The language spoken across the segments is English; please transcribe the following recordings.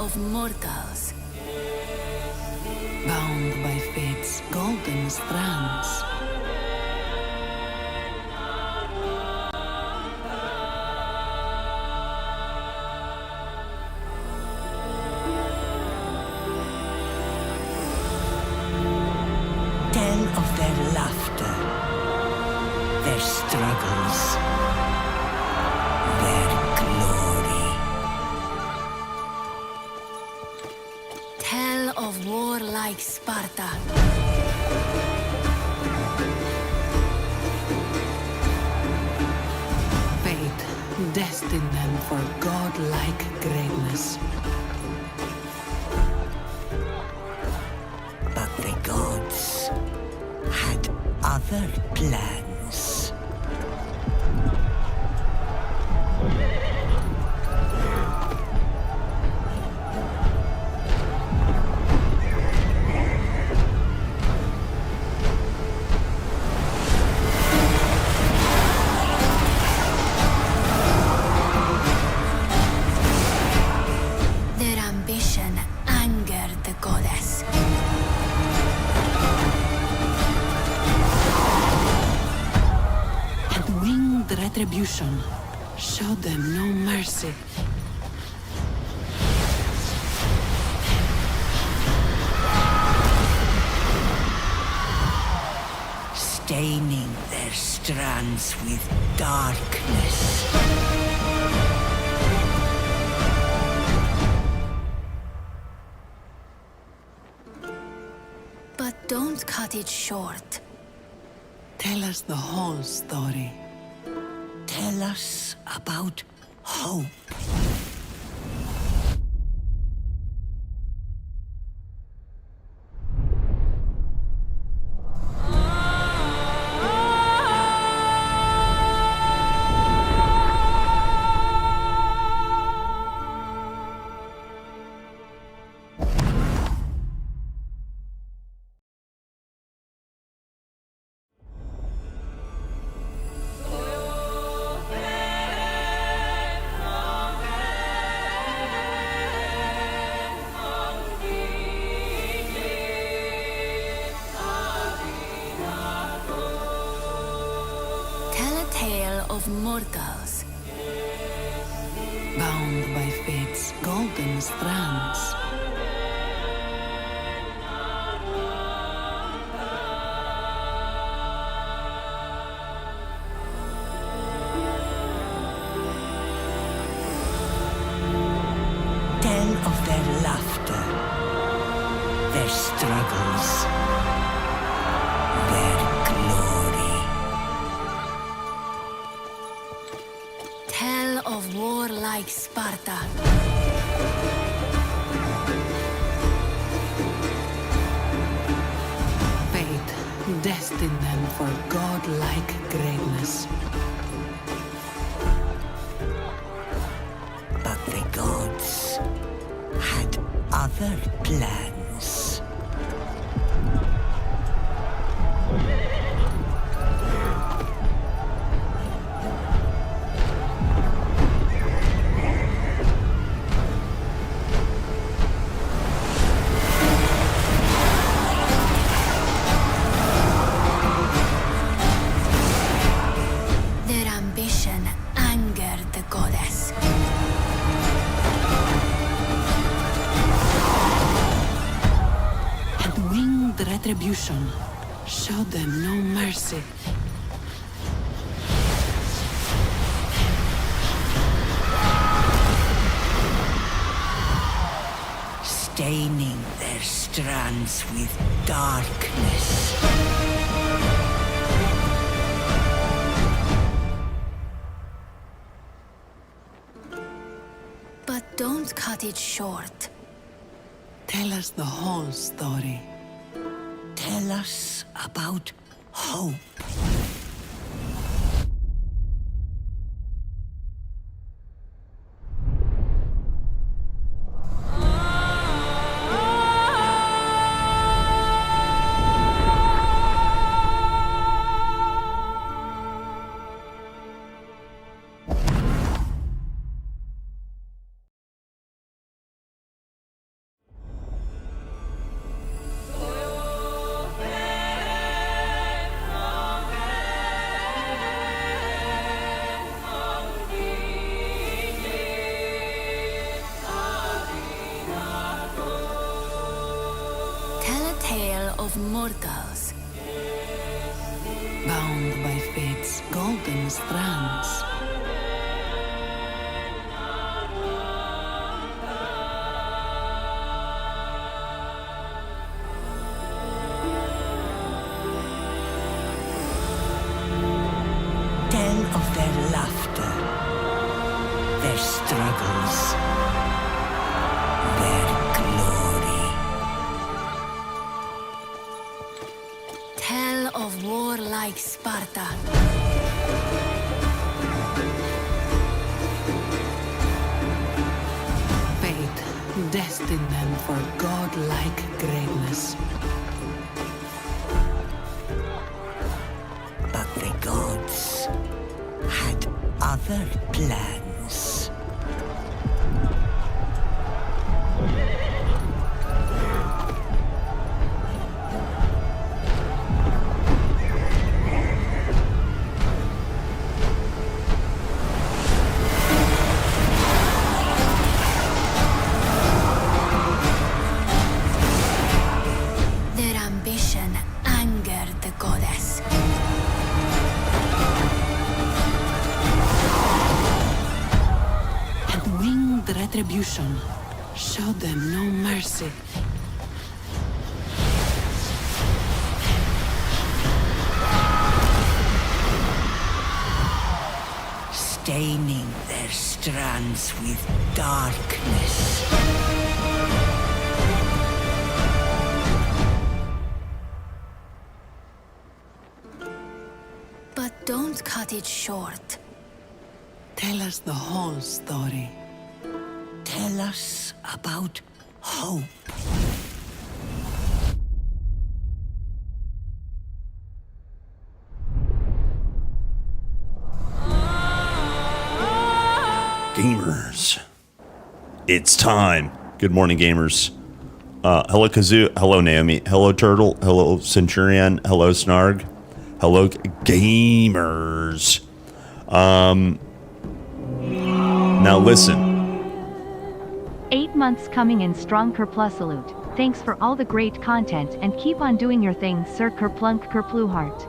of mortals. Bound by fate's golden strands. Tell of their laughter, their struggles, their glory. Tell of warlike Sparta. Fate destined them for godlike greatness. But the gods had other plans. Their ambition angered the goddess. And winged retribution showed them no mercy. Staining their strands with darkness. But don't cut it short. Tell us the whole story. Tell us about hope. Tell a tale of mortals. Bound by fate's golden strands. Tell of their laughter, their struggles, their glory. Tell of warlike Sparta. Fate destined them for godlike greatness. But the gods had other plans. Their ambition angered the goddess. And winged retribution showed them no mercy. Staining their strands with darkness. But don't cut it short. Tell us the whole story. Tell us about hope. tale of mortals. Bound by fate's golden strands. Tell of their laughter, their struggles, their glory. Tell of warlike Sparta. Fate destined them for godlike greatness. But the gods had other plans. Their ambition angered the goddess. And winged retribution showed them no mercy. Staining their strands with darkness. But don't cut it short. Tell us the whole story. Tell us about hope. Gamers, it's time. Good morning, gamers. Hello, Kazoo. Hello, Naomi. Hello, Turtle. Hello, Centurion. Hello, Snarg. Hello, gamers. Now listen. 8 months coming in strong Kerplusalute. Thanks for all the great content and keep on doing your thing, Sir Kerplunk Kerpluhart.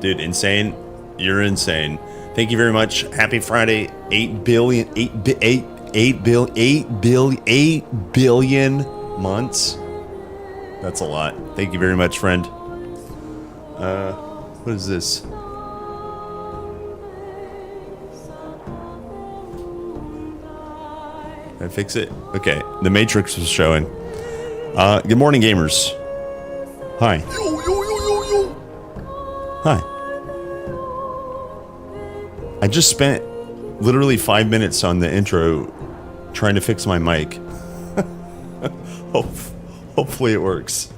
Dude, insane. You're insane. Thank you very much. Happy Friday. 8 billion months. That's a lot. Thank you very much, friend. What is this? Can I fix it? Okay. The Matrix was showing. Good morning, gamers. Hi. Hi. I just spent literally 5 minutes on the intro trying to fix my mic. Hopefully it works.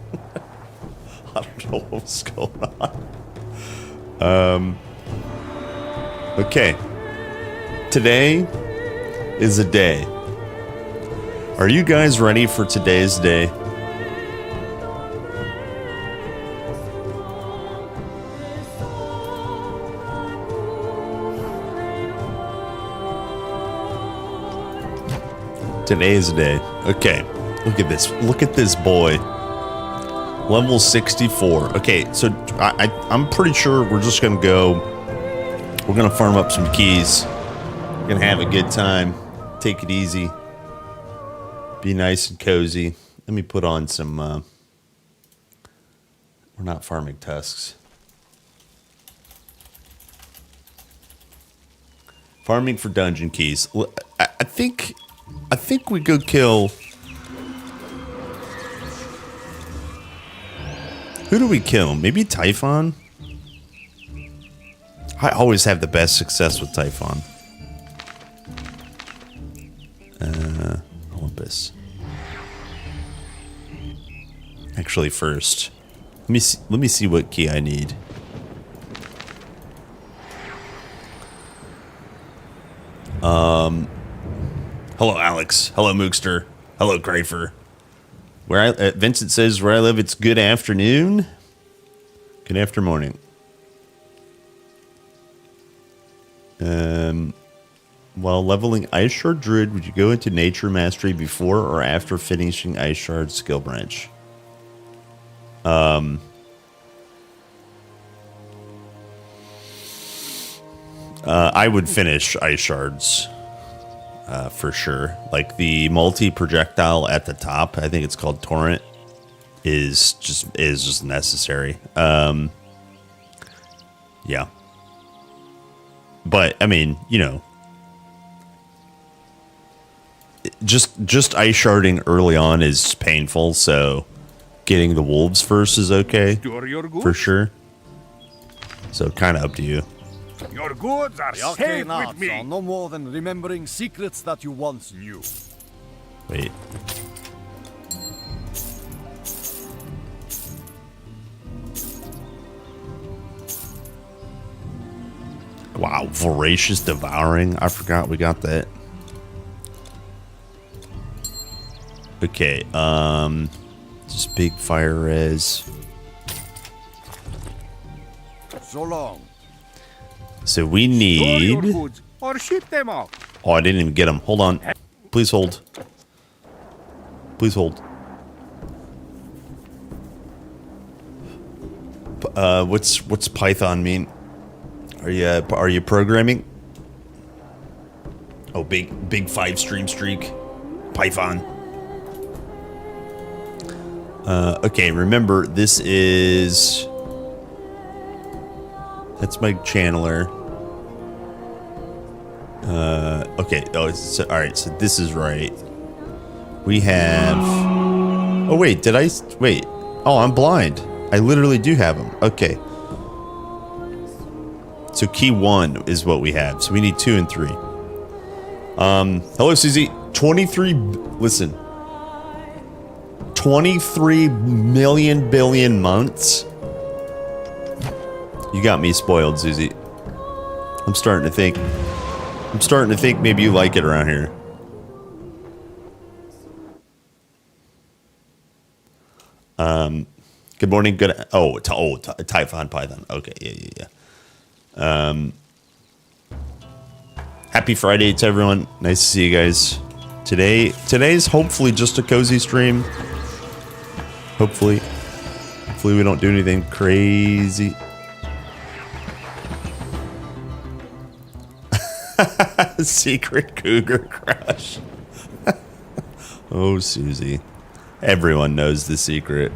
I don't know what's going on. Okay. Today is a day. Are you guys ready for today's day? Today is a day. Okay. Look at this. Look at this boy. Level 64. Okay, so I'm pretty sure we're just going to go. We're going to farm up some keys. We're going to have a good time. Take it easy. Be nice and cozy. Let me put on some... we're not farming tusks. Farming for dungeon keys. I think we go kill... Who do we kill? Maybe Typhon? I always have the best success with Typhon. Olympus. Actually, first, let me see what key I need. Hello, Alex. Hello, Mookster. Hello, Grafer. Vincent says, where I live, it's good afternoon. Good after morning. While leveling Ice Shard Druid, would you go into Nature Mastery before or after finishing Ice Shard Skill Branch? I would finish Ice Shards for sure. Like the multi-projectile at the top, I think it's called Torrent, is just necessary. Yeah. But I mean, you know, just ice sharding early on is painful, so getting the wolves first is okay for sure. So kind of up to you. Your goods are The safe arcane with arts are me. no more than remembering secrets that you once knew. Wait. Wow, voracious devouring. I forgot we got that. Okay, just big fire res. So long. So we Store your need. goods or ship them off. Oh, I didn't even get them. Hold on. Please hold. Please hold. What's Python mean? Are you programming? Oh, big 5 stream streak. Python. Okay, remember this is. That's my channeler. Okay. Oh, all right. So this is right. We have. Oh wait, did I wait? Oh, I'm blind. I literally do have them. Okay. So key 1 is what we have. So we need 2 and 3. Hello, Susie. 23. Listen. 23 million billion months. You got me spoiled, Susie. I'm starting to think maybe you like it around here. Good morning. Good. Typhon Python. Okay. Yeah. Happy Friday to everyone. Nice to see you guys. Today's hopefully just a cozy stream. Hopefully we don't do anything crazy. Secret cougar crush. Oh, Susie. Everyone knows the secret.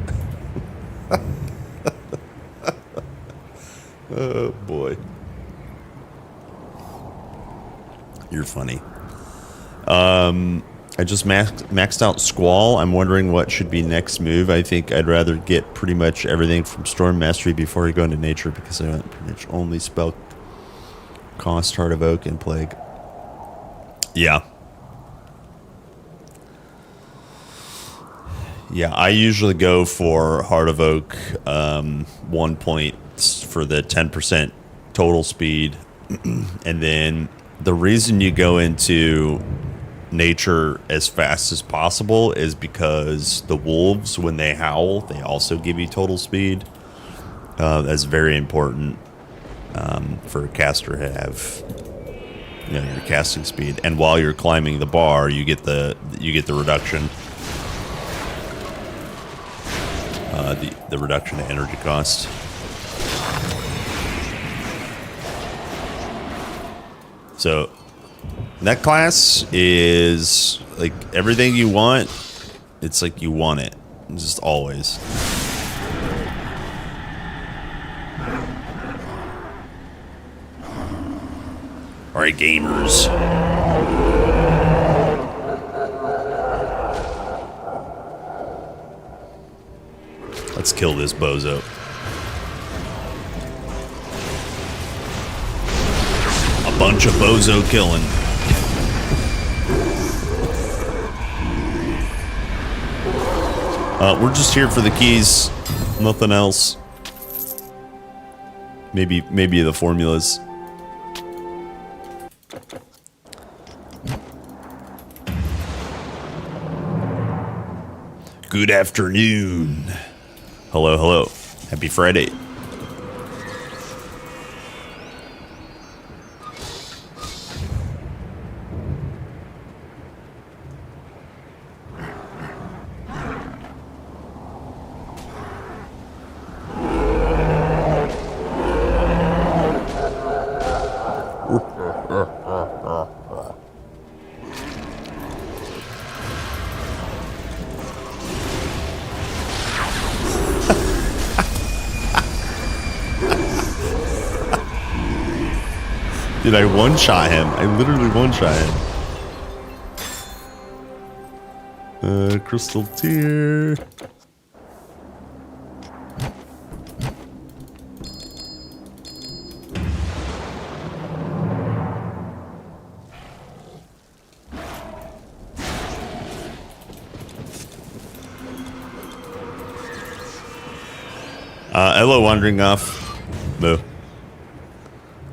Oh, boy. You're funny. I just maxed out Squall. I'm wondering what should be next move. I think I'd rather get pretty much everything from Storm Mastery before I go into Nature, because I want pretty much only spell cost Heart of Oak and Plague. Yeah. Yeah, I usually go for Heart of Oak 1 point for the 10% total speed. And then the reason you go into Nature as fast as possible is because the wolves, when they howl, they also give you total speed. That's very important for a caster to have, your casting speed. And while you're climbing the bar, you get the reduction. The reduction to energy cost. So that class is like everything you want. It's like you want it, just always. All right, gamers. Let's kill this bozo. A bunch of bozo killing. We're just here for the keys. Nothing else. Maybe the formulas. Good afternoon. Hello. Happy Friday. Dude, I one-shot him. I literally one-shot him. Crystal Tear. Hello, wandering off. Boo.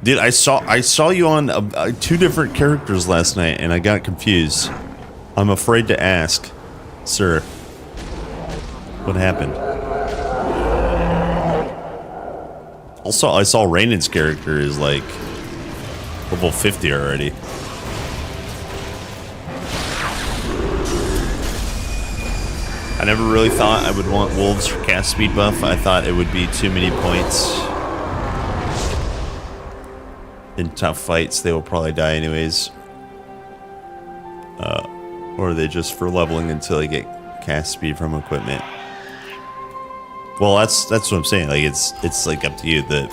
Dude, I saw you on 2 different characters last night, and I got confused. I'm afraid to ask, sir. What happened? Also, I saw Rainan's character is like level 50 already. I never really thought I would want wolves for cast speed buff. I thought it would be too many points. In tough fights, they will probably die anyways. Or are they just for leveling until they get cast speed from equipment? Well, that's what I'm saying. Like it's like up to you. The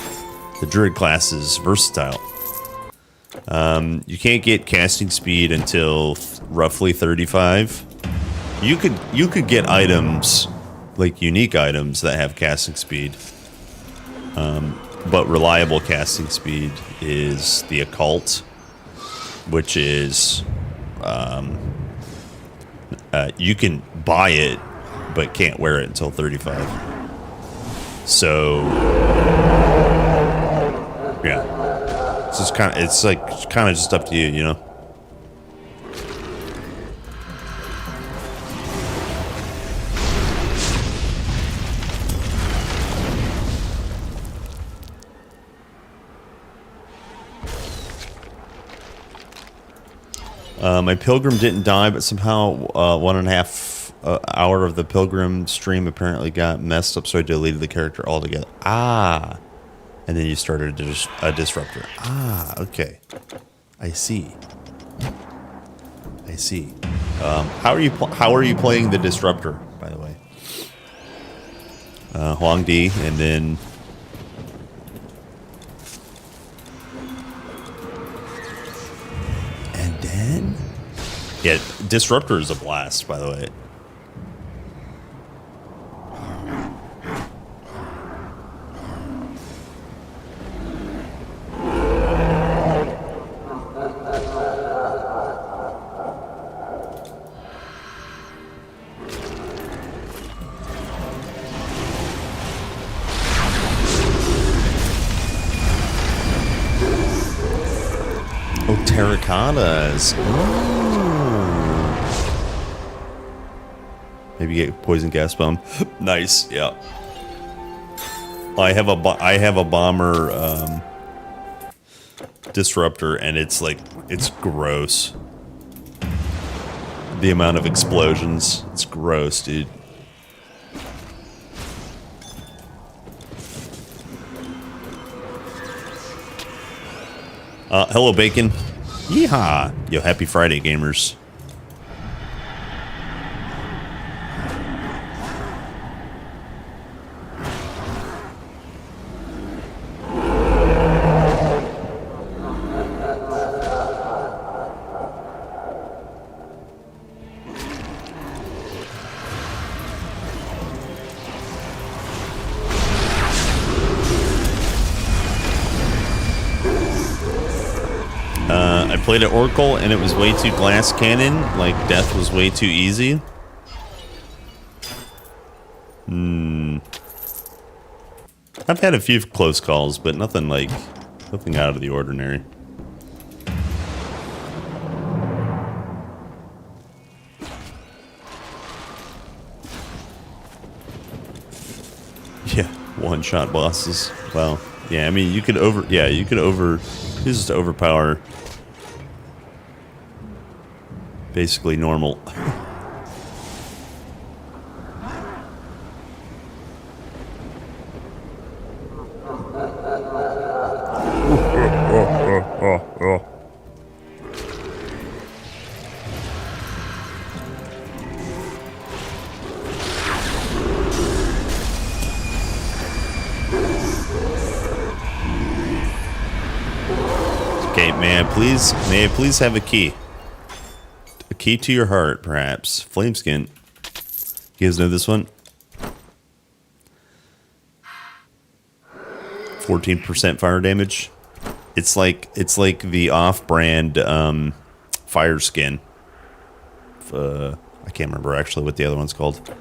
druid class is versatile. You can't get casting speed until roughly 35. You could get items, like unique items that have casting speed. But reliable casting speed is the occult, which is you can buy it, but can't wear it until 35. So yeah, it's kind of just up to you, you know. My pilgrim didn't die, but somehow 1.5 hour of the pilgrim stream apparently got messed up, so I deleted the character altogether. Ah, and then you started a disruptor. Ah, okay, I see. I see. How are you playing the disruptor, by the way? Huang Di, and then. Yeah, Disruptor is a blast, by the way. Oh, terracottas. Oh. Maybe get poison gas bomb. Nice, yeah. I have a bomber disruptor, and it's like it's gross. The amount of explosions, it's gross, dude. Hello, Bacon. Yeehaw! Yo, happy Friday, gamers. I played at Oracle and it was way too glass cannon. Like, death was way too easy. I've had a few close calls, but nothing out of the ordinary. Yeah, one-shot bosses. Well, yeah, I mean, you could just to overpower basically normal. may I please have a key? A key to your heart, perhaps. Flameskin. You guys know this one? 14% fire damage. It's like the off-brand fire skin. I can't remember actually what the other one's called.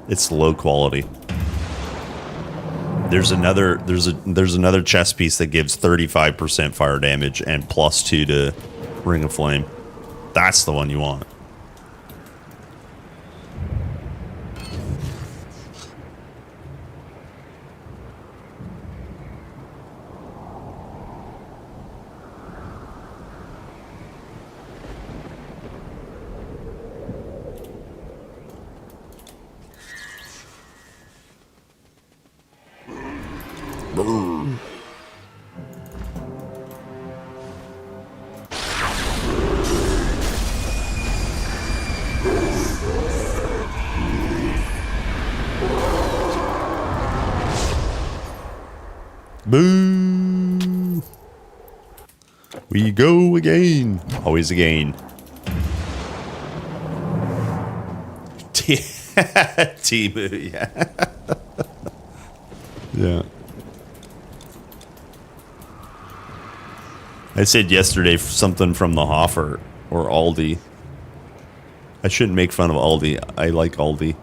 It's low quality. There's another chest piece that gives 35% fire damage and +2 to Ring of Flame. That's the one you want. Boo! We go again. Always again. T-Boo, yeah. Yeah. I said yesterday something from the Hoffer or Aldi. I shouldn't make fun of Aldi. I like Aldi.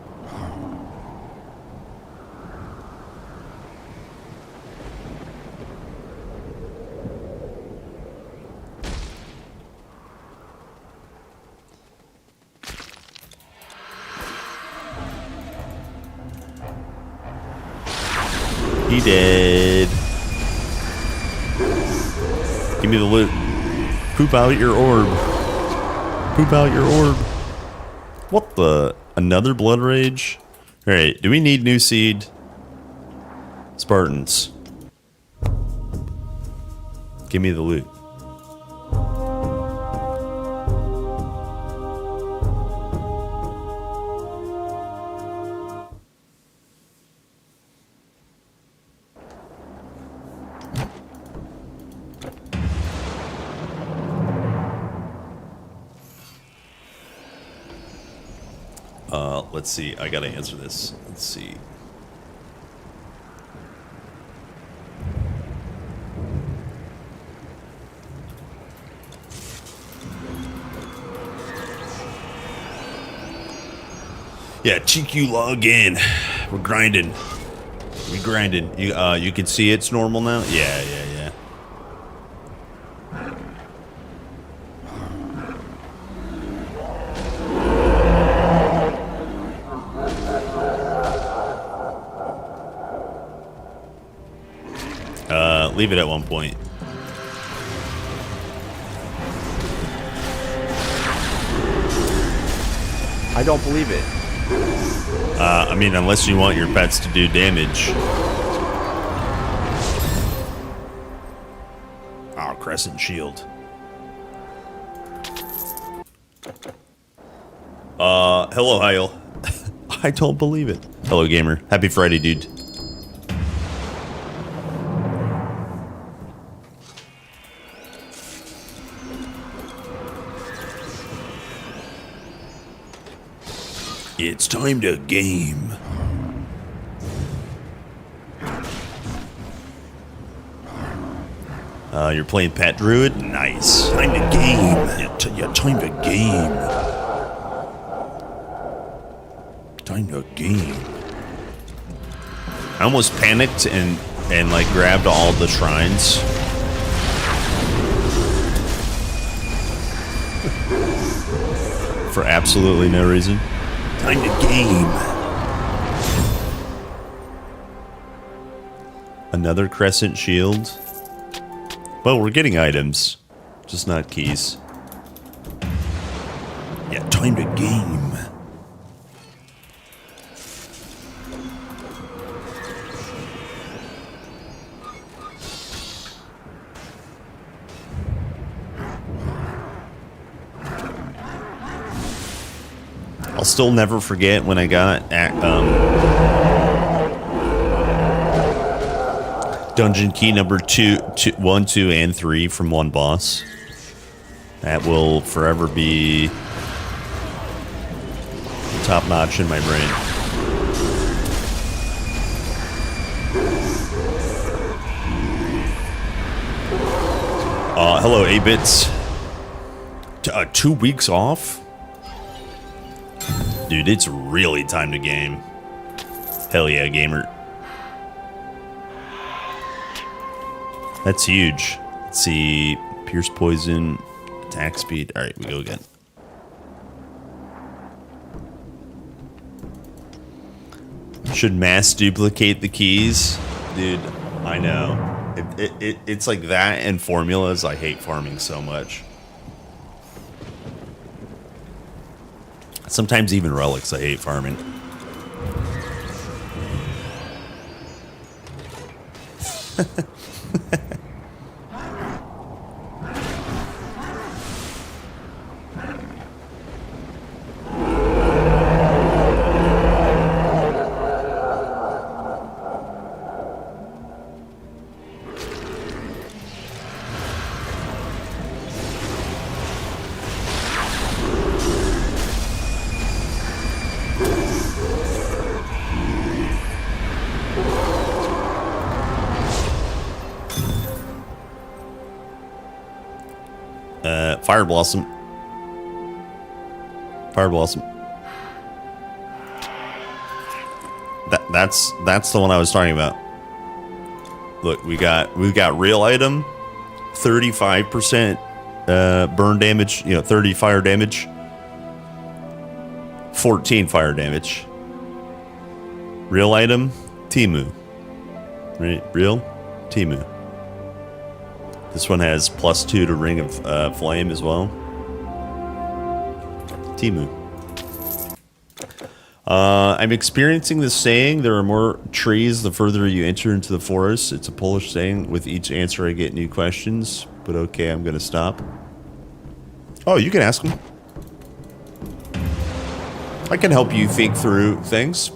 He did. Give me the loot. Poop out your orb. Poop out your orb. What the? Another blood rage? Alright, do we need new seed? Spartans. Give me the loot. Let's see. I gotta answer this. Let's see. Yeah, TQ log in. We're grinding. We grinding. You can see it's normal now? Yeah. Leave it at 1 point. I don't believe it. I mean, unless you want your pets to do damage. Oh, Crescent Shield. Hello, Heil. I don't believe it. Hello, gamer. Happy Friday, dude. It's time to game. You're playing Pet Druid? Nice. Time to game. Yeah, time to game. Time to game. I almost panicked and like grabbed all the shrines. For absolutely no reason. Time to game. Another Crescent Shield. Well, we're getting items, just not keys. Yeah, time to game. I'll still never forget when I got dungeon key number 1, 2, and 3 from one boss. That will forever be top notch in my brain. Hello, 8-bits. 2 weeks off? Dude, it's really time to game. Hell yeah, gamer. That's huge. Let's see. Pierce poison, attack speed. Alright, we go again. Should mass duplicate the keys? Dude, I know. It's like that and formulas. I hate farming so much. Sometimes even relics I hate farming. Fire Blossom. Fire Blossom. That's the one I was talking about. Look, we got real item, 35% burn damage, 30 fire damage, 14 fire damage. Real item, Timu. Right? Real Timu. This one has +2 to Ring of Flame as well. Timu. I'm experiencing this saying, there are more trees the further you enter into the forest. It's a Polish saying. With each answer I get new questions. But okay, I'm going to stop. Oh, you can ask them. I can help you think through things.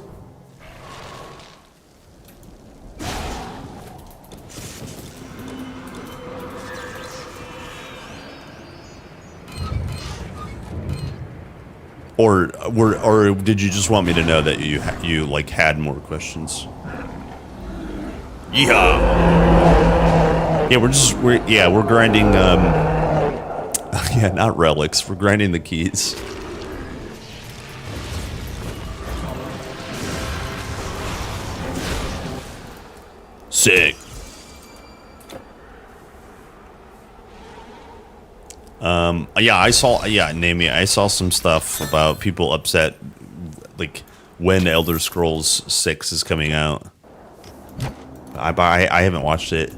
Or did you just want me to know that you like had more questions? Yeah. Yeah, we're grinding. Yeah, not relics. We're grinding the keys. Sick. Yeah, I saw some stuff about people upset, like, when Elder Scrolls 6 is coming out. I haven't watched it.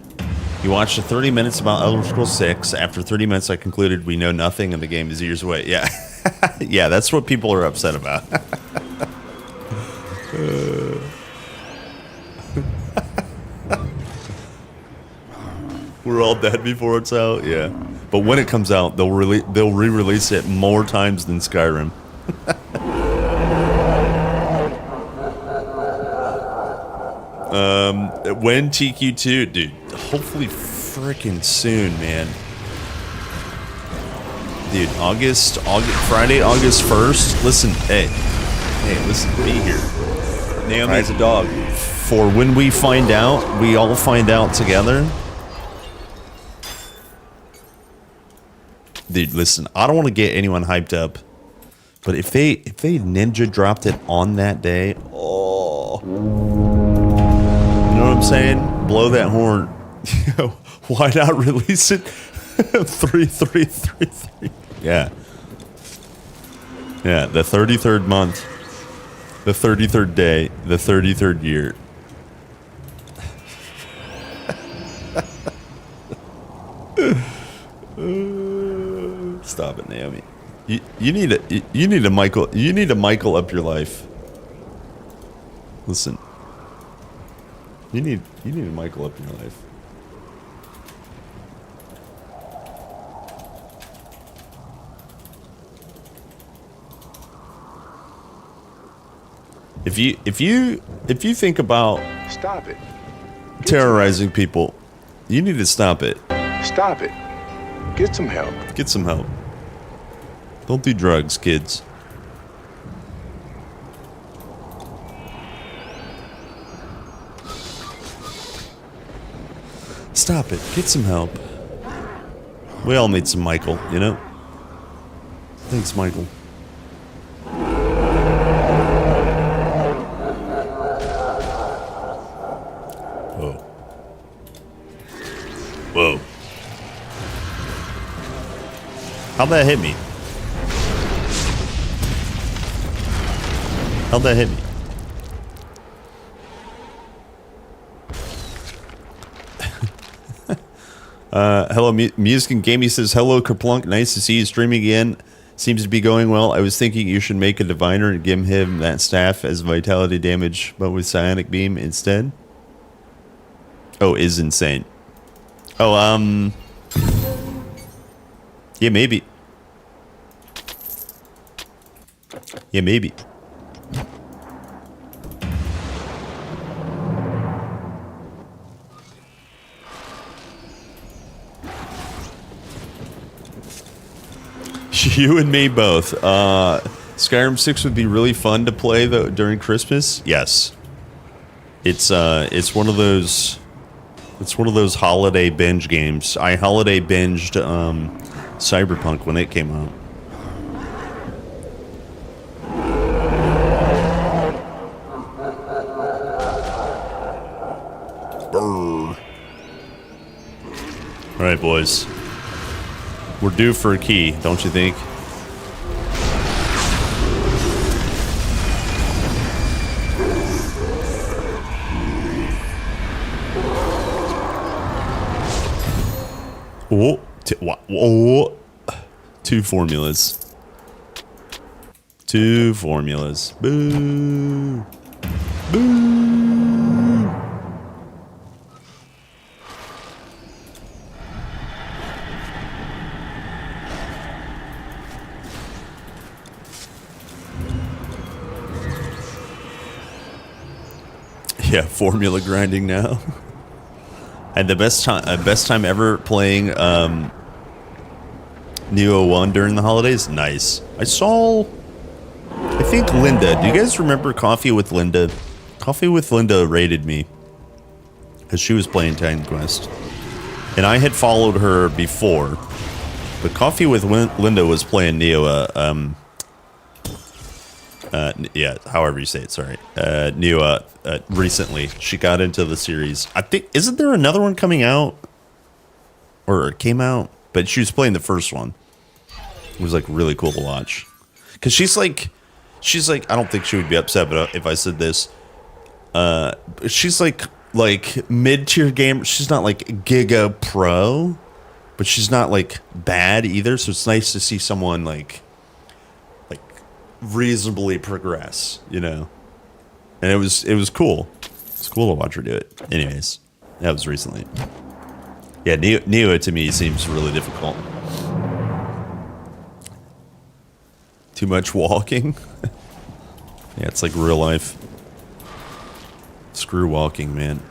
You watched the 30 minutes about Elder Scrolls 6. After 30 minutes, I concluded we know nothing and the game is years away. Yeah. Yeah, that's what people are upset about. We're all dead before it's out. Yeah. But when it comes out, they'll re-release it more times than Skyrim. When TQ2, dude, hopefully freaking soon, man. Dude, Friday, August 1st. Listen, hey, listen, be here. Naomi's a dog. For when we find out, we all find out together. Dude, listen, I don't want to get anyone hyped up, but if they ninja dropped it on that day, oh, you know what I'm saying? Blow that horn. Why not release it? 3333. Yeah. Yeah, the 33rd month, the 33rd day, the 33rd year. Stop it, Naomi. You need a Michael up your life. Listen. You need a Michael up in your life. If you think about Stop it. terrorizing people. You need to stop it. Stop it. Get some help. Get some help. Don't do drugs, kids. Stop it. Get some help. We all need some Michael, you know? Thanks, Michael. Whoa. Whoa. How'd that hit me? How'd that hit me? Hello, Music and Gaming says, hello, Kerplunk. Nice to see you streaming again. Seems to be going well. I was thinking you should make a diviner and give him that staff as vitality damage, but with psionic beam instead. Oh, is insane. Oh, yeah, maybe. Yeah, maybe. You and me both. Skyrim 6 would be really fun to play though during Christmas. Yes. It's one of those holiday binge games. I holiday binged Cyberpunk when it came out. Brr. All right, boys. We're due for a key, don't you think? Whoa. Whoa. Two formulas. Two formulas. Boo. Boo. Yeah, formula grinding now. And the best time ever playing Neo 1 during the holidays. Nice. I think Linda. Do you guys remember Coffee with Linda? Coffee with Linda raided me because she was playing Titan Quest, and I had followed her before. But Coffee with Linda was playing Neo. Yeah, however you say it, sorry. Neo, recently. She got into the series. I think, isn't there another one coming out? Or it came out? But she was playing the first one. It was, like, really cool to watch. Because she's like, I don't think she would be upset but if I said this. She's like mid-tier gamer. She's not, like, Giga Pro. But she's not, like, bad either. So it's nice to see someone, like reasonably progress, you know, and it was cool. It's cool to watch her do it. Anyways, that was recently. Yeah, Neo to me seems really difficult. Too much walking. Yeah, it's like real life. Screw walking, man.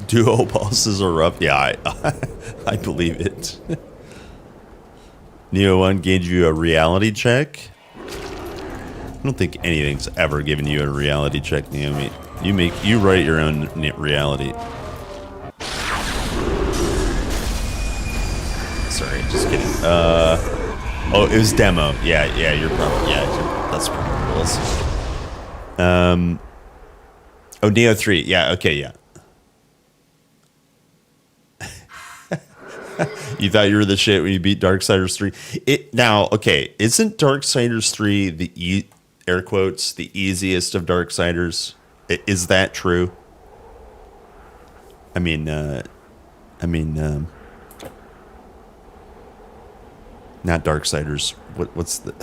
Duo bosses are rough. Yeah, I believe it. Neo 1 gave you a reality check. I don't think anything's ever given you a reality check, Naomi. You write your own reality. Sorry, just kidding. Oh, it was demo. Yeah, you're probably that's probably rules. Oh, Neo 3. Yeah, okay, yeah. You thought you were the shit when you beat Darksiders 3. Now, okay, isn't Darksiders 3 the air quotes the easiest of Darksiders? Is that true? I mean, not Darksiders. What's the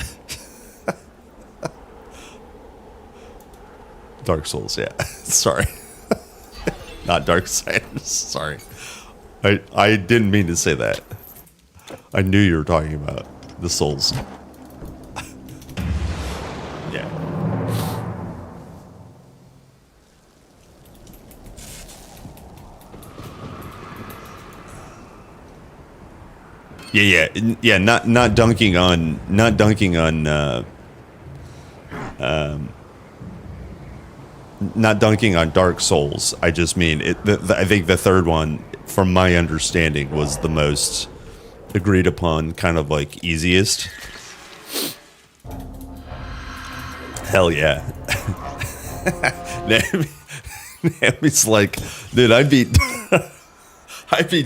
Dark Souls? Yeah, sorry, not Darksiders. Sorry. I didn't mean to say that. I knew you were talking about the Souls. Yeah. Yeah. Not dunking on not dunking on Dark Souls. I just mean I think the third one, from my understanding, was the most agreed upon, kind of like easiest. Hell yeah. Nammy's like, dude, I beat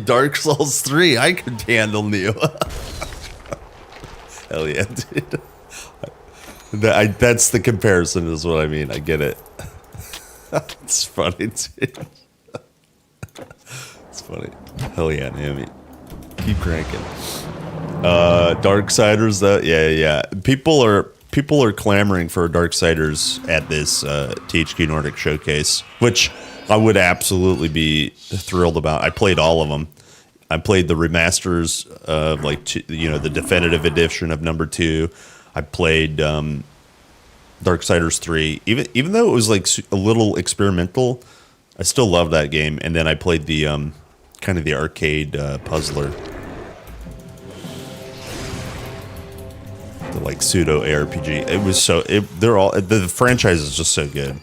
Dark Souls 3. I could handle Neo. Hell yeah, dude. That's the comparison, is what I mean. I get it. It's funny, dude. It's funny. Hell yeah, Naomi. Keep cranking. Darksiders, though, yeah. People are clamoring for Darksiders at this THQ Nordic showcase, which I would absolutely be thrilled about. I played all of them. I played the remasters of the definitive edition of number 2. I played Darksiders 3. Even though it was like a little experimental, I still love that game. And then I played the kind of the arcade puzzler. The like pseudo ARPG. It was so the franchise is just so good.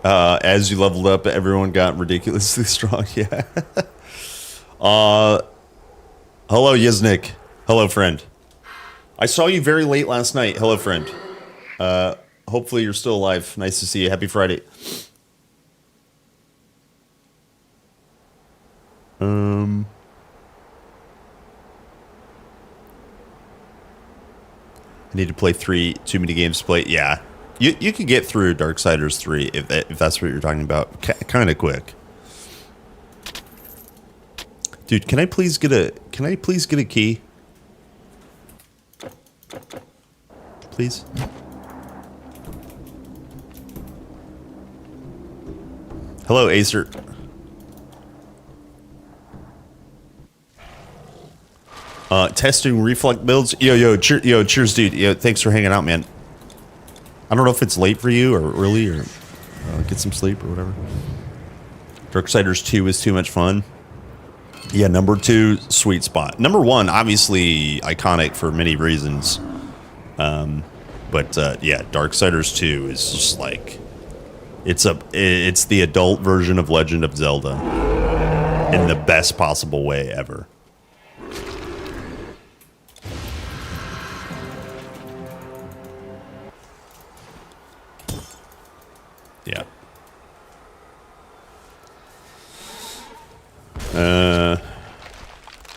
As you leveled up, everyone got ridiculously strong. Yeah. Hello, Yiznik. Hello, friend. I saw you very late last night. Hello, friend. Hopefully you're still alive. Nice to see you. Happy Friday. I need to play 3. Too many games to play. Yeah. You could get through Darksiders 3 if that's what you're talking about. Kind of quick. Dude, can I please get a key? Please. Hello, Acer. Testing reflect builds. Cheers, dude. Yo, thanks for hanging out, man. I don't know if it's late for you or early or get some sleep or whatever. Darksiders 2 is too much fun. Yeah, number 2, sweet spot. Number 1, obviously iconic for many reasons. But yeah, Darksiders 2 is just like it's the adult version of Legend of Zelda in the best possible way ever. Yeah.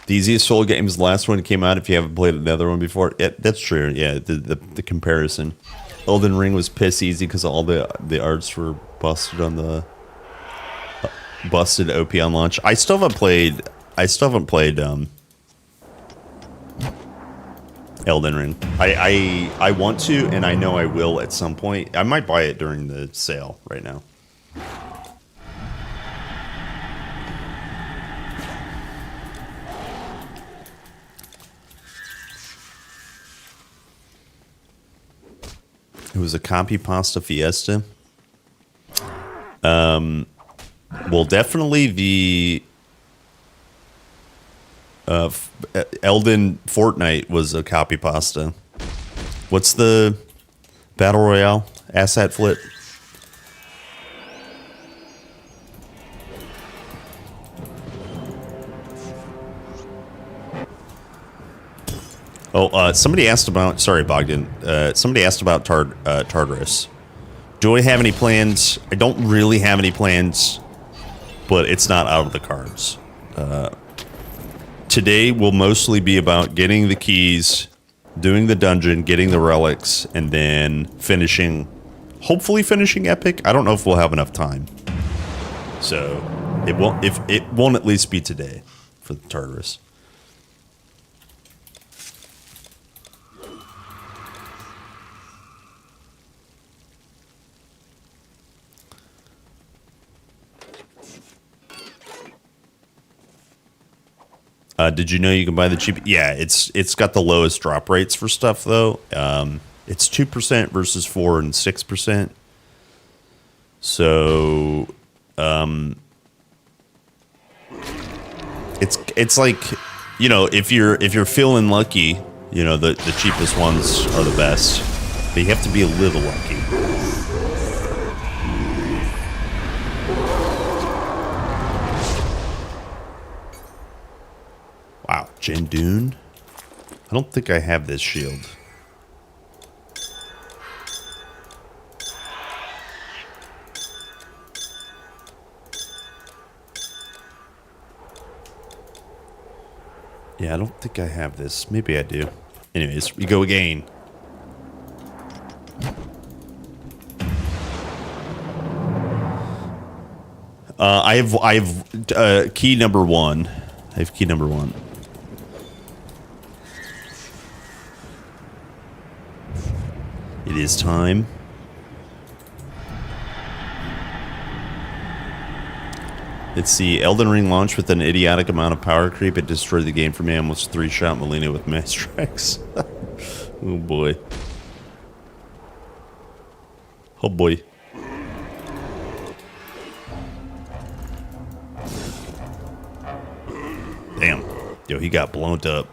The easiest Soul game is the last one that came out if you haven't played another one before. Yeah, that's true. Yeah, the comparison. Elden Ring was piss easy because all the arts were busted on the busted OP on launch. I still haven't played Elden Ring. I want to, and I know I will at some point. I might buy it during the sale right now. It was a copy pasta fiesta. Well, definitely the Elden Fortnite was a copy pasta. What's the battle royale? Asshat flip. Oh, somebody asked about. Sorry, Bogdan. Somebody asked about Tartarus. Do I have any plans? I don't really have any plans, but it's not out of the cards. Today will mostly be about getting the keys, doing the dungeon, getting the relics, and then finishing. Hopefully, finishing Epic. I don't know if we'll have enough time, so it won't. If it won't at least be today for the Tartarus. Did you know you can buy the cheap? Yeah, it's got the lowest drop rates for stuff though. It's 2% versus 4 and 6%. So, it's like, you know, if you're feeling lucky, you know, the cheapest ones are the best. But you have to be a little lucky. Wow, Jandune? I don't think I have this shield. Yeah, I don't think I have this. Maybe I do. Anyways, we go again. I have key number 1. I have key number 1. It is time. It's the Elden Ring launch with an idiotic amount of power creep. It destroyed the game for me. I almost 3-shot Melina with mass strikes. Oh boy. Oh boy. Damn. Yo, he got blown up.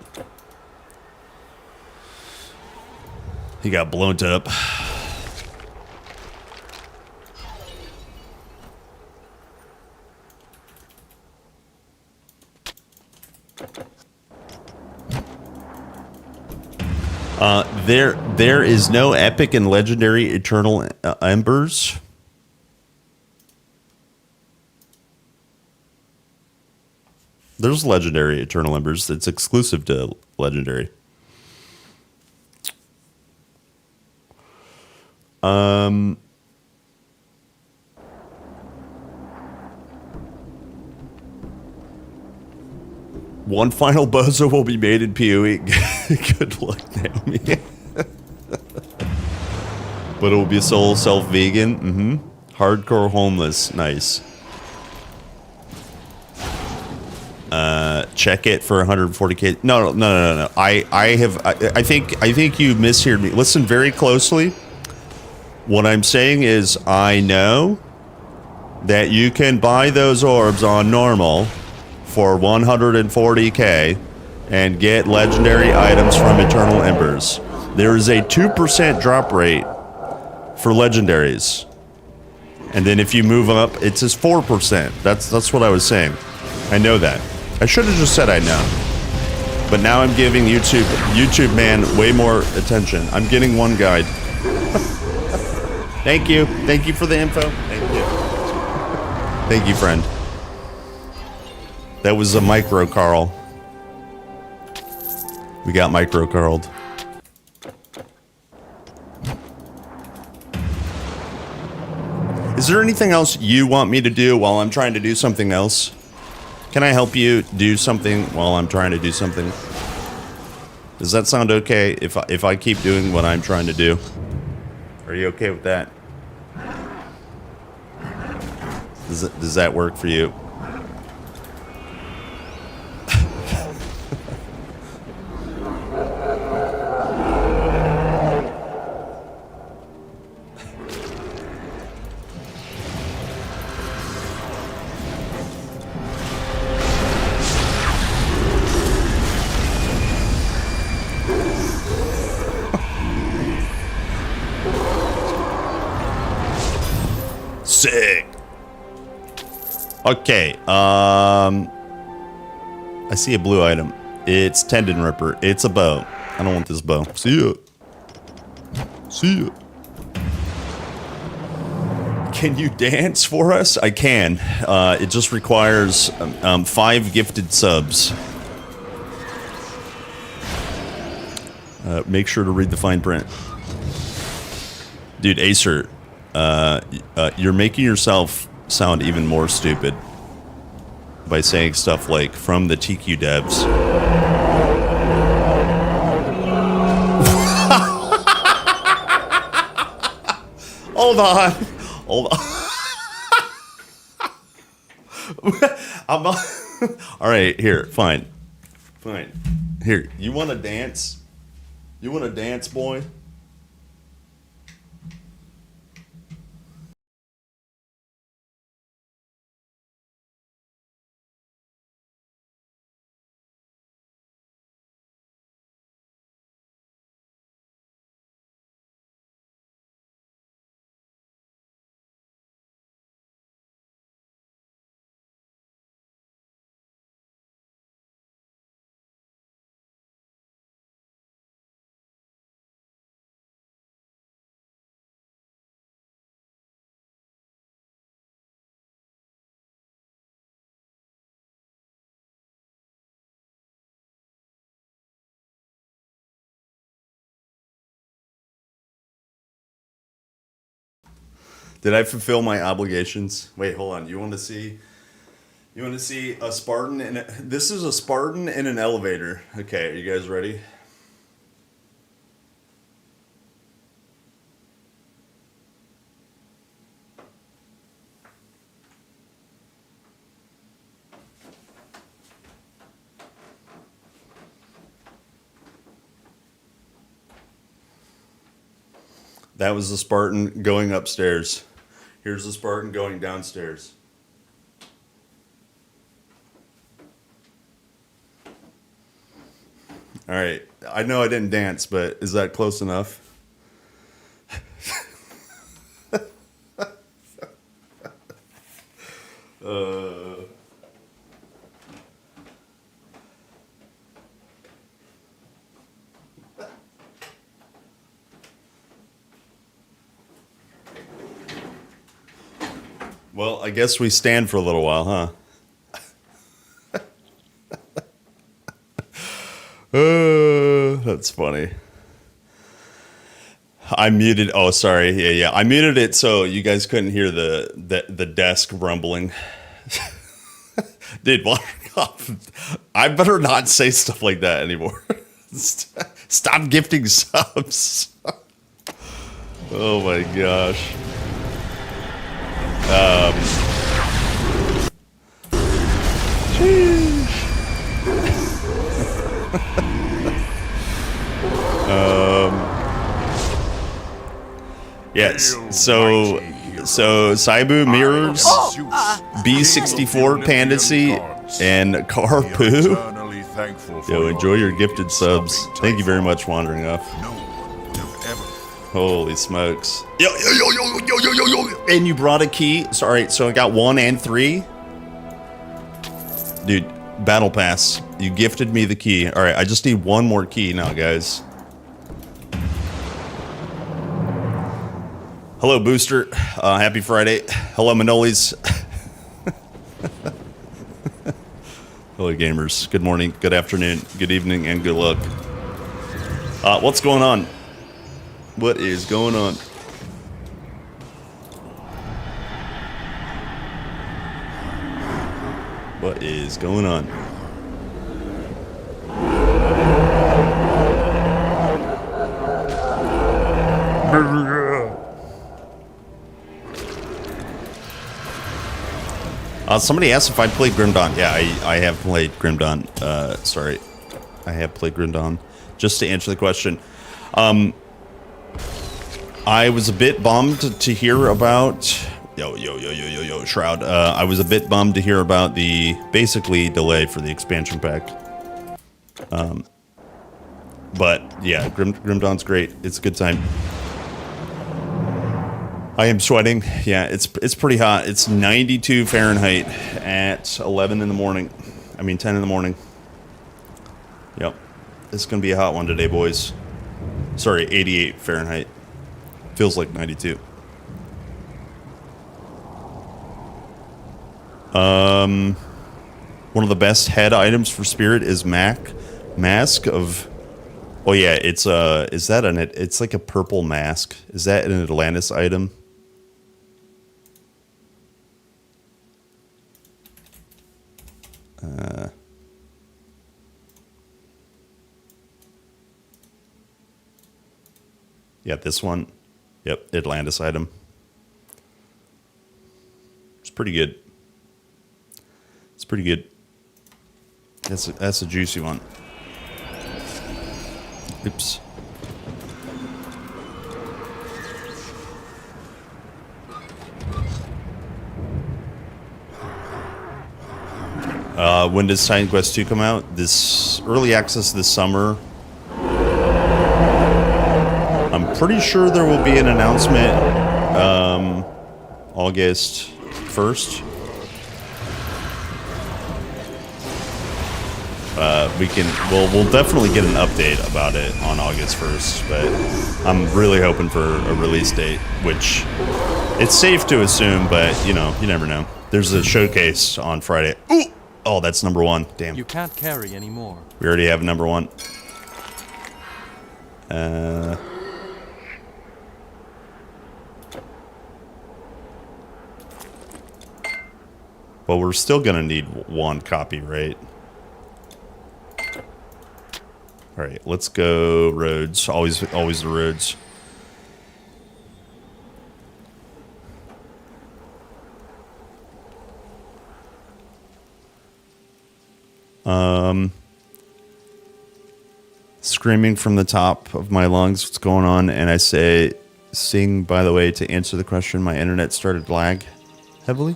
He got blown up. There is no epic and legendary eternal embers. There's legendary eternal embers. It's exclusive to legendary. One final bozo will be made in PoE. Good luck, Naomi. But it will be soul self-vegan. Hardcore homeless. Nice. Check it for 140k. No. I think you misheard me. Listen very closely. What I'm saying is I know that you can buy those orbs on normal for 140k and get legendary items from Eternal Embers. There is a 2% drop rate for legendaries. And then if you move up, it says 4%. That's what I was saying. I know that. I should have just said I know. But now I'm giving YouTube man way more attention. I'm getting one guide. Thank you. Thank you for the info. Thank you. Thank you, friend. That was a micro Carl. We got micro Carled. Is there anything else you want me to do while I'm trying to do something else? Can I help you do something while I'm trying to do something? Does that sound okay if I keep doing what I'm trying to do? Are you okay with that? Does that work for you? Sick. Okay, I see a blue item. It's Tendon Ripper. It's a bow. I don't want this bow. See ya. See ya. Can you dance for us? I can. It just requires 5 gifted subs. Make sure to read the fine print. Dude, Acer, you're making yourself sound even more stupid by saying stuff like from the TQ devs. Hold on. I'm not. All right, here, fine. Fine. Here, you want to dance? You want to dance, boy? Did I fulfill my obligations? Wait, hold on. You want to see? You want to see a Spartan in a, this is a Spartan in an elevator. Okay, are you guys ready? That was the Spartan going upstairs. Here's the Spartan going downstairs. All right. I know I didn't dance, but is that close enough? Well, I guess we stand for a little while, huh? That's funny. I muted. Oh, sorry. Yeah. I muted it so you guys couldn't hear the desk rumbling. Dude, I better not say stuff like that anymore. Stop gifting subs. Oh my gosh. Yes. So Saibu mirrors, B64 Pandacy, and Carpoo. Yo, enjoy your gifted subs. Thank you very much, Wandering Off. Holy smokes. Yo. And you brought a key. Sorry, so I got 1 and 3. Dude, Battle Pass. You gifted me the key. Alright, I just need one more key now, guys. Hello, Booster. Happy Friday. Hello, Manolis. Hello, gamers. Good morning, good afternoon, good evening, and good luck. What's going on? What is going on? What is going on? Somebody asked if I'd played Grim Dawn. Yeah, I have played Grim Dawn. Sorry. I have played Grim Dawn. Just to answer the question. I was a bit bummed to hear about... Yo, Shroud. I was a bit bummed to hear about the, basically, delay for the expansion pack. But, yeah, Grim Dawn's great. It's a good time. I am sweating. Yeah, it's pretty hot. It's 92 Fahrenheit at 11 in the morning. I mean, 10 in the morning. Yep. It's going to be a hot one today, boys. Sorry, 88 Fahrenheit. Feels like 92. One of the best head items for Spirit is Mask of... Oh yeah, it's is that an... It's like a purple mask. Is that an Atlantis item? Yeah, this one. Yep, Atlantis item. It's pretty good. It's pretty good. That's a juicy one. Oops. When does Titan Quest 2 come out? This early access this summer. I'm pretty sure there will be an announcement August 1st. We'll definitely get an update about it on August 1st, but I'm really hoping for a release date, which it's safe to assume, but you know, you never know. There's a showcase on Friday. Ooh! Oh, that's number 1. Damn. You can't carry anymore. We already have number 1. Well, we're still gonna need 1 copy, right? All right, let's go roads. Always the roads. Screaming from the top of my lungs, what's going on? And I say, by the way, to answer the question, my internet started to lag heavily.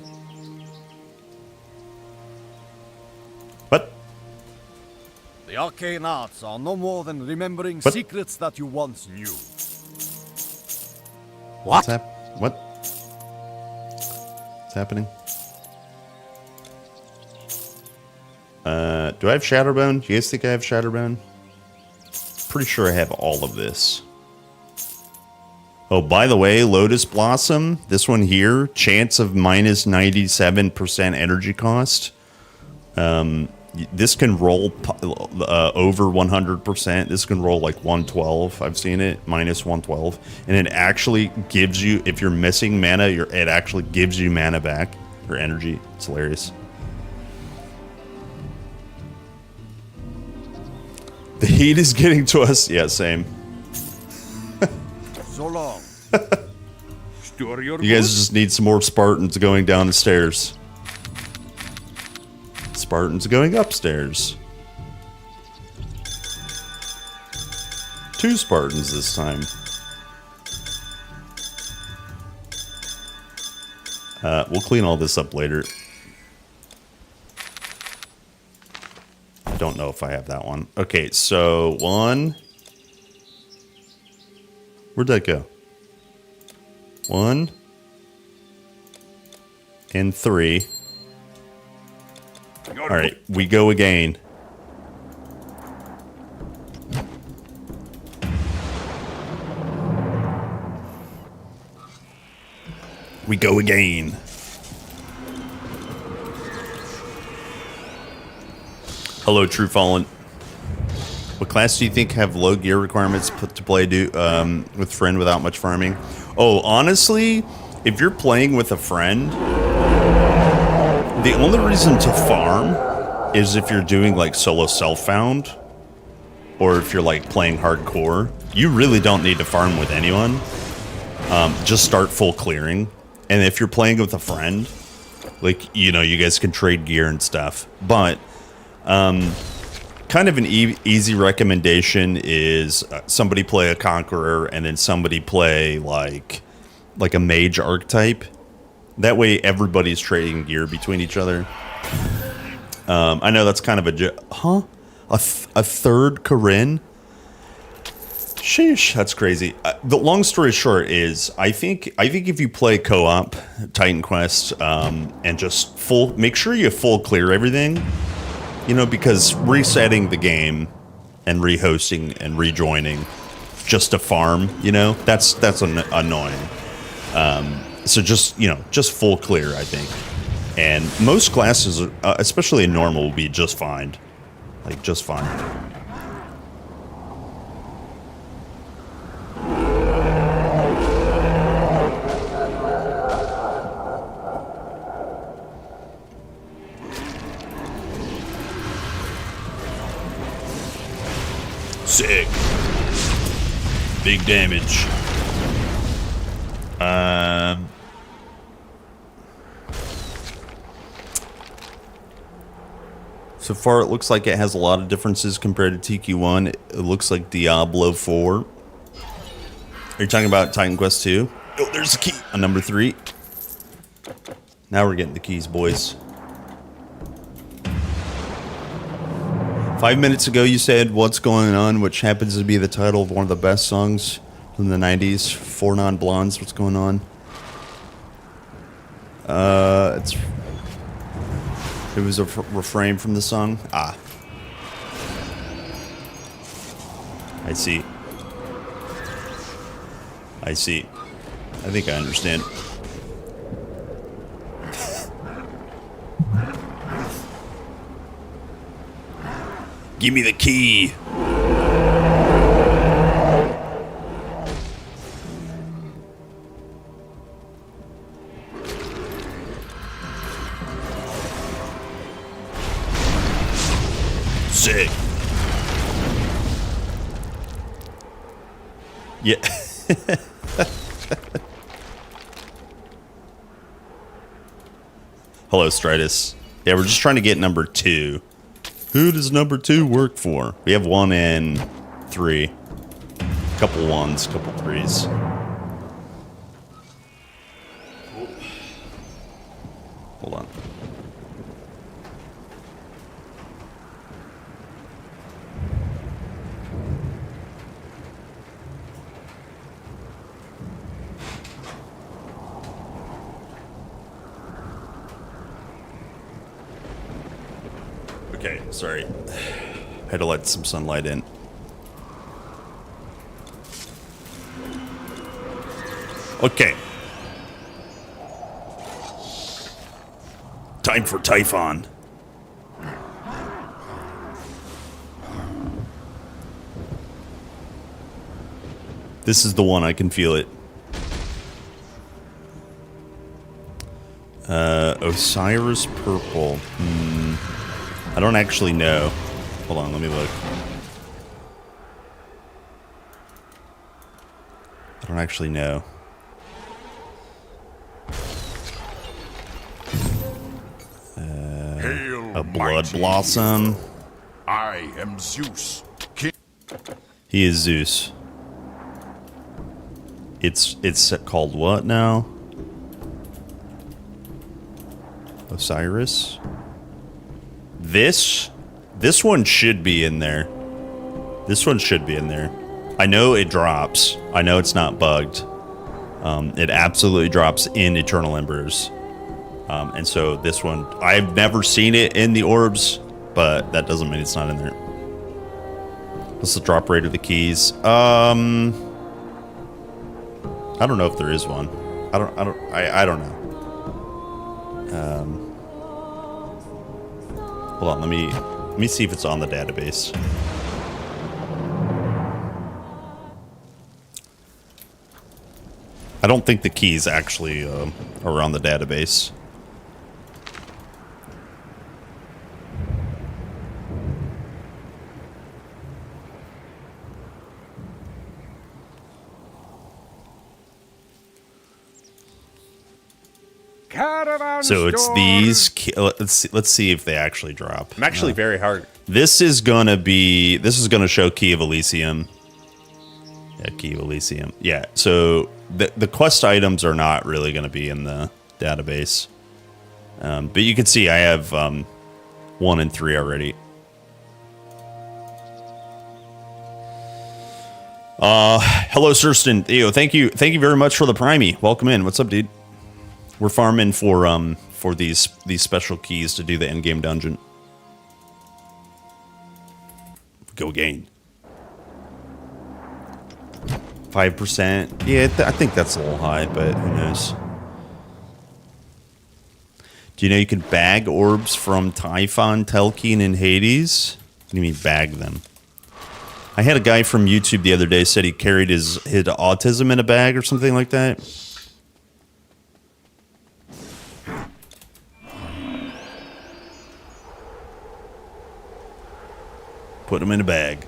What? The arcane arts are no more than remembering secrets that you once knew. What? What's happening? Do I have Shatterbone? Do you guys think I have Shatterbone? Pretty sure I have all of this. Oh, by the way, Lotus Blossom, this one here, chance of minus 97% energy cost. This can roll over 100%. This can roll like 112. I've seen it, minus 112. And it actually gives you, if you're missing mana, it actually gives you mana back, or energy. It's hilarious. The heat is getting to us. Yeah, same. So long. You guys just need some more Spartans going down the stairs. Spartans going upstairs. 2 Spartans this time. We'll clean all this up later. I don't know if I have that one. Okay, so 1. Where'd that go? 1 and 3. All right, we go again. We go again. Hello, True Fallen. What class do you think have low gear requirements put to play with friend without much farming? Oh, honestly, if you're playing with a friend, the only reason to farm is if you're doing like solo self-found, or if you're like playing hardcore. You really don't need to farm with anyone. Just start full clearing. And if you're playing with a friend, like, you know, you guys can trade gear and stuff. But kind of an easy recommendation is somebody play a Conqueror and then somebody play like a mage archetype. That way everybody's trading gear between each other. I know that's kind of a third Corinne? Sheesh, that's crazy. The long story short is, I think if you play co-op Titan Quest and just make sure you full clear everything, you know, because resetting the game and rehosting and rejoining just to farm, you know, that's annoying. So just, you know, just full clear, I think. And most classes, especially in normal, will be just fine. Like, just fine. Sick. Big damage. So So far, it looks like it has a lot of differences compared to TQ1. It looks like Diablo 4. Are you talking about Titan Quest 2? Oh, there's a key on number 3. Now we're getting the keys, boys. 5 minutes ago, you said "What's Going On," which happens to be the title of one of the best songs from the 90s. Four Non-Blondes, What's Going On? It was a refrain from the song. Ah. I see. I see. I think I understand. Give me the key. Sick. Yeah. Hello, Stritus. Yeah, we're just trying to get number 2. Who does number 2 work for? We have 1 and 3. Couple 1s, couple 3s. Hold on. Okay, sorry. Had to let some sunlight in. Okay. Time for Typhon. This is the one, I can feel it. Osiris Purple. I don't actually know. Hold on, let me look. I don't actually know. A Blood Blossom. I am Zeus. He is Zeus. It's called what now? Osiris? This one should be in there. This one should be in there. I know it drops. I know it's not bugged. It absolutely drops in Eternal Embers. And so this one, I've never seen it in the orbs, but that doesn't mean it's not in there. What's the drop rate of the keys? I don't know if there is one. I don't know. Hold on, let me see if it's on the database. I don't think the keys actually are on the database. So it's these. Let's see if they actually drop. I'm actually very hard. This is gonna show Key of Elysium. Yeah, Key of Elysium. Yeah. So the quest items are not really gonna be in the database. But you can see I have 1 and 3 already. Hello, Surston. Theo, thank you very much for the primey. Welcome in. What's up, dude? We're farming for these special keys to do the endgame dungeon. Go gain. 5%. Yeah, I think that's a little high, but who knows? Do you know you can bag orbs from Typhon, Telkine, and Hades? What do you mean bag them? I had a guy from YouTube the other day said he carried his autism in a bag or something like that. Put them in a bag.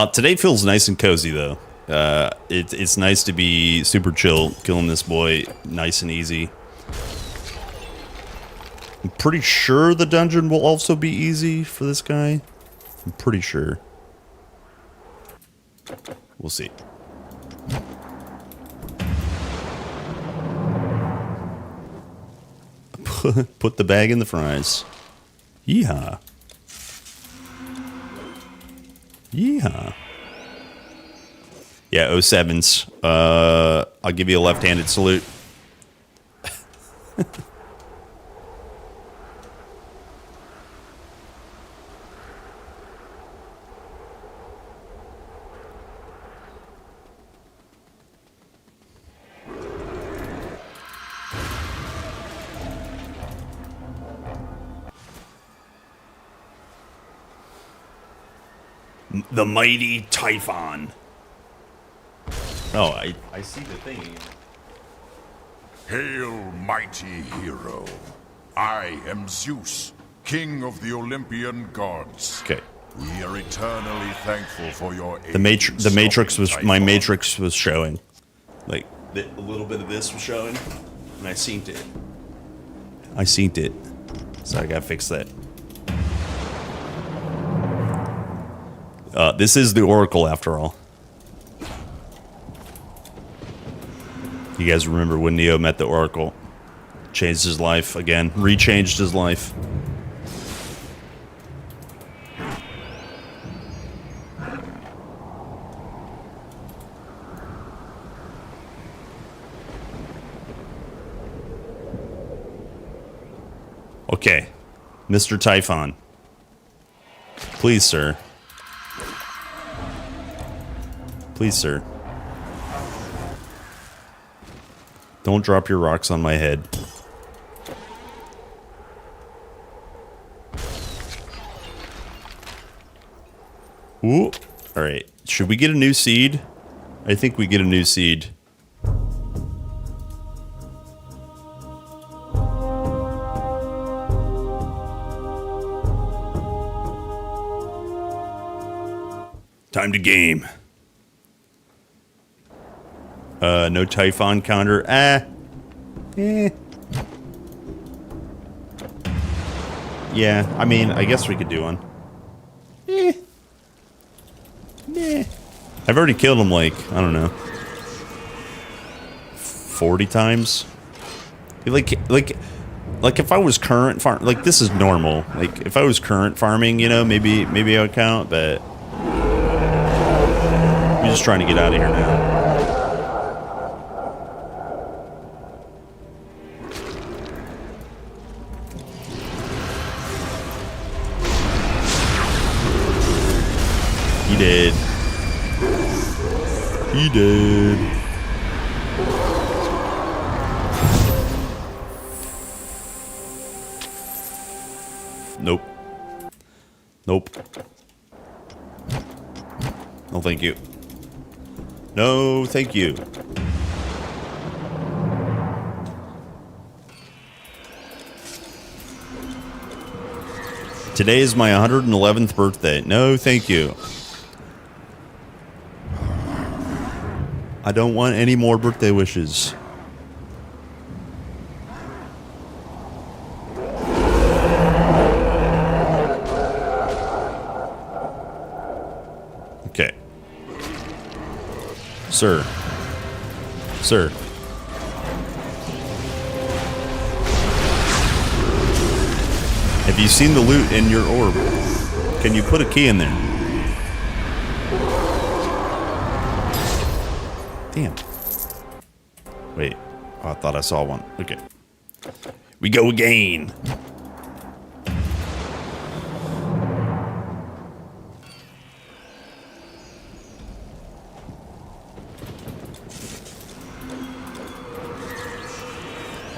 Today feels nice and cozy, though. It's nice to be super chill, killing this boy nice and easy. I'm pretty sure the dungeon will also be easy for this guy. I'm pretty sure. We'll see. Put the bag in the fries. Yeehaw. Yeehaw. Yeah, 07s. I'll give you a left-handed salute. The mighty Typhon. Oh, I see the thing. Hail, mighty hero. I am Zeus, king of the Olympian gods. Okay. We are eternally thankful for your aid. The matrix was Typhon. my matrix was showing. Like a little bit of this was showing, and I synced it. I synced it. So I gotta fix that. This is the Oracle, after all. You guys remember when Neo met the Oracle? Changed his life again. Rechanged his life. Okay. Mr. Typhon. Please, sir. Please, sir. Don't drop your rocks on my head. Ooh. Alright. Should we get a new seed? I think we get a new seed. Time to game. No Typhon counter. Yeah, I mean, I guess we could do one. I've already killed him, like, I don't know, 40 times. Like if I was current farm, like, this is normal. Like, if I was current farming, you know, maybe I would count, but I'm just trying to get out of here now. He did. He did. Nope. Nope. No, thank you. No, thank you. Today is my 111th birthday. No, thank you. I don't want any more birthday wishes. Okay. Sir. Sir. Have you seen the loot in your orb? Can you put a key in there? Damn. Wait. Oh, I thought I saw one. Okay. We go again.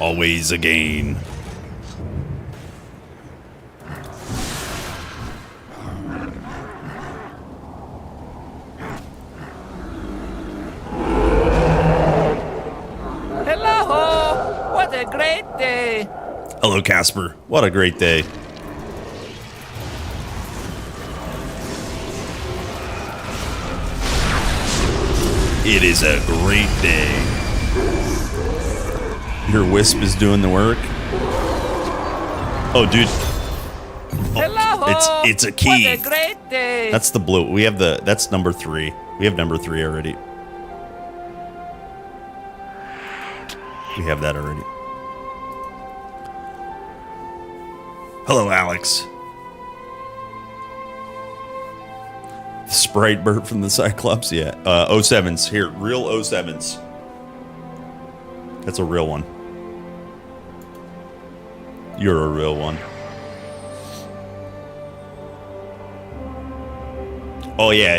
Always again. Hello, Casper. What a great day. It is a great day. Your wisp is doing the work. Oh, dude. Oh, it's a key. What a great day. That's the blue. We have the. That's number 3. We have number 3 already. We have that already. Hello, Alex. Sprite bird from the Cyclops, yeah. 07s here, real 07s. That's a real one. You're a real one. Oh yeah,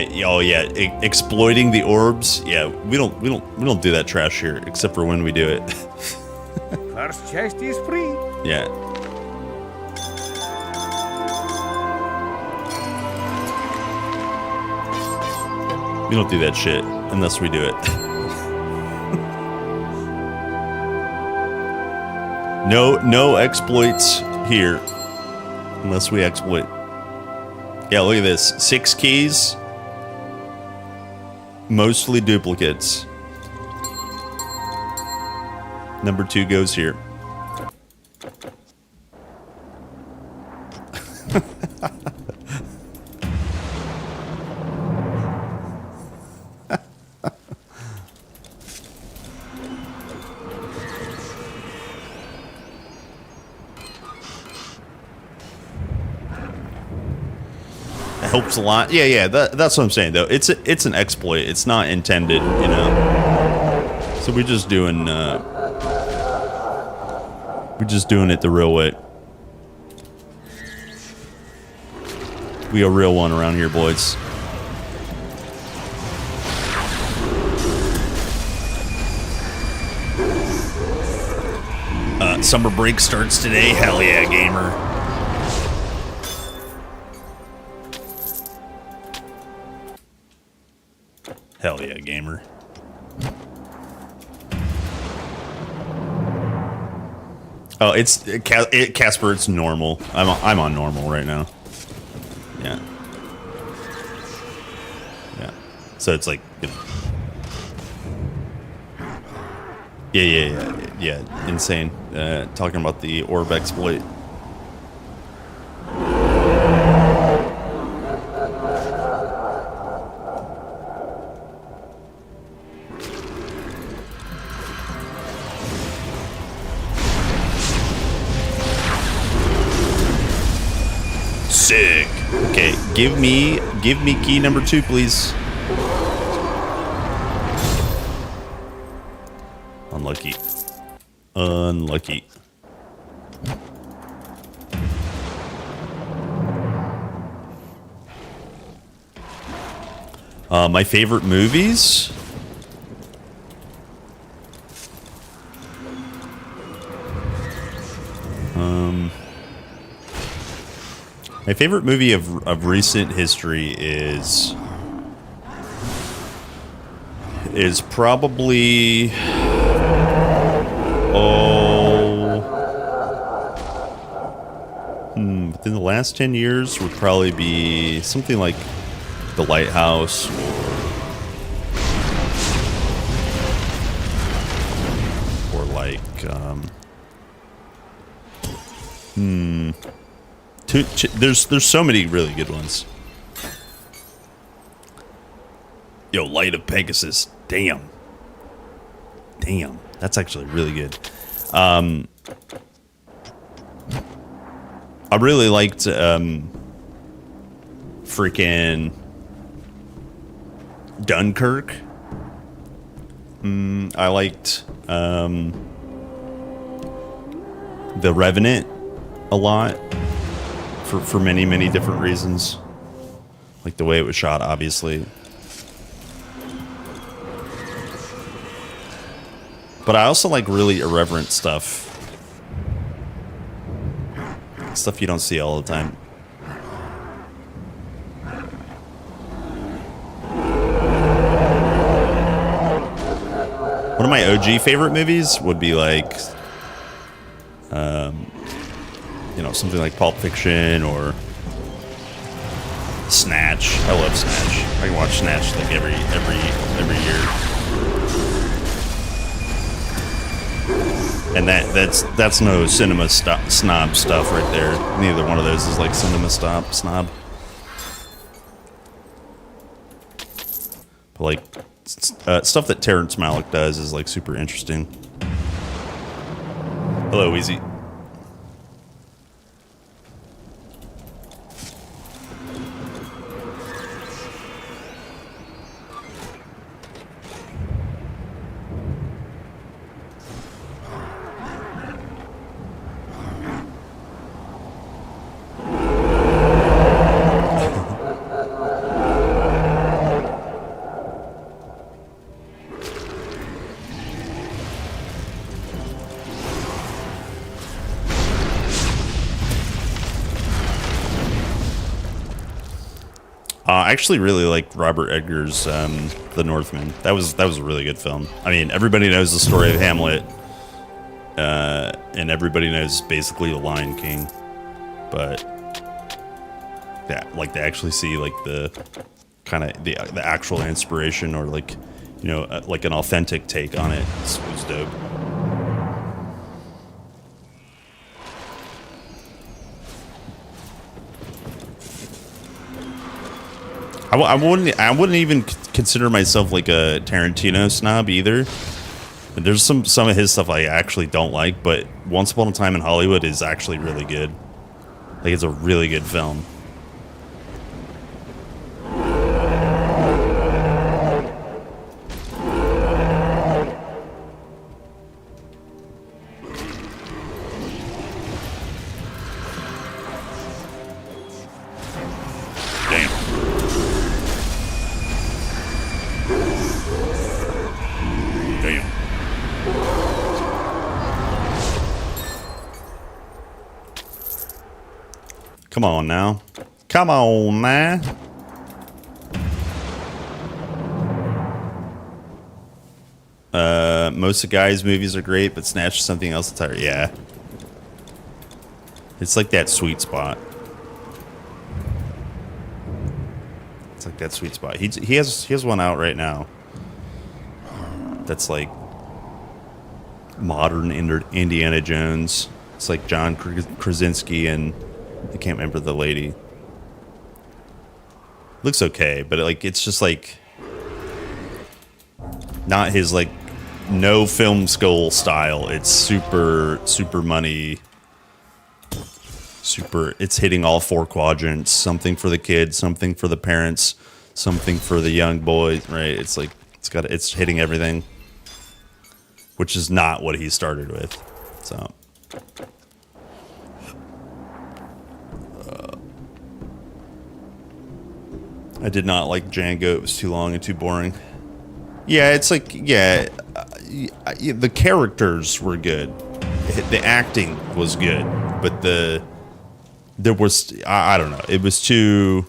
exploiting the orbs. Yeah, we don't do that trash here, except for when we do it. First chest is free. Yeah. We don't do that shit unless we do it. No exploits here unless we exploit. Yeah, look at this. 6 keys, mostly duplicates. Number 2 goes here. Helps a lot. Yeah, that's what I'm saying though. It's an exploit. It's not intended, you know. So we're just doing it the real way. We a real one around here, boys. Summer break starts today. Hell yeah, gamer. Hell yeah, gamer. Oh, it's Casper. It's normal. I'm on normal right now. Yeah. Yeah. So it's like, you know. Yeah. Insane. Talking about the orb exploit. Sick. Okay, give me key number 2, please. Unlucky. Unlucky. My favorite movies? My favorite movie of recent history is probably within the last 10 years would probably be something like The Lighthouse or like there's so many really good ones. Yo, Light of Pegasus. Damn, that's actually really good. I really liked freaking Dunkirk. I liked The Revenant a lot for many different reasons. Like the way it was shot, obviously. But I also like really irreverent stuff. Stuff you don't see all the time. One of my OG favorite movies would be like, you know, something like Pulp Fiction or Snatch. I love Snatch. I can watch Snatch like every year. And that's no cinema snob stuff right there. Neither one of those is like cinema snob. But like stuff that Terrence Malick does is like super interesting. Hello, Easy. I actually really like Robert Eggers' The Northman. That was a really good film. I mean, everybody knows the story of Hamlet, and everybody knows basically The Lion King, but yeah, like to actually see like the kind of the actual inspiration, or like, you know, like an authentic take on it was dope. I wouldn't even consider myself like a Tarantino snob either. There's some of his stuff I actually don't like, but Once Upon a Time in Hollywood is actually really good. Like, it's a really good film. Come on now. Come on now. Most of Guy's movies are great, but Snatch is something else entirely. Yeah. It's like that sweet spot. It's like that sweet spot. He has one out right now. That's like modern Indiana Jones. It's like John Krasinski and I can't remember the lady. Looks okay, but like it's just like not his like no film school style. It's super money. It's hitting all four quadrants. Something for the kids, something for the parents, something for the young boys, right? It's like it's hitting everything, which is not what he started with. So I did not like Django. It was too long and too boring. Yeah, it's like, yeah, the characters were good. The acting was good, but I don't know. It was too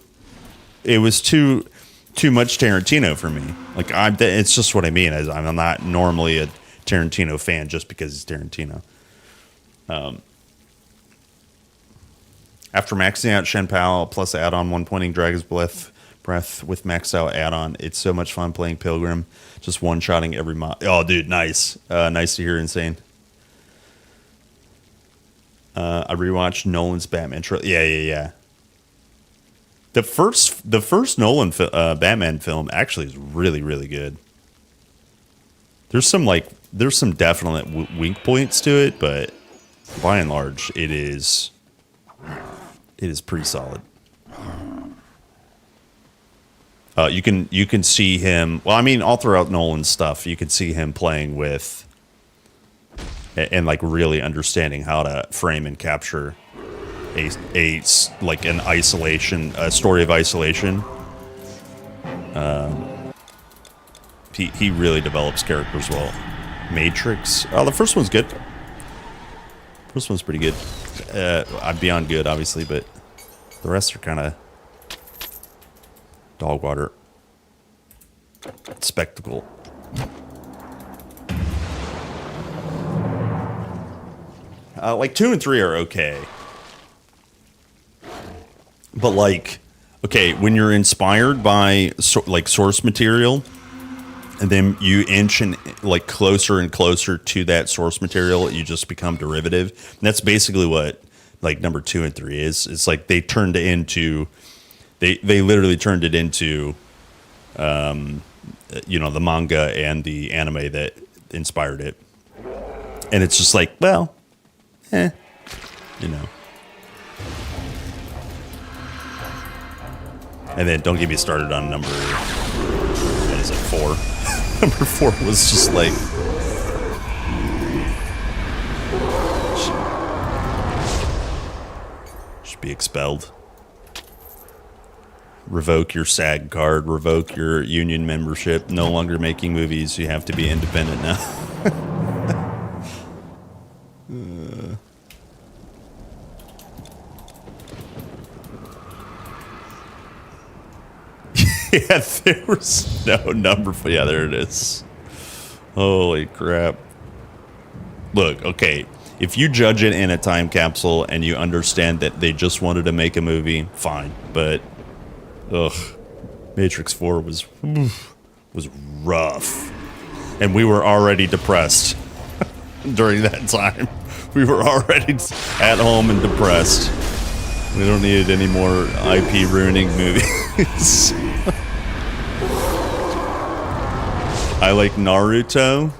much Tarantino for me. Like, it's just what I mean. I'm not normally a Tarantino fan just because it's Tarantino. After maxing out Shen Pao plus add-on 1 Dragon's Breath with maxed out add-on, it's so much fun playing Pilgrim, just one-shotting every mod. Oh, dude, nice. Nice to hear, Insane. I rewatched Nolan's Batman. Yeah. The first Nolan Batman film actually is really, really good. There's some definite weak points to it, but by and large, it is pretty solid. You can see him. Well, I mean, all throughout Nolan's stuff, you can see him playing with and like really understanding how to frame and capture a story of isolation. He really develops characters well. Matrix. Oh, the first one's good. First one's pretty good. Beyond good, obviously, but the rest are kind of dog water. Spectacle. Like 2 and 3 are okay. But like, okay, when you're inspired by source material, and then you inch and like closer and closer to that source material, you just become derivative. And that's basically what like number 2 and 3 is. It's like they turned it into, they literally turned it into, you know, the manga and the anime that inspired it. And it's just like, well, you know. And then don't get me started on number, what is it, 4? Number 4 was just like, should be expelled. Revoke your SAG card, revoke your union membership, no longer making movies, you have to be independent now. Yeah, there was no number. Yeah, there it is. Holy crap. Look, okay, if you judge it in a time capsule and you understand that they just wanted to make a movie, fine. But, ugh, Matrix 4 was rough. And we were already depressed during that time. We were already at home and depressed. We don't need any more IP ruining movies. I like Naruto.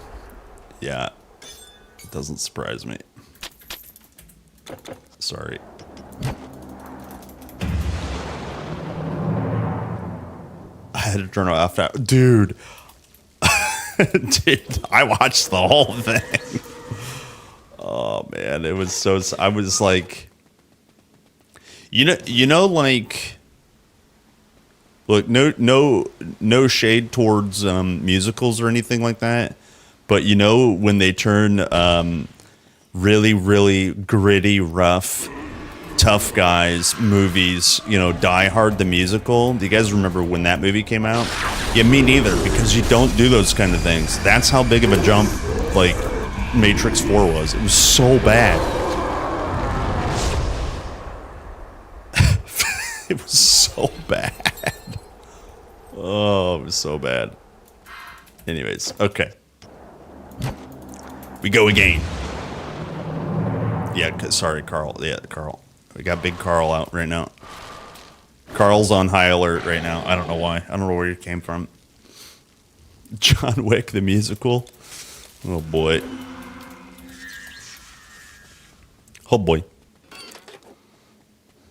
Yeah, it doesn't surprise me. Sorry. I had to turn it off now. Dude. Dude, I watched the whole thing. Oh man, it was so, I was like, you know, like, look, no shade towards musicals or anything like that, but you know when they turn really, really gritty, rough, tough guys movies, you know, Die Hard the musical. Do you guys remember when that movie came out? Yeah, me neither, because you don't do those kind of things. That's how big of a jump, like, Matrix 4 was. It was so bad. It was so bad. Oh, it was so bad. Anyways, okay. We go again. Yeah, sorry, Carl. Yeah, Carl. We got big Carl out right now. Carl's on high alert right now. I don't know why. I don't know where he came from. John Wick, the musical. Oh, boy. Oh, boy.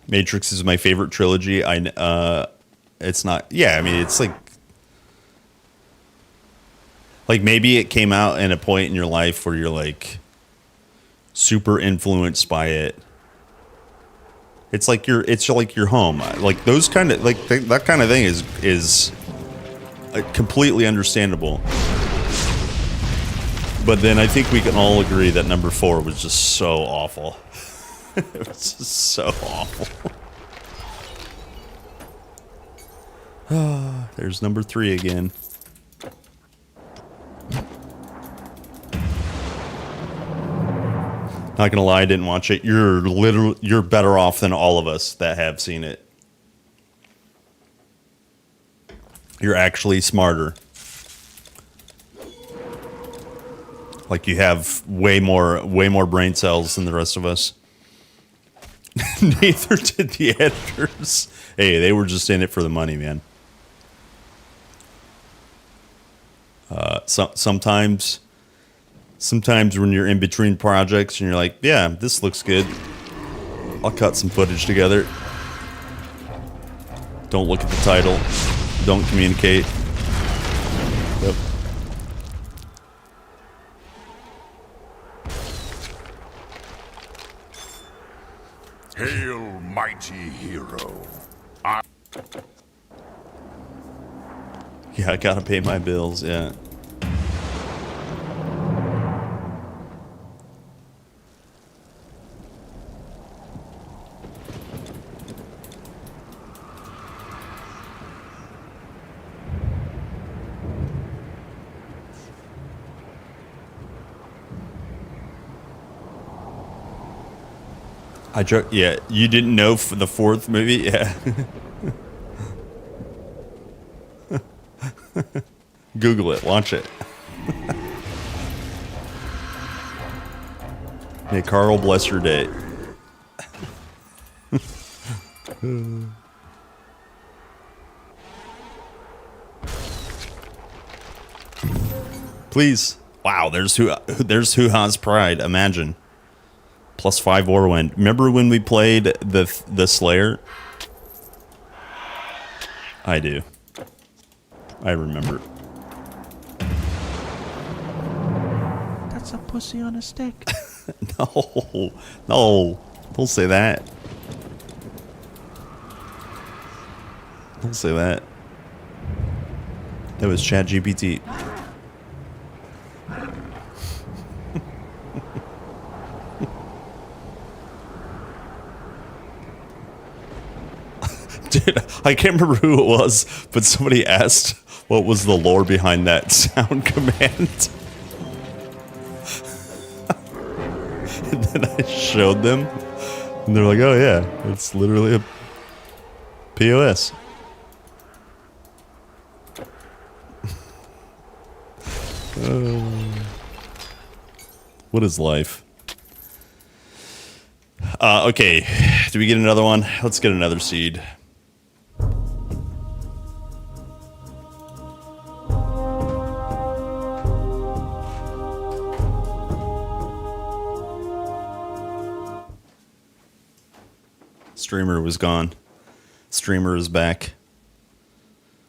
Matrix is my favorite trilogy. It's not. Yeah, I mean, it's like maybe it came out in a point in your life where you're like super influenced by it. It's like your home. Like those kind of that kind of thing is completely understandable. But then I think we can all agree that number 4 was just so awful. It was just so awful. There's number 3 again. Not gonna lie, I didn't watch it. You're better off than all of us that have seen it. You're actually smarter. Like you have way more brain cells than the rest of us. Neither did the editors. Hey, they were just in it for the money, man. Sometimes when you're in between projects and you're like, yeah, this looks good, I'll cut some footage together. Don't look at the title. Don't communicate. Yep. Hail, mighty hero. Yeah, I gotta pay my bills, yeah. I joke. Yeah, you didn't know for the 4th movie? Yeah. Google it. Watch it. May Carl bless your day. Please. Wow, there's Huha's Pride. Imagine. +5 Warwind. Remember when we played the Slayer? I do. I remember. That's a pussy on a stick. No. No. Don't say that. Don't say that. That was ChatGPT. Dude, I can't remember who it was, but somebody asked what was the lore behind that sound command. And then I showed them, and they're like, oh yeah, it's literally a POS. What is life? Okay, do we get another one? Let's get another seed. Streamer was gone. Streamer is back.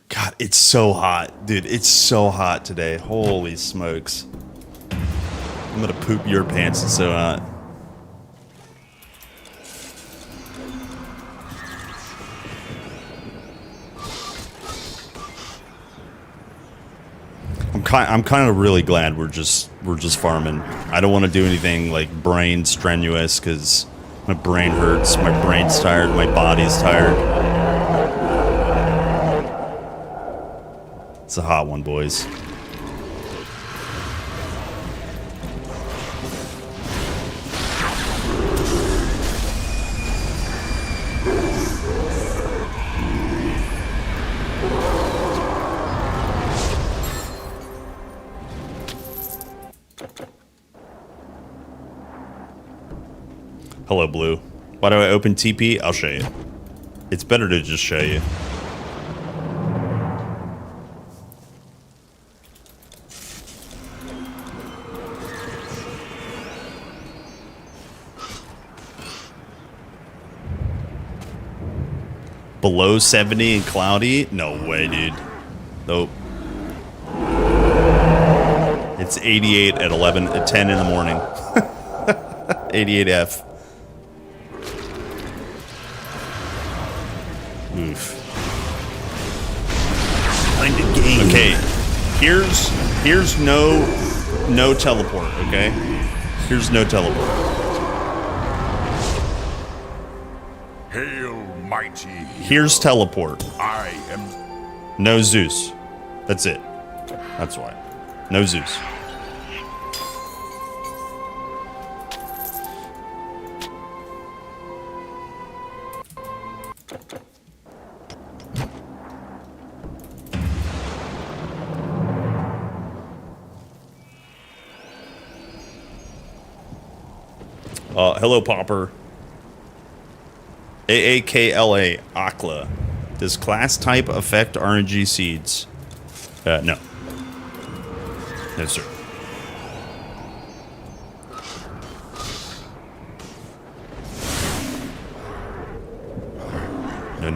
God, it's so hot. Dude, it's so hot today. Holy smokes. I'm gonna poop your pants, it's so hot. I'm kind of really glad we're just farming. I don't want to do anything like brain strenuous because my brain hurts, my brain's tired, my body's tired. It's a hot one, boys. Hello, Blue. Why do I open TP? I'll show you. It's better to just show you. Below 70 and cloudy? No way, dude. Nope. It's 88 at 10 in the morning. 88F. Oof. Okay, here's no teleport, okay? Here's no teleport. Hail, mighty. Here's teleport. I am. No Zeus. That's it. That's why. No Zeus. Hello, Popper. AAKLA, Akla. Does class type affect RNG seeds? No. No, sir. No.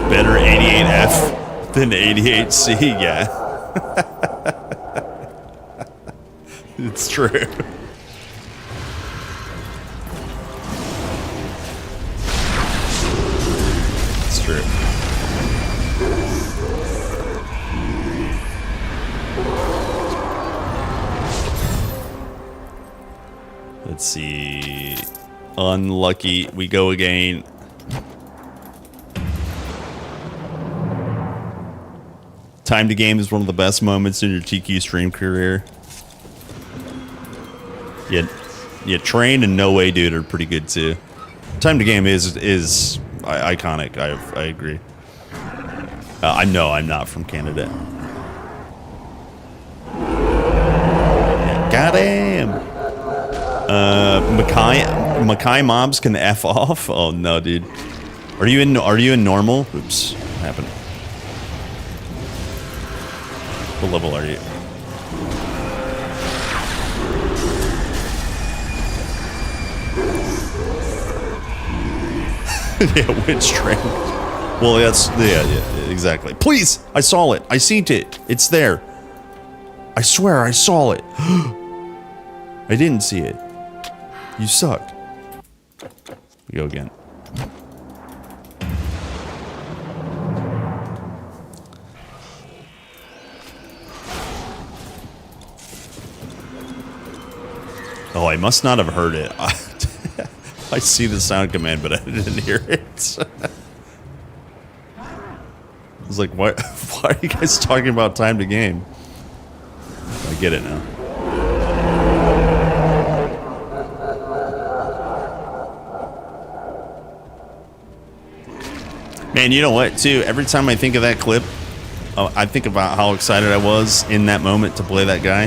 Better 88F than 88C, yeah. It's true. It's true. Let's see. Unlucky. We go again. Time to game is one of the best moments in your TQ stream career. Yeah, Train and No Way Dude are pretty good too. Time to game is iconic. I agree. I know I'm not from Canada. God damn. Mackay mobs can F off? Oh no, dude. Are you in normal? Oops. What happened? What level are you? Yeah, witch strength. Well, that's yeah, exactly. Please, I saw it. I seen it. It's there. I swear I saw it. I didn't see it. You sucked. We go again. Oh, I must not have heard it. I see the sound command, but I didn't hear it. I was like, why are you guys talking about time to game? I get it now. Man, you know what, too? Every time I think of that clip, I think about how excited I was in that moment to play that guy.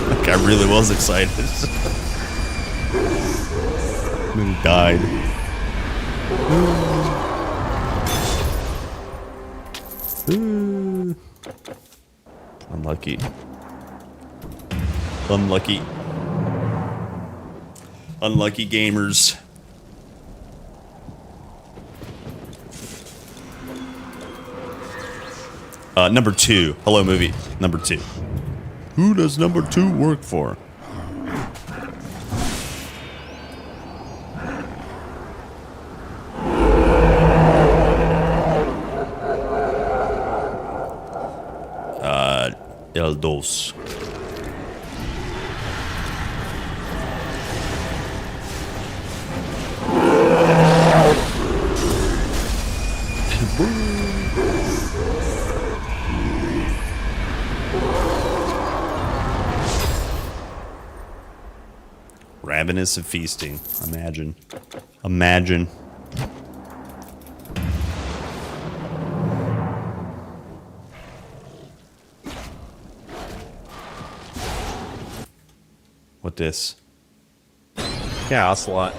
Like, I really was excited. And he died. Unlucky. Unlucky. Unlucky gamers. Number 2. Hello, movie. Number 2. Who does number 2 work for? El Dos. Ravenous of feasting. Imagine. Imagine. What this? Yeah, Ocelot.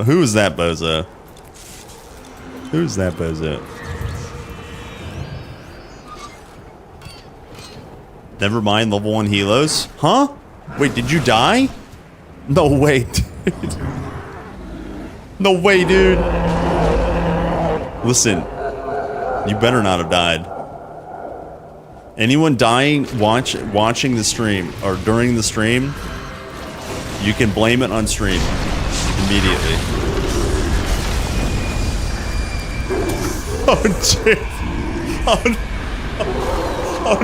Who is that bozo? Who's that bozo? Never mind, level 1 helos? Huh? Wait, did you die? No way, dude. No way, dude. Listen, you better not have died. Anyone dying watching the stream or during the stream, you can blame it on stream immediately. Oh, dude. Oh, no. Oh,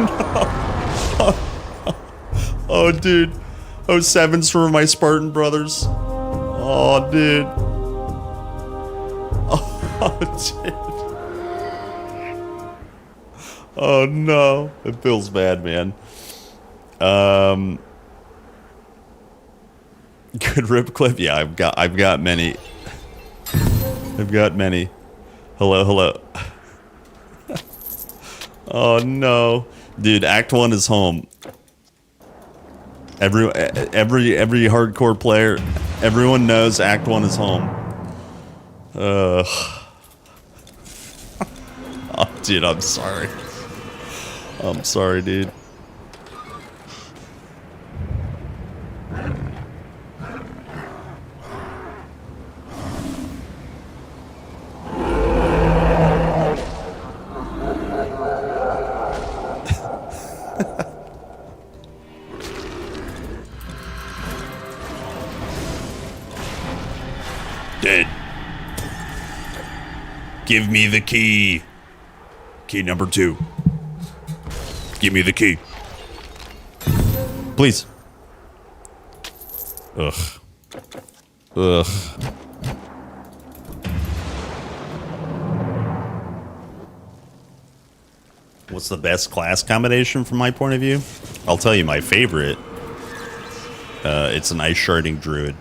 no. Oh, dude. Oh, 7's for my Spartan brothers. Oh, dude. Oh, dude. Oh, no. It feels bad, man. Good rip clip? Yeah, I've got many. I've got many. Hello, hello. Oh no, dude! Act 1 is home. Every hardcore player, everyone knows Act 1 is home. Oh, dude, I'm sorry. I'm sorry, dude. Dead. Give me the key. Key number 2. Give me the key. please. Ugh. Ugh. What's the best class combination from my point of view? I'll tell you my favorite. It's an ice sharding druid.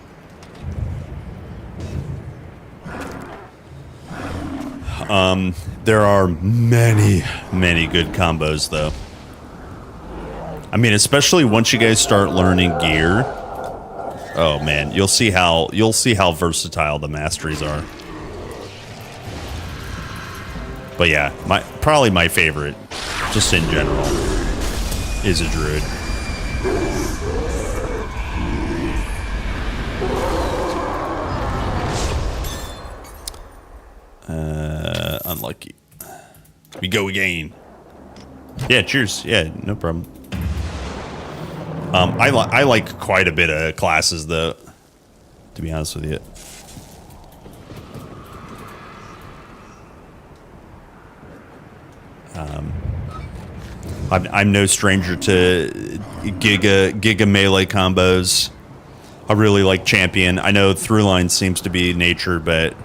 There are many, many good combos though. I mean, especially once you guys start learning gear. Oh man, you'll see how versatile the masteries are. But yeah, probably my favorite, just in general, is a druid. Unlucky. We go again. Yeah, cheers. Yeah, no problem. I like quite a bit of classes though, to be honest with you. I'm no stranger to giga melee combos. I really like champion. I know throughline seems to be nature, but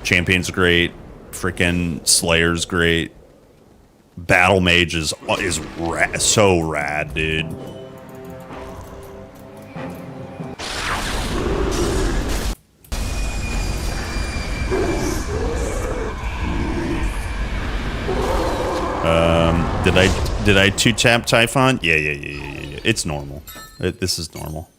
champion's great. Freaking slayer's great. Battle mage is so rad, dude. Did I 2-tap Typhon? Yeah. It's normal. This is normal.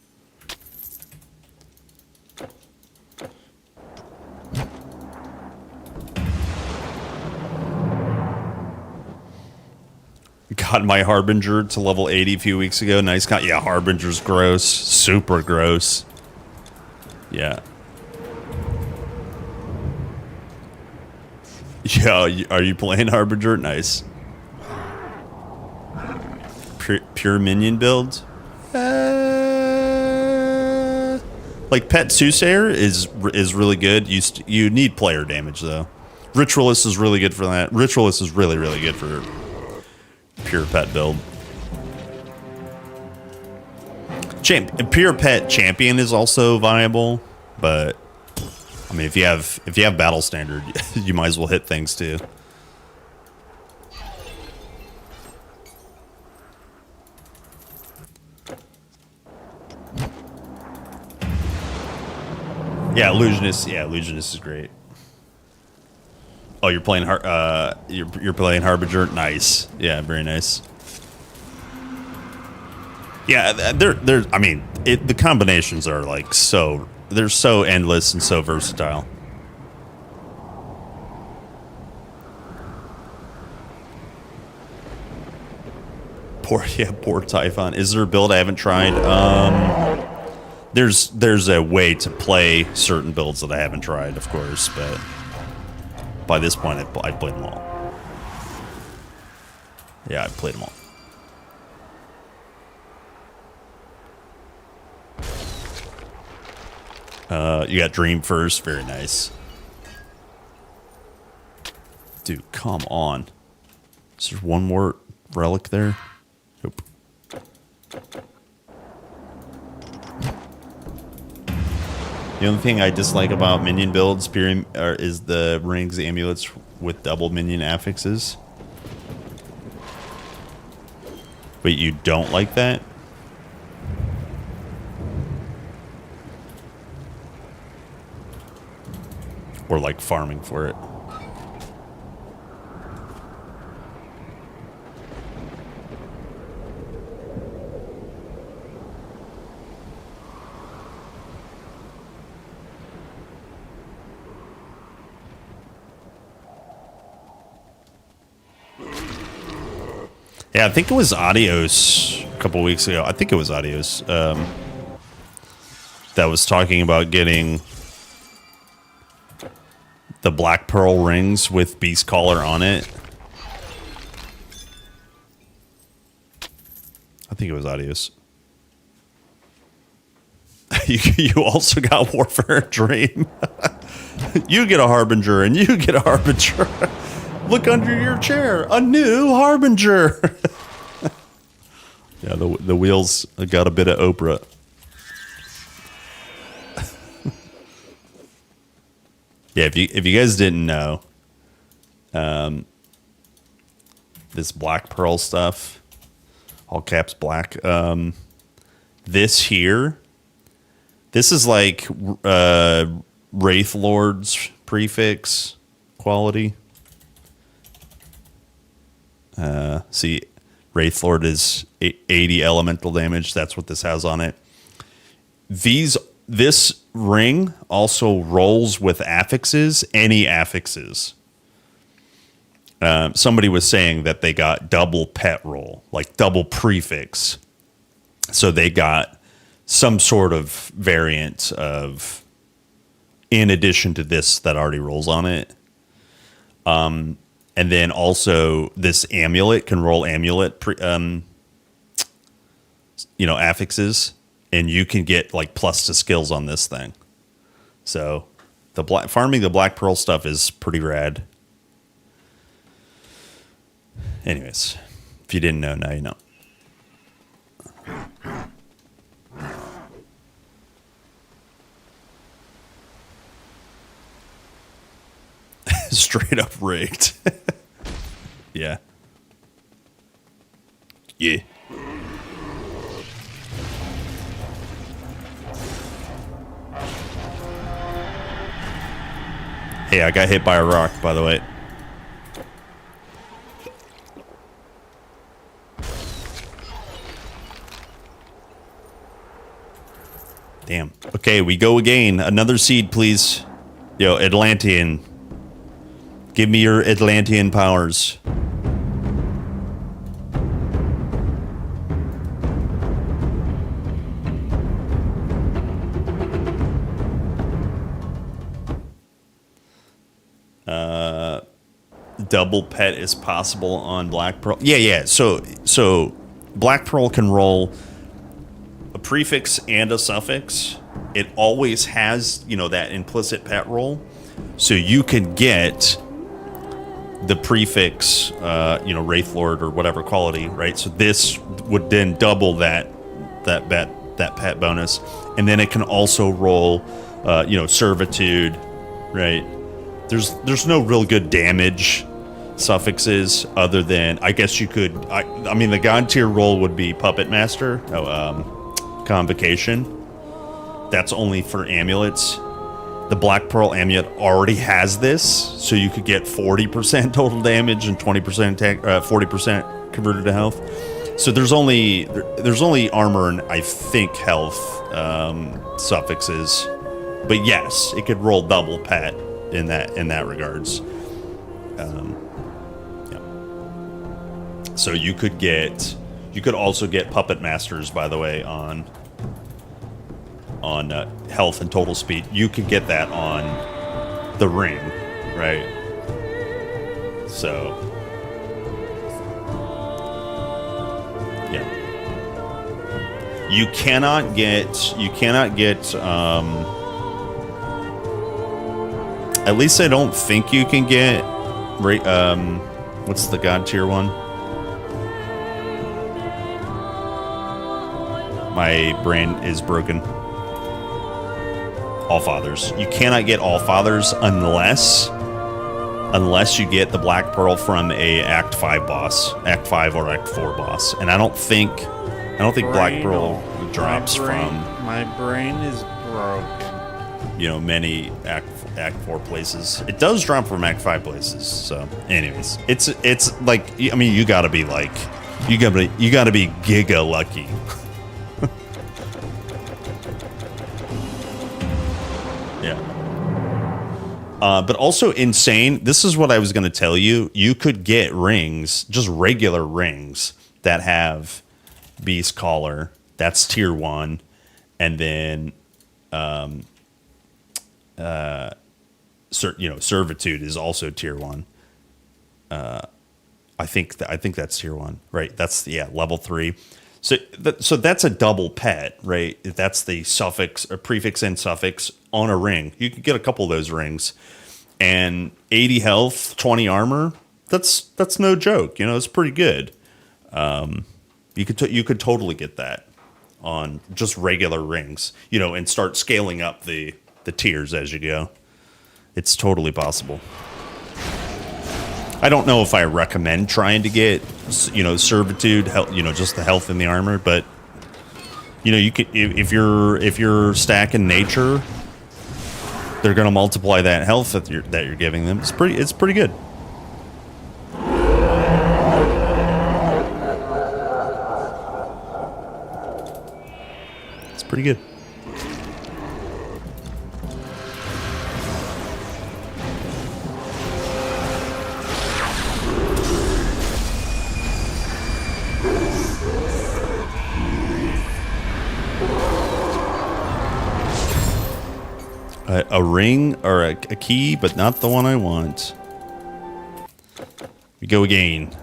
Got my Harbinger to level 80 a few weeks ago. Nice. Yeah, Harbinger's gross. Super gross. Yeah. Yeah, are you playing Harbinger? Nice. Pure minion build? Like Pet Soothsayer is really good. You need player damage though. Ritualist is really good for that. Ritualist is really good for pure pet build. Pure pet champion is also viable, but I mean if you have battle standard, you might as well hit things too. Yeah, Illusionist. Yeah, Illusionist is great. Oh, you're playing you're playing Harbinger. Nice. Yeah, very nice. Yeah, they're. I mean, the combinations are like they're so endless and so versatile. Poor Typhon. Is there a build I haven't tried? There's a way to play certain builds that I haven't tried, of course, but by this point, I played them all. Yeah, I played them all. You got Dream first, very nice. Dude, come on. Is there one more relic there? Nope. The only thing I dislike about minion builds is the rings, amulets with double minion affixes. Wait, you don't like that? Or like farming for it? Yeah, I think it was Adios a couple weeks ago. I think it was Adios that was talking about getting the Black Pearl rings with Beast Caller on it. I think it was Adios. You also got Warfare Dream. You get a Harbinger and you get a Harbinger. Look under your chair. A new Harbinger. Yeah, the wheels got a bit of Oprah. Yeah, if you guys didn't know, this Black Pearl stuff, all caps black. This is like Wraith Lord's prefix quality. See, Wraith Lord is 80 elemental damage. That's what this has on it. This ring also rolls with affixes, any affixes. Somebody was saying that they got double pet roll, like double prefix. So they got some sort of variant of, in addition to this that already rolls on it. And then also this amulet can roll amulet, affixes. And you can get like plus to skills on this thing. So farming the Black Pearl stuff is pretty rad. Anyways, if you didn't know, now you know. Straight up rigged. Yeah. Yeah. Hey, I got hit by a rock, by the way. Damn. Okay, we go again. Another seed, please. Yo, Atlantean. Give me your Atlantean powers. Double pet is possible on Black Pearl. Yeah. So Black Pearl can roll a prefix and a suffix. It always has, that implicit pet roll. So you could get the prefix, Wraith Lord or whatever quality, right? So this would then double that pet bonus, and then it can also roll, servitude, right? There's no real good damage suffixes other than, I guess you could. I mean, the god tier roll would be Puppet Master, Convocation. That's only for amulets. The Black Pearl amulet already has this, so you could get 40% total damage and 20% attack, 40% converted to health. So there's only armor and I think health suffixes, but yes, it could roll double pet in that regards. So you could also get Puppet Masters, by the way, on health and total speed. You could get that on the ring, right? So yeah, you cannot get at least I don't think you can get what's the god tier one? My brain is broken. All Fathers. You cannot get All Fathers unless you get the Black Pearl from a Act 5 boss, Act 5 or Act 4 boss. And I don't think Black Pearl drops from. My brain is broken. Many Act 4 places. It does drop from Act 5 places. So, anyways, it's like, I mean, you gotta be giga lucky. Yeah. But also insane. This is what I was going to tell you. You could get rings, just regular rings that have Beast Collar. That's tier 1. And then, Servitude is also tier 1. I think that's tier 1, right? That's level 3. So that's a double pet, right? That's the suffix or prefix and suffix on a ring. You could get a couple of those rings, and 80 health, 20 armor. That's no joke. It's pretty good. You could totally get that on just regular rings, you know, and start scaling up the tiers as you go. It's totally possible. I don't know if I recommend trying to get, you know, servitude, you know, just the health and the armor, but you know, you could if you're stacking nature, they're going to multiply that health that you're giving them. It's pretty good. It's pretty good. A ring or a key, but not the one I want. We go again.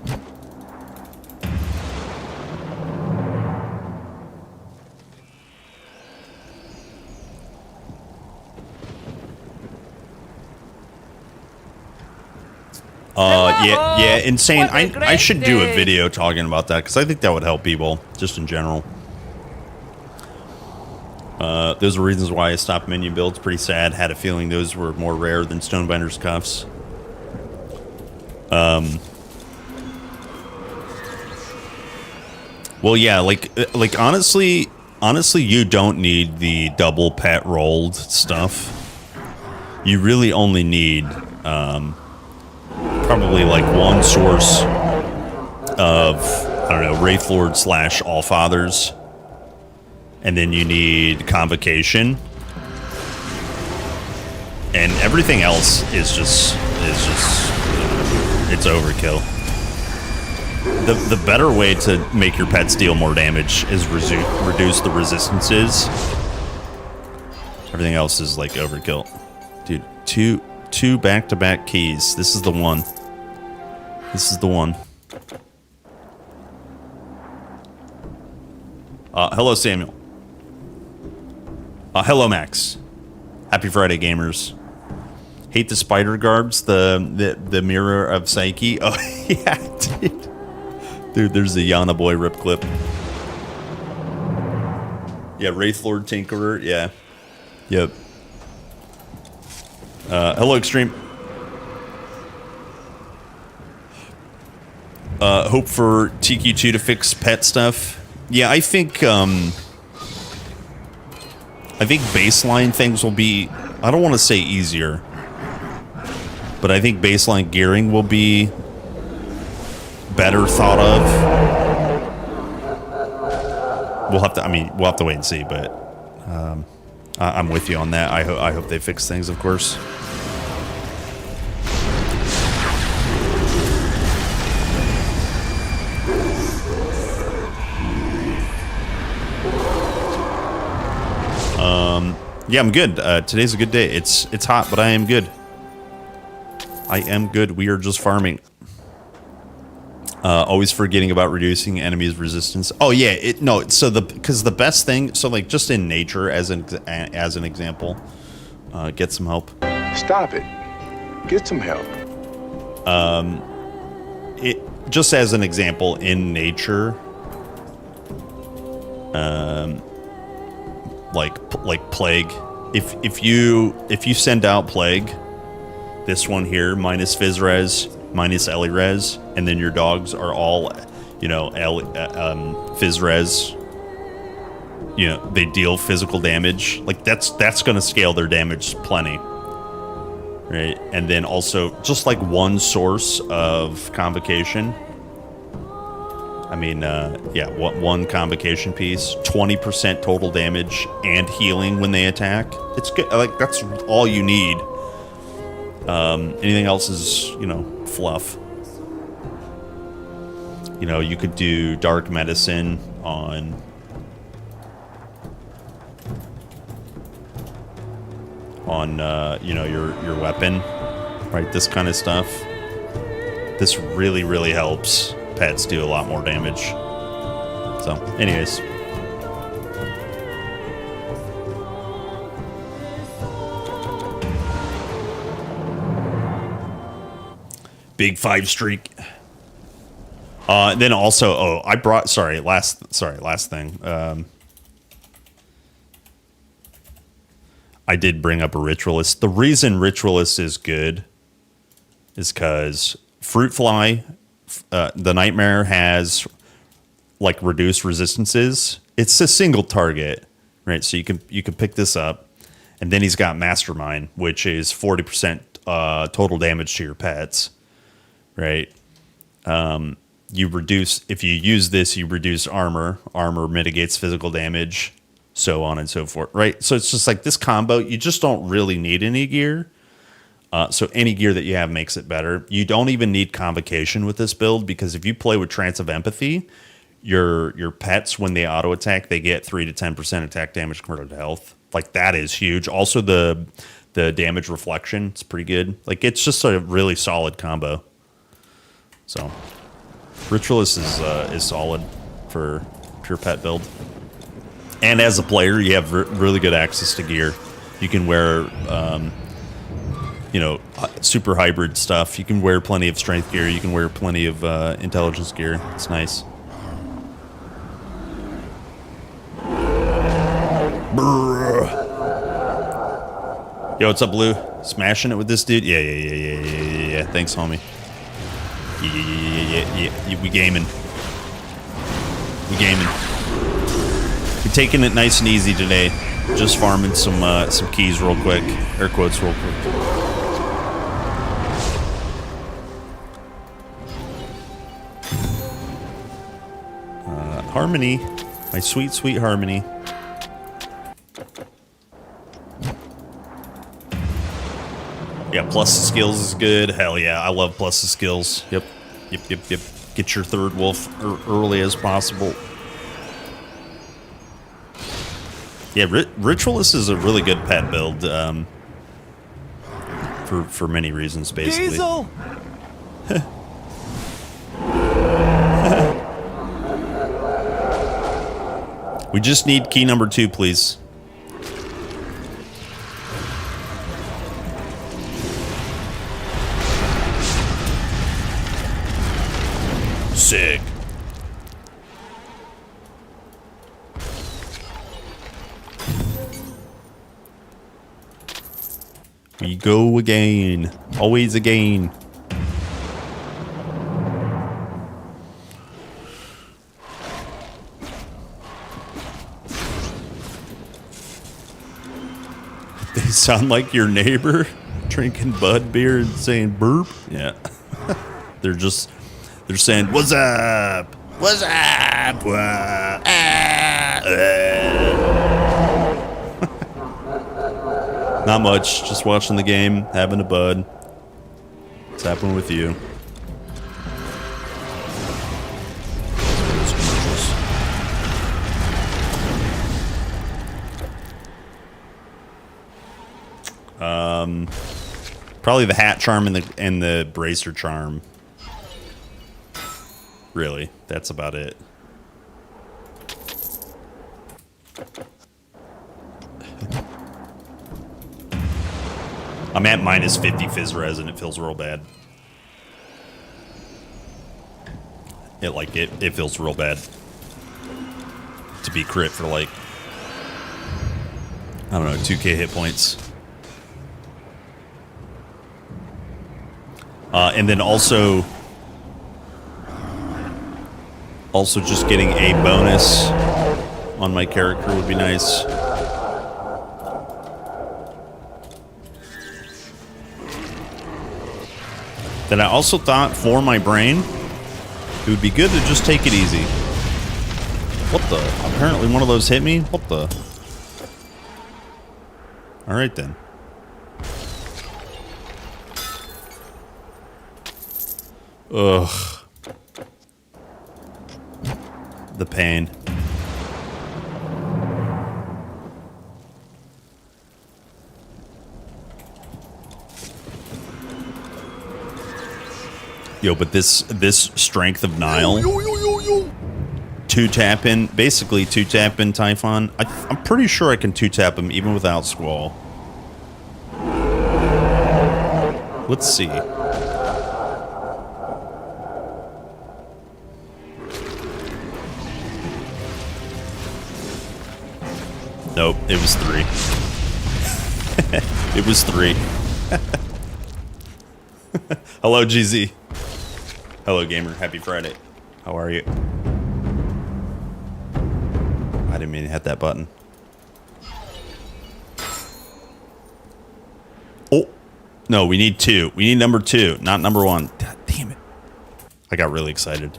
Yeah, insane. I should do a video talking about that because I think that would help people just in general. Those are reasons why I stopped minion builds. Pretty sad. Had a feeling those were more rare than Stonebinder's Cuffs. Well, yeah, like honestly, you don't need the double pet rolled stuff. You really only need probably like one source of, I don't know, Wraithlord / Allfathers. And then you need Convocation. And everything else is just it's overkill. The better way to make your pets deal more damage is reduce the resistances. Everything else is like overkill. Dude, two back-to-back keys. This is the one. This is the one. Hello, Samuel. Hello, Max. Happy Friday, gamers. Hate the spider garbs, the mirror of Psyche. Oh, yeah, dude. Dude, there's the Yana Boy rip clip. Yeah, Wraithlord Tinkerer, yeah. Yep. Hello, Extreme. Hope for TQ2 to fix pet stuff. Yeah, I think baseline things will be, I don't want to say easier, but I think baseline gearing will be better thought of. We'll have to wait and see, but I'm with you on that. I hope they fix things, of course. Yeah, I'm good. Today's a good day. It's hot, but I am good. I am good. We are just farming. Always forgetting about reducing enemies' resistance. Oh yeah, because the best thing. So like just in nature, as an example, get some help. Stop it. Get some help. It just as an example in nature. Like plague. If you send out plague, this one here minus Fizzres, minus Elirez, and then your dogs are all, you know, Fizzres. You know, they deal physical damage. Like that's gonna scale their damage plenty, right? And then also just like one source of Convocation. I mean, yeah, one Convocation piece, 20% total damage and healing when they attack. It's good. Like that's all you need. Anything else is, you know, fluff. You know, you could do Dark Medicine on you know, your weapon, right? This kind of stuff. This really, really helps pets do a lot more damage. So, anyways. Big 5 streak. Then also, I brought, last thing. I did bring up a Ritualist. The reason Ritualist is good is because Fruit Fly, the Nightmare has like reduced resistances. It's a single target, right? So you can pick this up, and then he's got Mastermind, which is 40% total damage to your pets, right? You reduce, if you use this, you reduce armor. Armor mitigates physical damage, so on and so forth, right? So it's just like this combo, you just don't really need any gear. So any gear that you have makes it better. You don't even need Convocation with this build, because if you play with Trance of Empathy, your pets, when they auto attack, they get 3 to 10% attack damage converted to health. Like, that is huge. Also, the damage reflection, it's pretty good. Like, it's just a really solid combo. So Ritualist is solid for pure pet build. And as a player, you have really good access to gear. You can wear, super hybrid stuff. You can wear plenty of strength gear. You can wear plenty of intelligence gear. It's nice. Brrr. Yo, what's up, Blue? Smashing it with this dude? Yeah. Thanks, homie. Yeah. We gaming. We're taking it nice and easy today. Just farming some keys real quick. Air quotes real quick. Harmony. My sweet, sweet Harmony. Yeah, plus the skills is good. Hell yeah, I love plus the skills. Yep. Get your third wolf early as possible. Yeah, Ritualist is a really good pet build. For many reasons, basically. Diesel! We just need key number 2, please. Sick. We go again. Always again. They sound like your neighbor drinking Bud beer and saying burp. Yeah. They're saying, "What's up? What's up? Not much. Just watching the game, having a bud. What's happening with you?" Probably the hat charm and the bracer charm. Really, that's about it. I'm at minus 50 fizz res and it feels real bad. It feels real bad to be crit for like, I don't know, 2k hit points. And then also just getting a bonus on my character would be nice. Then I also thought for my brain, it would be good to just take it easy. What the? Apparently one of those hit me? What the? Alright then. Ugh. The pain. Yo, but this strength of Nile, two-tap in, basically two-tap in Typhon. I'm pretty sure I can two-tap him even without Squall. Let's see. Nope, it was 3. It was 3. Hello, GZ. Hello, gamer. Happy Friday. How are you? I didn't mean to hit that button. Oh, no, we need 2. We need number 2, not number 1. God damn it. I got really excited.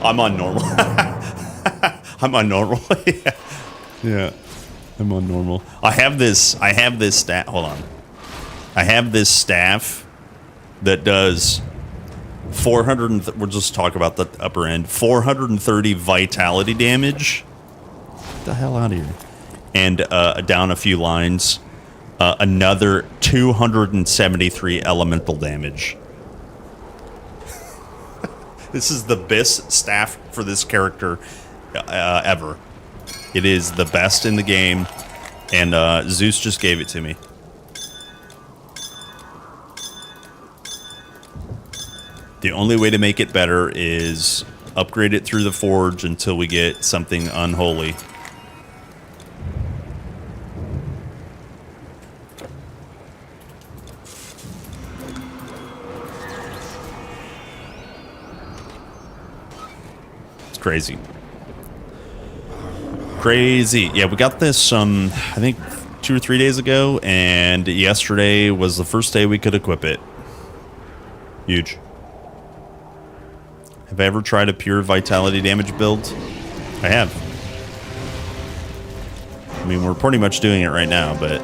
I'm on normal. I'm on normal. Yeah. Yeah. I'm on normal. I have this staff. Hold on. I have this staff that does 400. We'll just talk about the upper end. 430 vitality damage. Get the hell out of here. And down a few lines, another 273 elemental damage. This is the best staff for this character ever. It is the best in the game, and Zeus just gave it to me. The only way to make it better is upgrade it through the forge until we get something unholy. It's crazy. Crazy. Yeah, we got this, I think 2 or 3 days ago, and yesterday was the first day we could equip it. Huge. Have I ever tried a pure vitality damage build? I have. I mean, we're pretty much doing it right now, but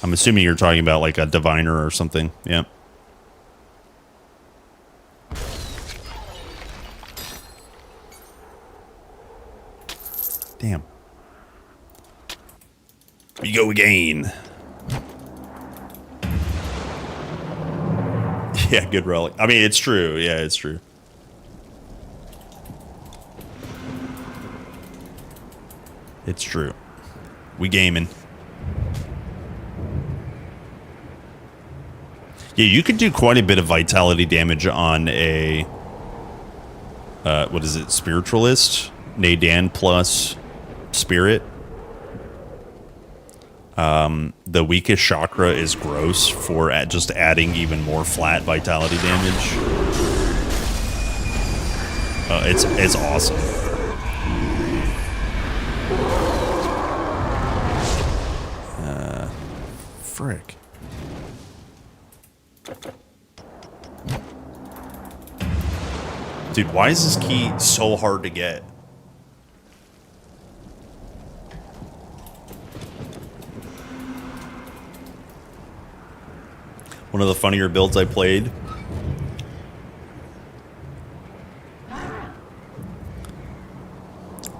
I'm assuming you're talking about like a diviner or something. Yeah. Damn. We go again. Yeah, good relic. I mean, it's true. Yeah, it's true. It's true. We gaming. Yeah, you could do quite a bit of vitality damage on a... what is it? Spiritualist? Nadan plus Spirit. The weakest chakra is gross for just adding even more flat vitality damage. It's awesome. Frick. Dude, why is this key so hard to get? One of the funnier builds I played.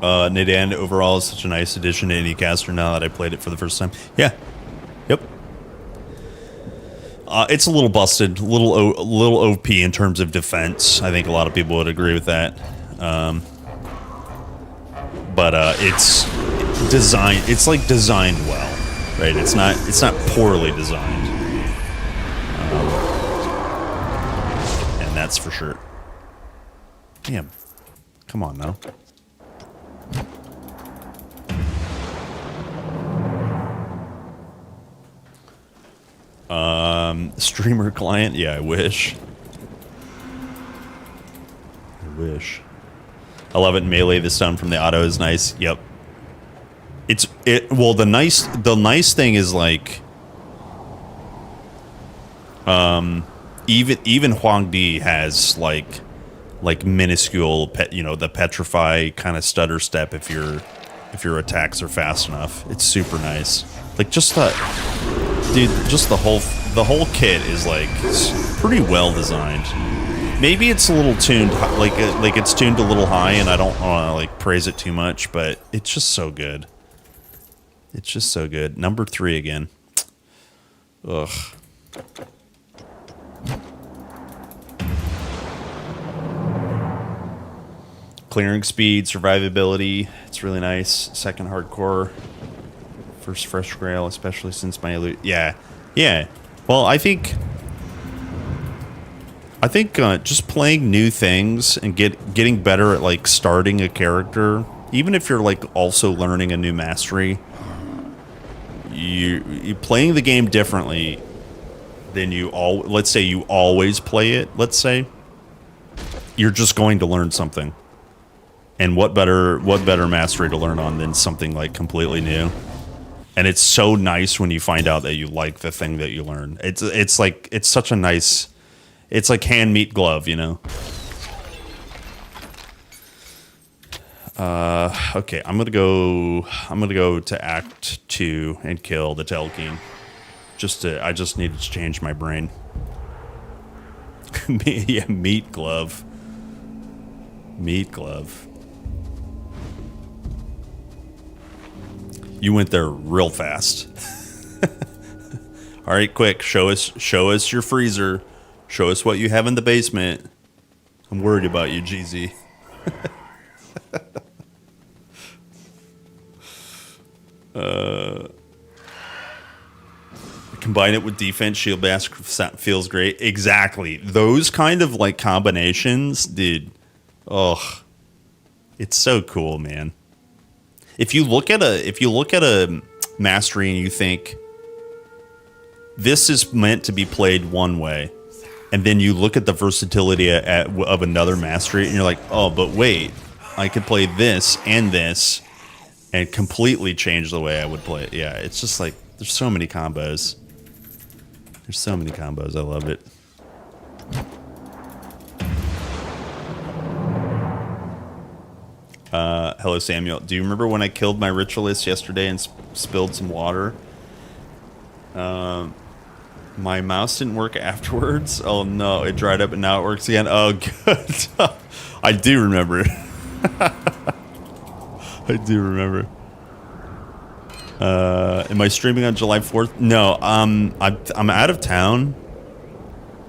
Nadan overall is such a nice addition to any caster now that I played it for the first time. Yeah. Yep. It's a little busted, a little OP in terms of defense. I think a lot of people would agree with that. But it's designed. It's like designed well, right? It's not poorly designed. And that's for sure. Damn. Come on now. Streamer client? Yeah, I wish. I wish. I love it in Melee. The stun from the auto is nice. Yep. Well, the nice thing is like even Huang Di has like minuscule the petrify kind of stutter step if your attacks are fast enough. It's super nice. Like just the whole kit is like pretty well designed. Maybe it's a little tuned, like it's tuned a little high, and I don't want to like praise it too much, but it's just so good. It's just so good. Number 3 again. Ugh. Clearing speed, survivability. It's really nice. Second hardcore. First fresh grail, especially since my loot. Yeah. Yeah. Well, I think I think just playing new things and getting better at like starting a character, even if you're like also learning a new mastery, you playing the game differently than let's say you always play it. Let's say you're just going to learn something, and what better mastery to learn on than something like completely new? And it's so nice when you find out that you like the thing that you learn. It's like it's such a nice. It's like hand, meat, glove, you know? Okay, I'm gonna go to Act 2 and kill the Telkine. I just needed to change my brain. Yeah, meat glove. Meat glove. You went there real fast. All right, quick, show us your freezer. Show us what you have in the basement. I'm worried about you, GZ. Combine it with defense, shield mask feels great. Exactly. Those kind of like combinations, dude. Oh, it's so cool, man. If you look at a mastery and you think this is meant to be played one way, and then you look at the versatility of another mastery, and you're like, oh, but wait, I could play this and completely change the way I would play it. Yeah, it's just like, there's so many combos. There's so many combos. I love it. Hello, Samuel. Do you remember when I killed my ritualist yesterday and spilled some water? My mouse didn't work afterwards. Oh no, it dried up and now it works again. Oh good. I do remember. I do remember. Am I streaming on July 4th? No, I'm out of town.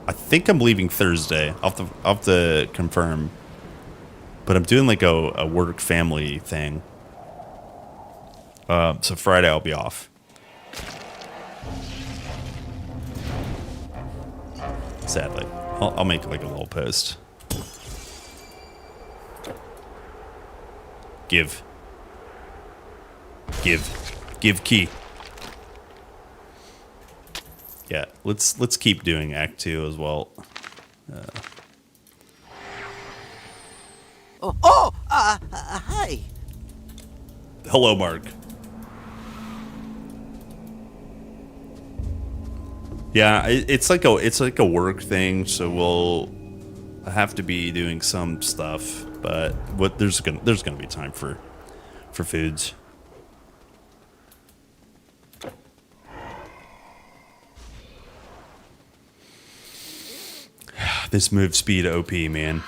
I think I'm leaving Thursday. I'll have to confirm. But I'm doing like a work family thing. So Friday I'll be off. Sadly. I'll make like a little post. Give key. Yeah, let's keep doing Act 2 as well. Hi. Hello, Mark. Yeah, it's like a work thing, so we'll have to be doing some stuff, but there's gonna be time for foods. This move speed OP, man.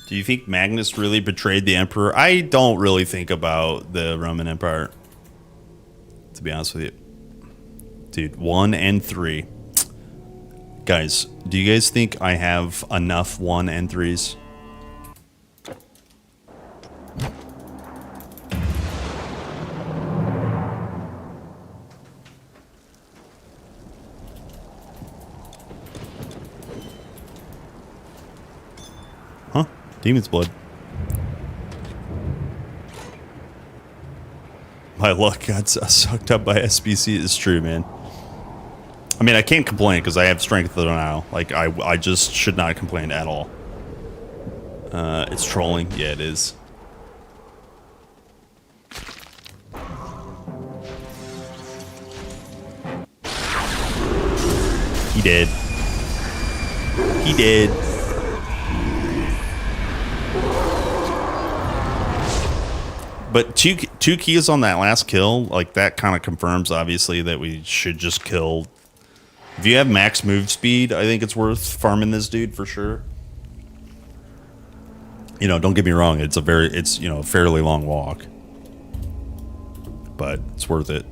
Do you think Magnus really betrayed the Emperor? I don't really think about the Roman Empire, to be honest with you. Dude, 1 and 3. Guys, do you guys think I have enough 1 and 3s? Huh? Demon's blood. My luck got sucked up by SBC is true, man. I mean, I can't complain because I have strength now. Like, I just should not complain at all. It's trolling. Yeah, it is. He did. He did. But two keys on that last kill, like that kind of confirms obviously that we should just kill. If you have max move speed, I think it's worth farming this dude for sure. You know, don't get me wrong, it's you know, a fairly long walk. But it's worth it.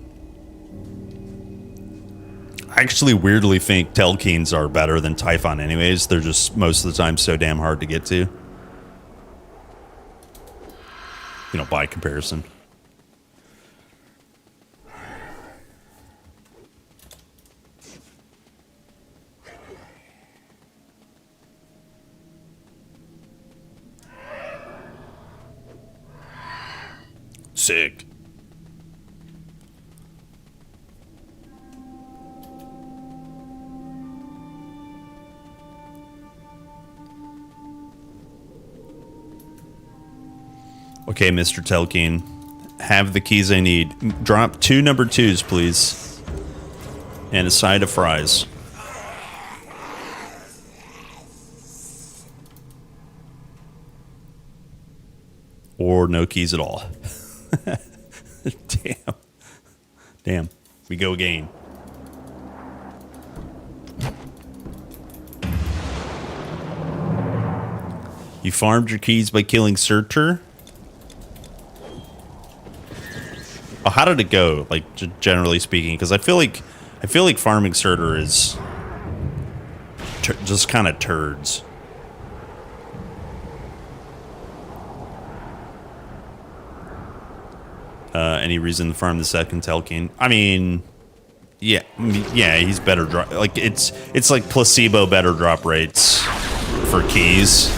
I actually weirdly think Telkeens are better than Typhon anyways. They're just most of the time so damn hard to get to. You know, by comparison. Sick. Okay, Mr. Telkeen. Have the keys I need. Drop 2 number 2s, please. And a side of fries. Or no keys at all. Damn. Damn. We go again. You farmed your keys by killing Surtur? Oh, how did it go? Like, generally speaking, because I feel like farming Surtur is just kind of turds. Any reason to farm the second Telkeen? I mean, yeah, he's better drop. Like it's like placebo better drop rates for keys,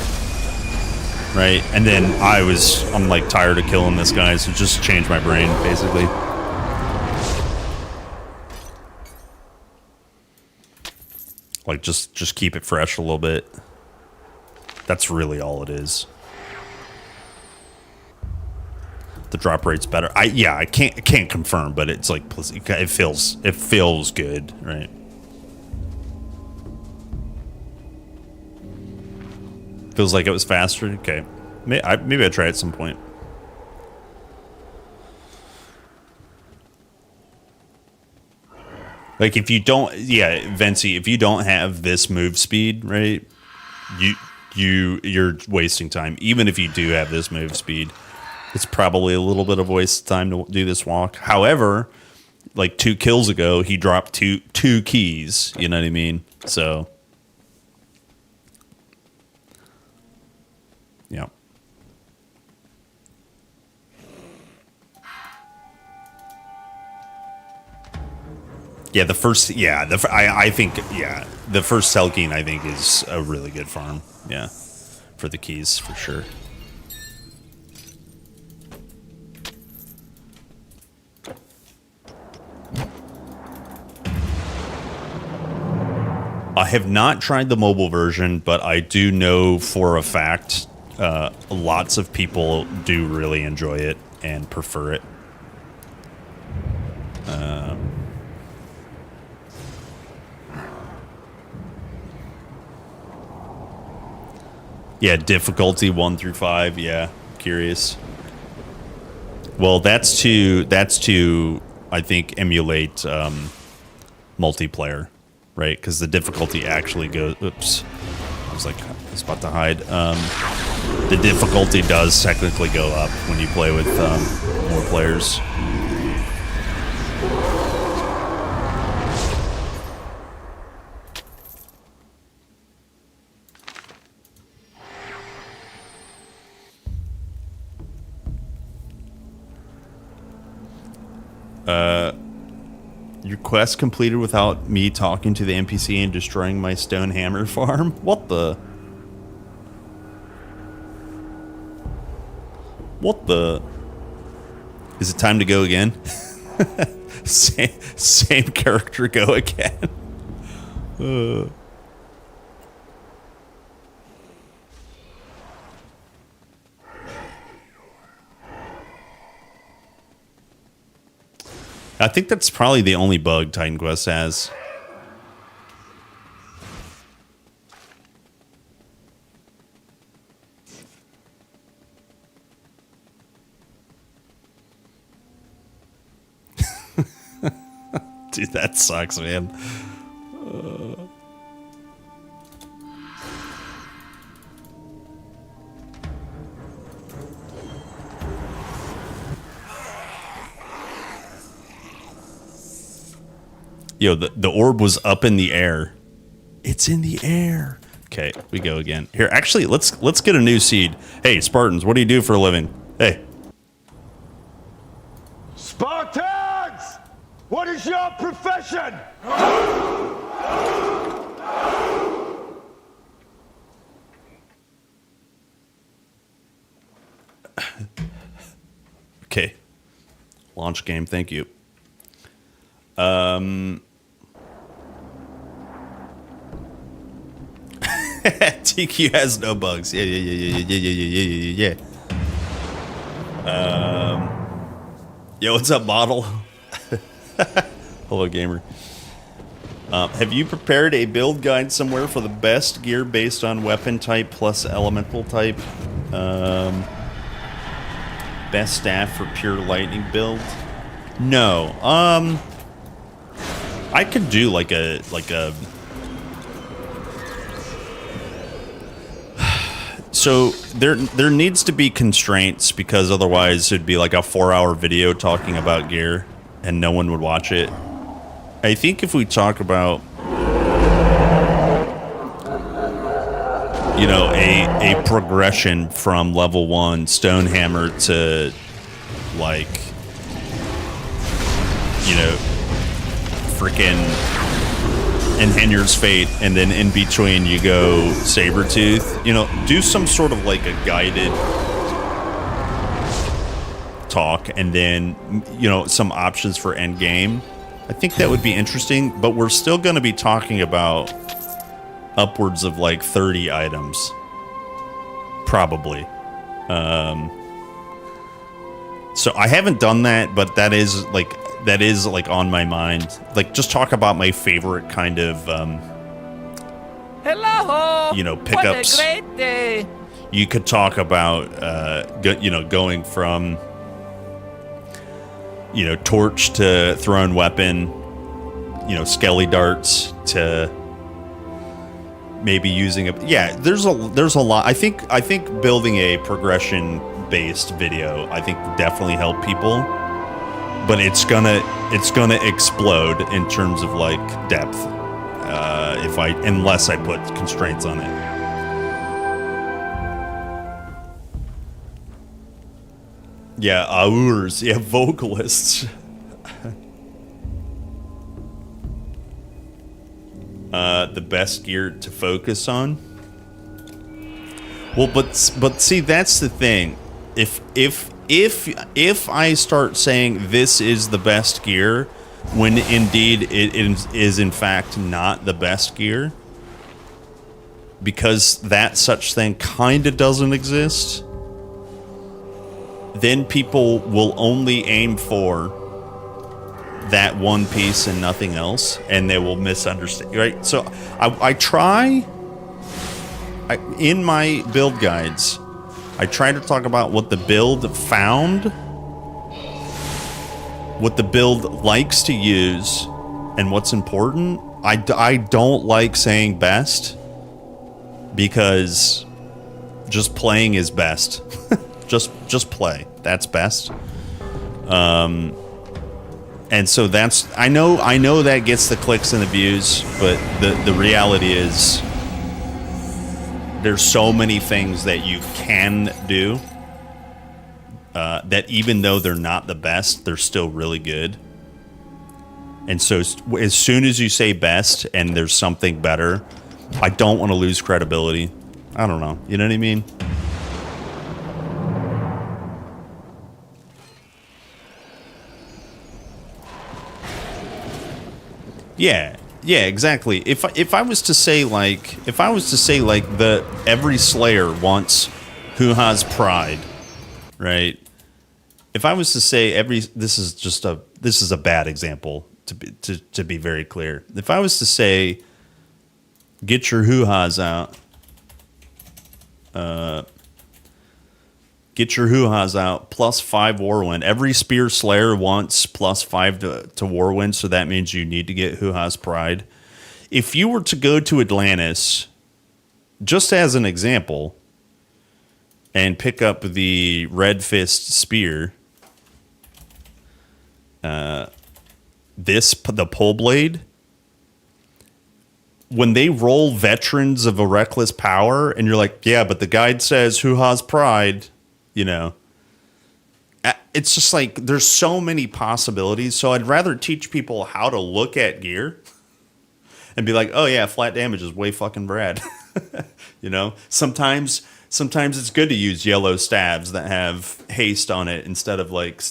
right? And then I'm like tired of killing this guy, so just change my brain basically. Like just keep it fresh a little bit. That's really all it is. The drop rate's better. I can't confirm, but it's like it feels good, right? Feels like it was faster. Okay, maybe I try at some point. Like if you don't, Vency, if you don't have this move speed, right? You're wasting time. Even if you do have this move speed. It's probably a little bit of a waste of time to do this walk. However, like 2 kills ago, he dropped two keys. You know what I mean? So, yeah. Yeah, the first Telkeen I think is a really good farm. Yeah, for the keys for sure. I have not tried the mobile version, but I do know for a fact lots of people do really enjoy it and prefer it. Yeah, difficulty 1 through 5. Yeah, curious. Well, that's to I think emulate multiplayer. Right, because the difficulty actually goes. Oops, I was about to hide. The difficulty does technically go up when you play with more players. Your quest completed without me talking to the NPC and destroying my stone hammer farm? What the? What the? Is it time to go again? same character go again. I think that's probably the only bug Titan Quest has. Dude, that sucks, man. Yo, the orb was up in the air. It's in the air. Okay, we go again. Here, actually, let's get a new seed. Hey, Spartans, what do you do for a living? Hey. Spartans! What is your profession? Okay. Launch game, thank you. TQ has no bugs. Yeah. Yo, what's up, model? Hello, gamer. Have you prepared a build guide somewhere for the best gear based on weapon type plus elemental type? Best staff for pure lightning build? No. I could do like a so there needs to be constraints, because otherwise it'd be like a 4-hour video talking about gear and no one would watch it. I think if we talk about, you know, a progression from level 1 Stonehammer to, like, you know, freaking Enhenur's Fate, and then in between you go Sabretooth, you know, do some sort of like a guided talk, and then, you know, some options for Endgame. I think that would be interesting, but we're still going to be talking about upwards of like 30 items. Probably. So I haven't done that, but that is like on my mind. Like, just talk about my favorite kind of, Hello! you know, pickups. What a great day! You could talk about, you know, going from, you know, torch to thrown weapon, you know, skelly darts to maybe using a, yeah, there's a lot. I think building a progression based video, I think, definitely help people, but it's gonna explode in terms of like depth, unless I put constraints on it. Yeah, aurs, yeah, vocalists. The best gear to focus on. Well, but see, that's the thing. If I start saying this is the best gear, when indeed it is in fact not the best gear, because that such thing kind of doesn't exist, then people will only aim for that one piece and nothing else, and they will misunderstand, right? So I try, in my build guides, I try to talk about what the build found, what the build likes to use, and what's important. I don't like saying best, because just playing is best. just play. That's best. And so that's, I know that gets the clicks and the views, but the reality is there's so many things that you can do that even though they're not the best, they're still really good. And so as soon as you say best and there's something better, I don't want to lose credibility. I don't know. You know what I mean? Yeah, exactly. If I was to say like every Slayer wants Hoo-Ha's pride, right? If I was to say this is a bad example to be very clear. If I was to say get your Hoo-Ha's out, Get your hoo-has out. +5 Warwind. Every Spear Slayer wants +5 to Warwind, so that means you need to get hoo-has Pride. If you were to go to Atlantis, just as an example, and pick up the Red Fist Spear, the Pole Blade, when they roll Veterans of a Reckless Power, and you're like, yeah, but the guide says hoo-has Pride, you know, it's just like there's so many possibilities. So I'd rather teach people how to look at gear and be like, oh yeah, flat damage is way fucking rad. You know, sometimes it's good to use yellow stabs that have haste on it instead of like,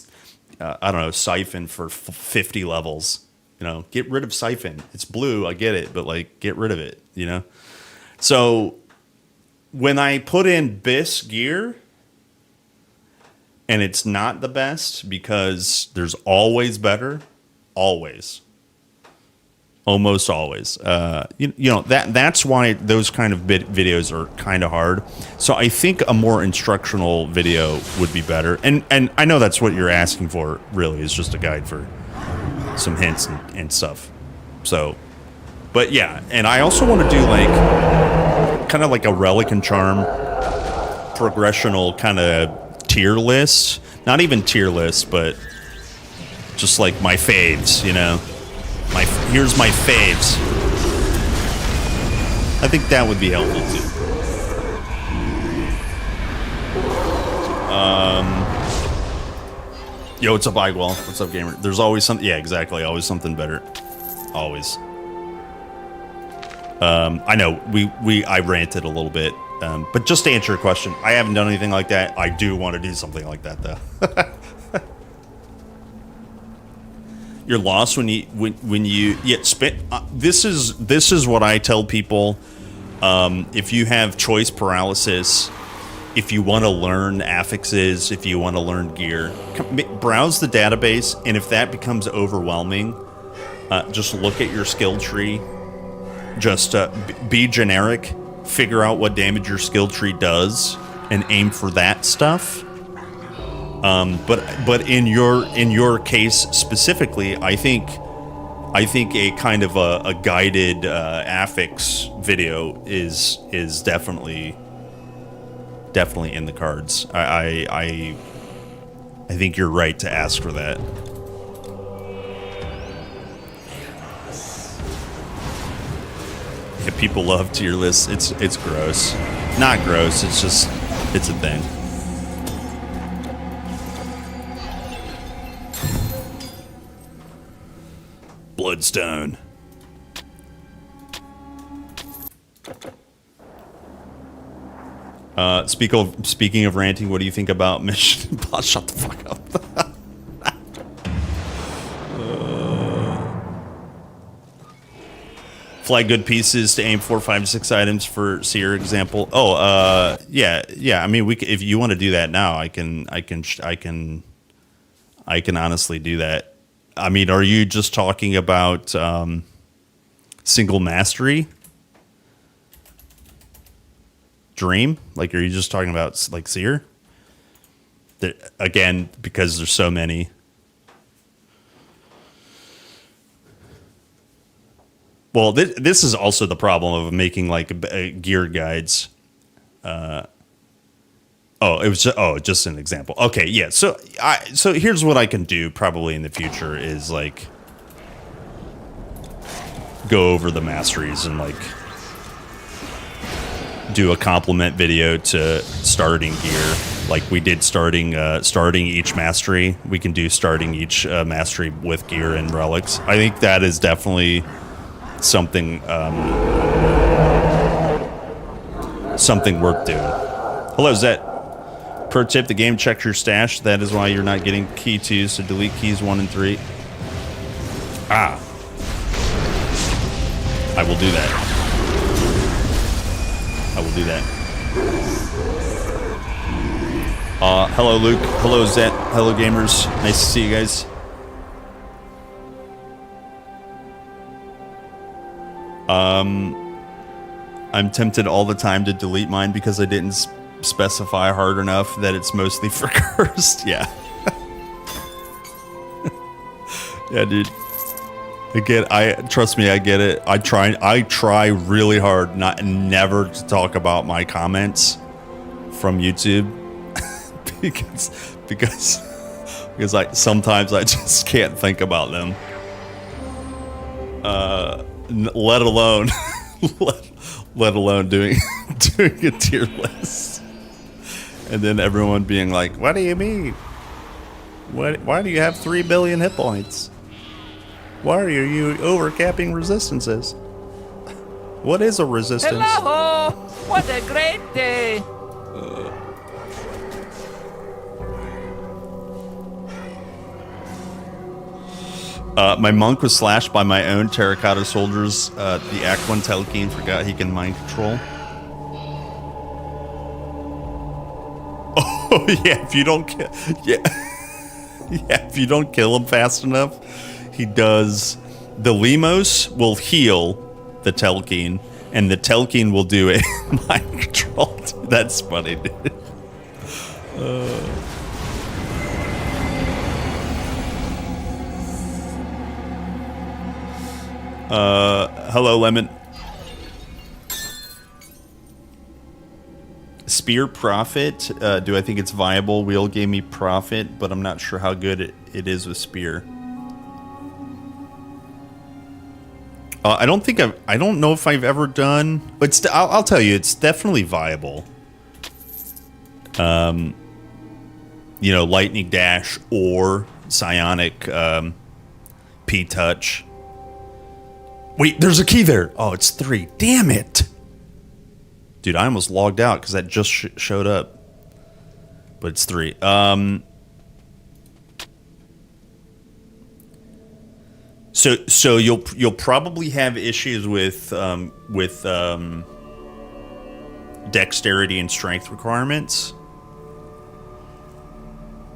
I don't know, Siphon for 50 levels. You know, get rid of Siphon. It's blue, I get it, but like, get rid of it, you know? So when I put in BIS gear, and it's not the best because there's always better, always. Almost always. You know, that's why those kind of videos are kind of hard. So I think a more instructional video would be better. And I know that's what you're asking for, really, is just a guide for some hints and stuff. So, but yeah, and I also want to do like kind of like a Relic and Charm progressional kind of tier list. Not even tier list, but just like my faves, you know. Here's my faves. I think that would be helpful too. Yo, what's up, Igwell? What's up, gamer? There's always something. Yeah, exactly. Always something better. Always. I know I ranted a little bit, but just to answer your question, I haven't done anything like that. I do want to do something like that though. You're lost when you spit. This is what I tell people. If you have choice paralysis, if you want to learn affixes, if you want to learn gear, browse the database, and if that becomes overwhelming, just look at your skill tree. Just be generic, figure out what damage your skill tree does, and aim for that stuff. But in your case specifically, I think a kind of a guided affix video is definitely in the cards. I think you're right to ask for that. Yeah, people love tier lists. It's gross. Not gross. It's just it's a thing. Bloodstone. Speaking of ranting, what do you think about Mission? Shut the fuck up. Flag good pieces to aim 4, 5, 6 items for Seer example. Oh, yeah. I mean, if you want to do that now, I can honestly do that. I mean, are you just talking about single mastery? Dream? Like, are you just talking about like Seer? Again, because there's so many. Well, this is also the problem of making like gear guides. Just an example. Okay, yeah. So here's what I can do probably in the future is like go over the masteries and like do a compliment video to starting gear, like we did starting each mastery. We can do starting each mastery with gear and relics. I think that is definitely something worth doing. Hello, Zet. Pro tip: the game checks your stash. That is why you're not getting key 2s, so delete keys 1 and 3. I will do that. Hello, Luke. Hello, Zet. Hello, gamers. Nice to see you guys. I'm tempted all the time to delete mine because I didn't specify hard enough that it's mostly for cursed. Yeah. Yeah, dude. Trust me, I get it. I try really hard never to talk about my comments from YouTube because sometimes I just can't think about them. Let alone doing a tier list, and then everyone being like, "What do you mean? Why do you have 3 billion hit points? Why are you overcapping resistances? What is a resistance?" Hello! What a great day! My monk was slashed by my own terracotta soldiers. The Act 1 Telekine forgot he can mind control. Oh yeah, if you don't if you don't kill him fast enough, he does. The Limos will heal the Telekine, and the Telekine will do a mind control. That's funny, dude. Hello, Lemon. Spear Profit. Do I think it's viable? Wheel gave me Profit, but I'm not sure how good it is with Spear. I don't know if I've ever done, but I'll tell you, it's definitely viable. You know, Lightning Dash or Psionic P-Touch. Wait, there's a key there. Oh, it's 3. Damn it. Dude, I almost logged out because that just showed up. But it's 3. So you'll probably have issues with dexterity and strength requirements.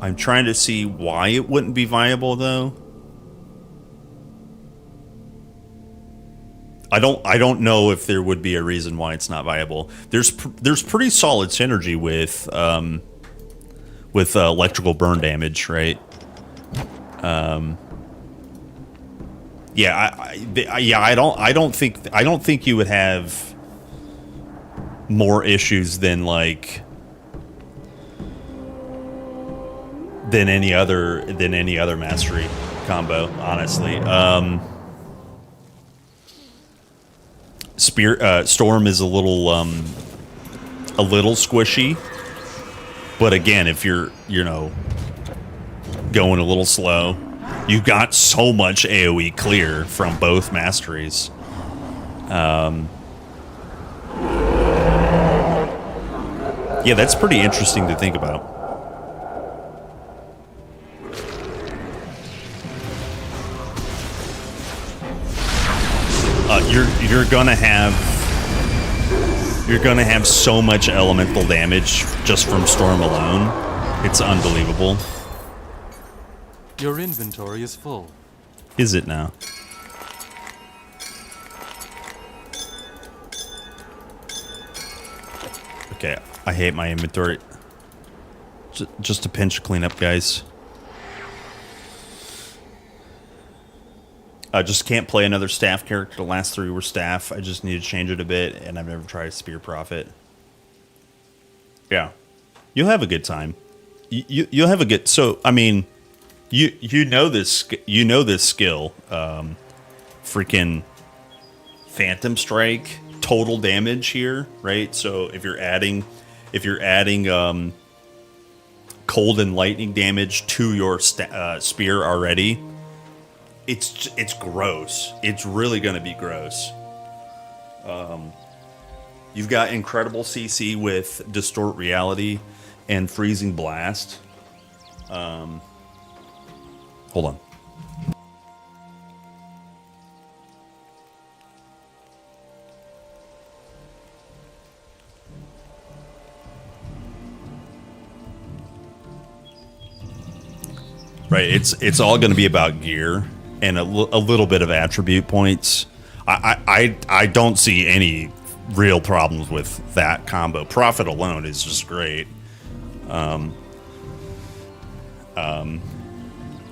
I'm trying to see why it wouldn't be viable though. I don't know if there would be a reason why it's not viable. There's pretty solid synergy with electrical burn damage, right? I don't think you would have more issues than any other mastery combo, honestly. Storm is a little squishy, but again, if you're going a little slow, you got so much AoE clear from both masteries. Yeah, that's pretty interesting to think about. You're gonna have so much elemental damage just from Storm alone. It's unbelievable. Your inventory is full. Is it now? Okay, I hate my inventory. Just a pinch of cleanup, guys. I just can't play another staff character. The last 3 were staff. I just need to change it a bit, and I've never tried Spear Prophet. Yeah, you'll have a good time. You'll have a good. So I mean, you know this skill. Freaking Phantom Strike, total damage here, right? So if you're adding cold and lightning damage to your spear already. It's gross. It's really going to be gross. You've got incredible CC with Distort Reality and Freezing Blast. Hold on. Right, it's all going to be about gear and a little bit of attribute points. I don't see any real problems with that combo. Profit alone is just great.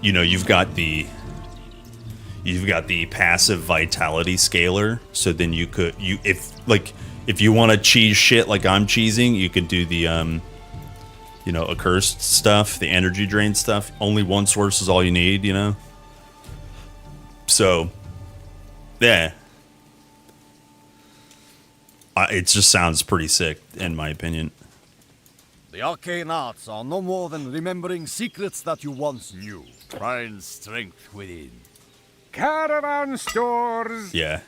You know, you've got the passive vitality scaler, so then if you want to cheese shit like I'm cheesing, you could do the you know, accursed stuff, the energy drain stuff. Only one source is all you need, you know? So, yeah. It just sounds pretty sick, in my opinion. The arcane arts are no more than remembering secrets that you once knew. Find strength within. Caravan stores. Yeah.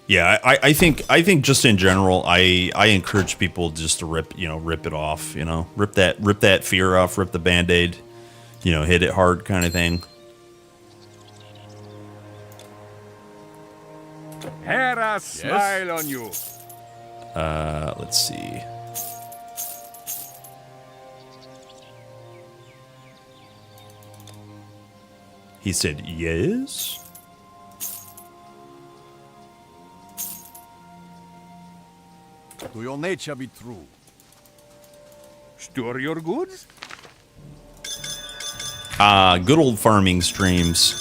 Yeah, I think just in general, I encourage people just to rip it off, you know, rip that fear off, rip the Band-Aid, you know, hit it hard kind of thing. Hera smile on you. Let's see. He said yes. To your nature be true. Store your goods. Good old farming streams.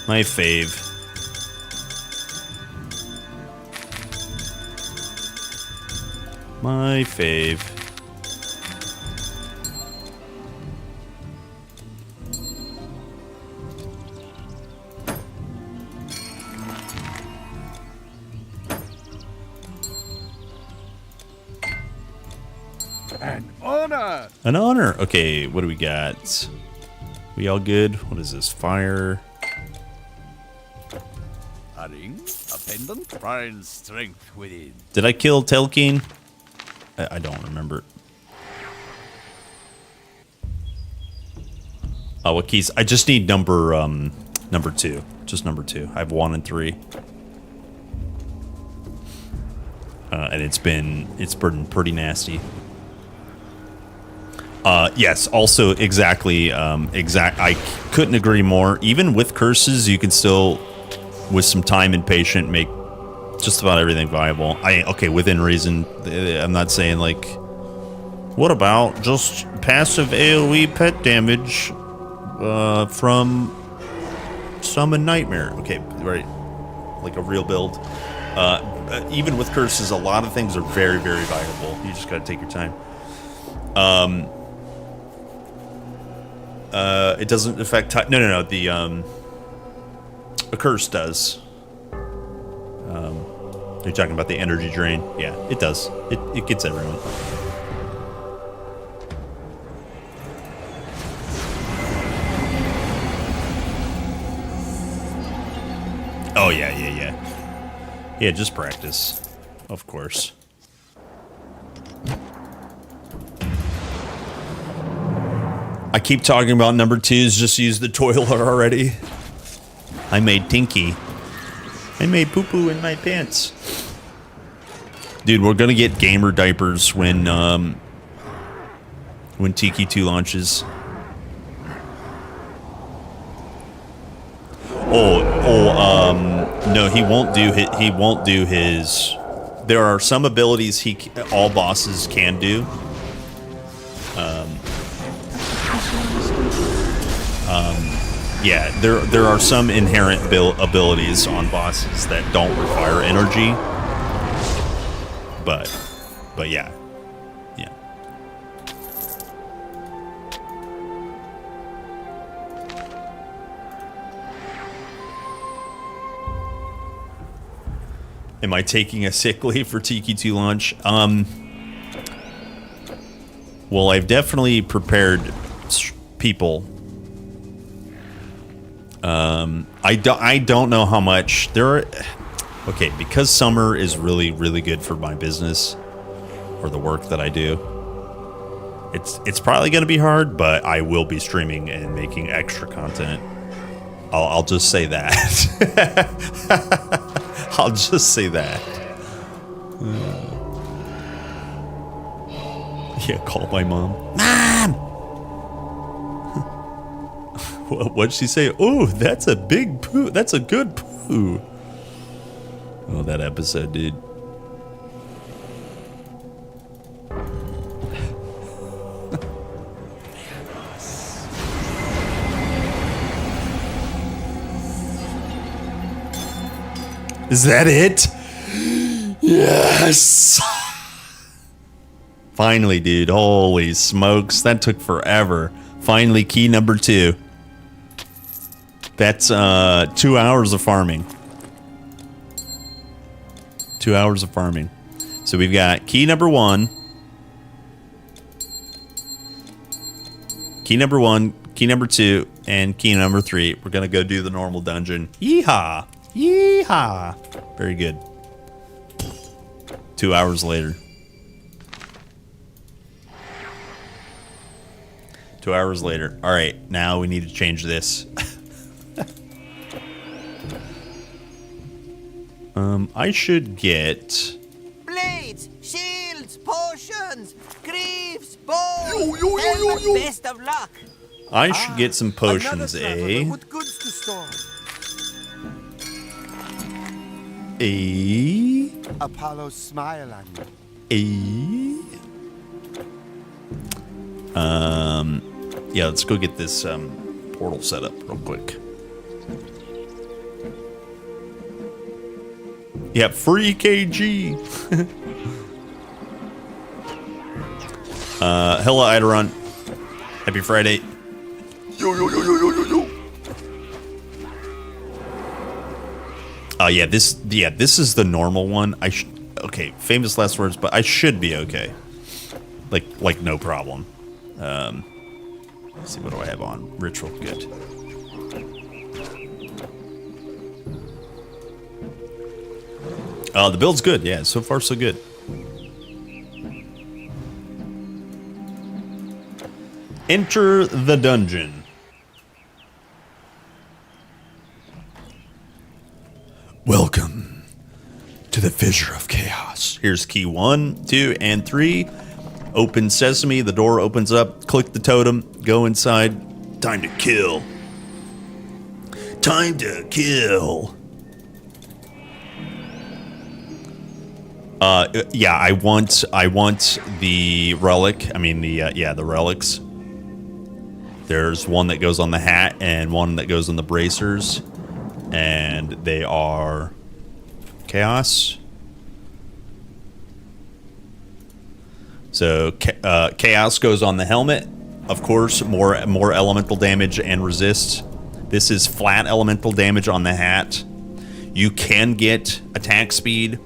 My fave. My fave. An honor. An honor. Okay, what do we got? We all good? What is this? Fire. A ring, a pendant, find strength within. Did I kill Telkeen? I don't remember. Oh, what keys? I just need number 2. Just number 2. I have 1 and 3. And it's been pretty nasty. Yes, also exactly, I couldn't agree more. Even with curses, you can still, with some time and patience, make just about everything viable. Okay, within reason. I'm not saying like, what about just passive AoE pet damage from Summon Nightmare? Okay, right, like a real build. Even with curses, a lot of things are very, very viable. You just gotta take your time. It doesn't affect type. No. The a curse does. You're talking about the energy drain. Yeah, it does. It gets everyone. Oh yeah. Yeah, just practice, of course. I keep talking about number 2s, just use the toilet already. I made Tinky. I made poo-poo in my pants. Dude, we're gonna get gamer diapers when Tiki 2 launches. No, he won't do his. There are some abilities all bosses can do. Yeah, there are some inherent abilities on bosses that don't require energy. But yeah. Am I taking a sick leave for Tiki 2 launch? Well, I've definitely prepared people. I don't know how much there are. Okay, because summer is really, really good for my business or the work that I do. It's probably going to be hard, but I will be streaming and making extra content. I'll just say that. I'll just say that. Yeah, call my mom. Mom! What'd she say? Oh, that's a big poo. That's a good poo. Oh, that episode, dude. Is that it? Yes! Finally, dude. Holy smokes. That took forever. Finally, key number 2. That's 2 hours of farming. 2 hours of farming. So we've got key number 1. Key number 1, key number 2, and key number 3. We're going to go do the normal dungeon. Yeehaw! Yeehaw! Very good. 2 hours later. 2 hours later. All right, now we need to change this. I should get Blades, shields, potions, greaves, bows, best of luck. I should get some potions, eh? With goods to store. Apollo's smile on you. Yeah, let's go get this portal set up real quick. Yeah, free KG. Hello, Idaron. Happy Friday. Yo. Yeah, this is the normal one. Okay, famous last words, but I should be okay. Like no problem. Let's see, what do I have on? Ritual, good. The build's good, yeah, so far so good. Enter the dungeon. Welcome to the Fissure of Chaos. Here's key 1, 2, and 3. Open sesame, the door opens up. Click the totem, go inside. Time to kill. Time to kill. Yeah, I want the relic. I mean the relics. There's one that goes on the hat and one that goes on the bracers, and they are chaos. So chaos goes on the helmet, of course. More elemental damage and resist. This is flat elemental damage on the hat. You can get attack speed.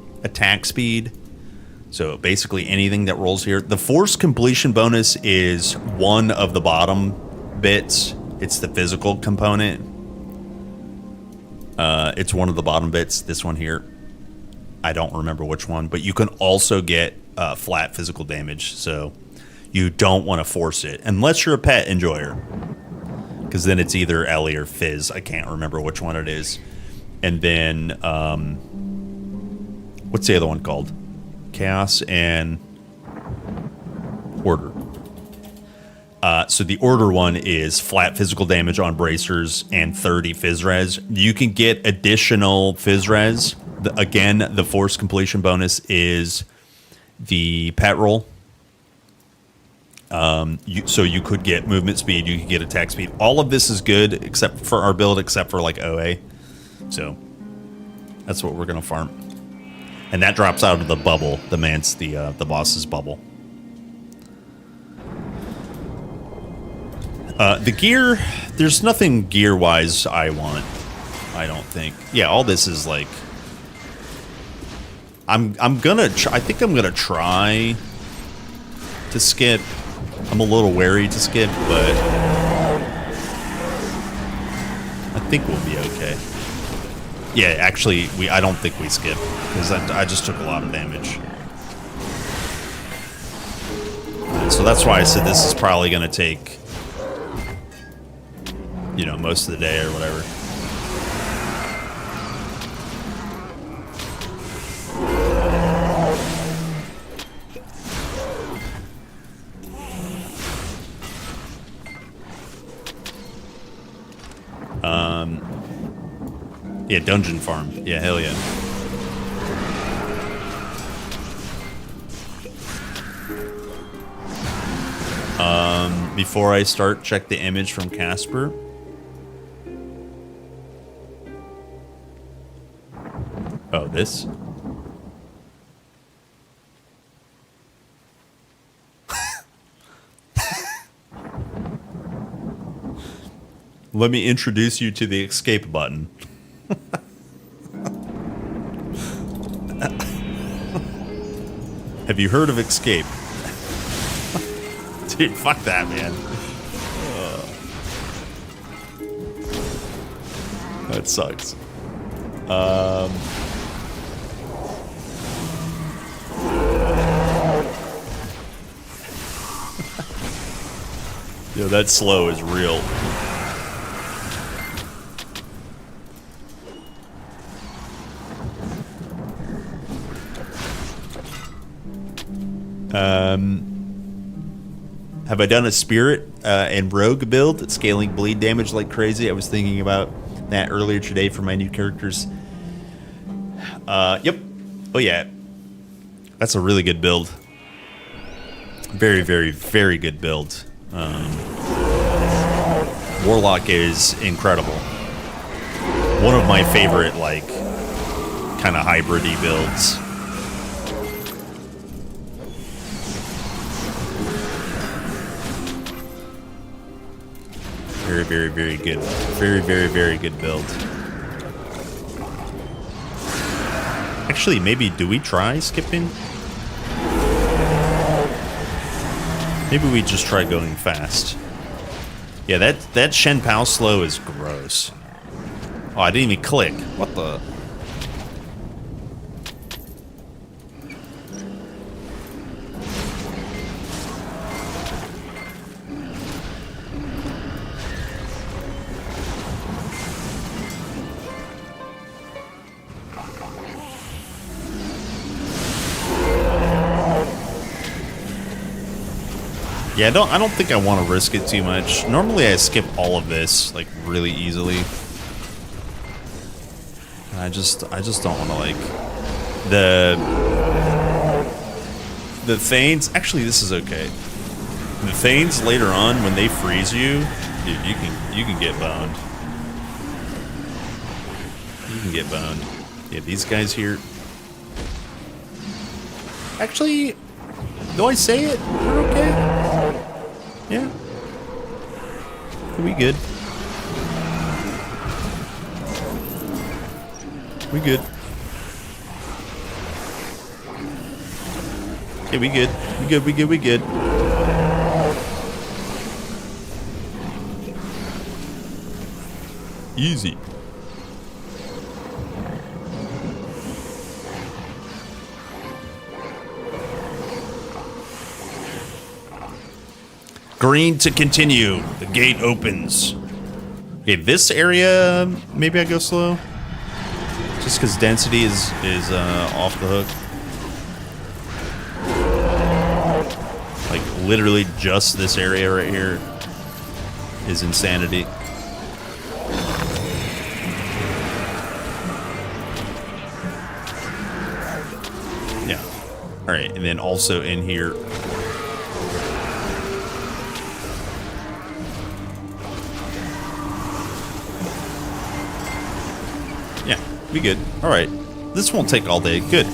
So basically anything that rolls here. The force completion bonus is one of the bottom bits. It's the physical component. It's one of the bottom bits. This one here, I don't remember which one, but you can also get flat physical damage. So you don't want to force it unless you're a pet enjoyer, because then it's either Ellie or Fizz. I can't remember which one it is. And then what's the other one called? Chaos and Order. So the Order one is flat physical damage on bracers and 30 Fizz res. You can get additional Fizz res. Again, the force completion bonus is the pet roll. So you could get movement speed, you could get attack speed. All of this is good except for our build, except for like OA. So that's what we're gonna farm. And that drops out of the bubble, the boss's bubble. The gear, there's nothing gear-wise I want, I don't think. Yeah, all this is like, I think I'm gonna try to skip. I'm a little wary to skip, but I think we'll be okay. Yeah, actually, I don't think we skip, because I just took a lot of damage. So that's why I said this is probably going to take, you know, most of the day or whatever. Yeah, dungeon farm. Yeah, hell yeah. Before I start, check the image from Casper. Oh, this? Let me introduce you to the escape button. Have you heard of escape? Dude, fuck that, man. That sucks. Yo, that slow is real. Have I done a spirit and rogue build, scaling bleed damage like crazy? I was thinking about that earlier today for my new characters. Yep. Oh yeah. That's a really good build. Very, very, very good build. Warlock is incredible. One of my favorite, like, kind of hybrid-y builds. Very, very, very good. Very, very, very good build. Actually, maybe do we try skipping? Maybe we just try going fast. Yeah, that Shen Pao slow is gross. Oh, I didn't even click. What the? Yeah, I don't think I want to risk it too much. Normally I skip all of this like really easily. I just don't want to like the Thanes. Actually, this is okay. The Thanes later on when they freeze you, dude, you can get boned. You can get boned. Yeah, these guys here. Actually, do I say it? We're okay. Yeah. We good. We good. Okay, we good. We good, we good, we good. Easy. Green to continue. The gate opens. Okay, this area, maybe I go slow. Just because density is off the hook. Like, literally just this area right here is insanity. Yeah. Alright, and then also in here. Be good. All right. This won't take all day. Good.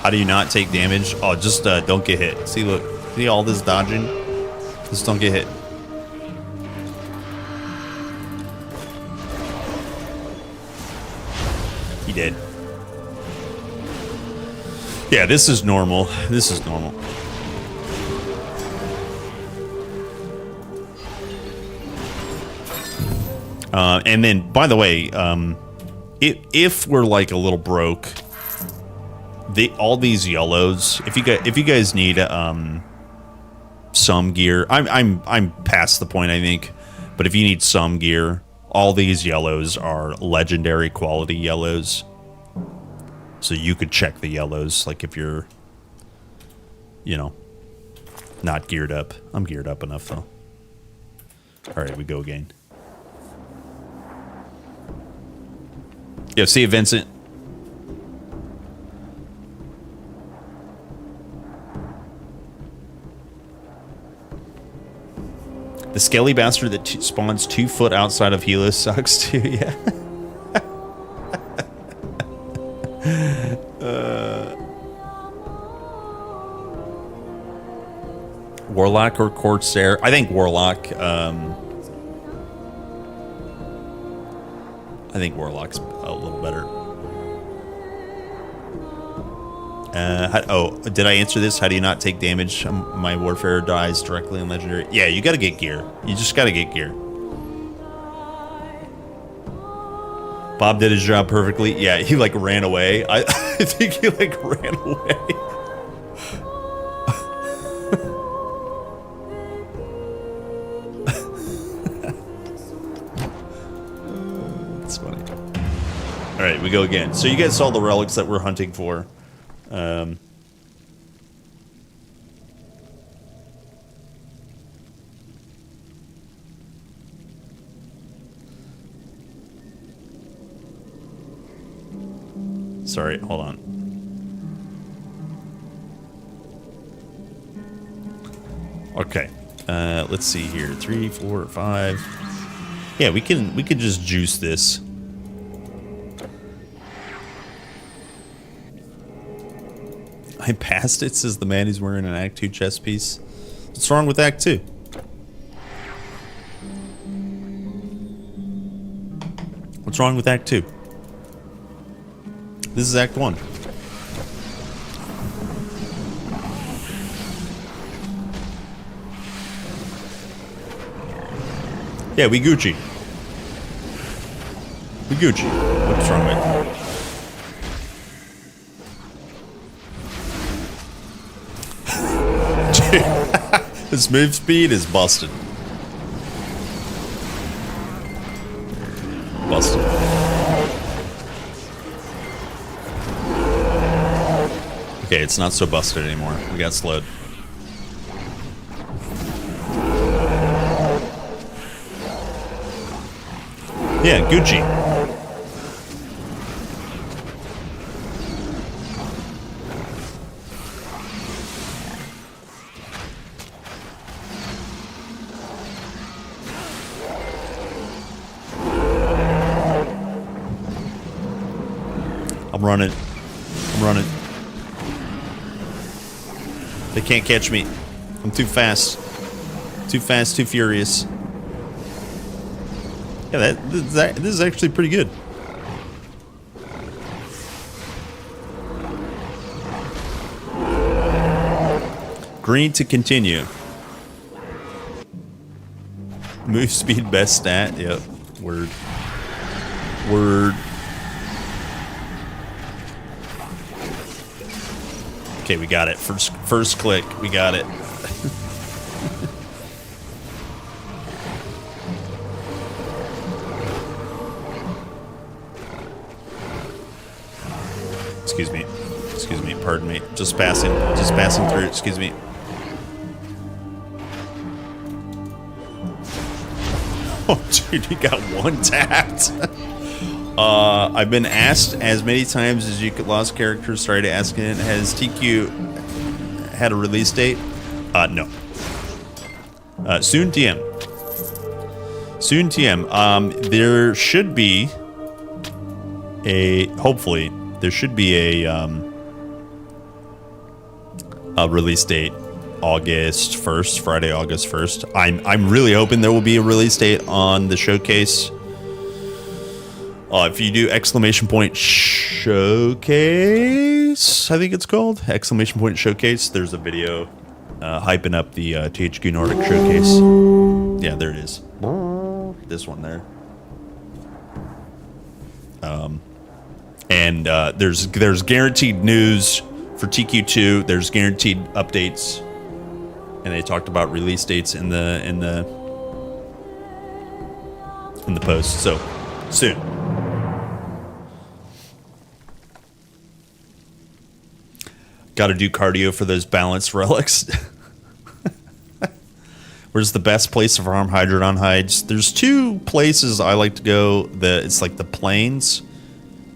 How do you not take damage? Oh, just don't get hit. See, look. See all this dodging? Just don't get hit. He did. Yeah, this is normal. This is normal. And then, by the way, if we're like a little broke, all these yellows. If you guys need some gear, I'm past the point, I think. But if you need some gear, all these yellows are legendary quality yellows. So you could check the yellows, like if you're, you know, not geared up. I'm geared up enough though. All right, we go again. Yeah, see you, Vincent. The scaly bastard that spawns 2 foot outside of Hilo sucks too, yeah. Warlock or Corsair? I think Warlock. I think Warlock's a little better. Did I answer this? How do you not take damage? My Warfare dies directly on Legendary. Yeah, you gotta get gear. You just gotta get gear. Bob did his job perfectly. Yeah, he like ran away. I think he like ran away. That's funny. All right, we go again. So you guys saw the relics that we're hunting for. Sorry, hold on. Okay, let's see here. 3, 4, 5. Yeah, we could just juice this. I passed it, says the man who's wearing an Act 2 chest piece. What's wrong with Act 2? What's wrong with Act 2? This is Act 1. Yeah, we Gucci. We Gucci. What's wrong with it? His move speed is busted. Busted. Okay, it's not so busted anymore. We got slowed. Yeah, Gucci. I'm running. I'm running. They can't catch me. I'm too fast. Too fast, too furious. Yeah, this is actually pretty good. Green to continue. Move speed best stat. Yep. Word. Word. Okay, we got it. First click. We got it. Excuse me. Excuse me. Pardon me. Just passing through. Excuse me. Oh, dude, you got one tapped. I've been asked as many times as you could lost characters. Sorry to ask it. Has TQ had a release date? No. Soon TM. Soon TM. There should be hopefully there should be a release date. August 1st, Friday, August 1st. I'm really hoping there will be a release date on the showcase. If you do exclamation point showcase, I think it's called exclamation point showcase. There's a video hyping up the THQ Nordic showcase. Yeah, there it is. This one there. And there's guaranteed news for TQ2. There's guaranteed updates. And they talked about release dates in the post. So soon. Got to do cardio for those balanced relics. Where's the best place to farm Hydrodon hides? There's two places I like to go. It's like the Plains,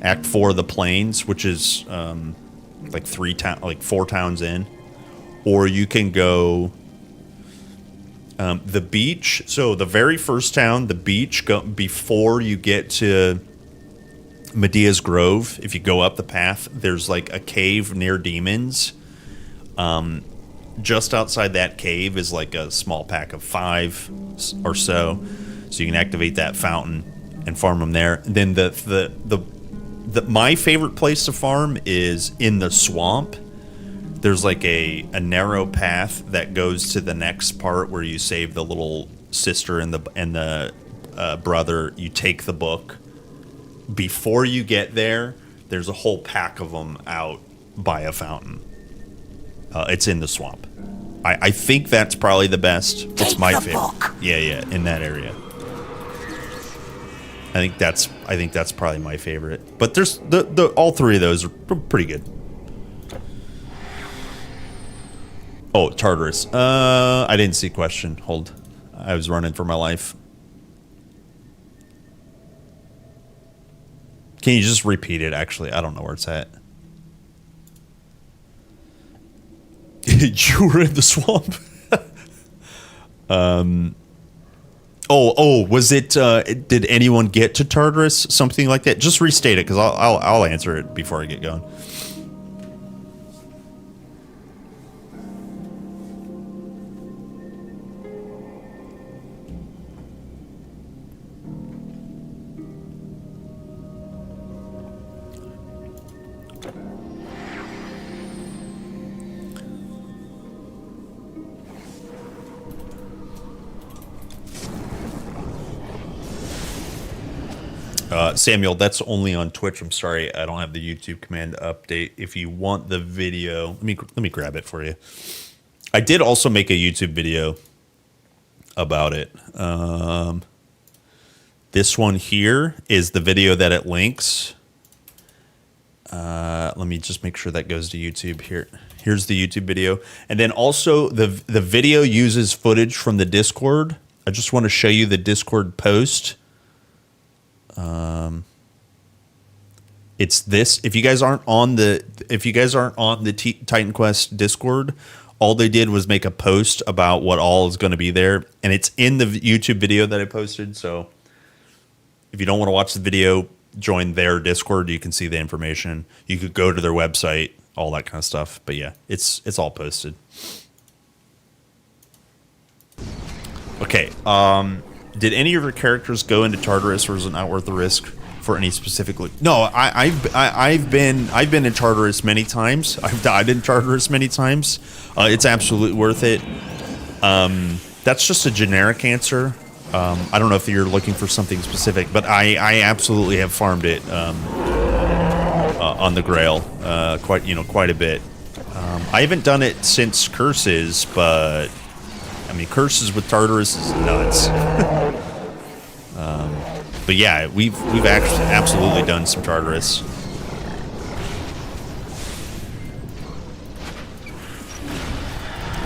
Act 4 of the Plains, which is like 4 towns in. Or you can go The beach. So the very first town, the beach, before you get to Medea's Grove, if you go up the path, there's like a cave near demons. Just outside that cave is like a small pack of 5 or so you can activate that fountain and farm them there. Then my favorite place to farm is in the swamp. There's like a narrow path that goes to the next part where you save the little sister and the brother. You take the book. Before you get there, there's a whole pack of them out by a fountain. It's in the swamp. I think that's probably the best. It's my favorite. Book. Yeah, in that area. I think that's probably my favorite. But there's all 3 of those are pretty good. Oh, Tartarus. I didn't see question. Hold. I was running for my life. Can you just repeat it, actually? I don't know where it's at. You were in the swamp? Was it, did anyone get to Tartarus? Something like that? Just restate it, because I'll answer it before I get going. Samuel, that's only on Twitch. I'm sorry, I don't have the YouTube command to update. If you want the video, let me grab it for you. I did also make a YouTube video about it. This one here is the video that it links. Let me just make sure that goes to YouTube here. Here's the YouTube video. And then also the video uses footage from the Discord. I just want to show you the Discord post. It's this. If you guys aren't on the Titan Quest Discord, all they did was make a post about what all is going to be there, and it's in the YouTube video that I posted. So if you don't want to watch the video, join their Discord. You can see the information. You could go to their website, all that kind of stuff. But yeah, it's all posted. Okay. Did any of your characters go into Tartarus, or is it not worth the risk for any specific? No, I've been in Tartarus many times. I've died in Tartarus many times. It's absolutely worth it. That's just a generic answer. I don't know if you're looking for something specific, but I absolutely have farmed it on the Grail quite a bit. I haven't done it since Curses, but I mean, Curses with Tartarus is nuts. But yeah, we've actually absolutely done some Tartarus.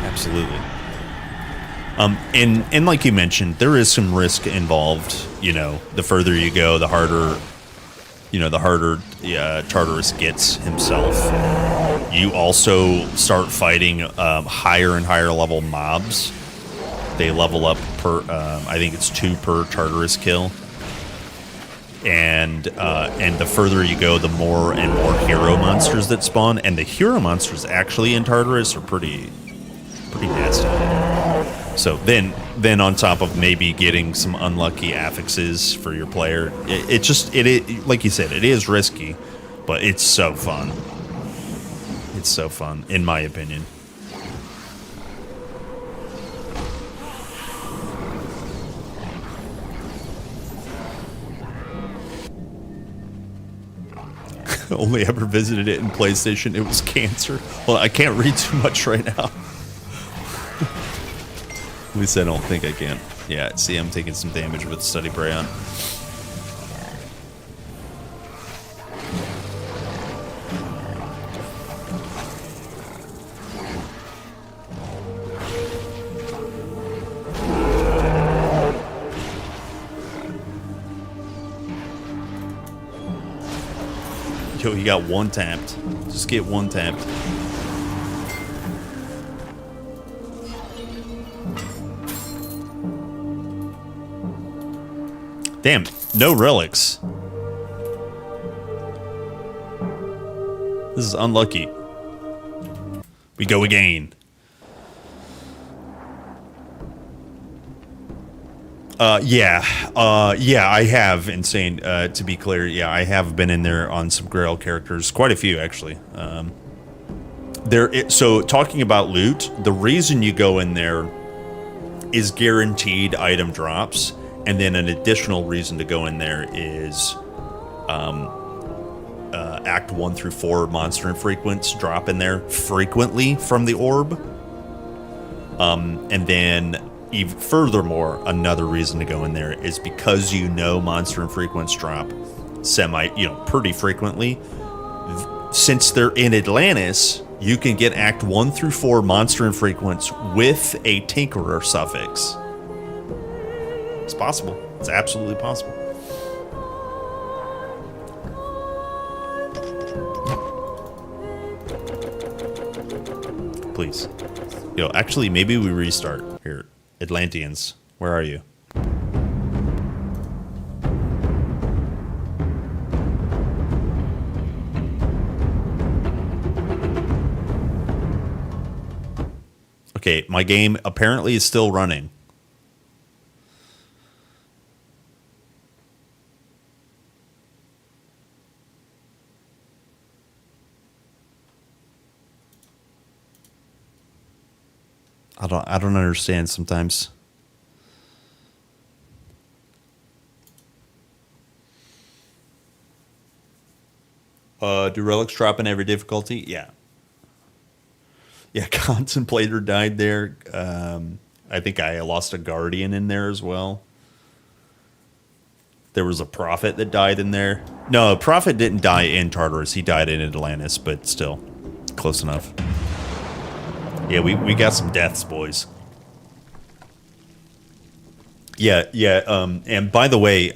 Absolutely. And like you mentioned, there is some risk involved. You know, the further you go, the harder Tartarus gets himself. You also start fighting higher and higher level mobs. They level up per, I think it's 2 per Tartarus kill. And the further you go, the more and more hero monsters that spawn. And the hero monsters actually in Tartarus are pretty nasty. So then on top of maybe getting some unlucky affixes for your player, it like you said, it is risky, but it's so fun. It's so fun, in my opinion. Only ever visited it in PlayStation. It was cancer. Well, I can't read too much right now. At least I don't think I can. Yeah, see, I'm taking some damage with Study Prey on. Yo, he got one tapped. Just get one tapped. Damn, no relics. This is unlucky. We go again. Yeah, I have, Insane, to be clear. Yeah, I have been in there on some Grail characters. Quite a few, actually. So, talking about loot, the reason you go in there is guaranteed item drops. And then an additional reason to go in there is Act 1 through 4 monster infrequents drop in there frequently from the orb. And then... Even furthermore, another reason to go in there is because you know monster infrequents drop pretty frequently. Since they're in Atlantis, you can get Act 1 through 4 monster infrequents with a Tinkerer suffix. It's possible. It's absolutely possible. Please. Yo, actually, maybe we restart here. Atlanteans, where are you? Okay, my game apparently is still running. I don't understand sometimes. Do relics drop in every difficulty? Yeah. Yeah, Contemplator died there. I think I lost a Guardian in there as well. There was a Prophet that died in there. No, a Prophet didn't die in Tartarus. He died in Atlantis, but still, close enough. Yeah, we got some deaths, boys. Yeah, and by the way,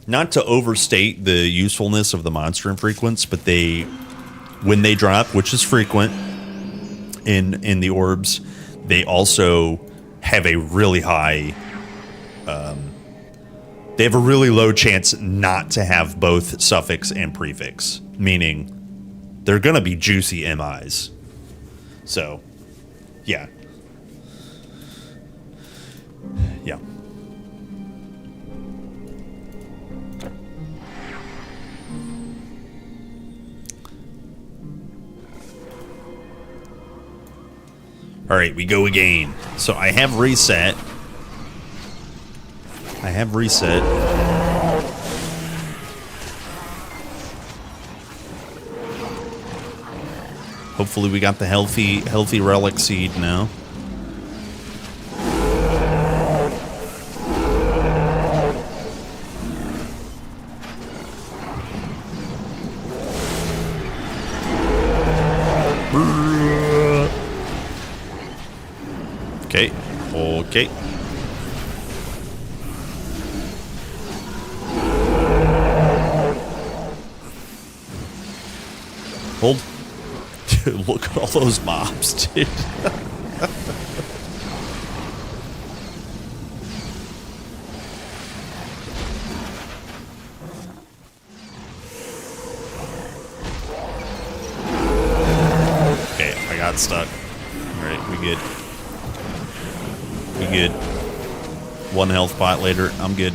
not to overstate the usefulness of the monster infrequents, but when they drop, which is frequent in the orbs, they also have a really high, they have a really low chance not to have both suffix and prefix, meaning they're gonna be juicy MIs. So, yeah. Yeah. All right, we go again. So I have reset. Hopefully we got the healthy relic seed now. Okay. Hold. Dude, look at all those mobs, dude. Okay, I got stuck. Alright, we good. We good. One health pot later, I'm good.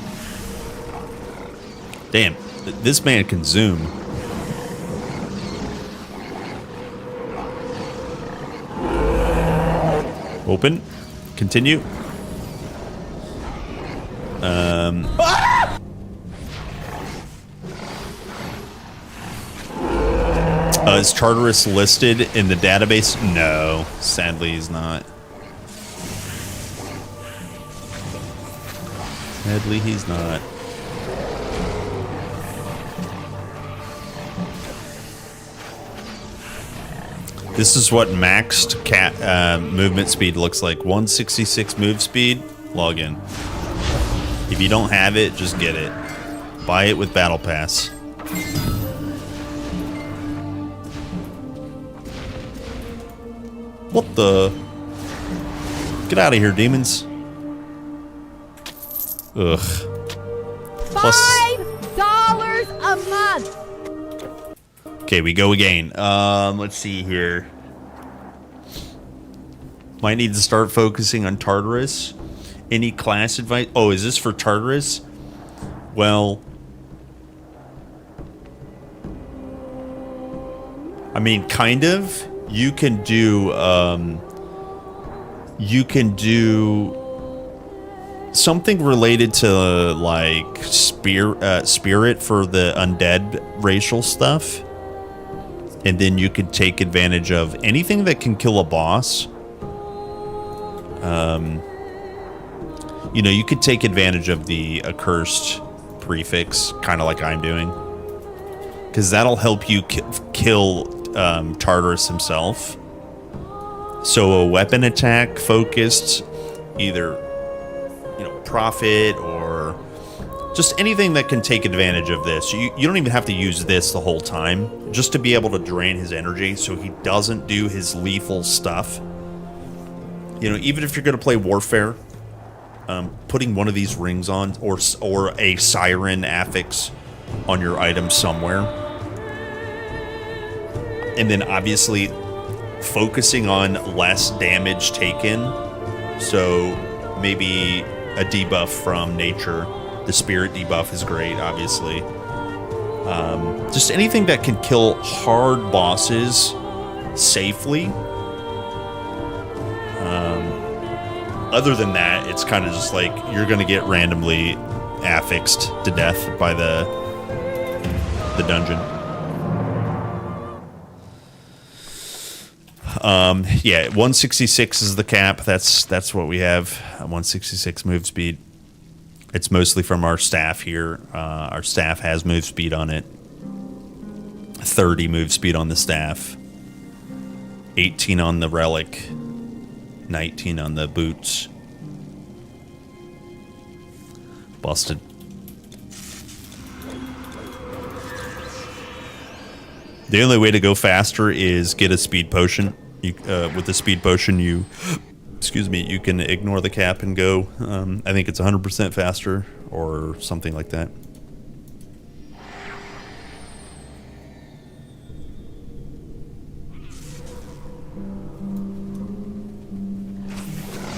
Damn, this man can zoom. Open. Continue. Is Tartarus listed in the database? No, sadly he's not. Sadly he's not. This is what maxed movement speed looks like. 166 move speed. Log in. If you don't have it, just get it. Buy it with Battle Pass. What the? Get out of here, demons. Ugh. Plus... $5 a month. Okay, we go again. Let's see here. Might need to start focusing on Tartarus. Any class advice? Oh, is this for Tartarus? Well, I mean, kind of. You can do something related to like spirit for the undead racial stuff, and then you could take advantage of anything that can kill a boss. You know, you could take advantage of the accursed prefix, kind of like I'm doing, because that'll help you kill Tartarus himself. So a weapon attack focused, either, you know, Prophet or just anything that can take advantage of this. You don't even have to use this the whole time, just to be able to drain his energy so he doesn't do his lethal stuff. You know, even if you're going to play Warfare, putting one of these rings on, or a Siren affix on your item somewhere, and then obviously focusing on less damage taken. So maybe a debuff from nature. The spirit debuff is great, obviously. Just anything that can kill hard bosses safely. Other than that, it's kind of just like you're going to get randomly affixed to death by the dungeon. Yeah, 166 is the cap. That's what we have. 166 move speed. It's mostly from our staff here. Our staff has move speed on it. 30 move speed on the staff. 18 on the relic. 19 on the boots. Busted. The only way to go faster is get a speed potion. With the speed potion, you can ignore the cap and go. I think it's 100% faster or something like that.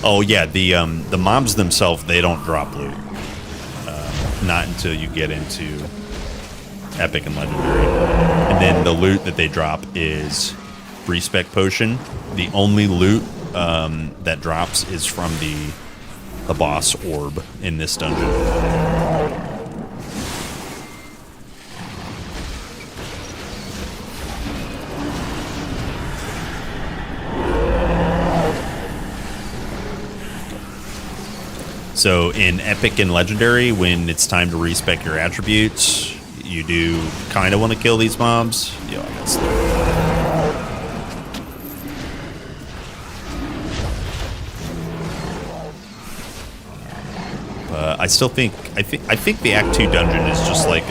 Oh yeah, the mobs themselves, they don't drop loot. Not until you get into Epic and Legendary. And then the loot that they drop is respec potion. The only loot that drops is from the boss orb in this dungeon. So in Epic and Legendary, when it's time to respec your attributes, you do kind of want to kill these mobs. Yeah, I guess. I still think I think the Act 2 dungeon is just like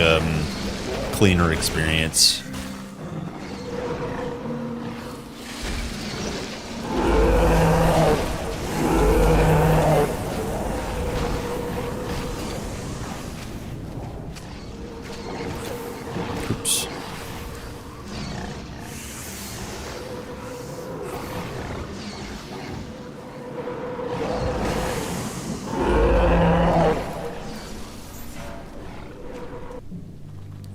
cleaner experience. Oops.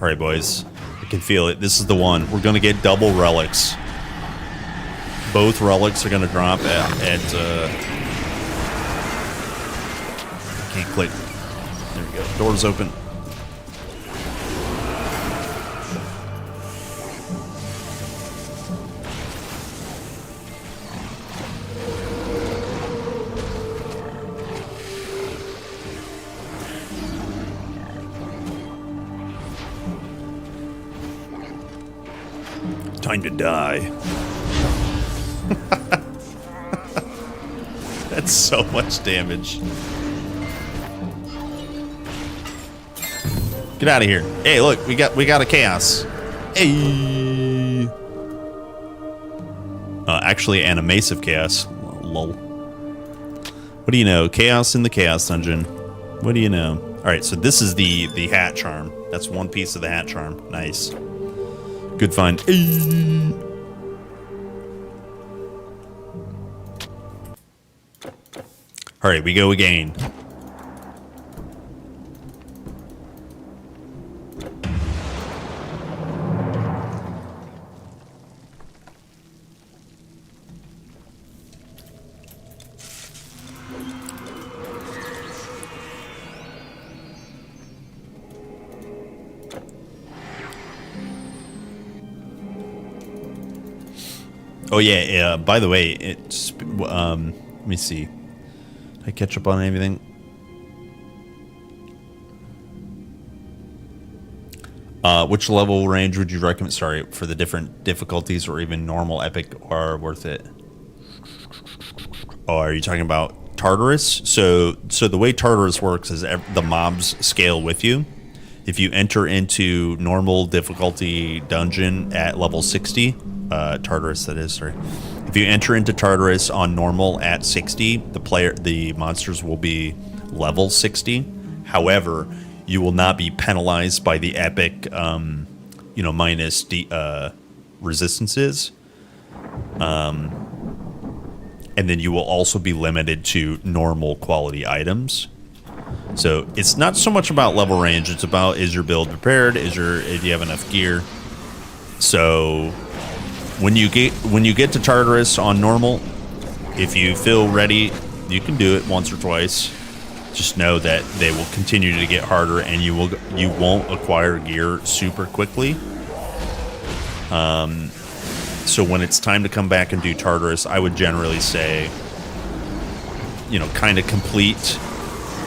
All right, boys. I can feel it. This is the one. We're going to get double relics. Both relics are going to drop at can't click. There we go. Doors open. Time to die. That's so much damage. Get out of here. Hey, look, we got a chaos. Hey. Actually, an massive chaos. Lol. What do you know? Chaos in the chaos dungeon. What do you know? All right, so this is the hat charm. That's one piece of the hat charm. Nice. Good find. All right, we go again. Oh yeah, by the way, it's let me see. Did I catch up on anything? Which level range would you recommend? Sorry, for the different difficulties, or even normal, epic, are worth it? Oh, are you talking about Tartarus? So the way Tartarus works is the mobs scale with you. If you enter into normal difficulty dungeon at level 60, Tartarus that is, sorry. If you enter into Tartarus on normal at 60, the monsters will be level 60. However, you will not be penalized by the epic, minus resistances. And then you will also be limited to normal quality items. So it's not so much about level range, it's about, is your build prepared? Do you have enough gear? So when you get to Tartarus on normal, if you feel ready, you can do it once or twice. Just know that they will continue to get harder, and you won't acquire gear super quickly. So when it's time to come back and do Tartarus, I would generally say, kind of complete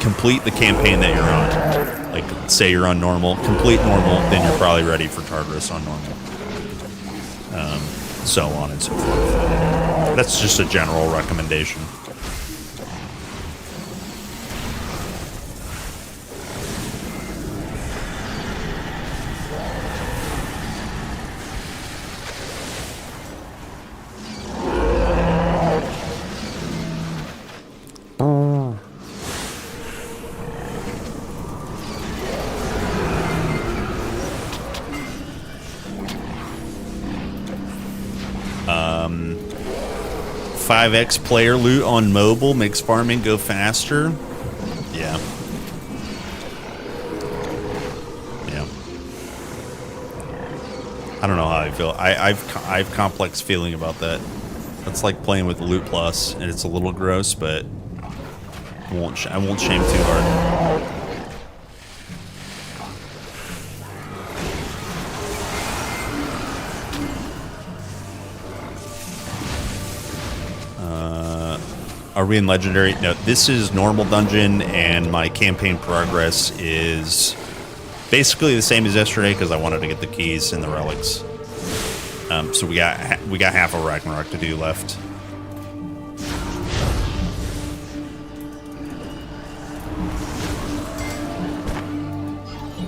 the campaign that you're on. Like, say you're on normal, complete normal, then you're probably ready for Tartarus on normal. So on and so forth. That's just a general recommendation. Um, 5x player loot on mobile makes farming go faster. Yeah. Yeah. I don't know how I feel. I've complex feeling about that. That's like playing with Loot Plus, and it's a little gross, but I won't shame too hard. Are we in Legendary? No, this is normal dungeon, and my campaign progress is basically the same as yesterday because I wanted to get the keys and the relics. So we got half of Ragnarok to do left.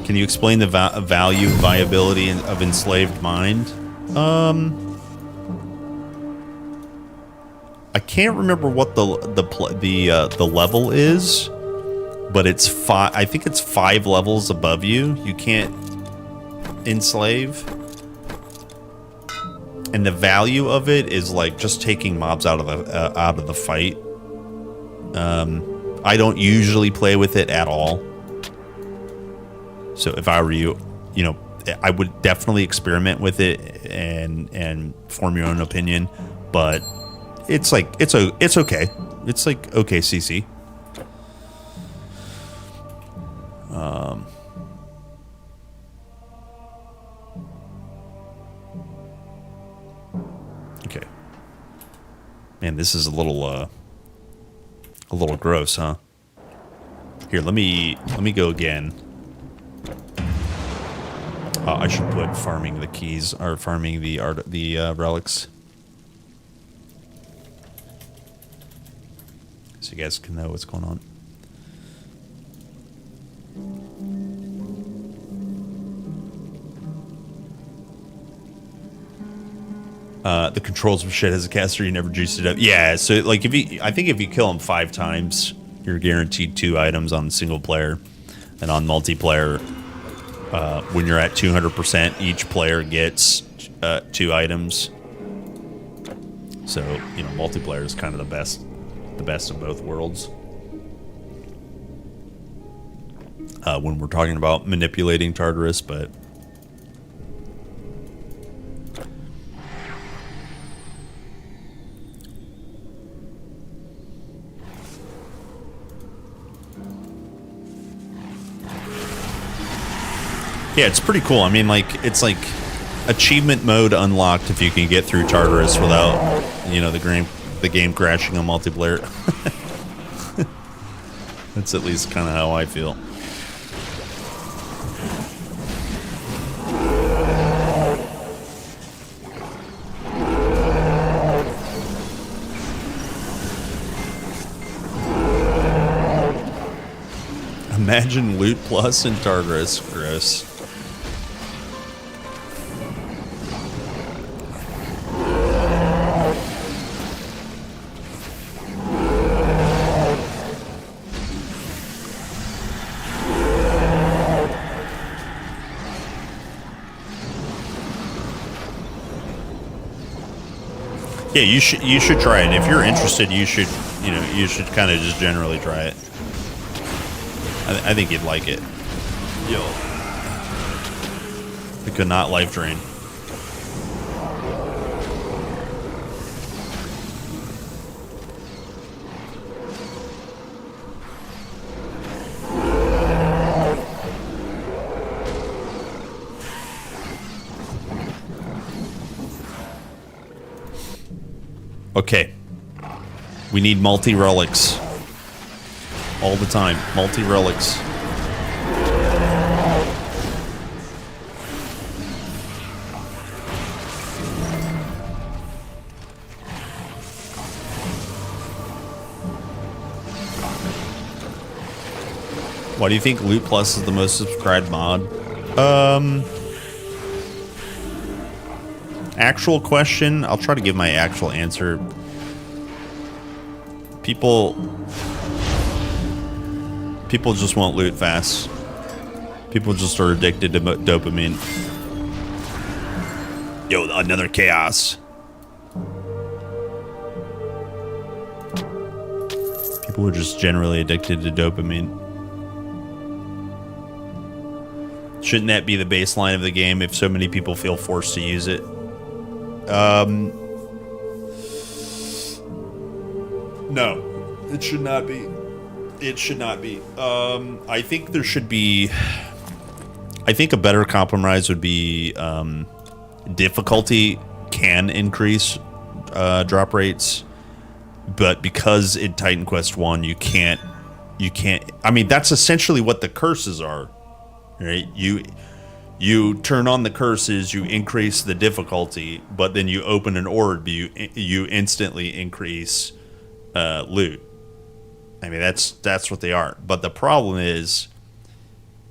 Can you explain the viability of Enslaved Mind? I can't remember what the level is, but it's five. I think it's 5 levels above you. You can't enslave, and the value of it is like just taking mobs out of the fight. I don't usually play with it at all. So if I were you, I would definitely experiment with it and form your own opinion, but. It's okay. It's like okay, CC. Okay. Man, this is a little gross, huh? Here, let me go again. I should put farming the keys or farming the relics. So you guys can know what's going on. The controls of shit as a caster, you never juiced it up. Yeah, so like I think if you kill him 5 times, you're guaranteed 2 items on single player. And on multiplayer, when you're at 200%, each player gets 2 items. So, you know, multiplayer is kind of the best of both worlds. When we're talking about manipulating Tartarus, but yeah, it's pretty cool. I mean, like, it's like achievement mode unlocked if you can get through Tartarus without, you know, the game crashing on multiplayer. That's at least kind of how I feel. Imagine Loot Plus in Tartarus. Gross. Yeah, you should try it. If you're interested, you should kind of just generally try it. I think you'd like it. Yo. It could not life drain. Okay. We need multi-relics. All the time. Multi-relics. Why do you think Loot Plus is the most subscribed mod? Actual question. I'll try to give my actual answer. People just want loot fast. People just are addicted to dopamine. Yo, another chaos. People are just generally addicted to dopamine. Shouldn't that be the baseline of the game if so many people feel forced to use it? No, it should not be. It should not be. I think there should be. I think a better compromise would be difficulty can increase drop rates, but because in Titan Quest 1 you can't. I mean, that's essentially what the curses are, right? You turn on the curses, you increase the difficulty, but then you open an orb, you instantly increase loot. I mean, that's what they are. But the problem is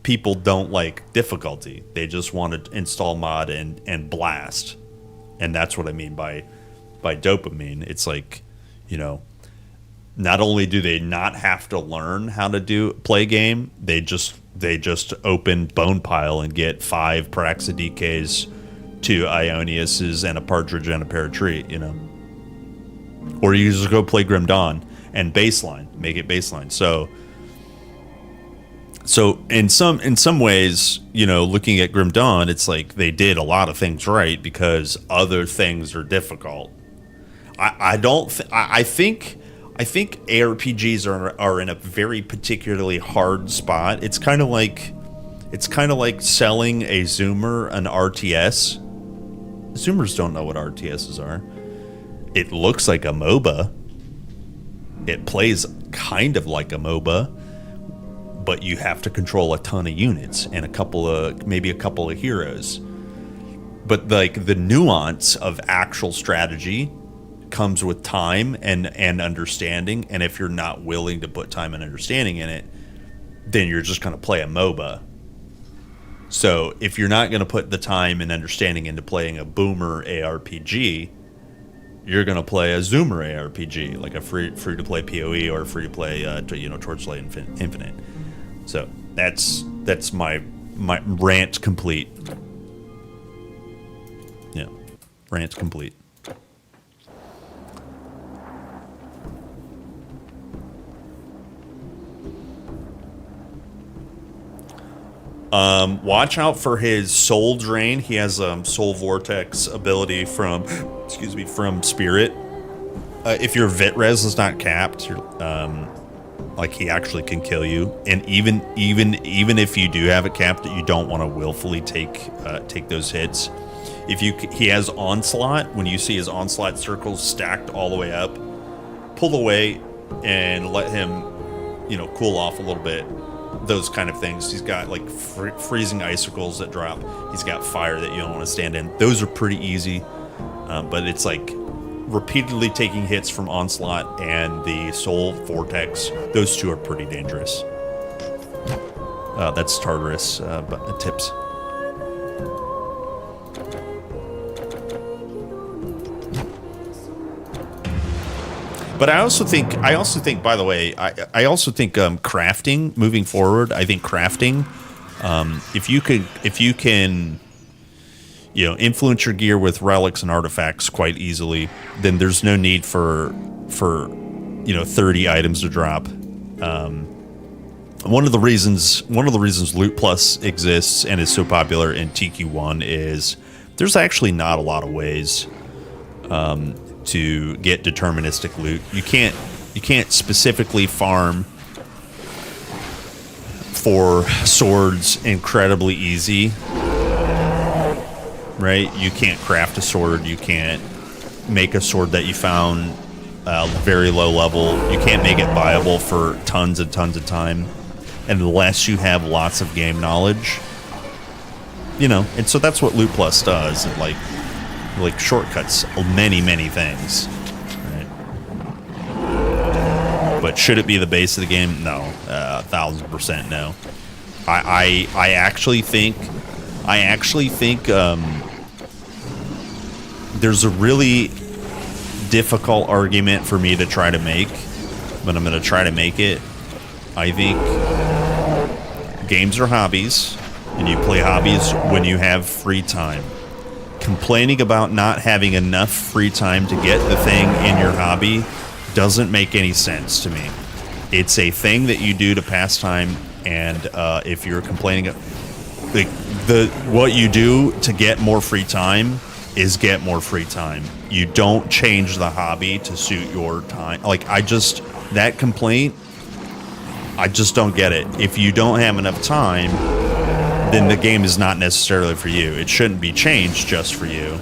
people don't like difficulty. They just want to install mod and blast. And that's what I mean by dopamine. It's like, you know, not only do they not have to learn how to play game, they just open Bone Pile and get 5 Praxidikes, 2 Ioniuses, and a Partridge and a Pear Tree, you know. Or you just go play Grim Dawn and baseline, make it baseline. So in some ways, you know, looking at Grim Dawn, it's like they did a lot of things right because other things are difficult. I think ARPGs are in a very particularly hard spot. It's kind of like selling a Zoomer an RTS. Zoomers don't know what RTSs are. It looks like a MOBA. It plays kind of like a MOBA, but you have to control a ton of units and maybe a couple of heroes. But like the nuance of actual strategy comes with time and understanding, and if you're not willing to put time and understanding in it, then you're just going to play a MOBA. So if you're not going to put the time and understanding into playing a boomer ARPG, you're going to play a Zoomer ARPG, like a free to play PoE or free to play Torchlight Infinite. So That's my rant complete. Yeah, rant complete. Watch out for his soul drain. He has soul vortex ability from, from spirit. If your vit res is not capped, you're, like he actually can kill you. And even if you do have it capped, you don't want to willfully take those hits. He has onslaught. When you see his onslaught circles stacked all the way up, pull away and let him, cool off a little bit. Those kind of things. He's got like freezing icicles that drop. He's got fire that you don't want to stand in. Those are pretty easy, but it's like repeatedly taking hits from onslaught and the soul vortex. Those two are pretty dangerous. That's Tartarus, but tips. But I also think, by the way, I also think crafting moving forward. I think crafting, if you can, influence your gear with relics and artifacts quite easily, then there's no need for 30 items to drop. One of the reasons Loot Plus exists and is so popular in TQ1 is there's actually not a lot of ways to get deterministic loot. You can't specifically farm for swords incredibly easy, right? You can't craft a sword. You can't make a sword that you found very low level. You can't make it viable for tons and tons of time unless you have lots of game knowledge, and so that's what Loot Plus does. It like shortcuts many things, right? But should it be the base of the game? No, 1000% no. I actually think there's a really difficult argument for me to try to make, but I'm going to try to make it. I think games are hobbies, and you play hobbies when you have free time. Complaining about not having enough free time to get the thing in your hobby doesn't make any sense to me. It's a thing that you do to pass time, and if you're complaining, what you do to get more free time is get more free time. You don't change the hobby to suit your time. That complaint, I just don't get it. If you don't have enough time, then the game is not necessarily for you. It shouldn't be changed just for you,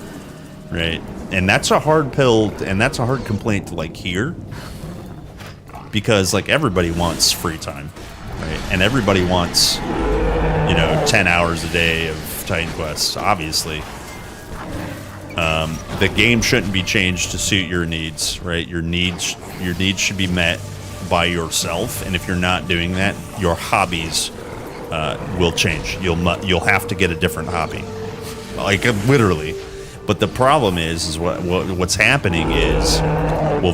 right? And that's a hard pill, and that's a hard complaint to hear, because everybody wants free time, right? And everybody wants 10 hours a day of Titan Quest, obviously. The game shouldn't be changed to suit your needs, right? Your needs should be met by yourself, and if you're not doing that, your hobbies will change. You'll have to get a different hobby, literally. But the problem is what's happening is,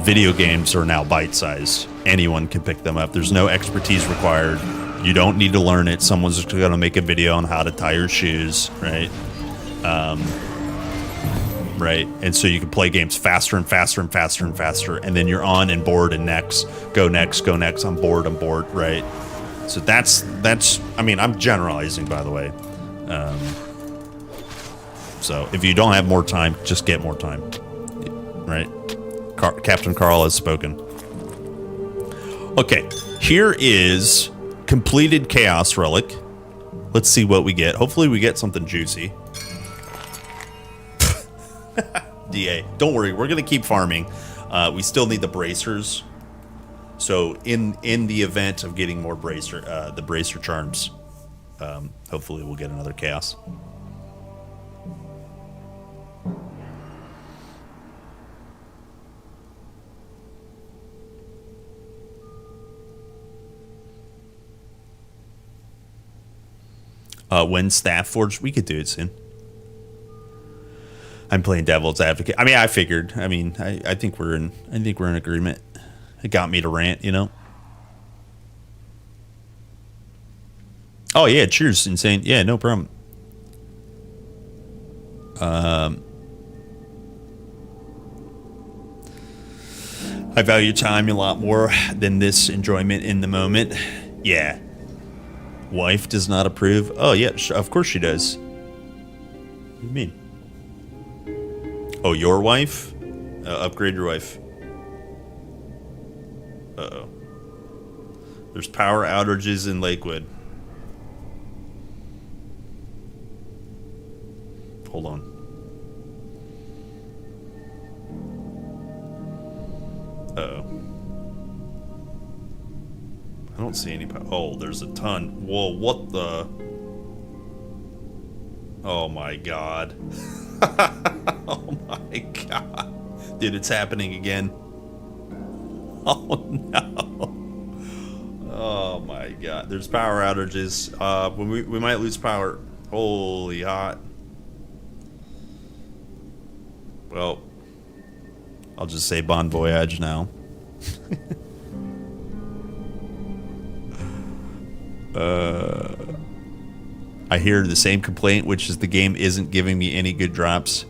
video games are now bite-sized. Anyone can pick them up. There's no expertise required. You don't need to learn it. Someone's just going to make a video on how to tie your shoes, right? Right, and so you can play games faster and faster and faster and faster, and then you're on and bored and go next, I'm bored, right? So that's. I mean, I'm generalizing, by the way. So if you don't have more time, just get more time, right? Captain Carl has spoken. Okay, here is completed Chaos Relic. Let's see what we get. Hopefully we get something juicy. DA, don't worry, we're gonna keep farming. We still need the bracers. So in the event of getting more the bracer charms, hopefully we'll get another chaos. When Staff Forge, we could do it soon. I'm playing devil's advocate. I mean, I figured. I mean, I think we're in agreement. It got me to rant, Oh yeah, cheers, insane. Yeah, no problem. I value time a lot more than this enjoyment in the moment. Yeah. Wife does not approve. Oh yeah, of course she does. What do you mean? Oh, your wife? Upgrade your wife. Uh-oh. There's power outages in Lakewood. Hold on. Uh-oh. I don't see any power. Oh, there's a ton. Whoa, what the? Oh my god. Oh my god. Dude, it's happening again. Oh no. Oh my god. There's power outages. We might lose power. Holy hot. Well, I'll just say bon voyage now. I hear the same complaint, which is the game isn't giving me any good drops.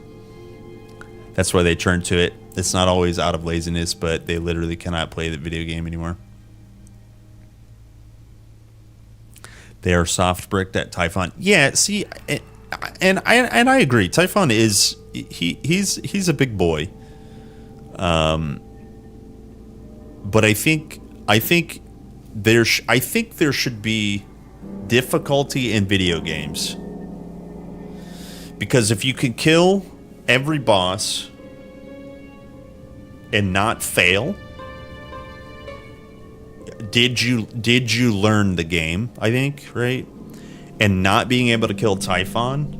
That's why they turn to it. It's not always out of laziness, but they literally cannot play the video game anymore. They are soft bricked at Typhon. Yeah, see, and I agree. Typhon is he's a big boy. But I think there should be difficulty in video games, because if you can kill every boss and not fail, did you learn the game? I think, right? And not being able to kill Typhon,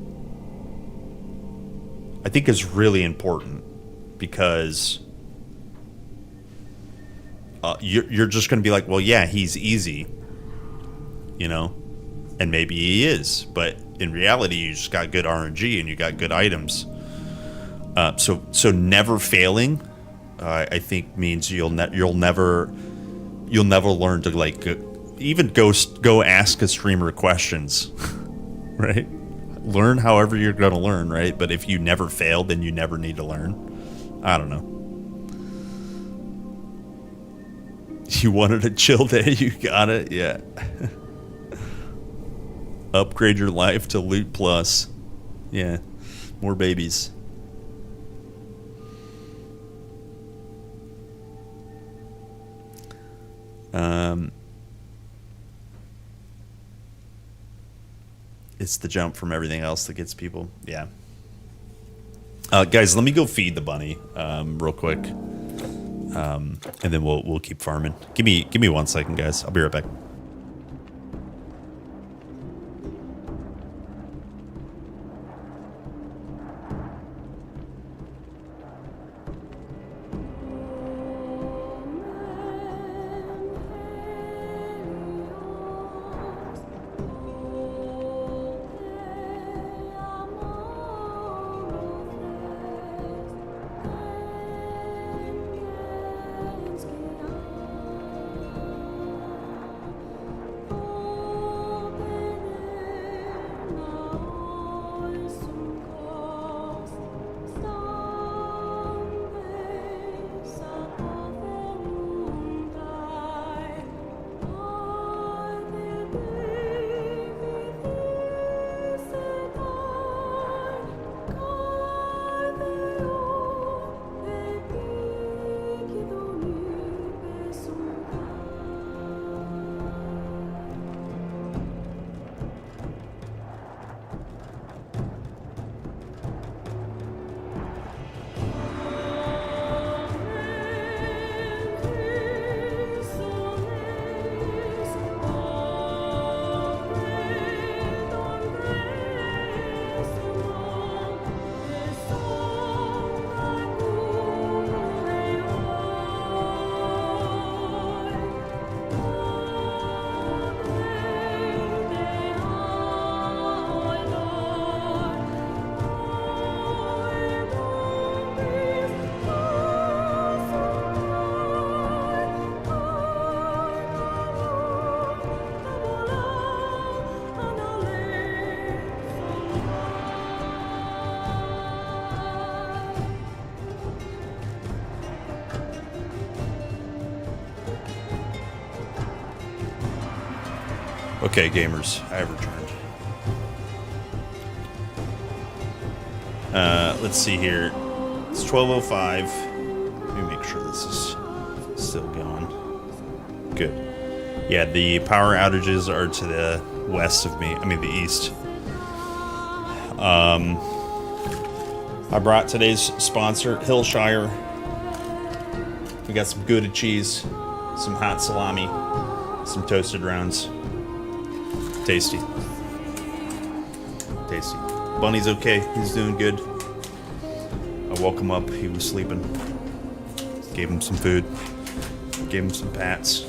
I think, is really important, because you're just going to be like, well, yeah, he's easy, you know, and maybe he is, but in reality, you just got good RNG and you got good items. So never failing, I think, means you'll never learn to, like, even go ask a streamer questions, right? Learn however you're going to learn, right? But if you never fail, then you never need to learn. I don't know. You wanted a chill day, you got it, yeah. Upgrade your life to Loot Plus. Yeah, more babies. It's the jump from everything else that gets people. Yeah. Guys, let me go feed the bunny real quick. And then we'll keep farming. Give me 1 second, guys. I'll be right back. Okay, gamers, I have returned. Let's see here. It's 12:05. Let me make sure this is still going. Good. Yeah, the power outages are to the west of me. I mean, the east. I brought today's sponsor, Hillshire. We got some Gouda cheese, some hot salami, some toasted rounds. Tasty. Tasty. Bunny's okay. He's doing good. I woke him up. He was sleeping. Gave him some food. Gave him some pats.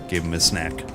Gave him his snack.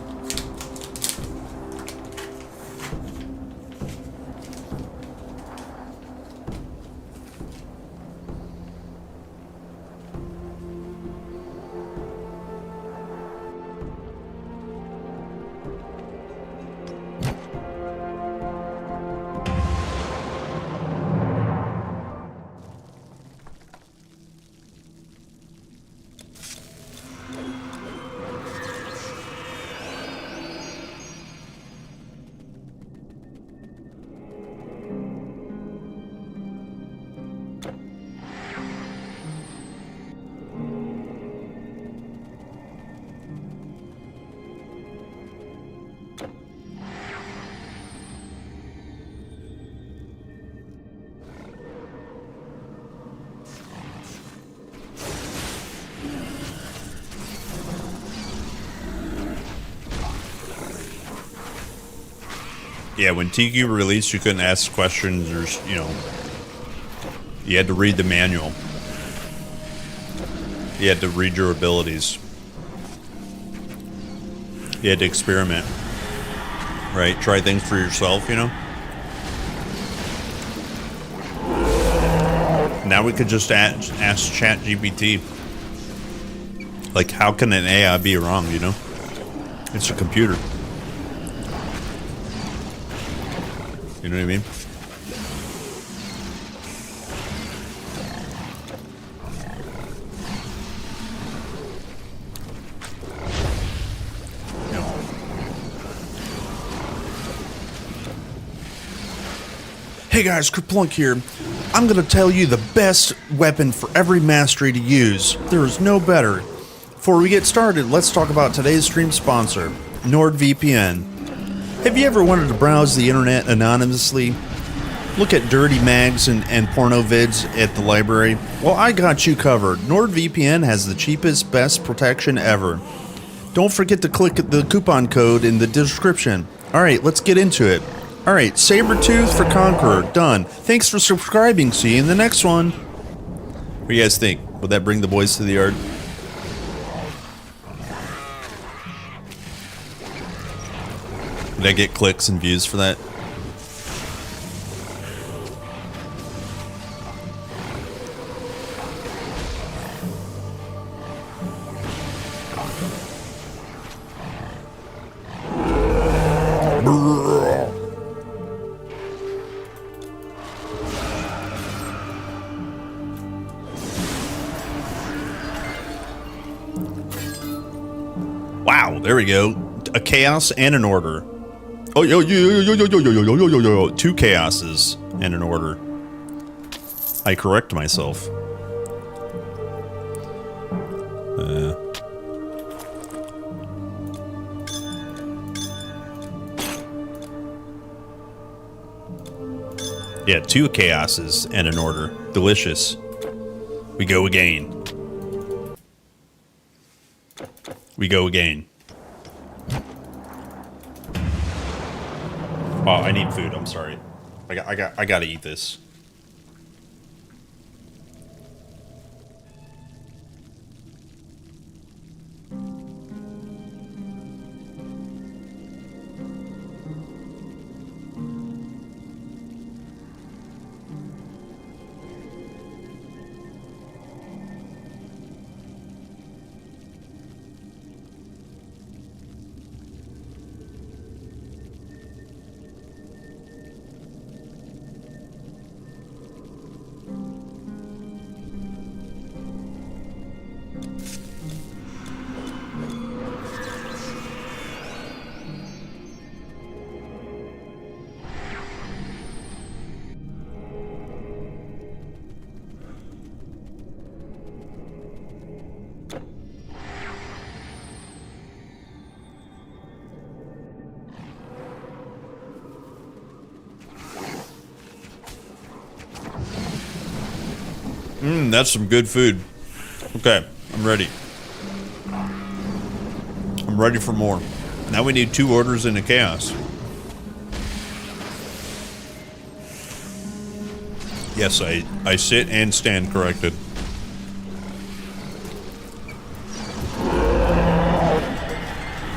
Yeah, when Tiki released, you couldn't ask questions or, you know, you had to read the manual. You had to read your abilities. You had to experiment. Right? Try things for yourself, you know? Now we could just ask ChatGPT. Like, how can an AI be wrong, you know? It's a computer. You know what I mean? Hey guys, Kerplunk here. I'm going to tell you the best weapon for every mastery to use. There is no better. Before we get started, let's talk about today's stream sponsor, NordVPN. Have you ever wanted to browse the internet anonymously? Look at dirty mags and porno vids at the library? Well, I got you covered. NordVPN has the cheapest, best protection ever. Don't forget to click the coupon code in the description. Alright, let's get into it. Alright, Sabretooth for Conqueror. Done. Thanks for subscribing. See you in the next one. What do you guys think? Would that bring the boys to the yard? Did I get clicks and views for that? Wow, there we go. A chaos and an order. Oh, yo, two chaoses and an order. I correct myself. Yeah, two chaoses and an order. Delicious. We go again. We go again. Oh, I need food. I'm sorry. I gotta eat this. That's some good food. Okay, I'm ready. I'm ready for more. Now we need 2 orders into chaos. Yes, I sit and stand corrected.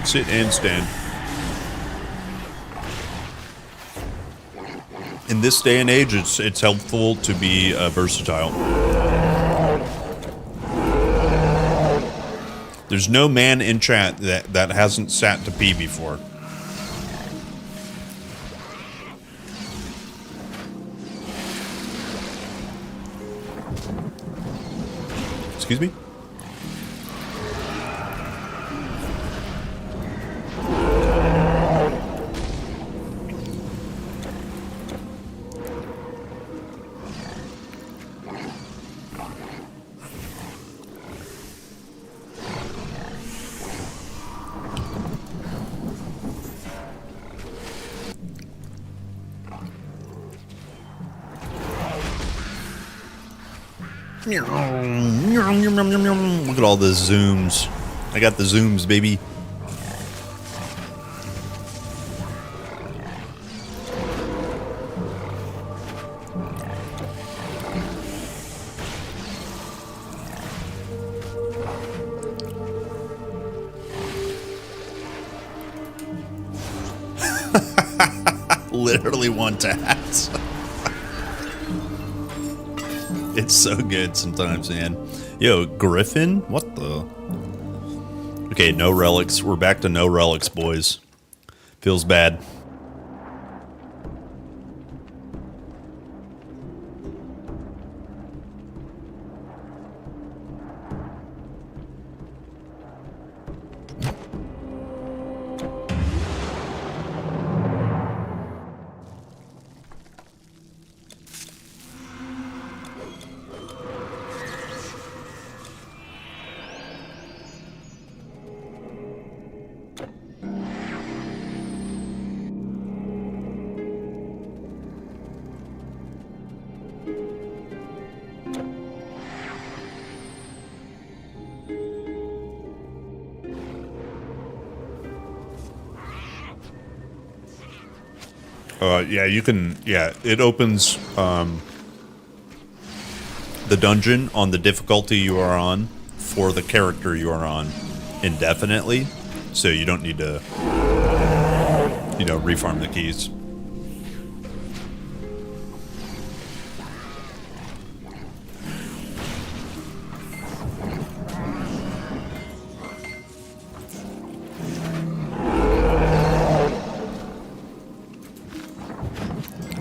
Sit and stand. In this day and age, it's helpful to be versatile. There's no man in chat that hasn't sat to pee before. Excuse me? Look at all the zooms. I got the zooms, baby. Literally one tats. It's so good sometimes, man. Yo, Griffin? What the? Okay, no relics. We're back to no relics, boys. Feels bad. Yeah, you can, yeah, it opens the dungeon on the difficulty you are on for the character you are on indefinitely, so you don't need to, you know, refarm the keys.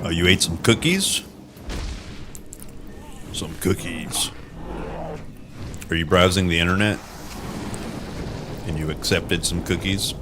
Oh, you ate some cookies? Some cookies. Are you browsing the internet? And you accepted some cookies?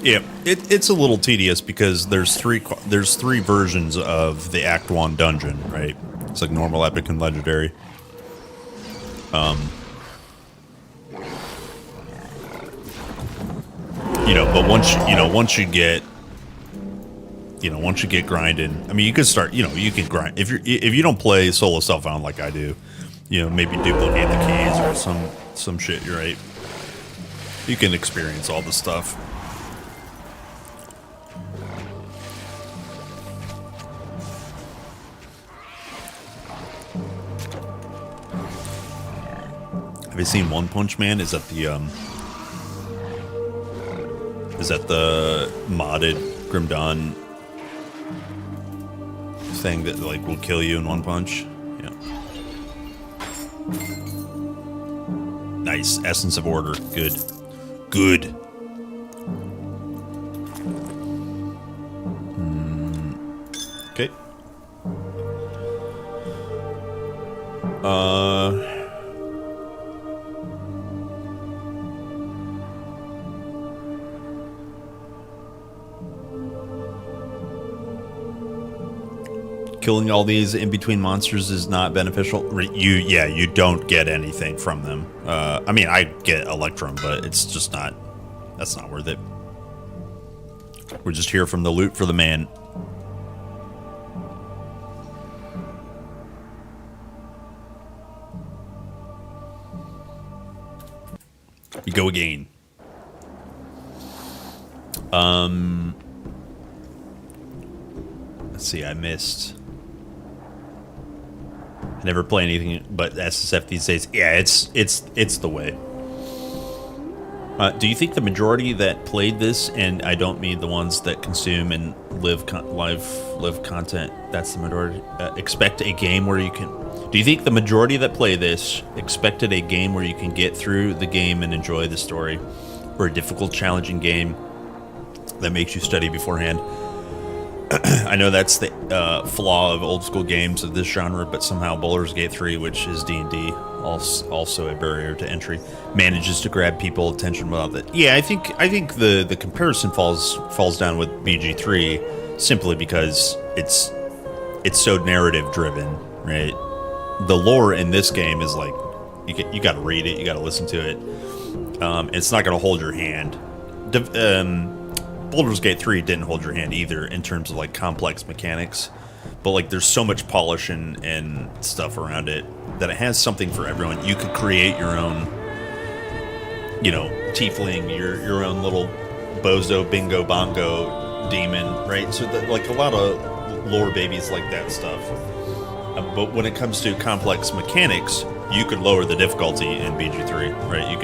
Yeah, it's a little tedious because there's three versions of the Act 1 dungeon, right? It's like normal, epic, and legendary. You know, but once you get grinding, I mean, you could start, you can grind if you don't play solo self-found like I do, maybe duplicate the keys or some shit, you're right. You can experience all the stuff. Have you seen One Punch Man? Is that the modded Grim Dawn thing that like will kill you in one punch? Yeah. Nice. Essence of Order. Good. Good. Okay. killing all these in between monsters is not beneficial. You don't get anything from them. I mean, I get Electrum, but it's just not. That's not worth it. We're just here from the loot for the man. We go again. Let's see, I missed. I never play anything but SSF these days. Yeah, it's the way. Do you think the majority that played this, and I don't mean the ones that consume and live content, that's the majority, expect a game where you can... Do you think the majority that play this expected a game where you can get through the game and enjoy the story, or a difficult, challenging game that makes you study beforehand? I know that's the flaw of old school games of this genre, but somehow Baldur's Gate 3, which is D&D, also a barrier to entry, manages to grab people's attention without that. Yeah, I think the comparison falls down with BG3 simply because it's so narrative driven, right? The lore in this game is like you got to read it, you got to listen to it. It's not going to hold your hand. Baldur's Gate 3 didn't hold your hand either in terms of like complex mechanics, but like there's so much polish and stuff around it that it has something for everyone. You could create your own, tiefling, your own little bozo bingo bongo demon, right? So like a lot of lore babies like that stuff. But when it comes to complex mechanics, you could lower the difficulty in BG3, right? You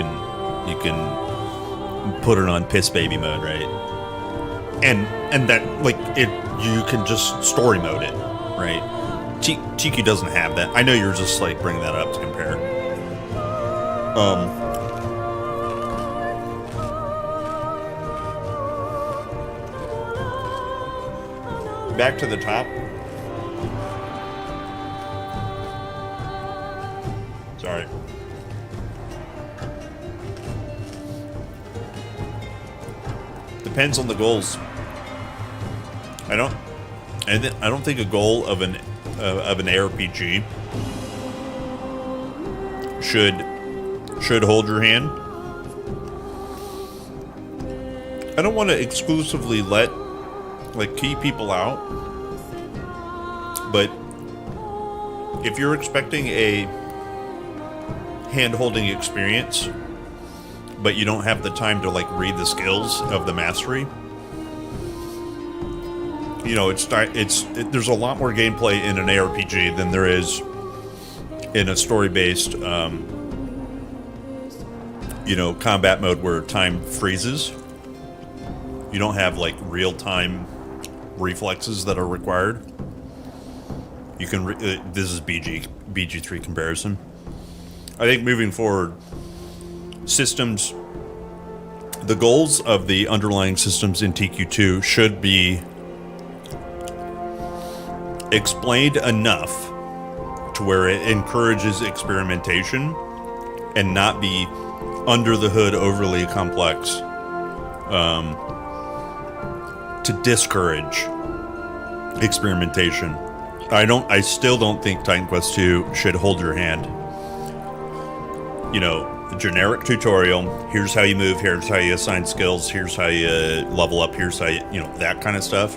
can put it on piss baby mode, right? And that, like, you can just story mode it, right? TQ doesn't have that. I know you're just, like, bringing that up to compare. Back to the top. Sorry. Depends on the goals. I don't think a goal of an ARPG should hold your hand. I don't want to exclusively keep people out, but if you're expecting a hand-holding experience, but you don't have the time to read the skills of the mastery, there's a lot more gameplay in an ARPG than there is in a story-based combat mode where time freezes. You don't have real-time reflexes that are required. You can this is BG3 comparison. I think moving forward, systems, the goals of the underlying systems in TQ2 should be explained enough to where it encourages experimentation and not be under the hood overly complex to discourage experimentation. I still don't think Titan Quest 2 should hold your hand. Generic tutorial, here's how you move, here's how you assign skills, here's how you level up, here's how you, that kind of stuff.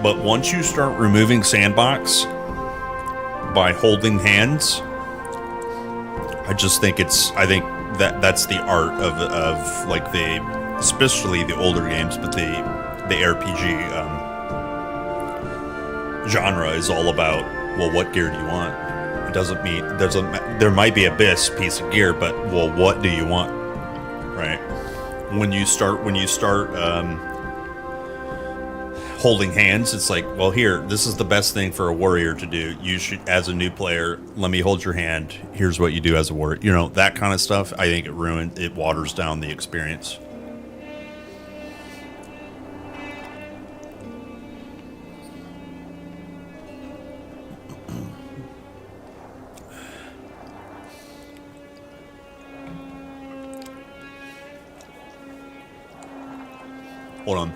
But once you start removing sandbox by holding hands, I think that's the art of especially the older games, but the RPG genre is all about, well, what gear do you want? There might be a piece of gear, but well, what do you want, right? When you start holding hands, it's like, well, this is the best thing for a warrior to do. You should, as a new player, let me hold your hand. Here's what you do as a warrior. That kind of stuff. I think it waters down the experience. Hold on.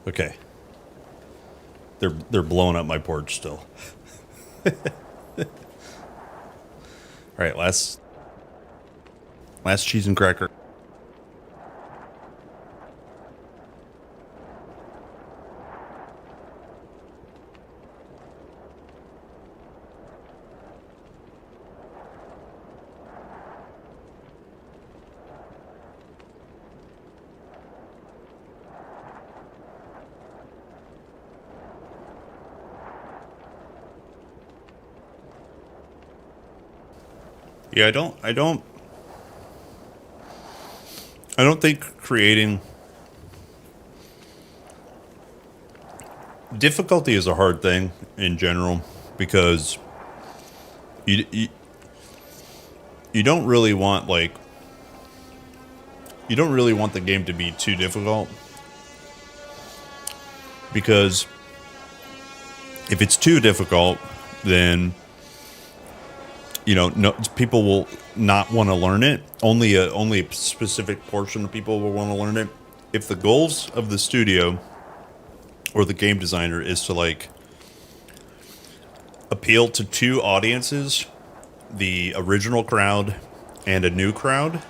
Okay. They're blowing up my porch still. All right, last cheese and cracker. Yeah, I don't think creating difficulty is a hard thing in general because you don't really want you don't really want the game to be too difficult, because if it's too difficult, then no, people will not want to learn it. Only a specific portion of people will want to learn it. If the goals of the studio or the game designer is to appeal to two audiences, the original crowd and a new crowd,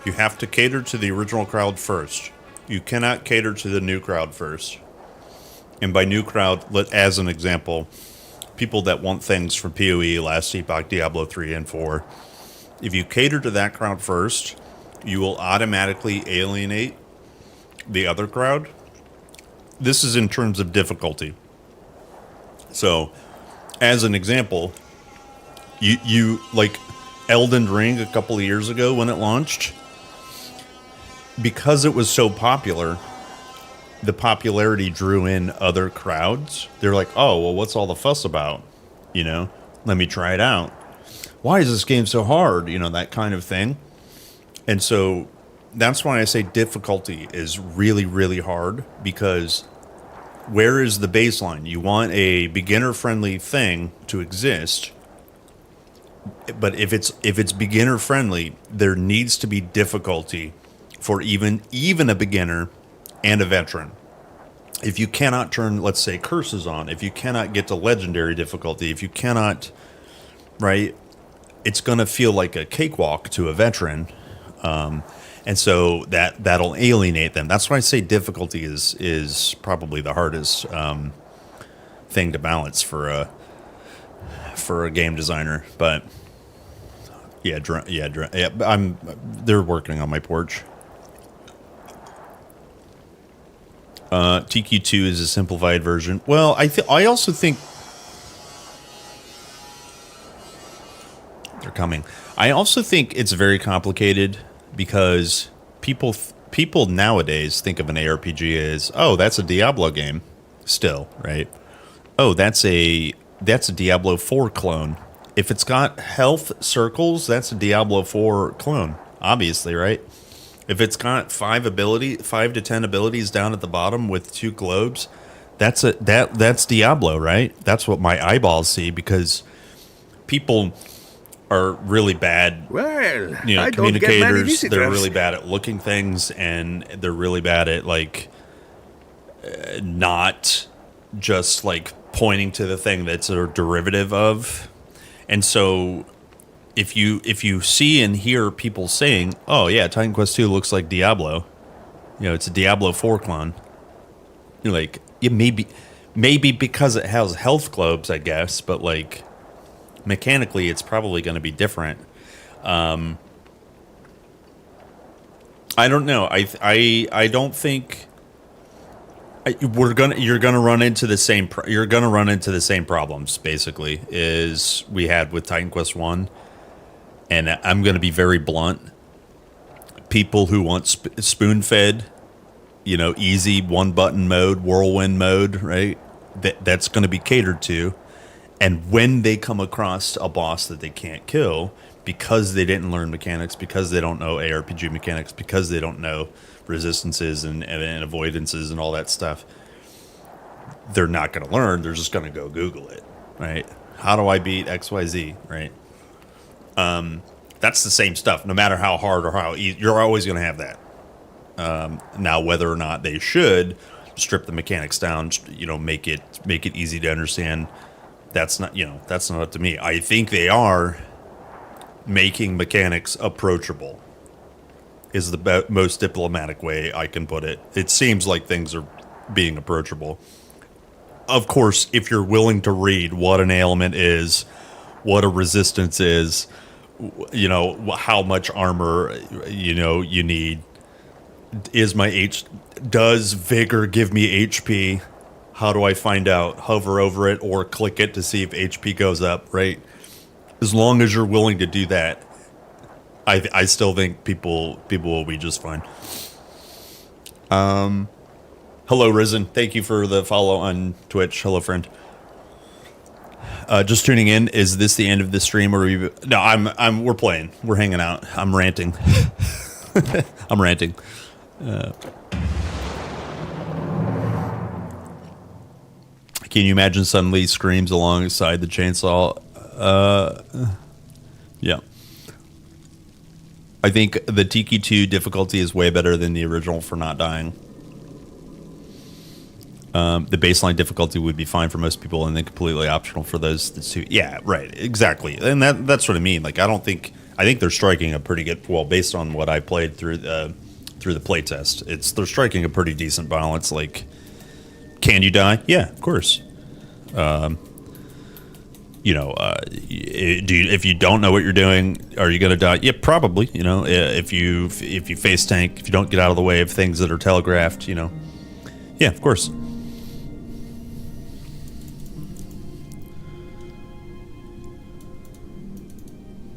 you have to cater to the original crowd first. You cannot cater to the new crowd first. And by new crowd, as an example, people that want things from PoE, Last Epoch, Diablo 3 and 4. If you cater to that crowd first, you will automatically alienate the other crowd. This is in terms of difficulty. So, as an example, you like Elden Ring a couple of years ago when it launched, because it was so popular, the popularity drew in other crowds. They're like, oh, well, what's all the fuss about? Let me try it out. Why is this game so hard? That kind of thing. And so that's why I say difficulty is really, really hard, because where is the baseline? You want a beginner-friendly thing to exist, but if it's beginner-friendly, there needs to be difficulty for even a beginner and a veteran. If you cannot turn, let's say, curses on, if you cannot get to legendary difficulty, if you cannot, right, it's going to feel like a cakewalk to a veteran. And so that'll alienate them. That's why I say difficulty is probably the hardest thing to balance for a game designer. But yeah, they're working on my porch. TQ2 is a simplified version. Well, I also think they're coming. I also think it's very complicated because people nowadays think of an ARPG as, oh, that's a Diablo game still, right? Oh, that's a Diablo 4 clone. If it's got health circles, that's a Diablo 4 clone, obviously, right? If it's got 5 to 10 abilities down at the bottom with 2 globes, that's Diablo, right? That's what my eyeballs see, because people are really bad. Well, communicators. They're really bad at looking things, and they're really bad at not just pointing to the thing that's a derivative of. And so if you see and hear people saying, "Oh yeah, Titan Quest 2 looks like Diablo," it's a Diablo 4 clone. You're like, yeah, maybe because it has health globes, I guess, but mechanically, it's probably going to be different. I don't know. I don't think you're gonna run into the same problems basically as we had with Titan Quest 1. And I'm going to be very blunt. People who want spoon-fed, easy one-button mode, whirlwind mode, right? That's going to be catered to. And when they come across a boss that they can't kill because they didn't learn mechanics, because they don't know ARPG mechanics, because they don't know resistances and avoidances and all that stuff, they're not going to learn. They're just going to go Google it, right? How do I beat XYZ, right? That's the same stuff. No matter how hard or how easy, you're always going to have that. Now, whether or not they should strip the mechanics down, make it easy to understand. That's not up to me. I think they are making mechanics approachable is the most diplomatic way I can put it. It seems like things are being approachable. Of course, if you're willing to read what an ailment is, what a resistance is, how much armor, you need. Does Vigor give me HP? How do I find out? Hover over it or click it to see if HP goes up, right? As long as you're willing to do that, I still think people will be just fine. Hello, Risen. Thank you for the follow on Twitch. Hello, friend. Just tuning in. Is this the end of the stream, or no? We're playing. We're hanging out. I'm ranting. I'm ranting. Can you imagine suddenly screams alongside the chainsaw? Yeah. I think the Tiki 2 difficulty is way better than the original for not dying. The baseline difficulty would be fine for most people, and then completely optional for those two. Yeah, right, exactly. And that's what I mean. Like, I think they're striking a pretty good. Well, based on what I played through the playtest, they're striking a pretty decent balance. Like, can you die? Yeah, of course. If you don't know what you're doing, are you going to die? Yeah, probably. If you face tank, if you don't get out of the way of things that are telegraphed, yeah, of course.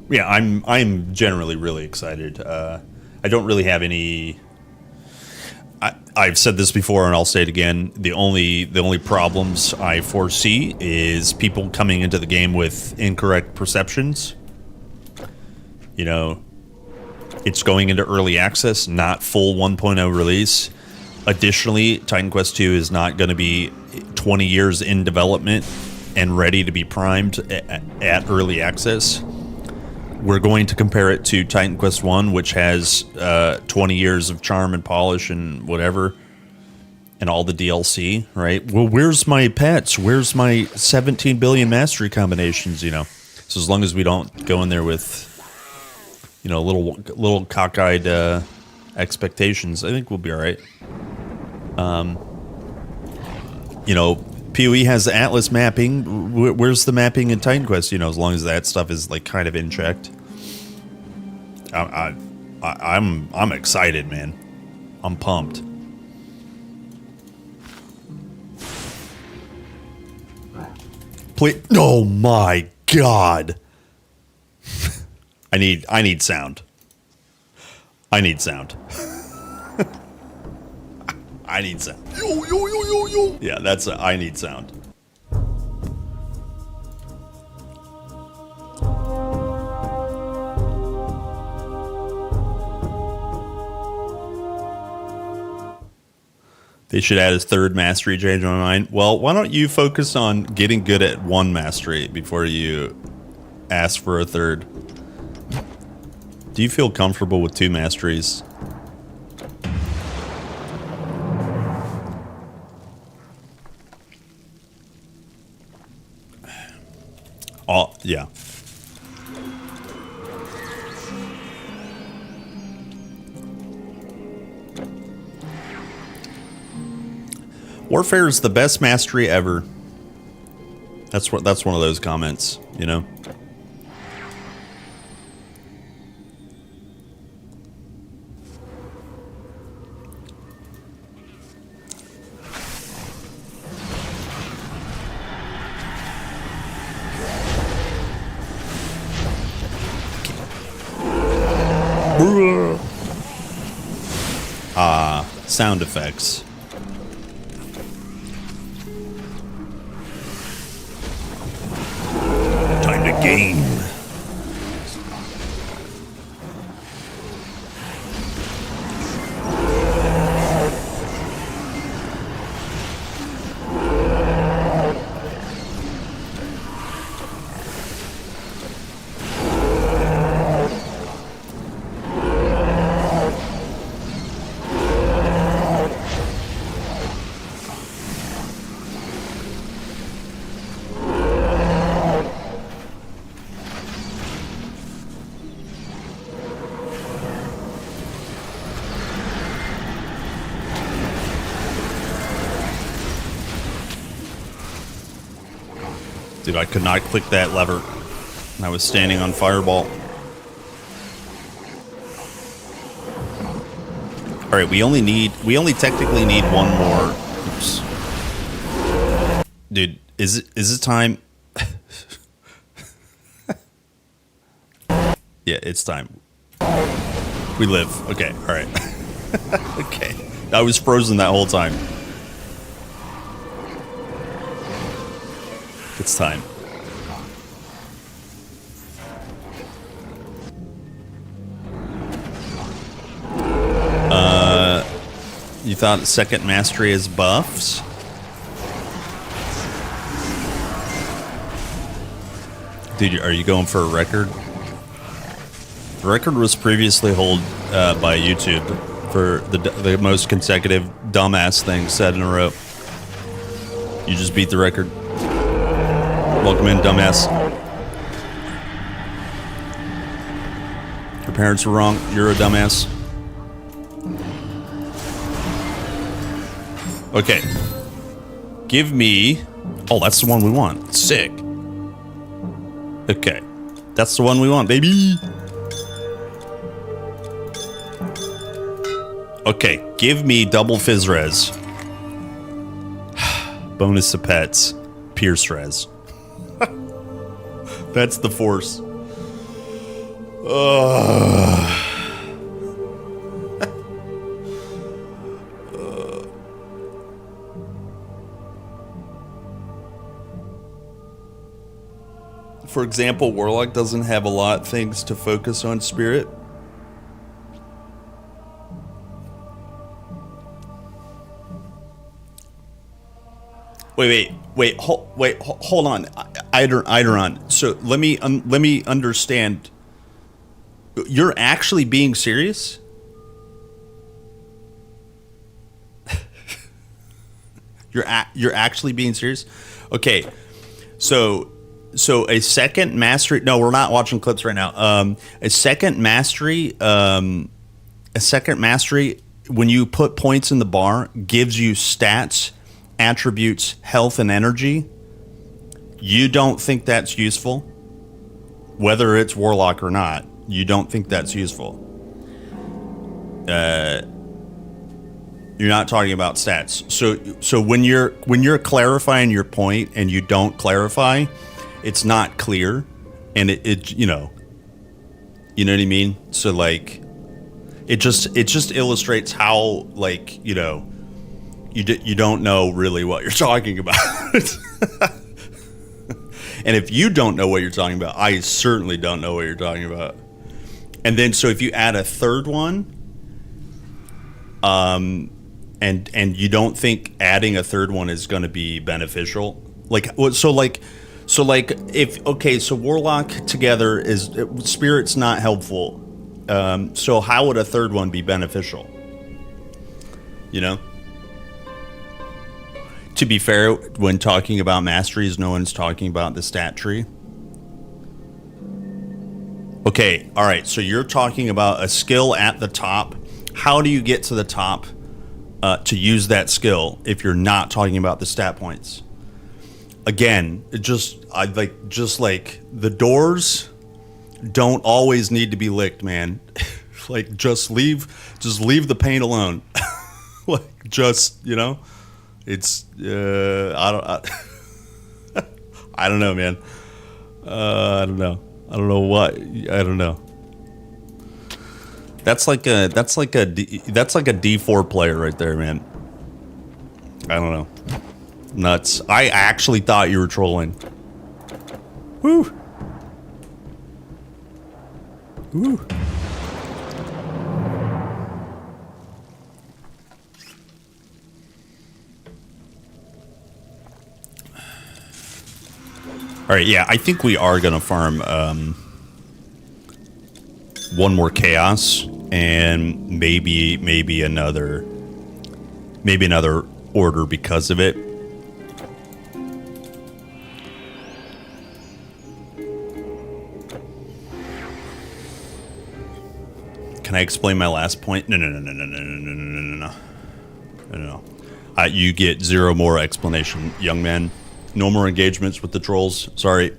Yeah, I'm generally really excited. I don't really have any. I've said this before, and I'll say it again. The only problems I foresee is people coming into the game with incorrect perceptions. It's going into early access, not full 1.0 release. Additionally, Titan Quest 2 is not going to be 20 years in development and ready to be primed at early access. We're going to compare it to Titan Quest 1, which has 20 years of charm and polish and whatever, and all the DLC, right? Well, where's my pets? Where's my 17 billion mastery combinations, So as long as we don't go in there with, little cockeyed expectations, I think we'll be all right. PoE has the Atlas mapping. Where's the mapping in Titan Quest? As long as that stuff is like kind of in checked. I'm excited, man. I'm pumped. Please, oh my god! I need sound. I need sound. I need sound. Yo. Yeah, I need sound. They should add a third mastery, change my mind. Well, why don't you focus on getting good at one mastery before you ask for a third? Do you feel comfortable with 2 masteries? Oh, yeah. Warfare is the best mastery ever. That's one of those comments, Sound effects. Time to game. Dude, I could not click that lever. I was standing on fireball. All right, we only technically need one more. Oops. Dude, is it time? Yeah, it's time. We live. Okay, all right. Okay. I was frozen that whole time. It's time. You thought second mastery is buffs? Dude, are you going for a record? The record was previously held by YouTube for the most consecutive dumbass things said in a row. You just beat the record. Welcome in, dumbass. Your parents were wrong. You're a dumbass. Okay. Give me... Oh, that's the one we want. Sick. Okay. That's the one we want, baby. Okay. Give me double fizz res. Bonus to pets. Pierce res. That's the force. For example, Warlock doesn't have a lot of things to focus on spirit. Wait, hold on. Eideron. So let me understand. You're actually being serious? You're actually being serious? Okay. So a second mastery. No, we're not watching clips right now. A second mastery. When you put points in the bar, gives you stats, attributes, health, and energy. You don't think that's useful, whether it's Warlock or not. You don't think that's useful. You're not talking about stats. So when you're clarifying your point and you don't clarify, it's not clear, and it you know what I mean. So like, it just illustrates how, like, you know, you don't know really what you're talking about. And if you don't know what you're talking about, I certainly don't know what you're talking about. And then so if you add a third one, and you don't think adding a third one is going to be beneficial, so Warlock together is spirit's not helpful. So how would a third one be beneficial? You know? To be fair, when talking about masteries, no one's talking about the stat tree. Okay, all right, so you're talking about a skill at the top. How do you get to the top to use that skill if you're not talking about the stat points? Again, just like the doors don't always need to be licked, man. Like, just leave the paint alone. Like, just, you know, it's I don't know, man. I don't know That's like a D4 player right there, man. I don't know. Nuts. I actually thought you were trolling. Woo. Woo. All right, yeah, I think we are gonna farm one more chaos and maybe another order because of it. Can I explain my last point? No. You get 0 more explanation, young man. No more engagements with the trolls. Sorry.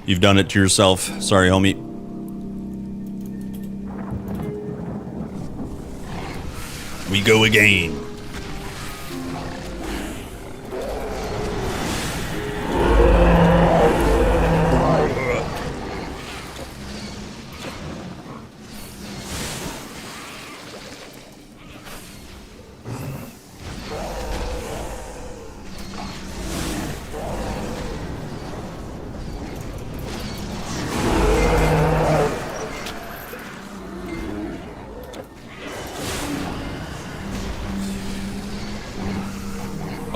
You've done it to yourself. Sorry, homie. We go again.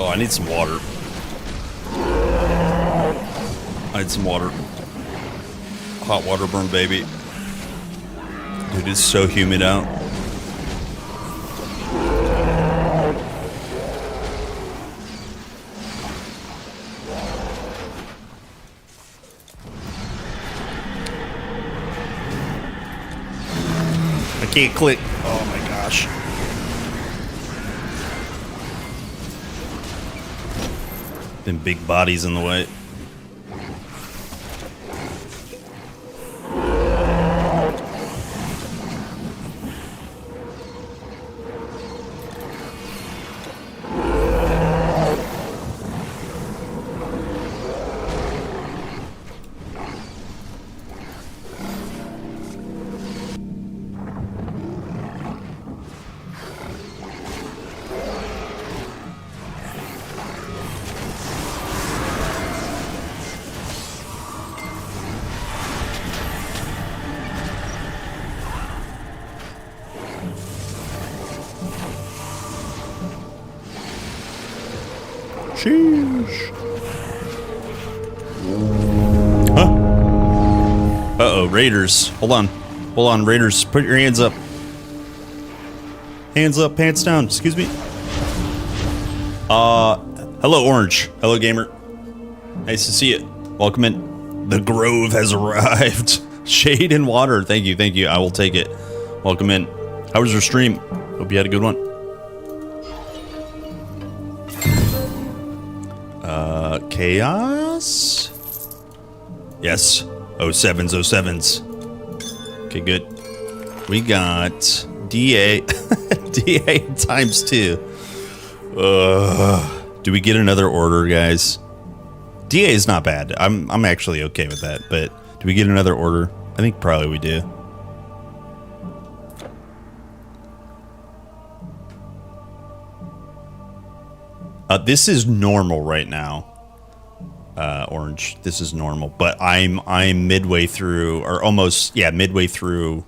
Oh, I need some water. I need some water. Hot water burn, baby. Dude, it's so humid out. I can't click. Oh my gosh. Them big bodies in the way. Sheesh. Huh? Uh-oh, Raiders. Hold on. Hold on, Raiders. Put your hands up. Hands up, pants down. Excuse me. Hello, Orange. Hello, gamer. Nice to see you. Welcome in. The Grove has arrived. Shade and water. Thank you, thank you. I will take it. Welcome in. How was your stream? Hope you had a good one. Chaos? Yes. 07s, 07s. Okay, good. We got DA. DA times 2. Do we get another order, guys? DA is not bad. I'm actually okay with that, but do we get another order? I think probably we do. This is normal right now. Orange. This is normal, but I'm midway through, or almost, yeah, midway through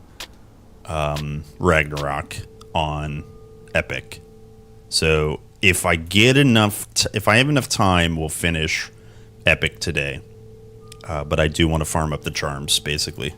Ragnarok on Epic. So if I get enough, if I have enough time, we'll finish Epic today. But I do want to farm up the charms, basically.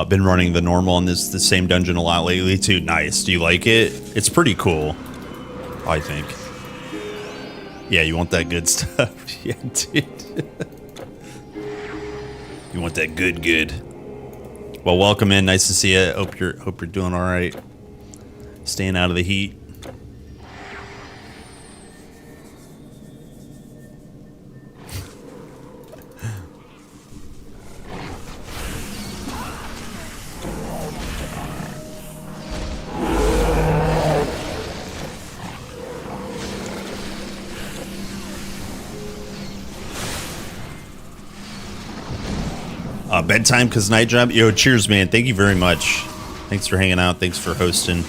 Been running the normal in the same dungeon a lot lately too. Nice. Do you like it? It's pretty cool, I think. Yeah, you want that good stuff. Yeah, dude. You want that good. Well, welcome in. Nice to see you. Hope you're doing all right. Staying out of the heat. Bedtime because night job. Yo, cheers, man. Thank you very much. Thanks for hanging out. Thanks for hosting.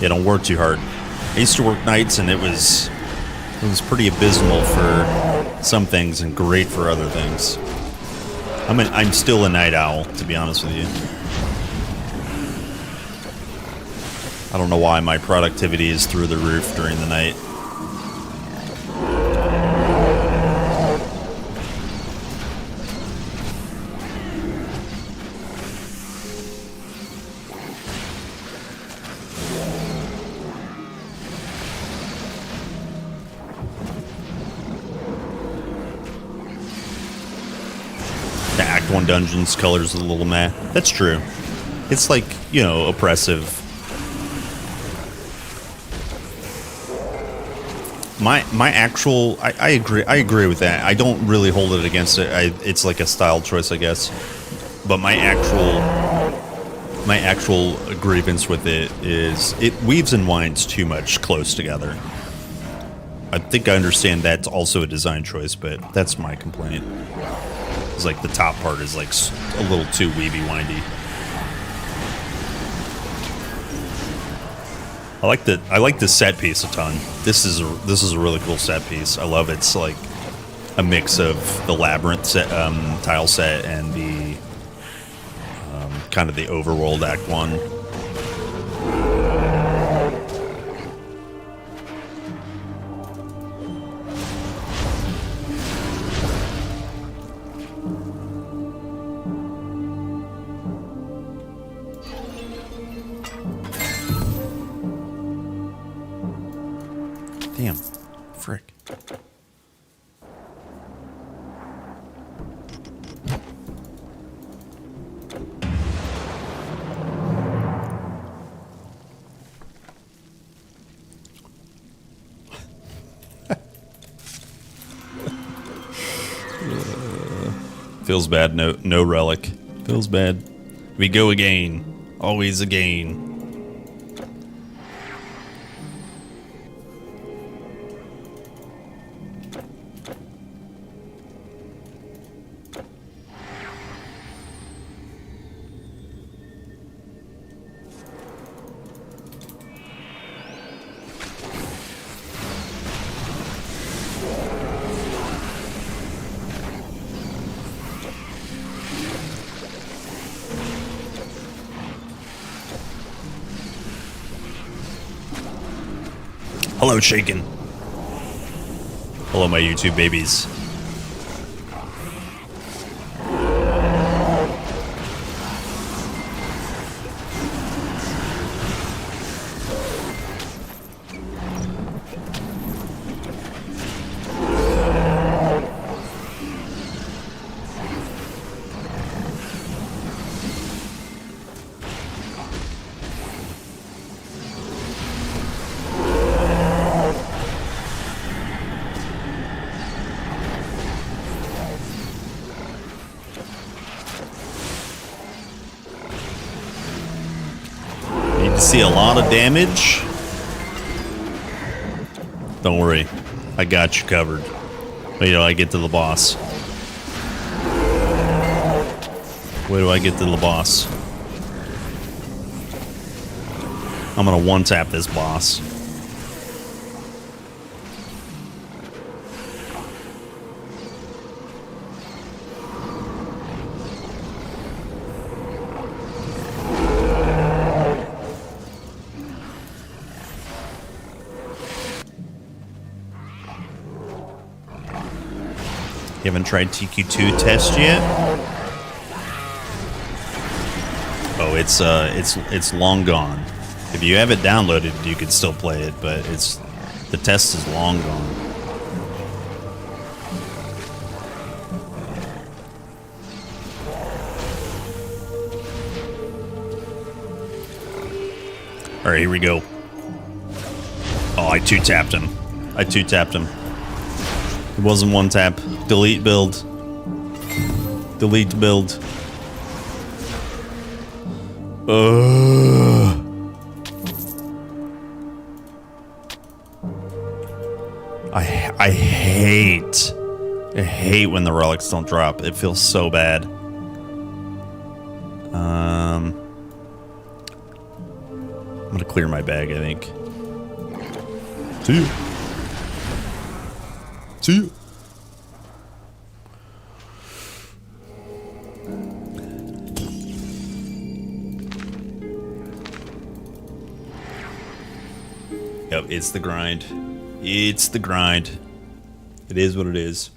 Yeah, don't work too hard. I used to work nights, and it was pretty abysmal for some things and great for other things. I'm still a night owl, to be honest with you. I don't know why my productivity is through the roof during the night. Typhon dungeons colors a little meh. That's true. It's like, you know, oppressive. My actual, I agree with that. I don't really hold it against it. It's like a style choice, I guess. But my actual grievance with it is it weaves and winds too much close together. I think I understand that's also a design choice, but that's my complaint. It's like the top part is like a little too weavy windy. I like the set piece a ton. This is a really cool set piece. I love it. It's like a mix of the labyrinth set, tile set and the kind of the overworld Act 1. Damn. Frick. Feels bad. No relic. Feels bad. We go again. Always again. Hello, Shaken. Hello, my YouTube babies. See a lot of damage. Don't worry, I got you covered. Wait till I get to the boss. Wait till I get to the boss. I'm gonna one-tap this boss. You haven't tried TQ2 test yet? Oh, it's long gone. If you have it downloaded, you can still play it, but the test is long gone. All right, here we go. Oh, I two-tapped him. It wasn't one tap. Delete build. Delete build. I hate when the relics don't drop. It feels so bad. I'm gonna clear my bag, I think. See you. See you. Yep, it's the grind. It's the grind. It is what it is.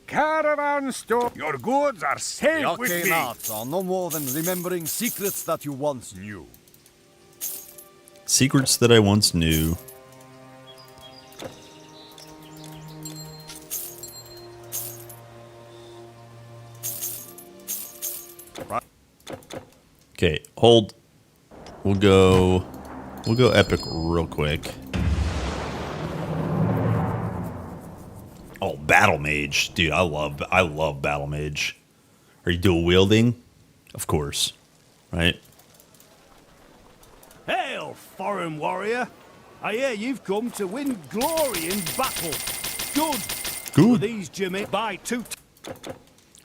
Caravan store. Your goods are safe The with arcane me. arts are no more than remembering secrets that you once knew. Secrets that I once knew. Okay, hold. We'll go epic real quick. Oh, battle mage, dude! I love battle mage. Are you dual wielding? Of course, right? Hail, foreign warrior! I hear you've come to win glory in battle. Good. Good. These Jimmy buy two.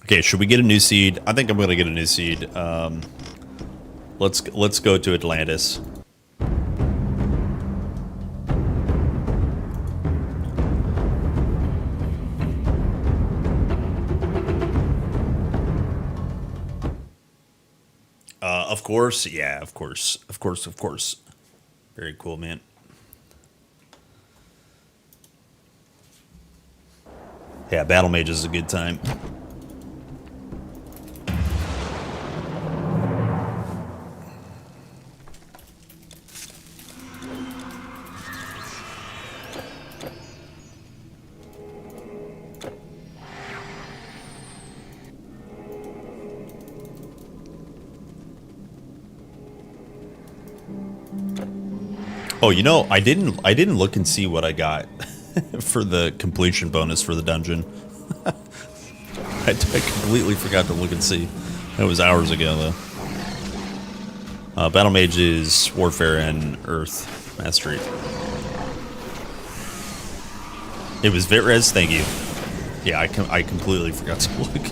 Okay, should we get a new seed? I think I'm gonna get a new seed. Let's go to Atlantis. Of course, yeah, of course. Very cool, man. Yeah, battle mage is a good time. Oh, you know, I didn't look and see what I got for the completion bonus for the dungeon. I completely forgot to look and see. That was hours ago, though. Battle Mage is Warfare and Earth Mastery. It was Vitrez, thank you. Yeah, I completely forgot to look.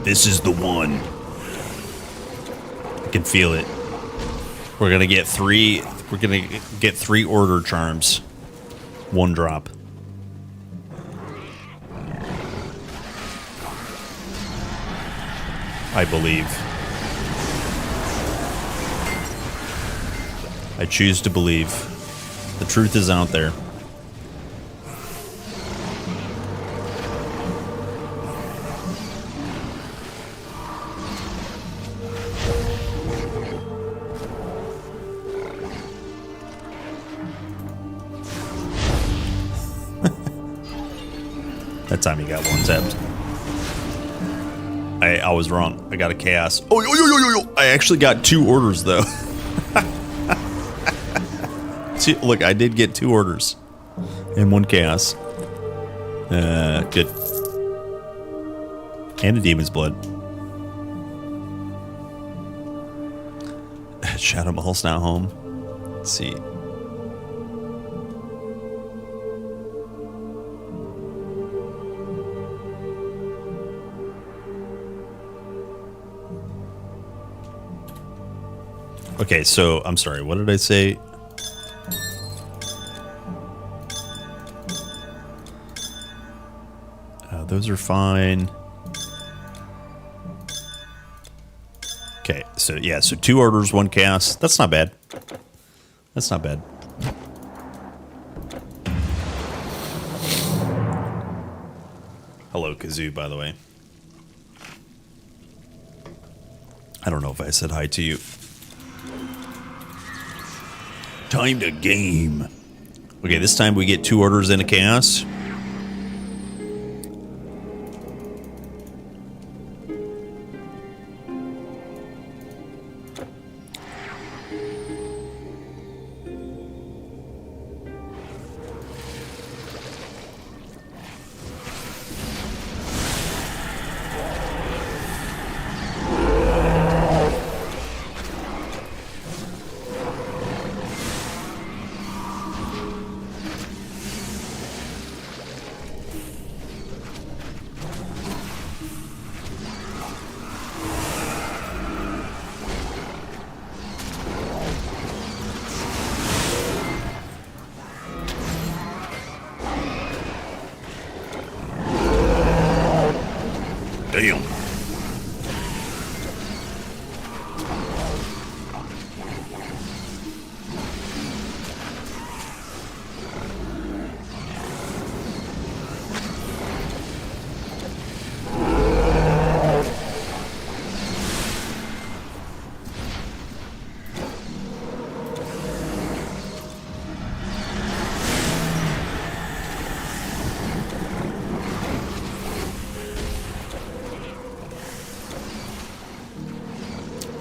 This is the one. I can feel it. We're gonna get three order charms. One drop. I believe. I choose to believe. The truth is out there. That time he got one tapped. I was wrong. I got a chaos. Oh, yo. I actually got 2 orders though. See, look, I did get 2 orders and 1 chaos. Good. And a demon's blood. Shadow Mahal's now home. Let's see. Okay, so I'm sorry, what did I say? Those are fine. Okay, so yeah, so 2 orders, 1 chaos. That's not bad. That's not bad. Hello, Kazoo, by the way. I don't know if I said hi to you. Time to game. Okay, this time we get 2 orders and a chaos.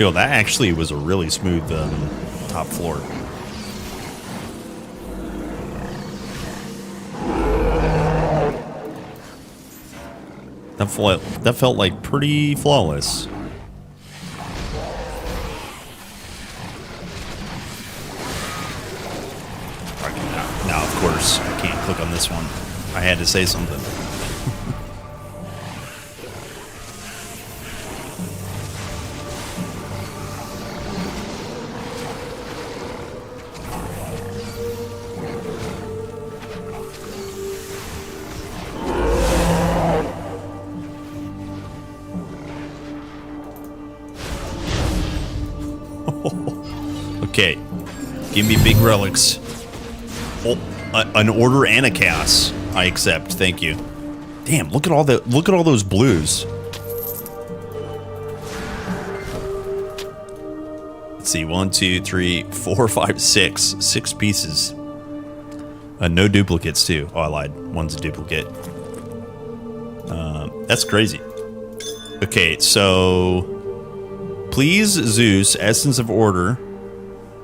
Yo, that actually was a really smooth top floor. That felt like pretty flawless. Now, of course, I can't click on this one. I had to say something. Okay, give me big relics. Oh, an order and a chaos. I accept. Thank you. Damn, look at all those blues. Let's see, 1, 2, 3, 4, 5, 6. 6 pieces. No duplicates too. Oh, I lied. One's a duplicate. That's crazy. Okay, so please, Zeus, Essence of Order.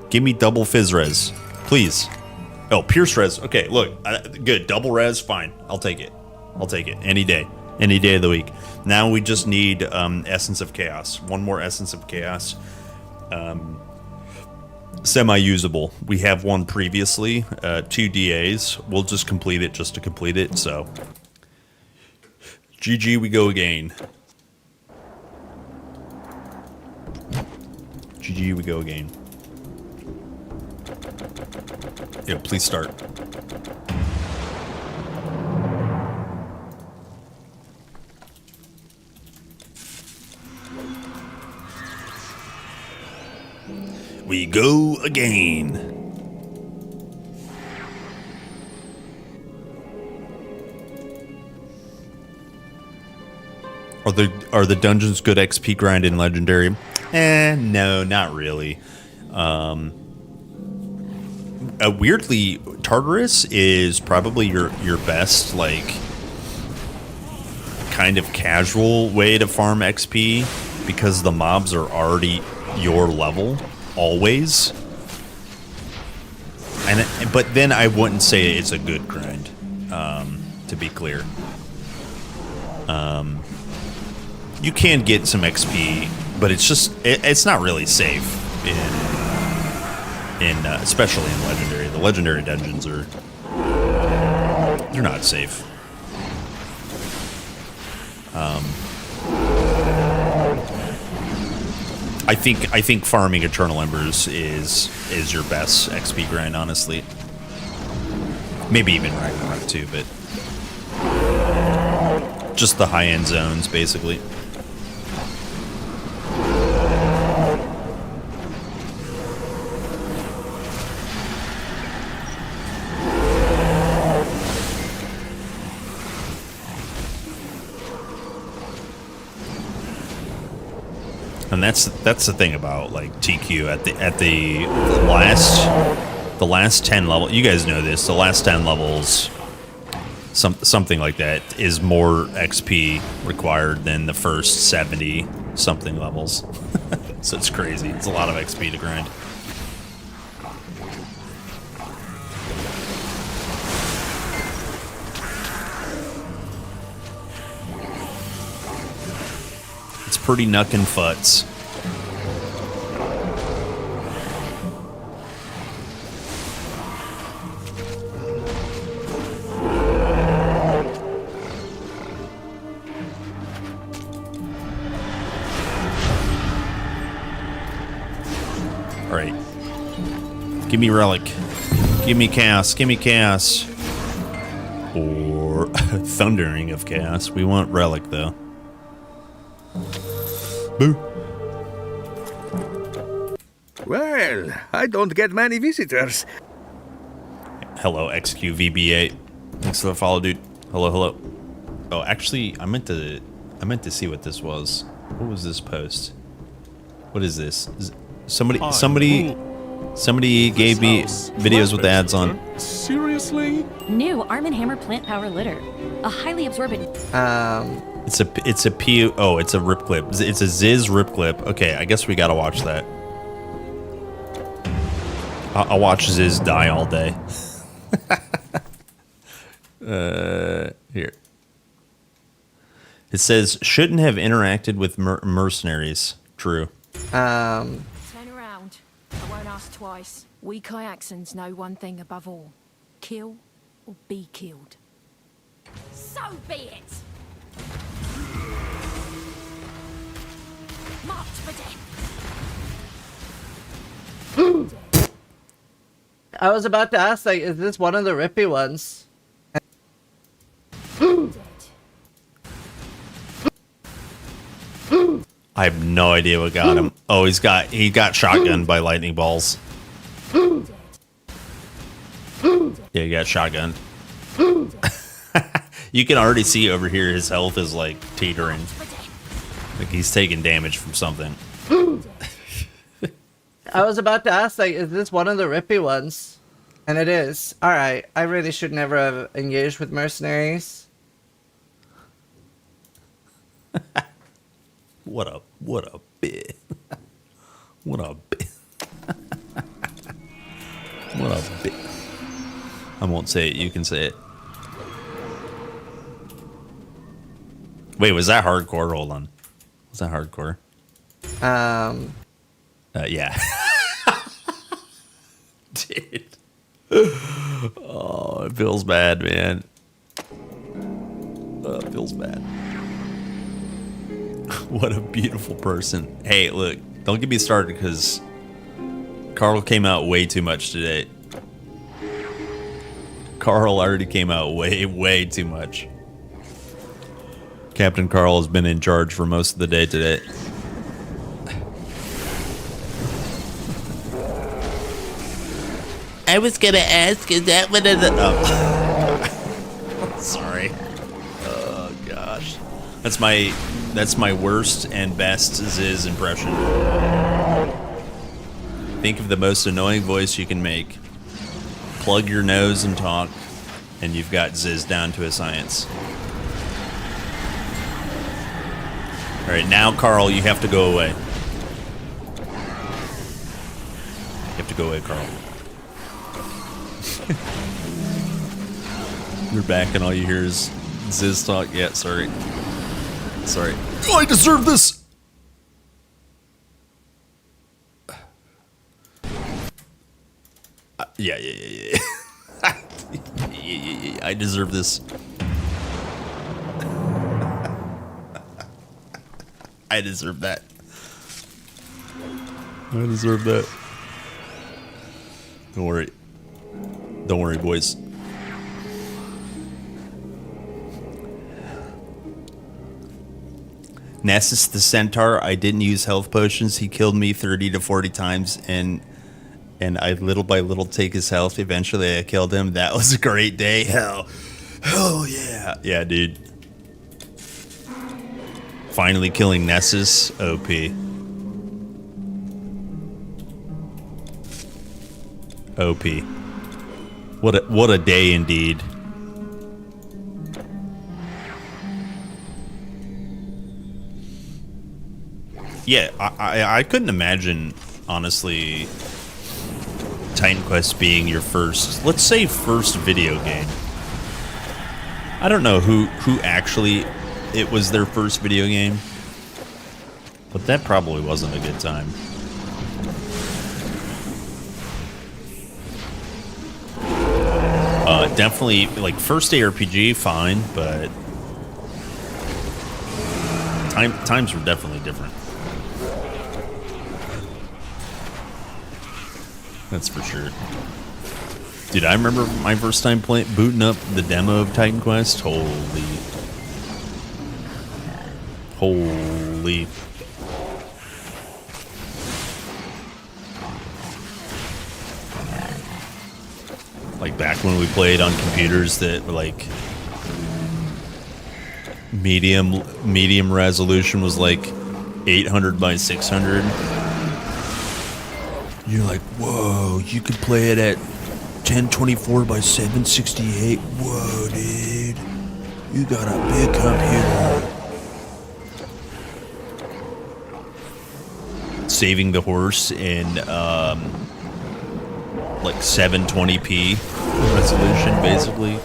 Give me double Fizz Res, please. Oh, Pierce Res. Okay, look, good. Double Res, fine. I'll take it. I'll take it any day of the week. Now we just need Essence of Chaos. One more Essence of Chaos. Semi-usable. We have one previously. 2 DAs. We'll just complete it just to complete it. So, GG, we go again. GG, we go again. Yeah, please start. We go again. Are the dungeons good XP grind in Legendary? No, not really. Weirdly, Tartarus is probably your best, like, kind of casual way to farm XP because the mobs are already your level, always. But then I wouldn't say it's a good grind, to be clear. You can get some XP, but it's just, it's not really safe especially in Legendary. The Legendary dungeons they're not safe. I think farming Eternal Embers is your best XP grind, honestly. Maybe even Ragnarok too, but just the high-end zones, basically. And that's the thing about like TQ at the last 10 level. You guys know this. The last 10 levels, something like that, is more XP required than the first 70 something levels. So it's crazy. It's a lot of XP to grind. Pretty knuckin' futs. All right. Give me relic. Give me chaos. Give me chaos. Or thundering of chaos. We want relic though. Boo. Well, I don't get many visitors. Hello, XQVB8. Thanks for the follow, dude. Hello, hello. Oh, actually, I meant to see what this was. What was this post? What is this? Somebody gave me videos with ads on. Seriously? New Arm & Hammer Plant Power Litter. A highly absorbent... It's a P. Oh, it's a rip clip. It's a Ziz rip clip. Okay, I guess we gotta watch that. I'll watch Ziz die all day. Here. It says shouldn't have interacted with mercenaries. True. Turn around. I won't ask twice. We Kyaxans know one thing above all: kill or be killed. So be it. Marked for death. I was about to ask, like, is this one of the rippy ones? I have no idea what got him. Oh, he got shotgunned by lightning balls. Yeah, he got shotgunned. You can already see over here his health is like teetering. Like he's taking damage from something. I was about to ask, like, is this one of the rippy ones? And it is. Alright, I really should never have engaged with mercenaries. What a bit. What a bit. What a bit. I won't say it, you can say it. Wait, was that hardcore? Hold on. Was that hardcore? Yeah. Dude. Oh, it feels bad, man. It feels bad. What a beautiful person. Hey, look, don't get me started because Carl came out way too much today. Carl already came out way too much. Captain Carl has been in charge for most of the day today. I was gonna ask, is that one of the... Oh. Sorry. Oh, gosh. That's my worst and best Ziz impression. Think of the most annoying voice you can make. Plug your nose and talk, and you've got Ziz down to a science. Alright, now, Carl, you have to go away. You have to go away, Carl. You're back and all you hear is Ziz talk. Yeah, sorry. Sorry. Oh, I deserve this! Yeah. Yeah. I deserve this. I deserve that. I deserve that. Don't worry. Don't worry, boys. Nessus the Centaur, I didn't use health potions. He killed me 30 to 40 times, and I little by little take his health. Eventually, I killed him. That was a great day. Hell yeah. Yeah, dude. Finally killing Nessus. OP. OP. What a day indeed. Yeah, I couldn't imagine, honestly, Titan Quest being your first, let's say first video game. I don't know who actually it was their first video game, but that probably wasn't a good time. Definitely, like, first ARPG, fine, but times were definitely different. That's for sure. Dude, I remember my first time booting up the demo of Titan Quest. Holy. Like back when we played on computers that were like medium resolution was like 800 by 600. You're like, whoa, you could play it at 1024 by 768. Whoa, dude. You got a big computer. saving the horse in like 720p resolution, basically.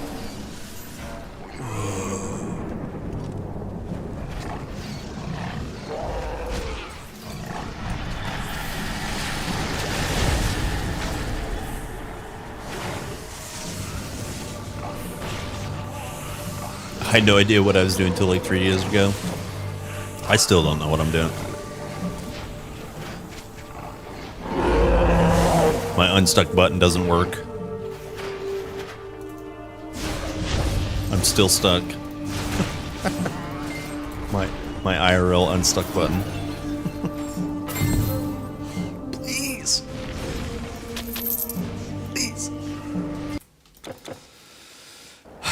I had no idea what I was doing until like 3 years ago. I still don't know what I'm doing. My unstuck button doesn't work. I'm still stuck. my IRL unstuck button. Please. Please.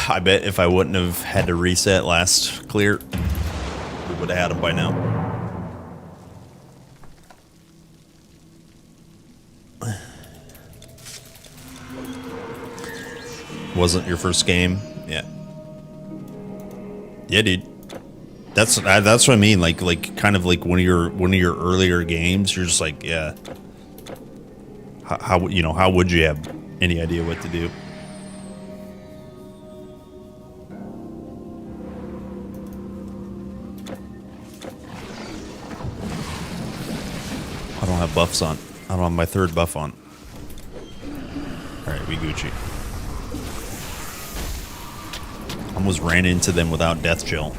I bet if I wouldn't have had to reset last clear, we would have had him by now. Wasn't your first game? Yeah. Yeah, dude. That's what I mean. Like kind of like one of your earlier games. You're just like, yeah. How would you have any idea what to do? I don't have buffs on. I don't have my third buff on. Alright, we Gucci. Almost ran into them without death chill.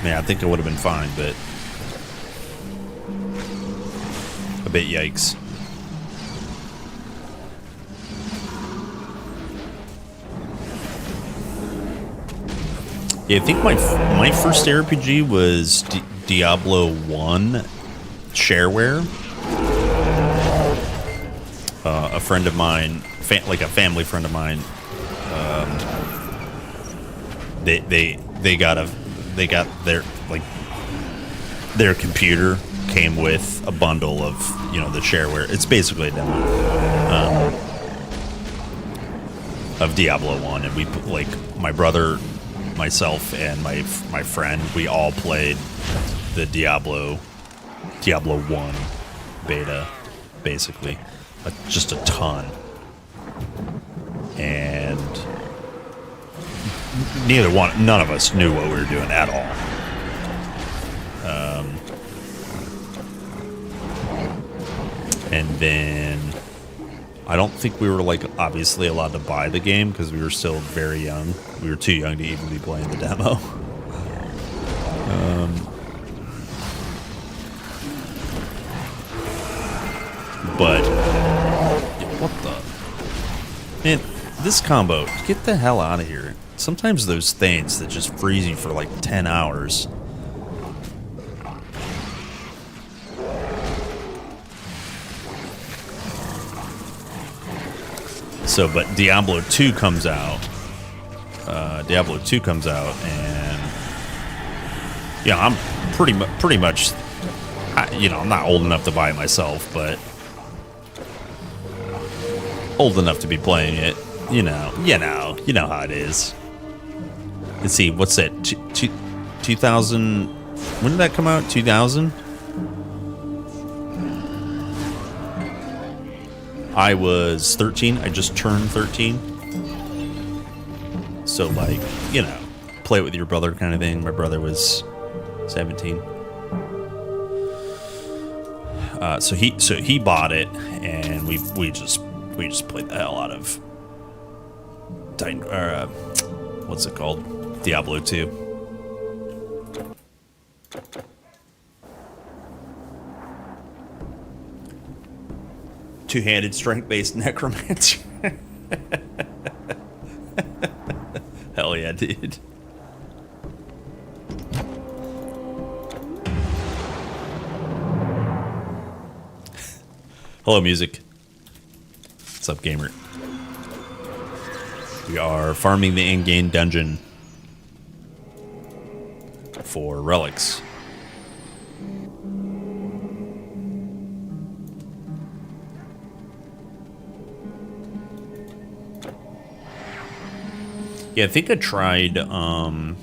Man, I think it would have been fine, but a bit yikes. Yeah, I think my first RPG was Diablo 1 shareware. A friend of mine, like a family friend of mine, they got their computer came with a bundle of the shareware. It's basically a demo of Diablo 1, and we like my brother, myself, and my friend, we all played the Diablo 1 beta, basically. Just a ton. And none of us knew what we were doing at all. And then I don't think we were like obviously allowed to buy the game because we were still very young. We were too young to even be playing the demo. But what the man? This combo, get the hell out of here. Sometimes those things that just freeze you for like 10 hours. So, but Diablo 2 comes out. And yeah, I'm pretty much. I'm not old enough to buy it myself, but old enough to be playing it. You know how it is. Let's see, what's that? 2000. When did that come out? 2000. I was 13. I just turned 13. So, like, play it with your brother kind of thing. My brother was 17. So he bought it, and we just played the hell out of what's it called? Diablo 2. Two-handed strength-based necromancer. Hell yeah, dude. Hello, music. What's up, gamer? We are farming the Endgame dungeon for relics. Yeah, I think I tried a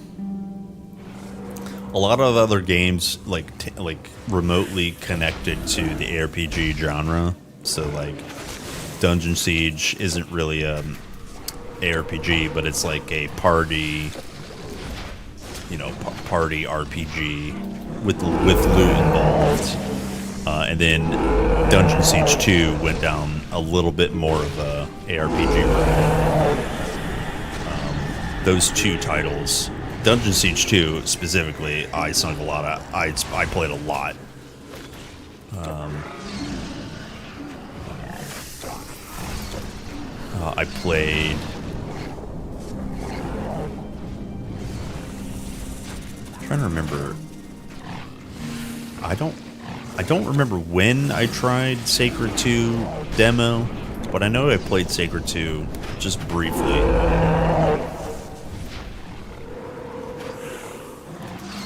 a lot of other games like remotely connected to the RPG genre. So like Dungeon Siege isn't really ARPG, but it's like a party, party RPG with loot involved. And then Dungeon Siege 2 went down a little bit more of a ARPG route. Those two titles, Dungeon Siege 2 specifically, I sunk a lot of. I played a lot. I played. I'm trying to remember. I don't remember when I tried Sacred 2 demo, but I know I played Sacred 2 just briefly.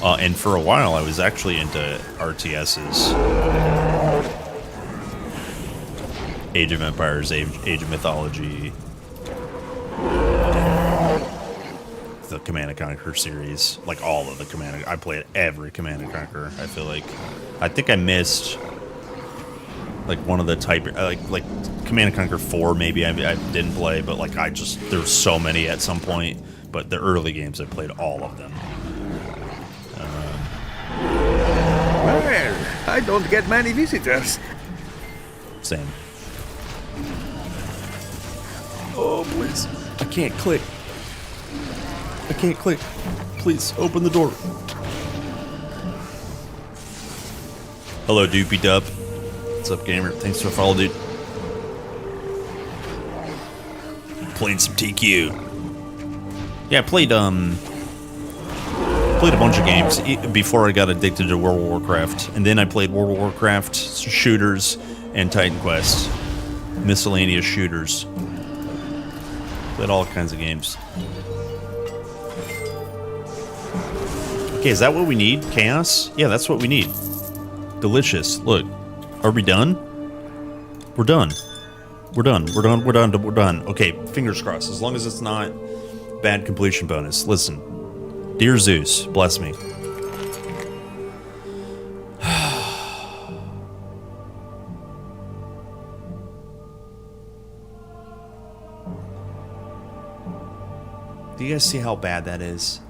And for a while, I was actually into RTSs. Age of Empires, Age of Mythology, the Command & Conquer series, like all of the Command. I played every Command & Conquer. I feel like, I think I missed like one of the type, like Command & Conquer 4. Maybe I didn't play, but like there's so many at some point. But the early games, I played all of them. Well, I don't get many visitors. Same. Oh, please. I can't click. I can't click. Please, open the door. Hello, Doopy Dub. What's up, gamer? Thanks for the follow, dude. Playing some TQ. Yeah, I played a bunch of games before I got addicted to World of Warcraft. And then I played World of Warcraft, shooters, and Titan Quest. Miscellaneous shooters. Played all kinds of games. Okay, is that what we need? Chaos? Yeah, that's what we need. Delicious. Look. Are we done? We're done. We're done. We're done. We're done. We're done. Okay, fingers crossed. As long as it's not bad completion bonus. Listen. Dear Zeus, bless me. Do you guys see how bad that is?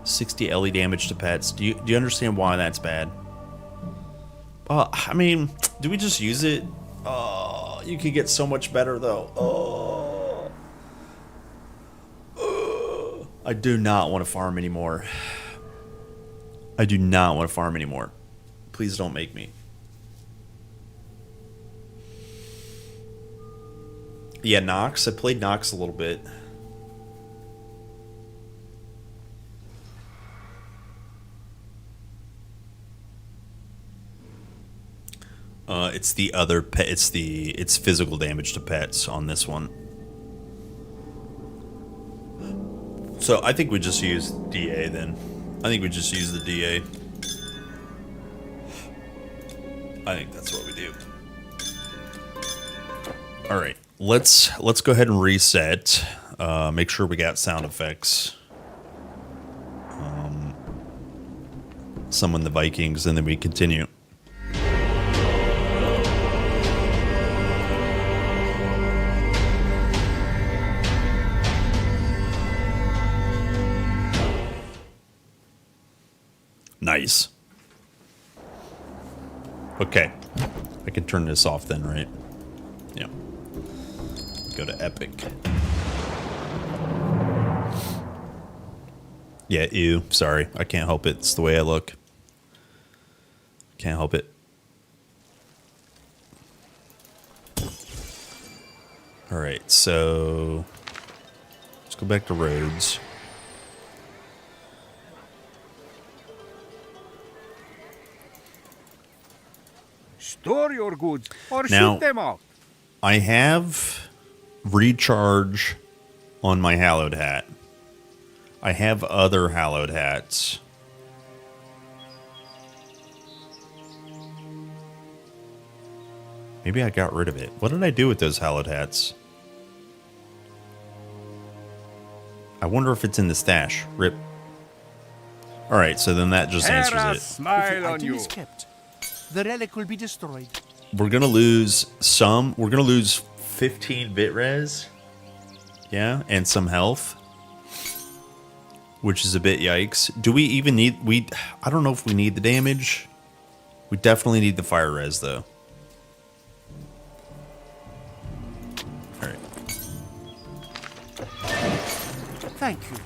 60 LE damage to pets. Do you understand why that's bad? I mean, do we just use it? Oh, you could get so much better though. I do not want to farm anymore. I do not want to farm anymore. Please don't make me. Yeah, Nox. I played Nox a little bit. It's the other pet. It's physical damage to pets on this one. So I think we just use DA then. I think we just use the DA. I think that's what we do. All right, let's go ahead and reset. Make sure we got sound effects. Summon the Vikings, and then we continue. Nice. Okay. I can turn this off then, right? Yeah. Go to Epic. Yeah, ew. Sorry. I can't help it. It's the way I look. Can't help it. Alright, so... let's go back to roads. Store your goods or Now, shoot them off. I have recharge on my hallowed hat. I have other hallowed hats. Maybe I got rid of it. What did I do with those hallowed hats? I wonder if it's in the stash. Rip. All right, so then that just answers Hera, it. smile If the on item you. is kept, the relic will be destroyed. We're gonna lose some. We're gonna lose 15 bit res. Yeah, and some health, which is a bit yikes. Do we even need? I don't know if we need the damage. We definitely need the fire res though. All right. Thank you.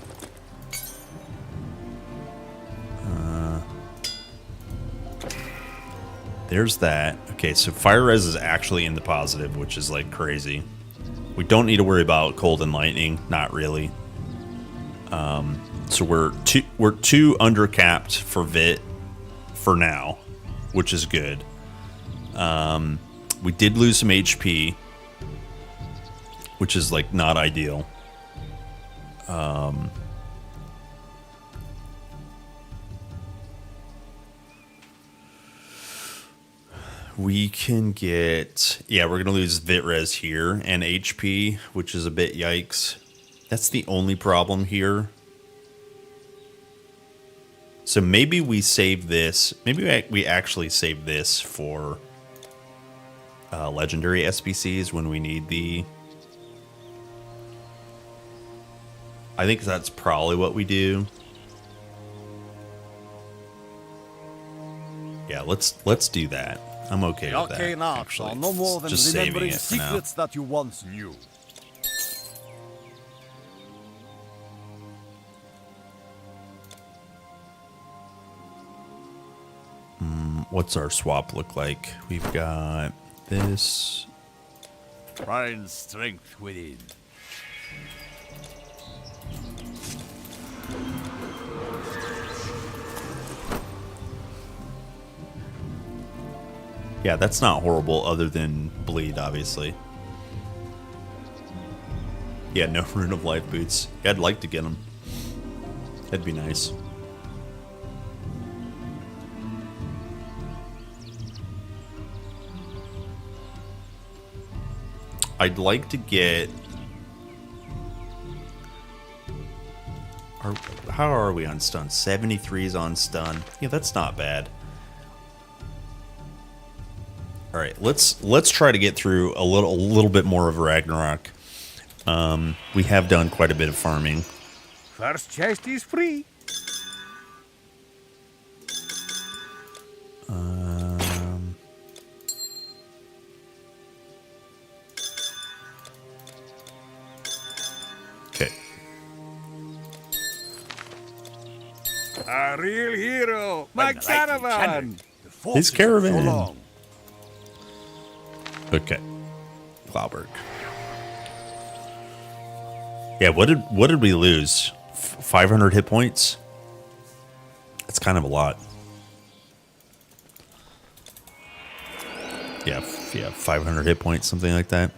There's that. Okay, so fire res is actually in the positive, which is like crazy. We don't need to worry about cold and lightning, not really. So we're two undercapped for Vit for now, which is good. We did lose some HP, which is like not ideal. We can get, yeah, we're going to lose Vit Res here and HP, which is a bit yikes. That's the only problem here. So maybe we save this. Maybe we actually save this for legendary SBCs when we need the... I think that's probably what we do. Yeah, let's do that. I'm okay The with that. arcane arts Actually, are no more than just saving remembering it for now. secrets that you once knew. What's our swap look like? We've got this. Find strength within. Yeah, that's not horrible other than bleed, obviously. Yeah, no Rune of Life boots. Yeah, I'd like to get them. That'd be nice. I'd like to get... How are we on stun? 73's on stun. Yeah, that's not bad. All right, let's try to get through a little bit more of Ragnarok. We have done quite a bit of farming. First chest is free. Okay. A real hero, my caravan. His caravan. Okay. Glauberg. Yeah, what did we lose? 500 hit points? That's kind of a lot. Yeah, 500 hit points, something like that.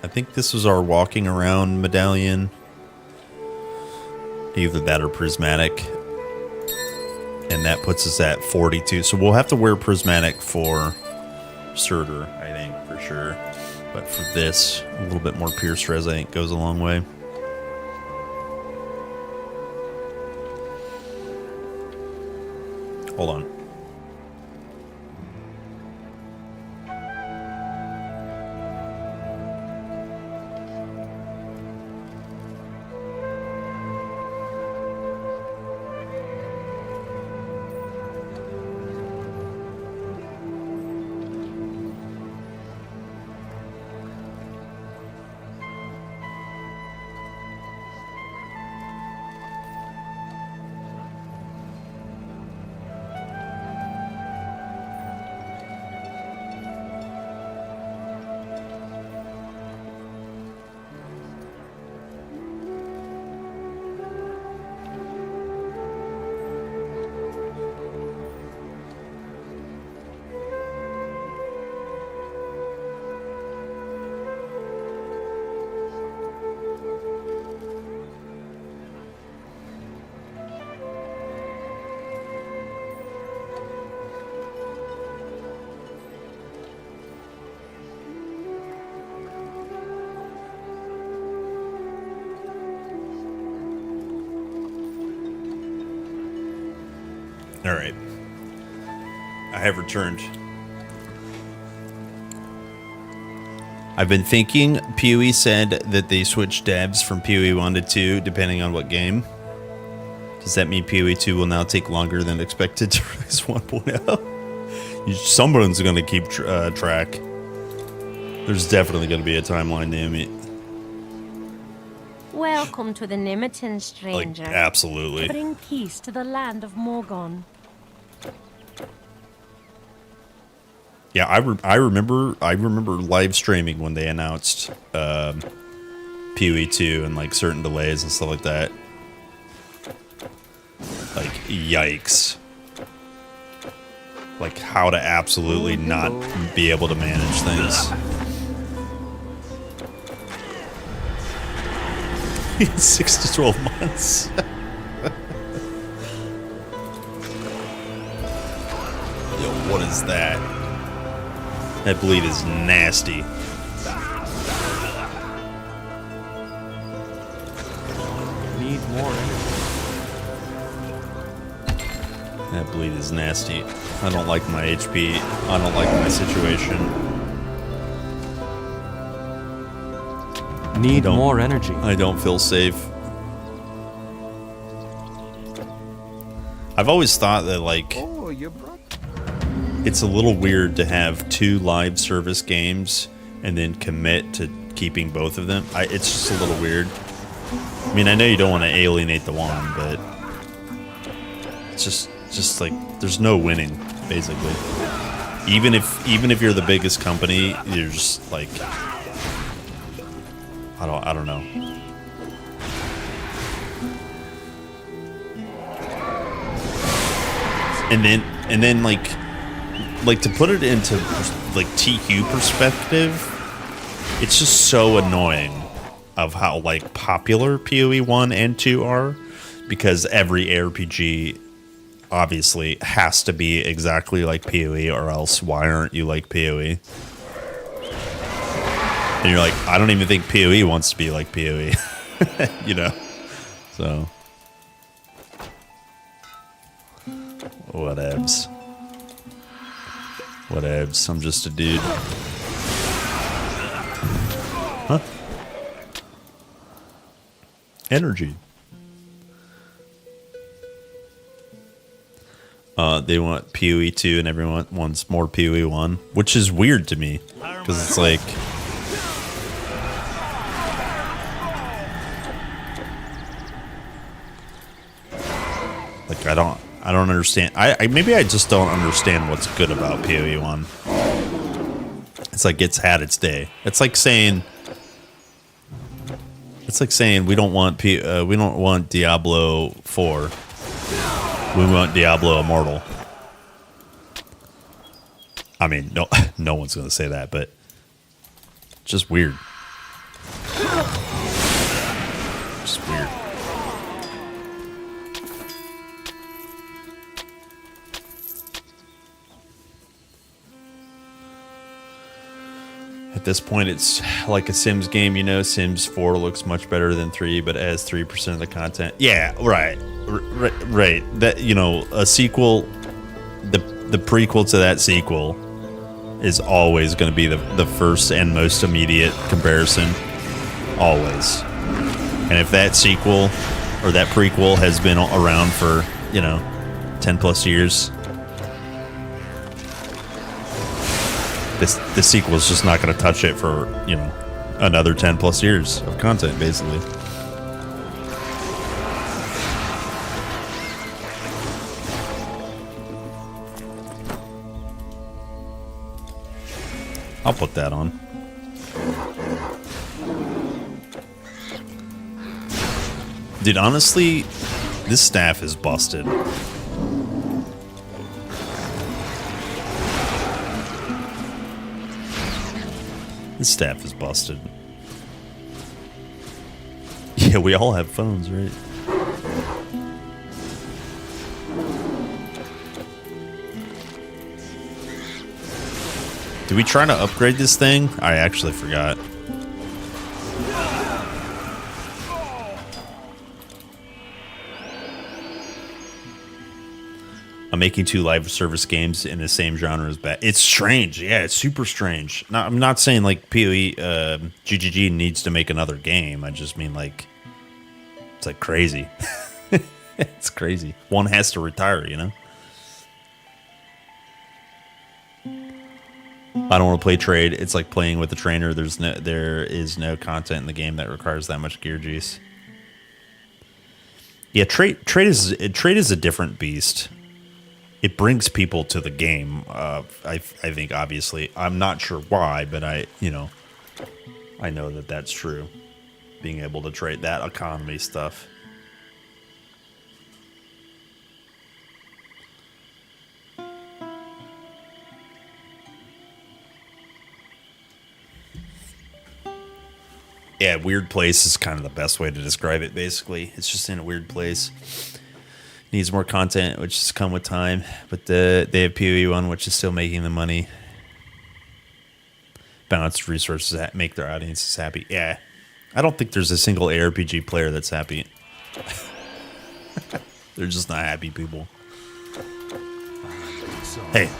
I think this was our walking around medallion. Either that or prismatic. And that puts us at 42. So we'll have to wear prismatic for Surtur, I think, for sure. But for this, a little bit more pierce res, I think, goes a long way. Hold on. Alright. I have returned. I've been thinking, PoE said that they switched devs from PoE 1 to 2 depending on what game. Does that mean PoE 2 will now take longer than expected to release 1.0? Someone's going to keep track. There's definitely going to be a timeline, damn it. Welcome to the Nimerton, stranger. Like, absolutely. Bring peace to the land of Morgon. Yeah, I remember live streaming when they announced PoE 2 and like certain delays and stuff like that. Like, yikes. Like, how to absolutely not be able to manage things. 6 to 12 months. Yo, what is that? That bleed is nasty. Need more energy. That bleed is nasty. I don't like my HP. I don't like my situation. Need more energy. I don't feel safe. I've always thought that, like, Oh, you brought. it's a little weird to have 2 live service games and then commit to keeping both of them. It's just a little weird. I mean, I know you don't want to alienate the one, but it's just like there's no winning, basically. Even if you're the biggest company, you're just like, I don't know. And then like to put it into like TQ perspective, it's just so annoying of how like popular PoE 1 and 2 are, because every RPG obviously has to be exactly like PoE, or else why aren't you like PoE? And you're like, I don't even think PoE wants to be like PoE. You know? So whatevs. Whatevs. I'm just a dude. Huh? Energy. They want PoE 2 and everyone wants more PoE 1, which is weird to me, because it's like, I don't understand. Maybe I just don't understand what's good about PoE 1. It's like it's had its day. It's like saying we don't want Diablo 4. We want Diablo Immortal. I mean, no one's gonna say that, but just weird. Just weird. At this point, it's like a Sims game, you know. Sims 4 looks much better than 3, but it has 3% of the content. Yeah, right. Right. That, you know, a sequel, the prequel to that sequel is always going to be the first and most immediate comparison. Always. And if that sequel or that prequel has been around for, you know, 10 plus years, this sequel is just not going to touch it for, you know, another 10 plus years of content, basically. I'll put that on. Dude, honestly, this staff is busted. This staff is busted. Yeah, we all have phones, right? Did we try to upgrade this thing? I actually forgot. making 2 live service games in the same genre is bad. It's strange. Yeah, it's super strange. I'm not saying like PoE, GGG needs to make another game. I just mean like, it's like crazy. It's crazy. One has to retire, you know? I don't want to play trade. It's like playing with a trainer. There is no content in the game that requires that much gear juice. Yeah, trade is a different beast. It brings people to the game. I think obviously I'm not sure why, but I know that that's true. Being able to trade that economy stuff. Yeah, weird place is kind of the best way to describe it, basically. It's just in a weird place. Needs more content, which has come with time. But they have PoE 1, which is still making the money. Balanced resources make their audiences happy. Yeah. I don't think there's a single ARPG player that's happy. They're just not happy people. Hey,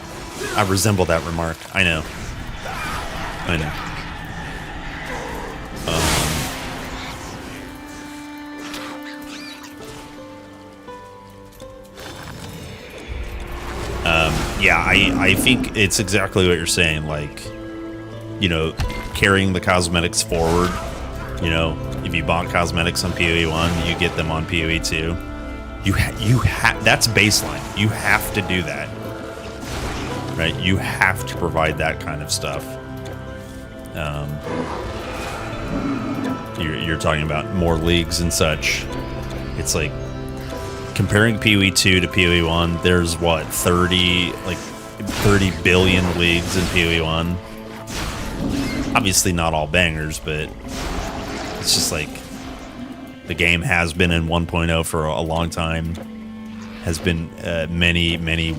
I resemble that remark. I know. Yeah, I think it's exactly what you're saying. Like, carrying the cosmetics forward. If you bought cosmetics on PoE 1, you get them on PoE 2. That's baseline. You have to do that, right? You have to provide that kind of stuff. You're talking about more leagues and such. It's like comparing PoE 2 to PoE 1. There's what 30 billion leagues in PoE 1. Obviously not all bangers, but it's just like the game has been in 1.0 for a long time. Has been many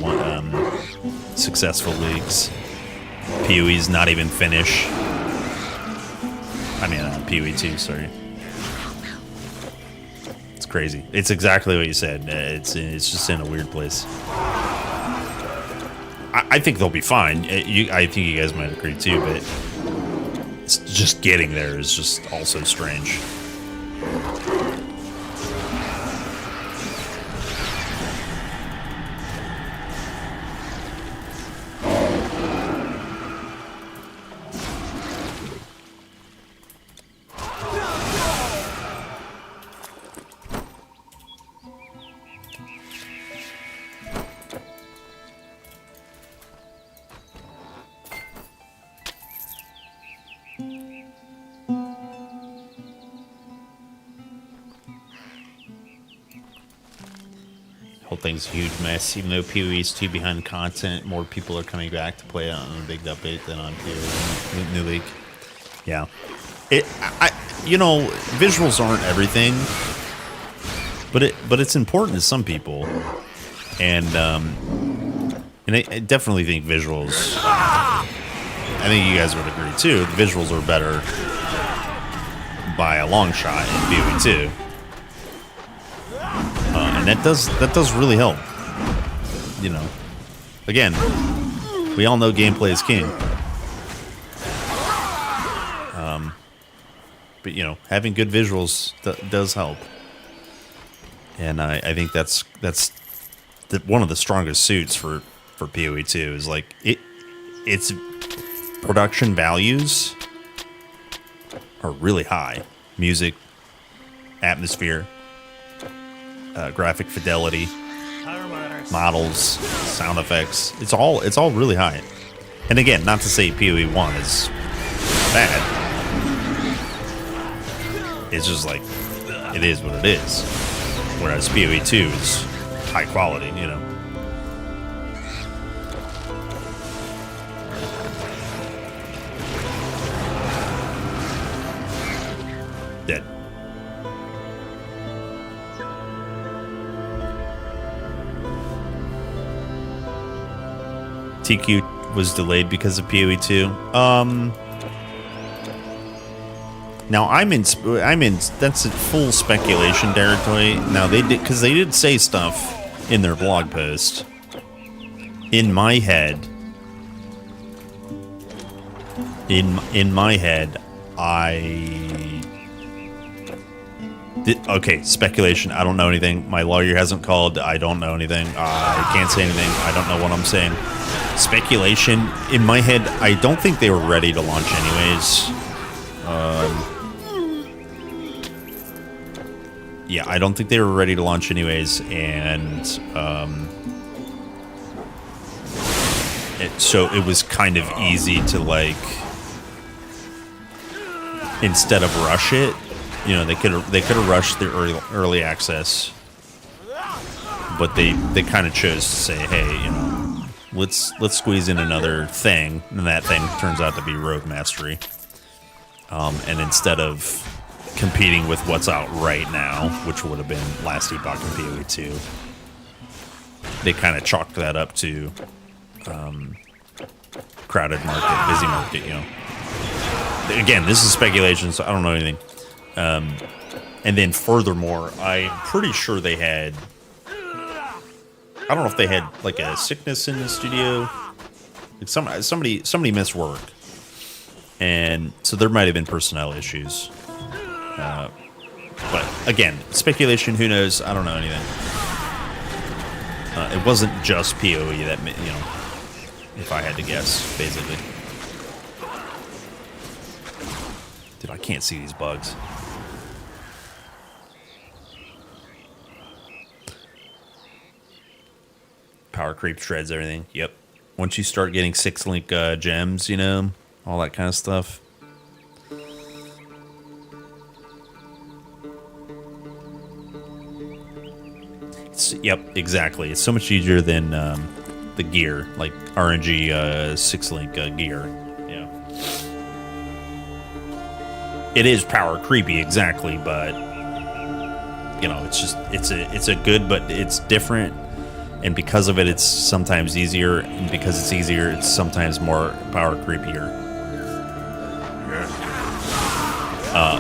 successful leagues. PoE's not even finished. I mean, PoE 2, sorry. It's crazy. It's exactly what you said. It's just in a weird place. I think they'll be fine. I think you guys might agree too, but it's just getting there is just also strange. Whole thing's a huge mess. Even though PoE's 2 behind content, more people are coming back to play it on a big update than on PoE New League. Yeah, visuals aren't everything, but it's important to some people, and I definitely think visuals. I think you guys would agree too. The visuals are better by a long shot in PoE 2. And that does really help. Again, we all know gameplay is king. But having good visuals does help. And I think that's one of the strongest suits for PoE 2 is like its production values are really high. Music, atmosphere, graphic fidelity, models, sound effects. It's all really high. And again, not to say PoE 1 is bad. It's just like it is what it is. Whereas PoE 2 is high quality, Dead. TQ was delayed because of PoE 2. Now I'm in that's a full speculation territory. Now they did say stuff in their blog post in my head, okay, speculation. I don't know anything. My lawyer hasn't called. I don't know anything. I can't say anything. I don't know what I'm saying. Speculation. In my head, I don't think they were ready to launch anyways. Yeah, I don't think they were ready to launch anyways, and so it was kind of easy to, like, instead of rush it, you know, they could have rushed the early access, but they kind of chose to say, hey, you know, let's squeeze in another thing, and that thing turns out to be Rogue Mastery, and instead of competing with what's out right now, which would have been Last Epoch and PoE 2, they kind of chalked that up to crowded market, busy market, you know. Again, this is speculation, so I don't know anything. And then furthermore, I'm pretty sure they had, I don't know if they had like a sickness in the studio. Like somebody missed work, and so there might have been personnel issues. But again, speculation. Who knows? I don't know anything. It wasn't just PoE that, you know, if I had to guess, basically. Dude, I can't see these bugs. Power creep shreds everything. Yep. Once you start getting 6-link gems, you know, all that kind of stuff. Yep, exactly. It's so much easier than the gear, like RNG 6-link gear. Yeah. It is power creepy, exactly, but you know, it's just it's a good, but it's different, and because of it, it's sometimes easier, and because it's easier, it's sometimes more power creepier.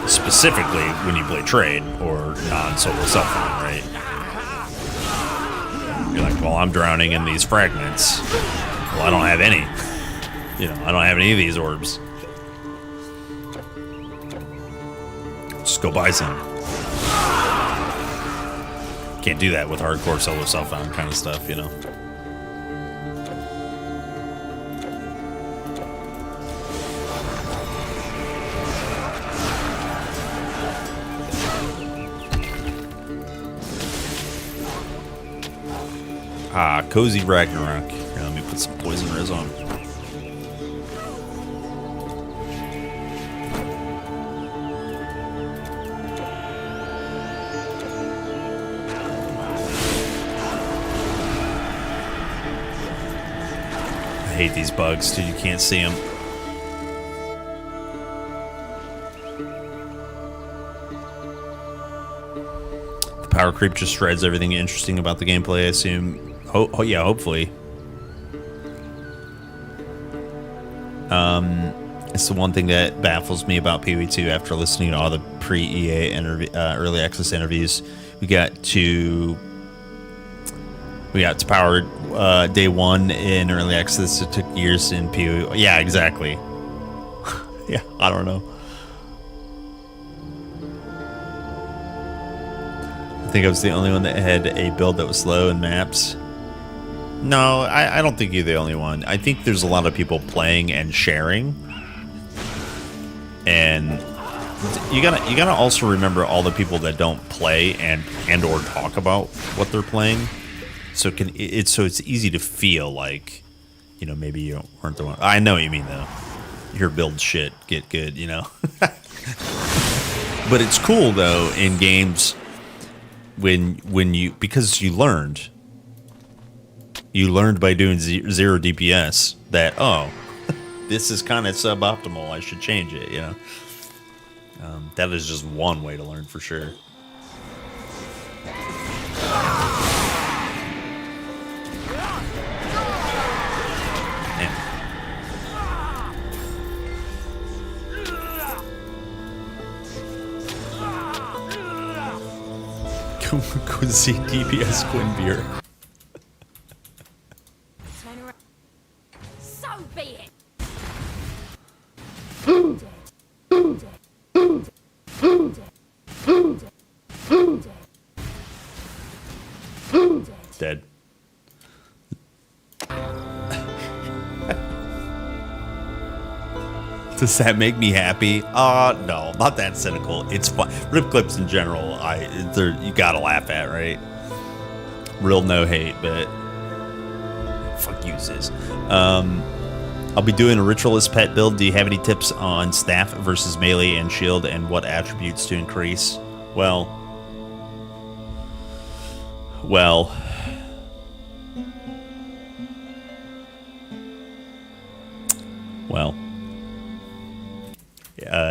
Specifically when you play trade or non-solo self-run, right? You're like, well, I'm drowning in these fragments. Well, I don't have any. You know, I don't have any of these orbs. Just go buy some. Can't do that with hardcore solo self-found kind of stuff, you know. Ah, Cozy Ragnarok. Here, let me put some poison res on. I hate these bugs, dude. You can't see them. The power creep just shreds everything interesting about the gameplay, I assume. Oh yeah, hopefully. It's the one thing that baffles me about PoE 2 after listening to all the pre-EA early access interviews. We got to power day 1 in early access. It took years in PoE. Yeah, exactly. Yeah, I don't know. I think I was the only one that had a build that was slow in maps. No, I don't think you're the only one. I think there's a lot of people playing and sharing, and you gotta also remember all the people that don't play and or talk about what they're playing. So it's easy to feel like, you know, maybe you weren't the one. I know what you mean though. Your build shit get good, you know. But it's cool though in games when you, because you learned by doing 0 DPS that, oh, this is kind of suboptimal, I should change it, you know. That is just one way to learn for sure. Go see DPS Quinn beer. Dead. Does that make me happy? No, not that cynical. It's fun. Rip clips in general, you gotta laugh at, right? Real no hate, but fuck you, sis. I'll be doing a ritualist pet build. Do you have any tips on staff versus melee and shield, and what attributes to increase? Well.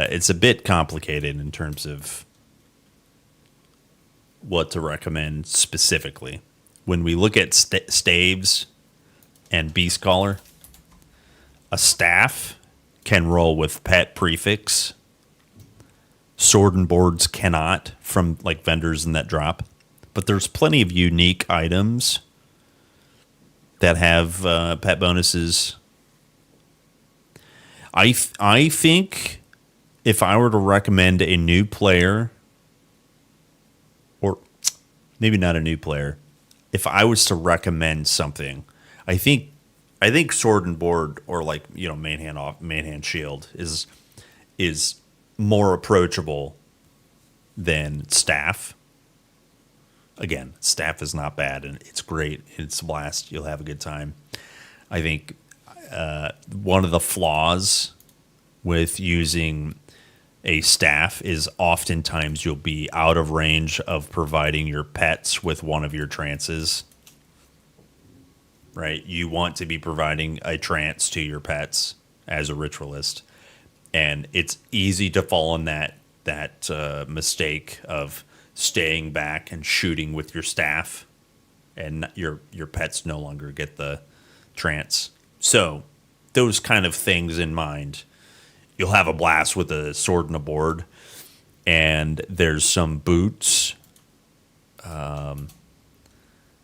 It's a bit complicated in terms of what to recommend specifically. When we look at staves and beast collar, a staff can roll with pet prefix. Sword and boards cannot, from like vendors in that drop. But there's plenty of unique items that have pet bonuses. I think if I were to recommend a new player, or maybe not a new player, if I was to recommend something, I think sword and board, or like, you know, main hand shield is more approachable than staff. Again, staff is not bad and it's great. It's a blast. You'll have a good time. I think one of the flaws with using a staff is oftentimes you'll be out of range of providing your pets with one of your trances. Right? You want to be providing a trance to your pets as a ritualist. And it's easy to fall in that mistake of staying back and shooting with your staff, and your pets no longer get the trance. So those kind of things in mind, you'll have a blast with a sword and a board. And there's some boots.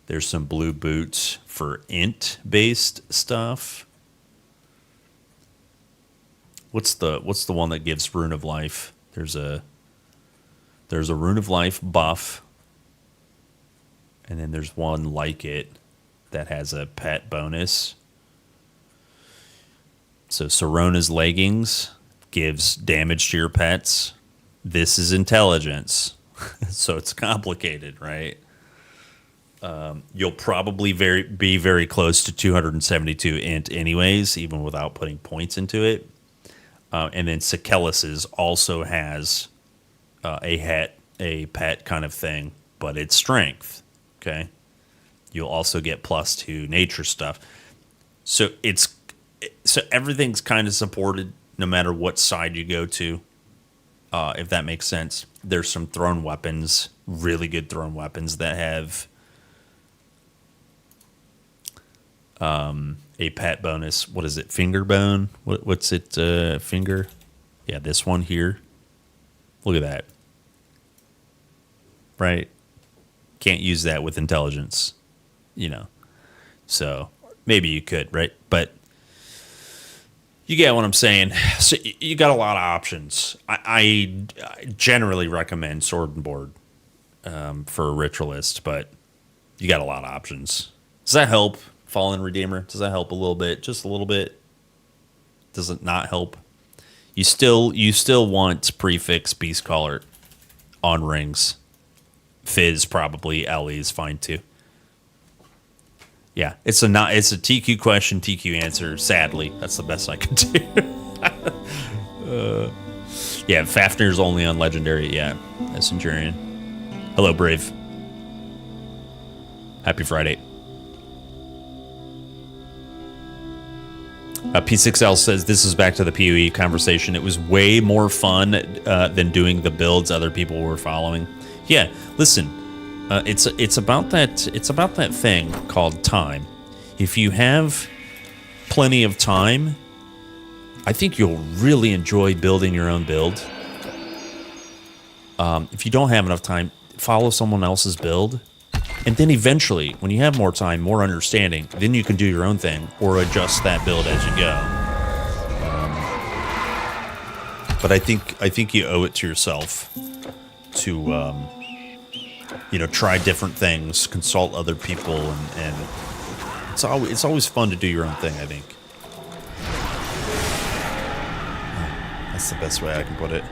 There's some blue boots for int-based stuff. What's the one that gives Rune of Life? There's a Rune of Life buff, and then there's one like it that has a pet bonus. So Sorona's leggings gives damage to your pets. This is intelligence, so it's complicated, right? You'll probably be very close to 272 int anyways, even without putting points into it. And then Sekelis's also has a pet kind of thing, but it's strength. Okay, you'll also get +2 nature stuff. So everything's kind of supported no matter what side you go to, if that makes sense. There's some thrown weapons, really good thrown weapons that have a pet bonus. What is it? Finger bone? What's it? Finger? Yeah, this one here. Look at that. Right? Can't use that with intelligence, you know. So maybe you could, right? But you get what I'm saying. So you got a lot of options. I generally recommend sword and board for a ritualist, but you got a lot of options. Does that help, Fallen Redeemer? Does that help a little bit? Just a little bit? Does it not help? You still want prefix beast collar on rings. Fizz probably. Ellie is fine too. Yeah, it's a TQ question, TQ answer. Sadly, that's the best I can do. Yeah, Fafnir's only on legendary. Yeah, as Centurion. Hello, Brave. Happy Friday. P6L says, this is back to the PoE conversation. It was way more fun than doing the builds other people were following. Yeah, listen, it's about that thing called time. If you have plenty of time, I think you'll really enjoy building your own build. If you don't have enough time, follow someone else's build. And then eventually, when you have more time, more understanding, then you can do your own thing or adjust that build as you go. But I think you owe it to yourself to you know, try different things, consult other people, and it's always fun to do your own thing, I think. That's the best way I can put it.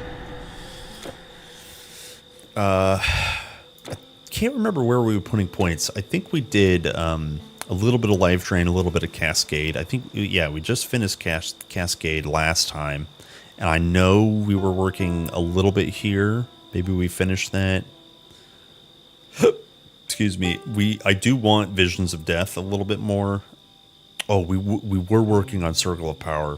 I can't remember where we were putting points. I think we did a little bit of Life Drain, a little bit of Cascade. I think, yeah, we just finished Cascade last time. And I know we were working a little bit here. Maybe we finished that. Excuse me. I do want Visions of Death a little bit more. Oh, we were working on Circle of Power.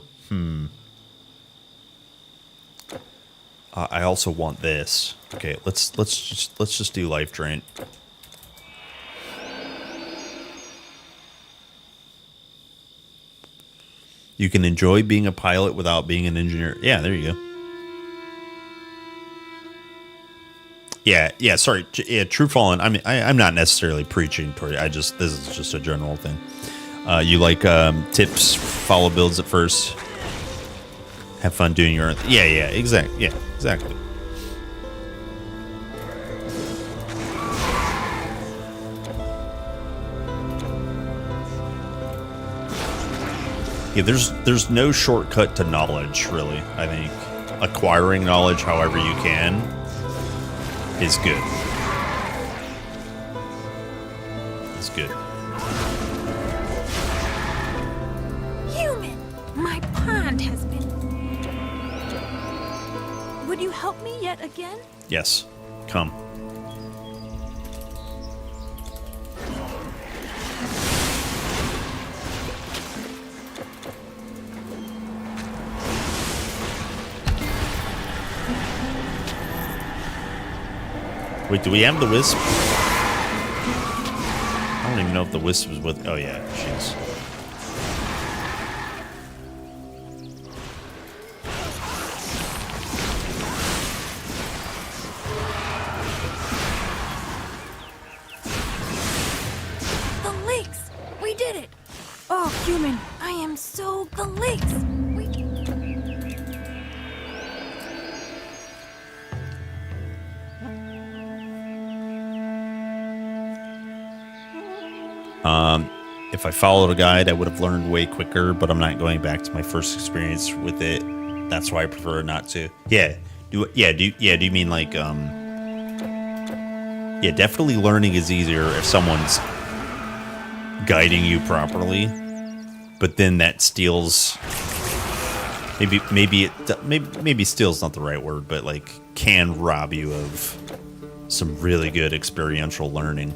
I also want this. Okay, let's just do Life Drain. You can enjoy being a pilot without being an engineer. Yeah, there you go. Yeah. Sorry. Yeah, True Fallen. I mean, I'm not necessarily preaching toward you. This is just a general thing. You like tips, follow builds at first. Have fun doing your own. Yeah, exactly. Yeah, exactly. Yeah, there's no shortcut to knowledge, really. I think acquiring knowledge however you can is good. It's good. Human, my pond has been... Would you help me yet again? Yes. Come. Wait, do we have the wisp? I don't even know if the wisp was with... Oh, yeah, jeez. The lakes! We did it! Oh, human, I am so... The lakes! If I followed a guide, I would have learned way quicker, but I'm not going back to my first experience with it. That's why I prefer not to. Yeah. Do you mean like, yeah, definitely learning is easier if someone's guiding you properly, but then that steals, maybe steals not the right word, but like can rob you of some really good experiential learning.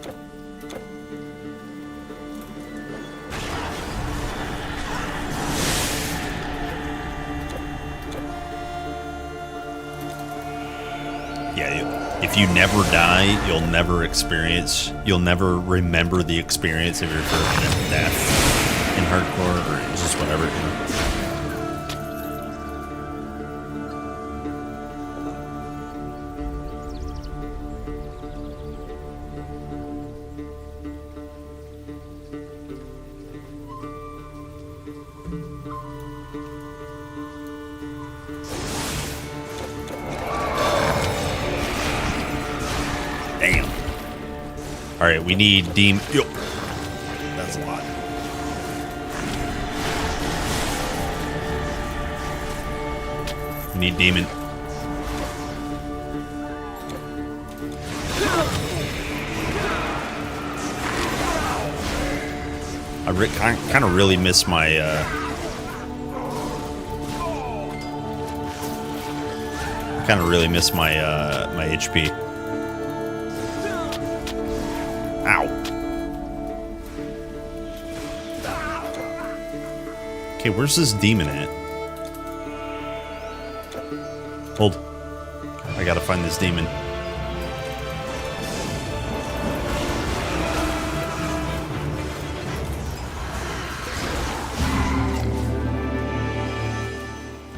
If you never die, you'll never remember the experience of your first death in hardcore or just whatever. You know. Alright, we need demon. Yo. That's a lot. We need demon. I kind of really miss my my HP. Okay, where's this demon at? Hold. I gotta find this demon.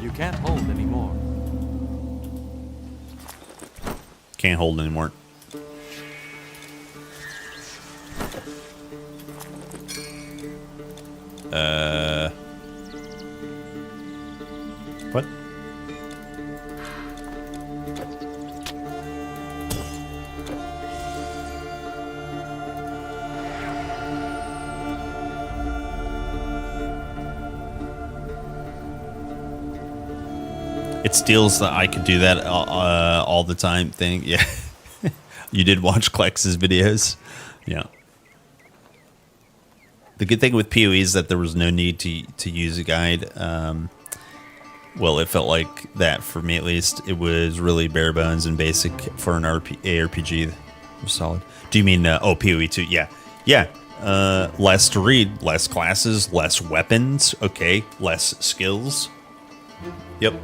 You can't hold anymore. Can't hold anymore. What? It steals the I could do that all the time thing. Yeah. You did watch Klex's videos. Yeah. The good thing with PoE is that there was no need to use a guide. Well, it felt like that for me at least. It was really bare bones and basic for an ARPG. It was solid. Do you mean PoE 2? Yeah. Yeah. Less to read, less classes, less weapons. Okay, less skills. Yep.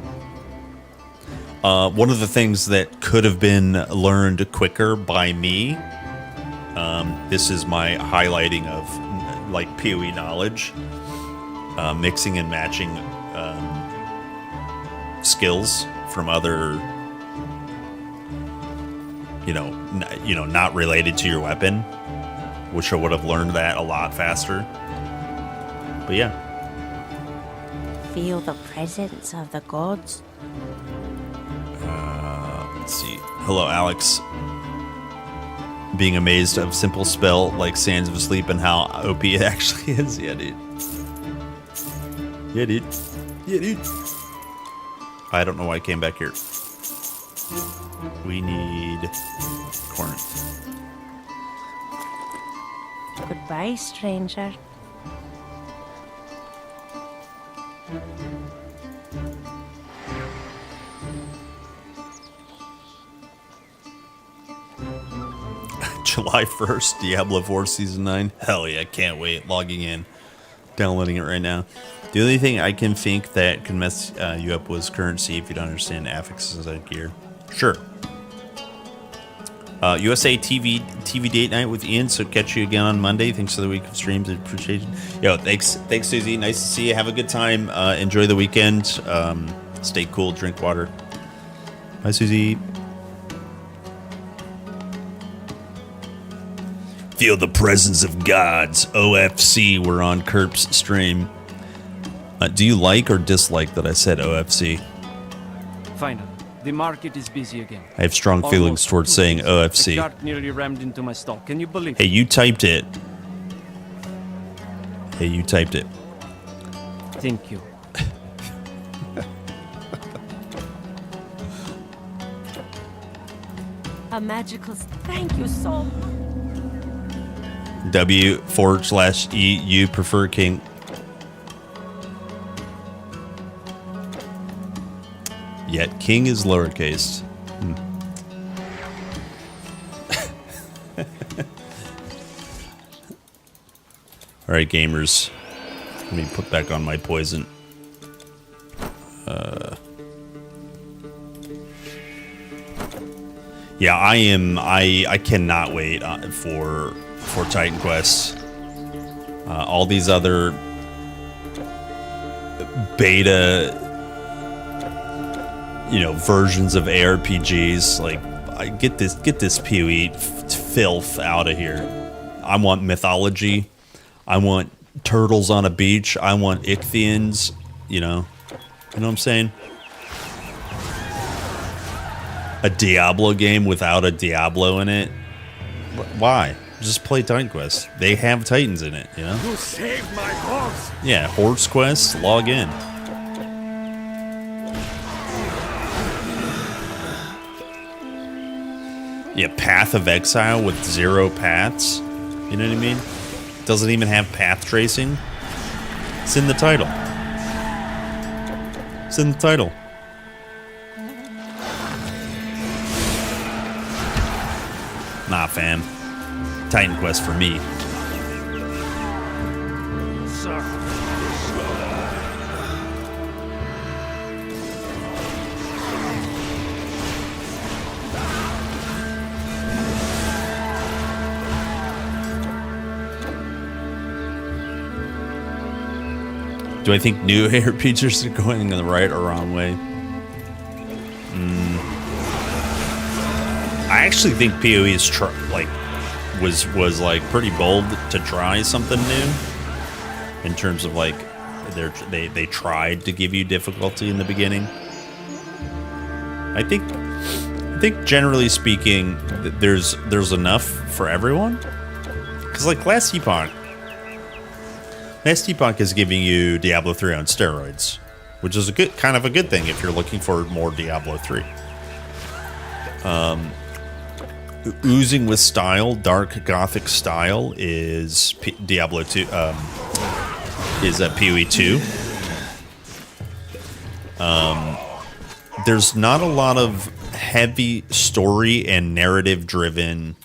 One of the things that could have been learned quicker by me, this is my highlighting of like PoE knowledge, mixing and matching skills from other, not related to your weapon. Wish I would have learned that a lot faster. But yeah. Feel the presence of the gods. Let's see. Hello, Alex. Being amazed of simple spell like Sands of Asleep and how OP it actually is. Yeah, dude. Yeah, dude. Yeah, dude. I don't know why I came back here. We need Corinth. Goodbye, stranger. July 1st, Diablo 4 Season 9. Hell yeah, can't wait. Logging in. Downloading it right now. The only thing I can think that can mess you up was currency if you don't understand affixes and gear. Sure. USA TV date night with Ian, so catch you again on Monday. Thanks for the week of streams. I appreciate it. Yo, thanks, Susie. Nice to see you. Have a good time. Enjoy the weekend. Stay cool. Drink water. Bye, Susie. Feel the presence of gods. OFC. We're on Kerp's stream. Do you like or dislike that I said OFC? Finally, the market is busy again. I have strong feelings towards saying OFC. The cart nearly rammed into my stall. Can you believe Hey, you typed it. Hey, you typed it. Thank you. A magical... Thank you so much. W/E. You prefer king. Yet king is lowercase. All right, gamers. Let me put back on my poison. Yeah, I cannot wait for Titan Quest. All these other beta, versions of ARPGs, like, I get this PoE filth out of here. I want mythology. I want turtles on a beach. I want Ichthyans. You know what I'm saying? A Diablo game without a Diablo in it. Why? Just play Titan Quest. They have Titans in it, You saved my horse. Yeah, Horse Quest, log in. Yeah, Path of Exile with 0 paths. You know what I mean? Doesn't even have path tracing. It's in the title. It's in the title. Nah, fam. Titan Quest for me. Do I think new ARPGs are going in the right or wrong way? I actually think PoE is was like pretty bold to try something new. In terms of like they tried to give you difficulty in the beginning. I think generally speaking there's enough for everyone. Cause like last Epoch is giving you Diablo 3 on steroids. which is a good thing if you're looking for more Diablo 3. Oozing with style, dark gothic style is Diablo 2 is a PoE 2. There's not a lot of heavy story and narrative driven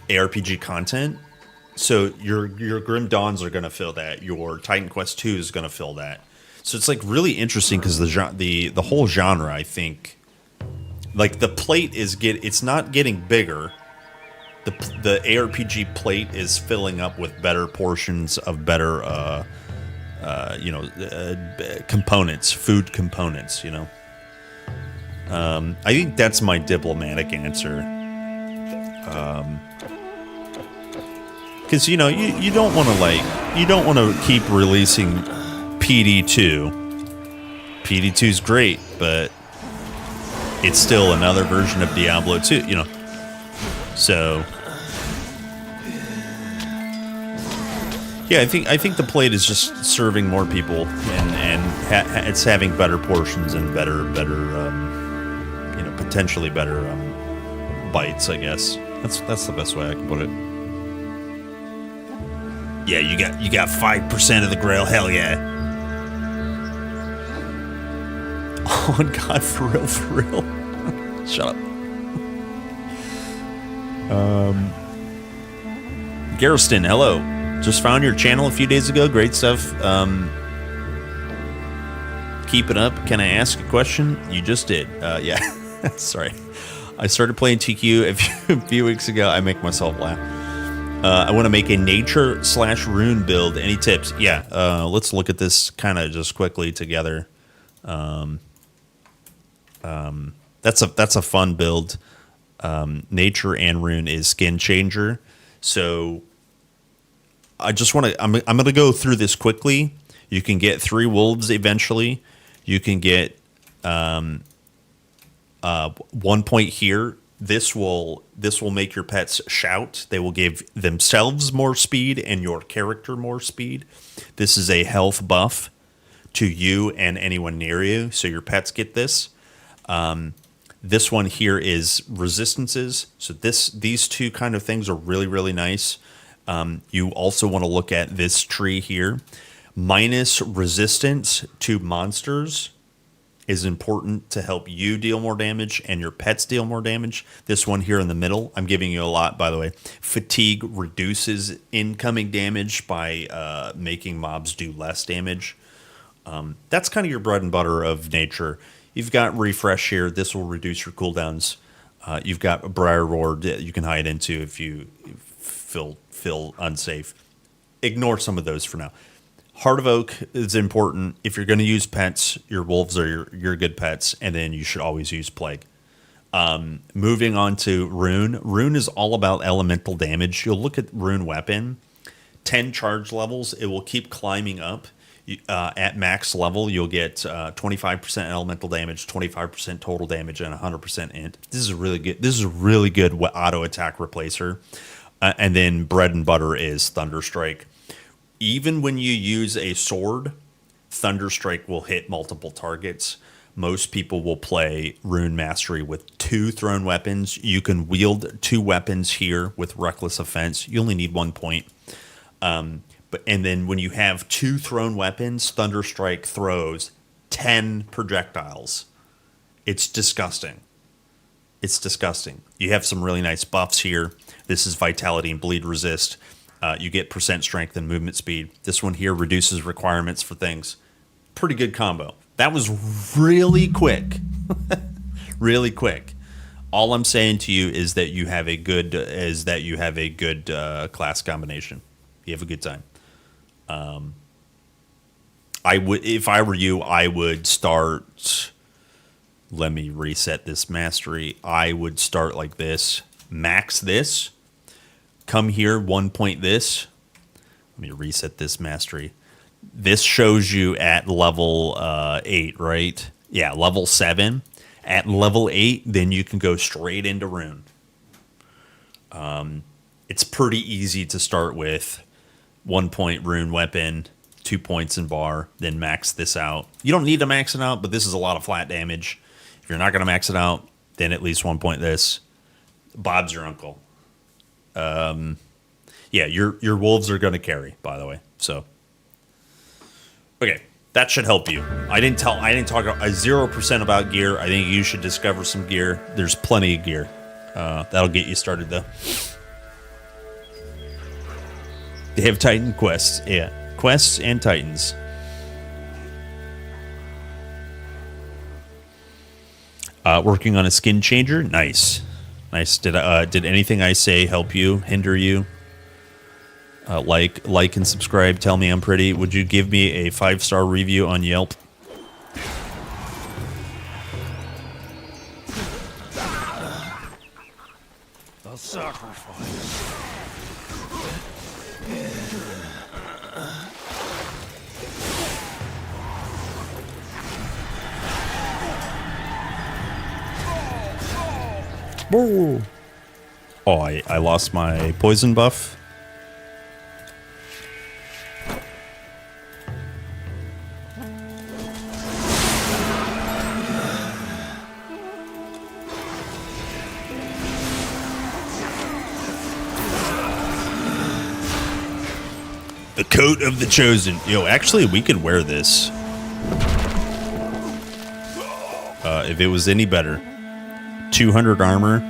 ARPG content. So your Grim Dawns are going to fill that. Your Titan Quest 2 is going to fill that. So it's like really interesting because the whole genre, I think, like the plate it's not getting bigger. The ARPG plate is filling up with better portions of better components, food components. I think that's my diplomatic answer. Because you don't want to keep releasing PD2. PD2 is great, but it's still another version of Diablo 2. So yeah, I think the plate is just serving more people, and it's having better portions and better potentially better bites. I guess that's the best way I can put it. Yeah, you got 5% of the Grail. Hell yeah! Oh God, for real. Shut up. Garriston, hello. Just found your channel a few days ago. Great stuff. Keep it up. Can I ask a question? You just did. Yeah. Sorry. I started playing TQ a few weeks ago. I make myself laugh. I want to make a nature/rune build. Any tips? Yeah. Let's look at this kind of just quickly together. That's a fun build. Nature and rune is skin changer. So I just want to, I'm going to go through this quickly. You can get 3 wolves eventually. You can get 1 point here. This will make your pets shout. They will give themselves more speed and your character more speed. This is a health buff to you and anyone near you. So your pets get this. This one here is resistances. So these two kind of things are really, really nice. You also want to look at this tree here. Minus resistance to monsters is important to help you deal more damage and your pets deal more damage. This one here in the middle, I'm giving you a lot, by the way. Fatigue reduces incoming damage by making mobs do less damage. That's kind of your bread and butter of nature. You've got refresh here. This will reduce your cooldowns. You've got a Briar Roar that you can hide into if you feel unsafe. Ignore some of those for now. Heart of Oak is important. If you're going to use pets, your wolves are your good pets, and then you should always use Plague. Moving on to Rune. Rune is all about elemental damage. You'll look at Rune Weapon. 10 charge levels. It will keep climbing up. At max level, you'll get 25% elemental damage, 25% total damage, and 100% int. This is really good. This is a really good auto attack replacer. And then bread and butter is Thunderstrike. Even when you use a sword, Thunderstrike will hit multiple targets. Most people will play Rune Mastery with 2 thrown weapons. You can wield 2 weapons here with Reckless Offense. You only need 1 point. And then when you have 2 thrown weapons, Thunderstrike throws 10 projectiles. It's disgusting. It's disgusting. You have some really nice buffs here. This is Vitality and Bleed Resist. You get percent strength and movement speed. This one here reduces requirements for things. Pretty good combo. That was really quick. Really quick. All I'm saying to you is that you have a good class combination. You have a good time. I would, if I were you, I would start. Let me reset this mastery. I would start like this. Max this. Come here, 1 point this. Let me reset this mastery. This shows you at level 8, right? Yeah, level 7. At level 8, then you can go straight into Rune. It's pretty easy to start with. 1 point Rune weapon, 2 points in bar, then max this out. You don't need to max it out, but this is a lot of flat damage. If you're not going to max it out, then at least 1 point this. Bob's your uncle. Yeah, your wolves are going to carry, by the way. So, okay, that should help you. I didn't talk 0% about gear. I think you should discover some gear. There's plenty of gear. That'll get you started, though. They have Titan quests. Yeah, quests and Titans. Working on a skin changer. Nice. Nice. Did anything I say help you, hinder you? Like and subscribe. Tell me I'm pretty. Would you give me a 5-star review on Yelp? The sacrifice. Whoa. Oh, I lost my poison buff. The coat of the chosen. Yo, actually, we could wear this. If it was any better. 200 armor.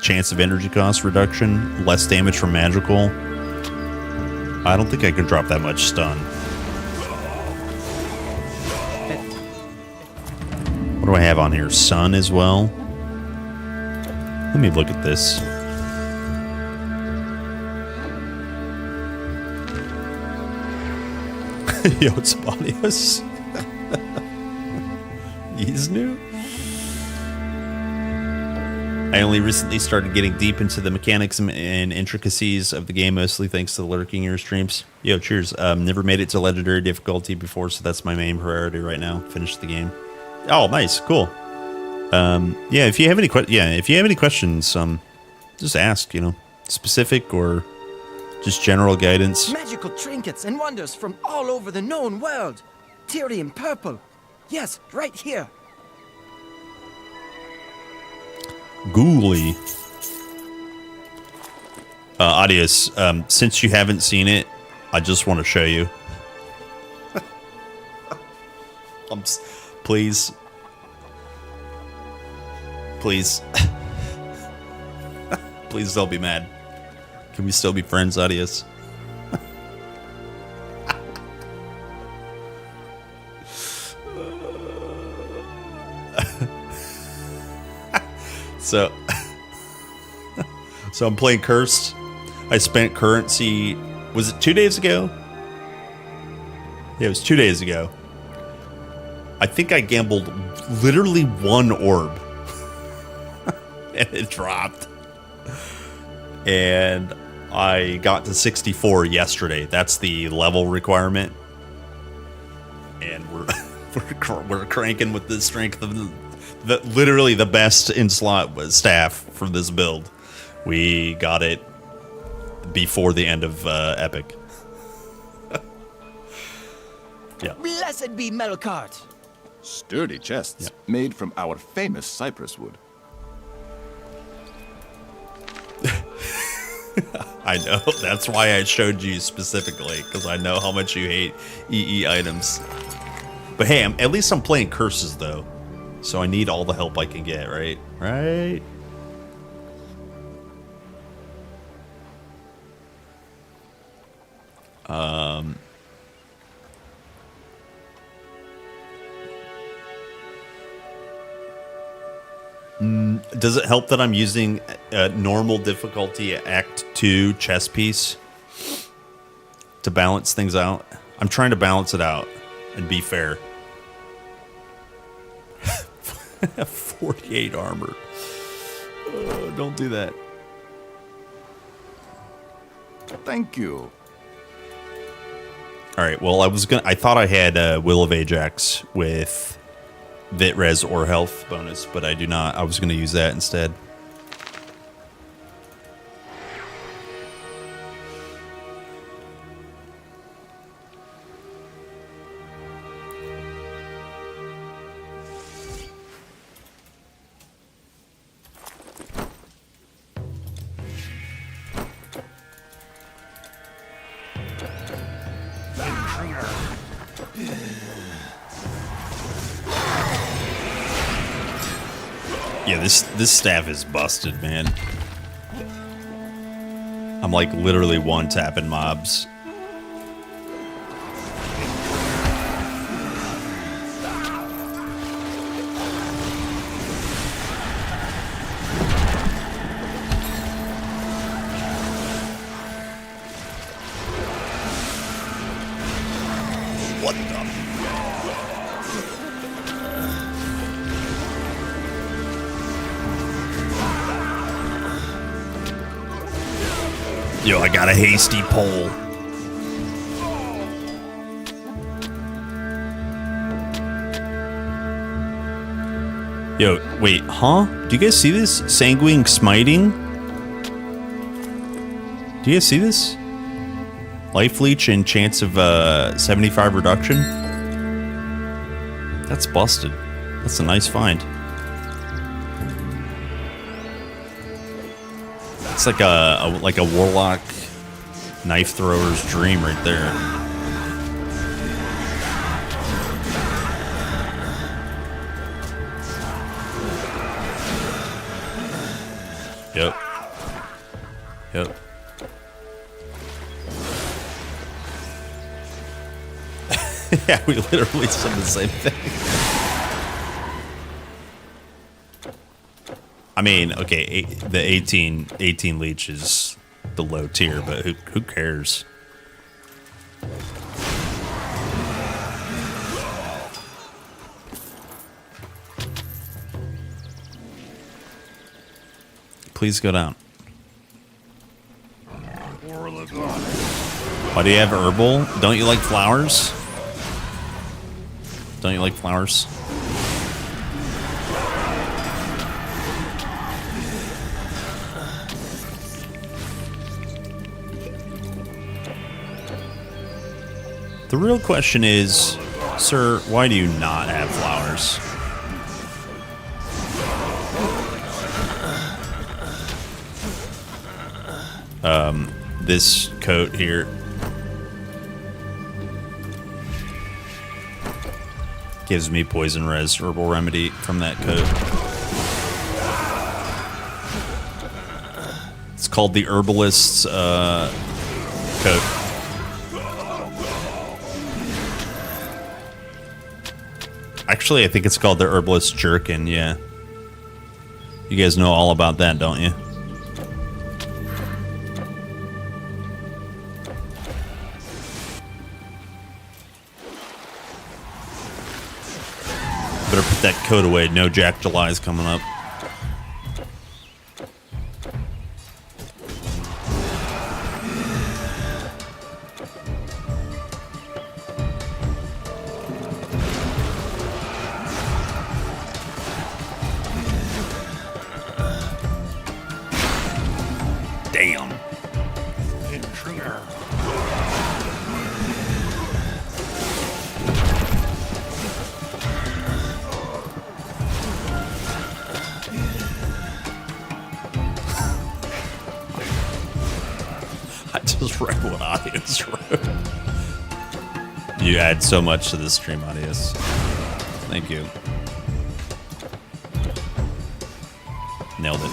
Chance of energy cost reduction. Less damage from magical. I don't think I could drop that much stun. What do I have on here? Sun as well. Let me look at this. Yo, it's Bonius. He's new. I only recently started getting deep into the mechanics and intricacies of the game, mostly thanks to the lurking your streams. Yo, cheers. Never made it to legendary difficulty before, so that's my main priority right now. Finish the game. Oh, nice, cool. Yeah, if you have any questions, just ask. You know, specific or just general guidance. Magical trinkets and wonders from all over the known world. Tyrian purple. Yes, right here. Ghouly. Adios. Since you haven't seen it, I just want to show you. Please. Please. Please don't be mad. Can we still be friends, Adios? So I'm playing Cursed. I spent currency. Was it 2 days ago? Yeah, it was 2 days ago. I think I gambled literally 1 orb. And it dropped. And I got to 64 yesterday. That's the level requirement. And we're cranking with the strength of literally the best in slot staff for this build. We got it before the end of Epic. Yeah. Blessed be Melkart. Sturdy chests made from our famous cypress wood. I know. That's why I showed you specifically, because I know how much you hate EE items. But hey, at least I'm playing Curses, though. So I need all the help I can get, right? Right? Does it help that I'm using normal difficulty Act 2 chess piece to balance things out? I'm trying to balance it out and be fair. 48 armor. Don't do that. Thank you. All right. Well, I thought I had Will of Ajax with Vit Res or health bonus, but I do not. I was going to use that instead. Yeah, this staff is busted, man. I'm like literally one-tapping mobs. What the? Yo, I got a hasty pole. Yo, wait, huh? Do you guys see this? Sanguine smiting? Do you guys see this? Life leech and chance of 75 reduction? That's busted. That's a nice find. It's like a warlock knife thrower's dream right there. Yep. Yep. Yeah, we literally said the same thing. I mean, okay, the 18 leech is the low tier, but who cares? Please go down. Why do you have herbal? Don't you like flowers? Don't you like flowers? The real question is, sir, why do you not have flowers? This coat here gives me poison res herbal remedy from that coat. It's called the herbalist's coat. Actually, I think it's called the herbalist jerkin. Yeah, you guys know all about that, don't you? Better put that coat away. No Jack July's coming up. Damn. Intruder. I just read what Audience wrote. You add so much to this stream, Audience. Thank you. Nailed it.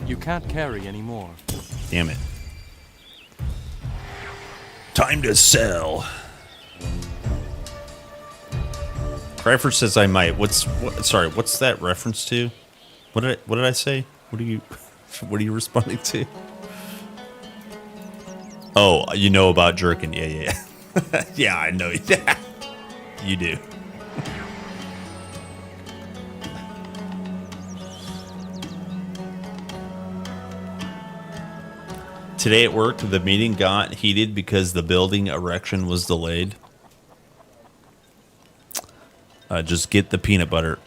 You can't carry anymore. Damn it. Time to sell. Cryford says I might. Sorry, what's that reference to? What did I say? What are you responding to? Oh, you know about jerkin. Yeah. Yeah, I know. Yeah. You do. Today at work, the meeting got heated because the building erection was delayed. Just get the peanut butter.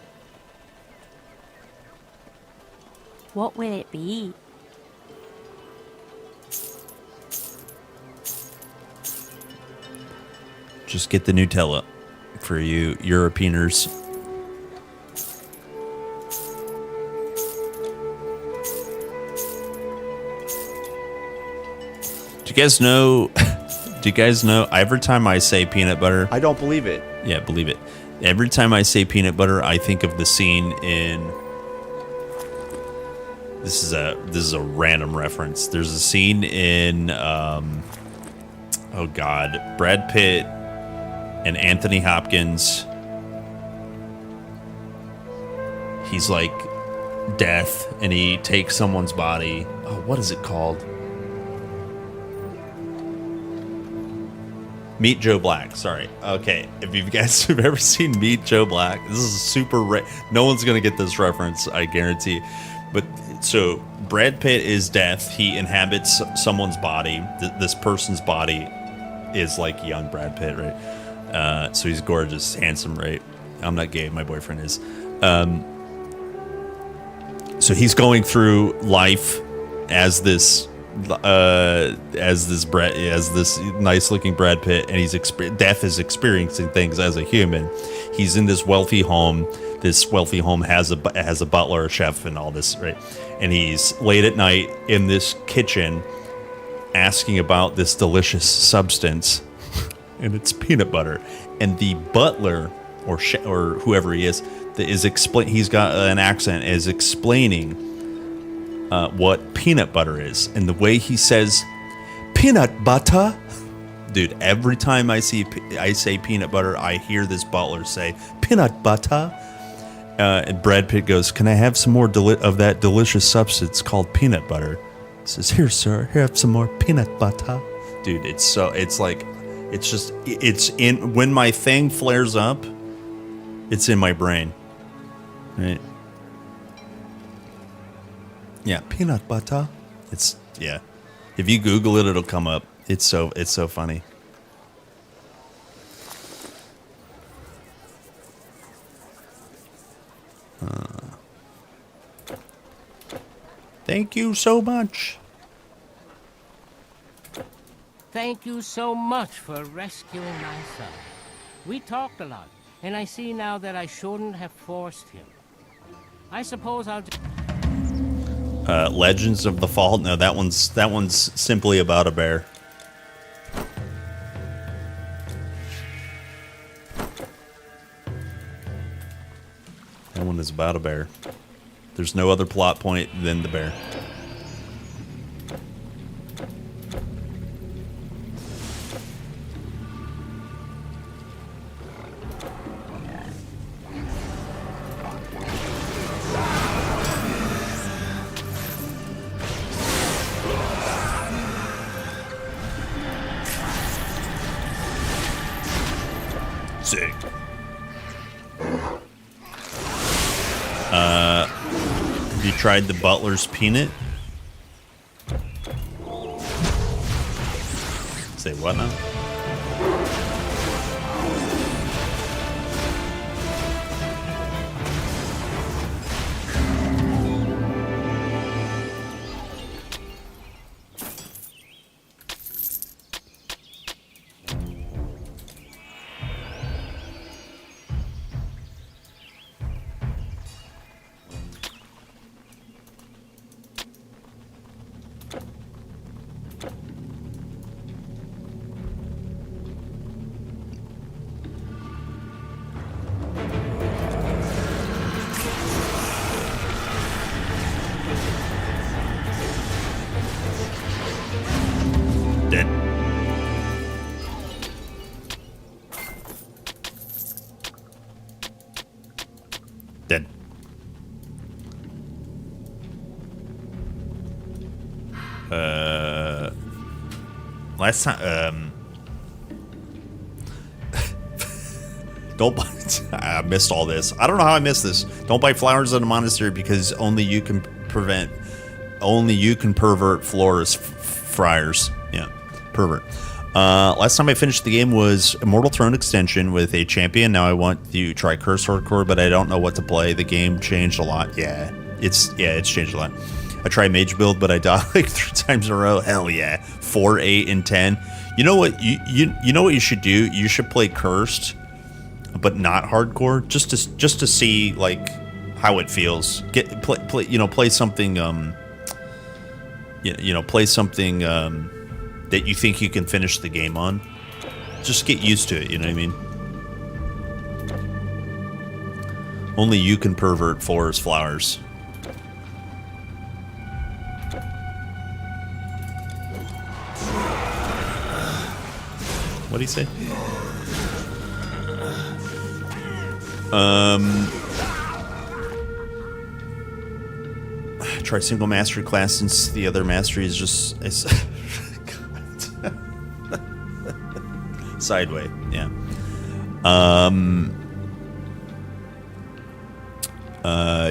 What will it be? Just get the Nutella for you Europeaners. Do you guys know? Do you guys know? Every time I say peanut butter, I don't believe it. Yeah, believe it. Every time I say peanut butter, I think of the scene in. This is a random reference. There's a scene in. Oh God, Brad Pitt and Anthony Hopkins. He's like death, and he takes someone's body. Oh, what is it called? Meet Joe Black. Sorry. Okay, if you guys have ever seen Meet Joe Black, this is super. No one's gonna get this reference, I guarantee. But so Brad Pitt is death. He inhabits someone's body. This person's body is like young Brad Pitt, right? So he's gorgeous, handsome, right? I'm not gay. My boyfriend is. So he's going through life as this nice looking Brad Pitt, and he's death is experiencing things as a human. He's in this wealthy home. This wealthy home has a butler, a chef, and all this, right? And he's late at night in this kitchen asking about this delicious substance, and it's peanut butter. And the butler or whoever he is he's got an accent, is explaining what peanut butter is, and the way he says peanut butter, dude. Every time I say peanut butter, I hear this butler say peanut butter. And Brad Pitt goes, "Can I have some more of that delicious substance called peanut butter?" He says, "Here, sir, here, have some more peanut butter." Dude, it's in when my thing flares up, it's in my brain, right? Yeah, peanut butter. It's yeah. If you Google it, it'll come up. It's so funny. Thank you so much. Thank you so much for rescuing my son. We talked a lot, and I see now that I shouldn't have forced him. I suppose I'll just... Legends of the Fall. No, that one's simply about a bear. That one is about a bear. There's no other plot point than the bear. Sick. Have you tried the Butler's Peanut? Say what now? Dead. Dead. Last time, don't buy, I missed all this. I don't know how I missed this. Don't buy flowers in a monastery because only you can pervert florist friars. Yeah, pervert. Last time I finished the game was Immortal Throne Extension with a champion. Now I want to try Curse Hardcore, but I don't know what to play. The game changed a lot. Yeah, it's changed a lot. I tried Mage build, but I died like 3 times in a row. Hell yeah. 4, 8, and 10. You know what? You know what you should do? You should play Cursed, but not hardcore, just to see like how it feels. Play something play something that you think you can finish the game on. Just get used to it, you know what I mean? Only you can pervert forest flowers. What do you say? Try single mastery class since the other mastery is just sideway. Yeah.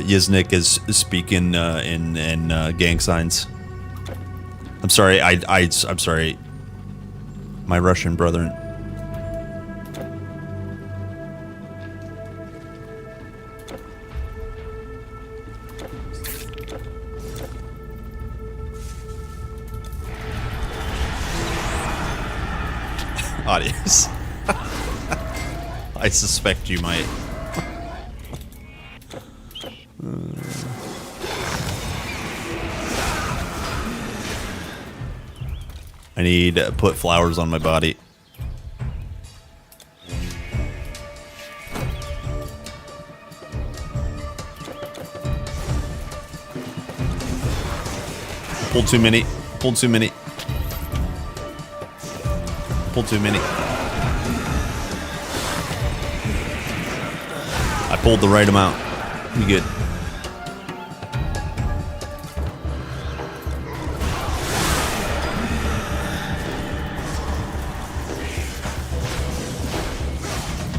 Yiznik is speaking in gang signs. I'm sorry. I'm sorry. My Russian brethren. Audience. I suspect you might. I need to put flowers on my body. Pull too many. Pull too many. Pull too many. I pulled the right amount. You good?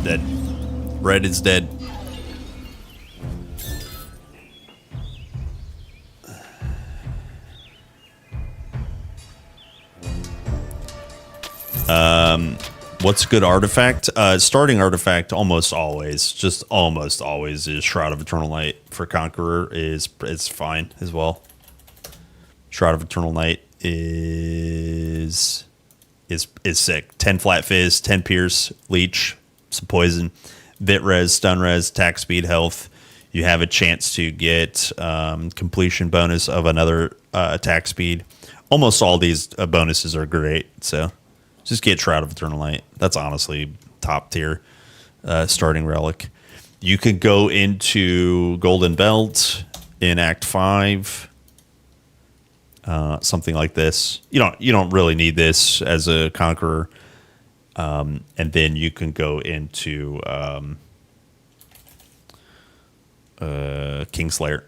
Dead. Red is dead. What's a good artifact? Starting artifact almost always, just almost always, is Shroud of Eternal Night for Conqueror. It's fine as well. Shroud of Eternal Night is sick. 10 flat fizz, 10 pierce, leech, some poison, bit res, stun res, attack speed, health. You have a chance to get completion bonus of another attack speed. Almost all these bonuses are great, so just get Shroud of Eternal Night. That's honestly top tier starting relic. You could go into Golden Belt in Act 5. Something like this. You don't really need this as a Conqueror. And then you can go into Kingslayer.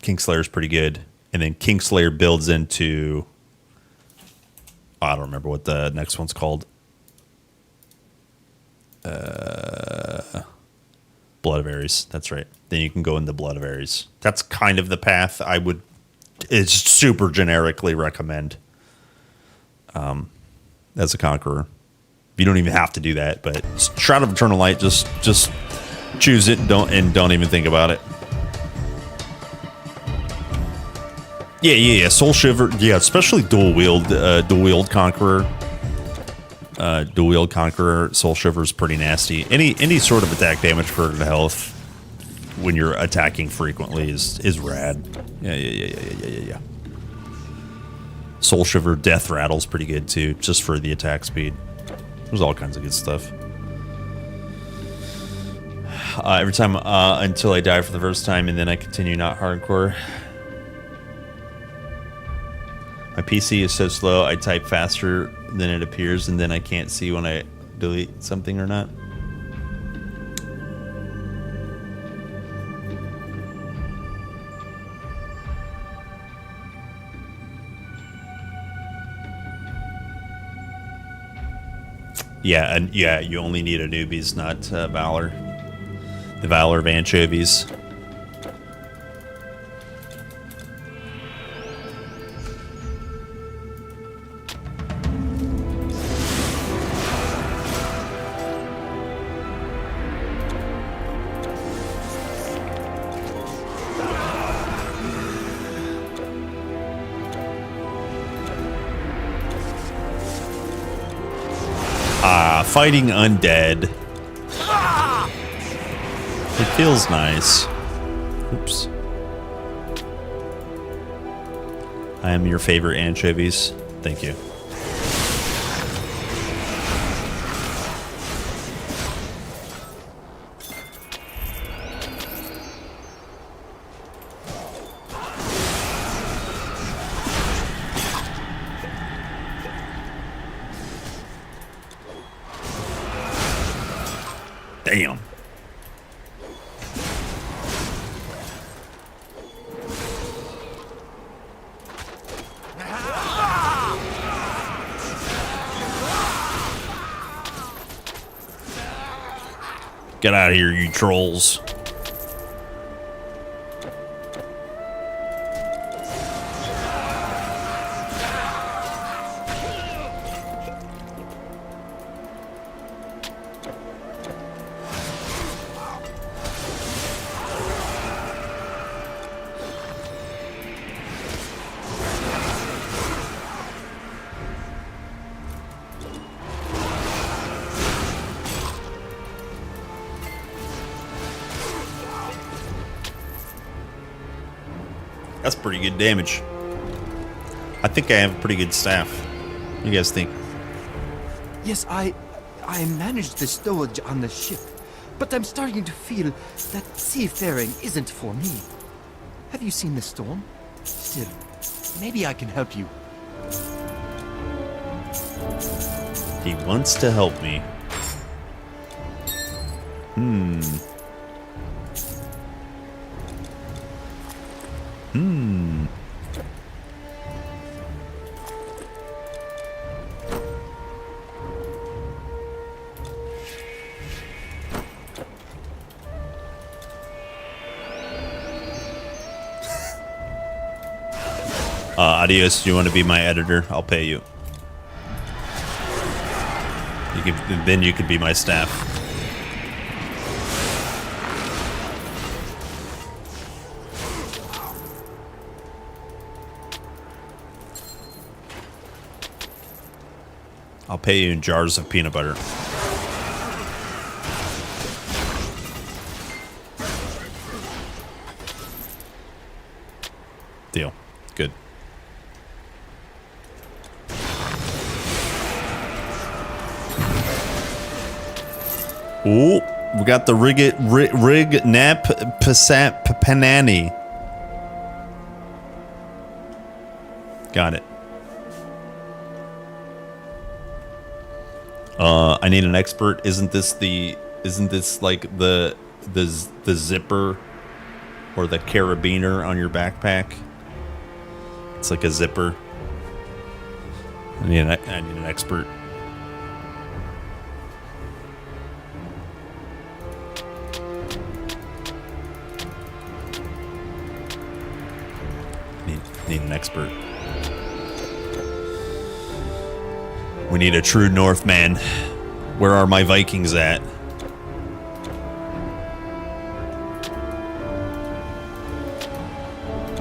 Kingslayer is pretty good. And then Kingslayer builds into... I don't remember what the next one's called. Blood of Ares. That's right. Then you can go into Blood of Ares. That's kind of the path I would... It's super generically recommend as a Conqueror. You don't even have to do that, but Shroud of Eternal Light, just choose it and don't even think about it. Yeah. Soul Shiver, yeah, especially dual wield Conqueror. Dual wield Conqueror, Soul Shiver is pretty nasty. Any sort of attack damage for the health when you're attacking frequently is rad. Yeah. Soul Shiver, Death Rattle's pretty good too, just for the attack speed. There's all kinds of good stuff. Every time until I die for the first time, and then I continue not hardcore. My PC is so slow, I type faster than it appears, and then I can't see when I delete something or not. Yeah, and yeah, you only need a newbies, not Valor. The Valor of Anchovies. fighting undead. It feels nice. Oops. I am your favorite anchovies. Thank you. Damn. Get out of here, you trolls. That's pretty good damage. I think I have a pretty good staff. What do you guys think? Yes, I managed the stowage on the ship, but I'm starting to feel that seafaring isn't for me. Have you seen the storm? Still, maybe I can help you. He wants to help me. Adios, do you want to be my editor? I'll pay you. Then you could be my staff. I'll pay you in jars of peanut butter. Deal. Good. Ooh, we got the rig nap panani. Got it. I need an expert. Isn't this like the zipper or the carabiner on your backpack? It's like a zipper. I need an expert. Need an expert. We need a true Northman. Where are my Vikings at?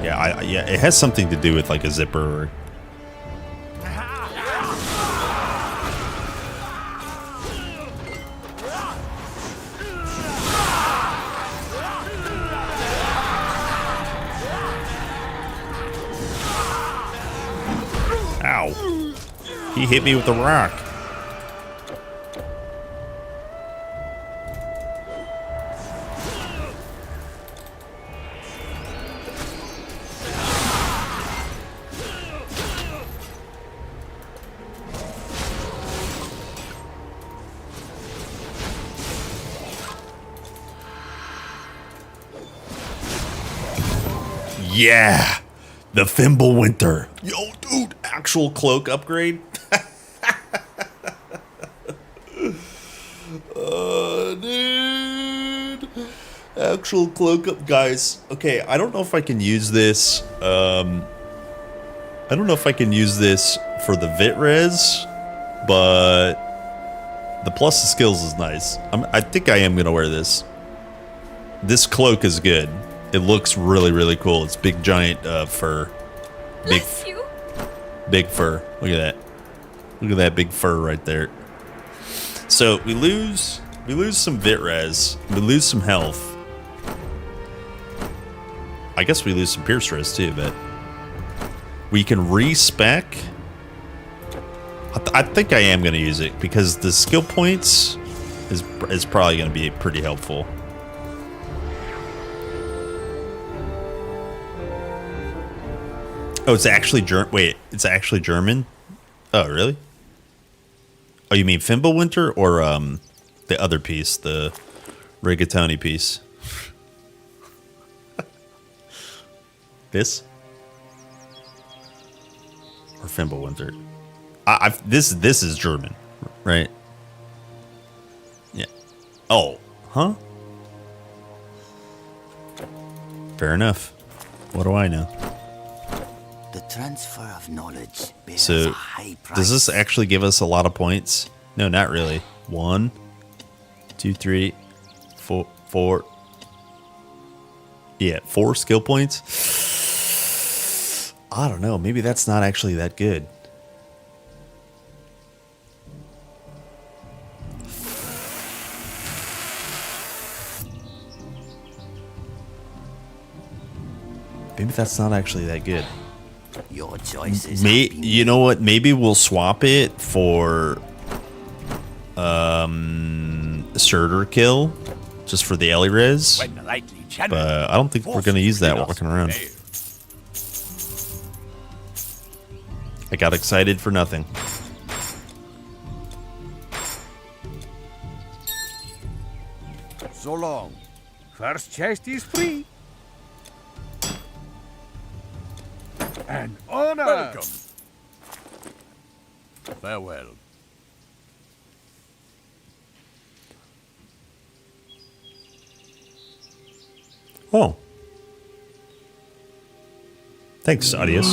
Yeah, yeah, it has something to do with like a zipper. Or... Ow. He hit me with a rock. Yeah, the Fimbulwinter. Yo, dude, actual cloak upgrade. Dude, actual cloak up, guys. Okay, I don't know if I can use this. I don't know if I can use this for the Vitrez, but the plus of skills is nice. I think I am gonna wear this. This cloak is good. It looks really, really cool. It's big, giant fur. Big fur. Look at that. Look at that big fur right there. So we lose some vit res, we lose some health. I guess we lose some pierce res too, but we can respec. I think I am going to use it because the skill points is probably going to be pretty helpful. Oh, it's actually German. Wait, it's actually German? Oh, really? Oh, you mean Fimbulwinter or the other piece, the Rigatoni piece? This? Or Fimbulwinter? This is German, right? Yeah. Oh, huh? Fair enough. What do I know? The transfer of knowledge bears So, a high price. does this actually give us a lot of points? No, not really. 1, 2, 3, 4. Yeah, 4 skill points. I don't know. Maybe that's not actually that good. Maybe that's not actually that good. Your choices. You know what? Maybe we'll swap it for Surtur Kill, just for the Ellie res. But I don't think we're gonna use that walking around. I got excited for nothing. So long. First chest is free. An honor. Welcome. Farewell. Oh. Thanks, Adios.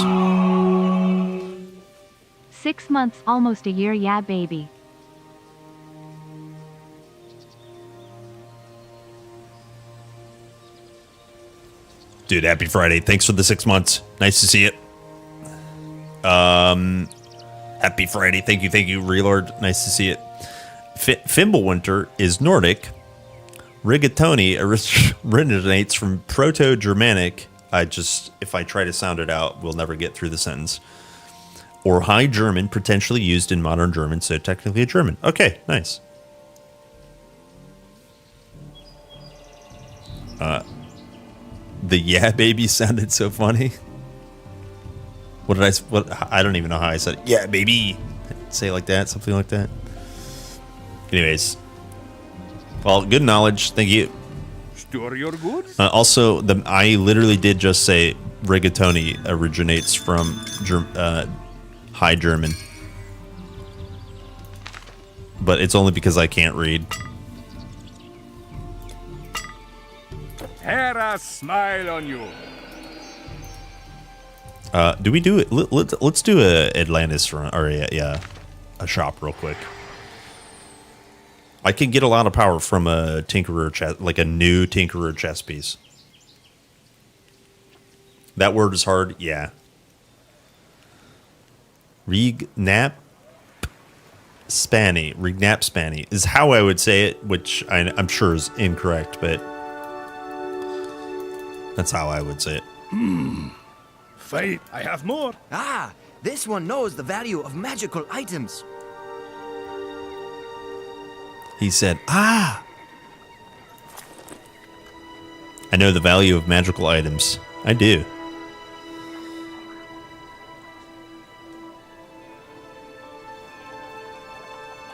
6 months, almost a year, yeah, baby. Dude, happy Friday. Thanks for the 6 months. Nice to see it. Happy Friday. Thank you, Relord. Nice to see it. Fimbulwinter is Nordic. Rigatoni originates from Proto-Germanic. If I try to sound it out, we'll never get through the sentence. Or High German, potentially used in modern German, so technically a German. Okay, nice. The yeah baby sounded so funny. What I don't even know how I said it. Yeah baby. Say it like that, something like that. Anyways. Well, good knowledge. Thank you. Store your goods. Also, I literally did just say rigatoni originates from High German. But it's only because I can't read. Hera smile on you. Do we do it? Let's do a Atlantis run, or a shop real quick. I can get a lot of power from a Tinkerer chest, like a new Tinkerer chest piece. That word is hard, yeah. Regnap Spanny is how I would say it, which I'm sure is incorrect, but that's how I would say it. Fate, I have more. Ah, this one knows the value of magical items. He said, ah! I know the value of magical items. I do.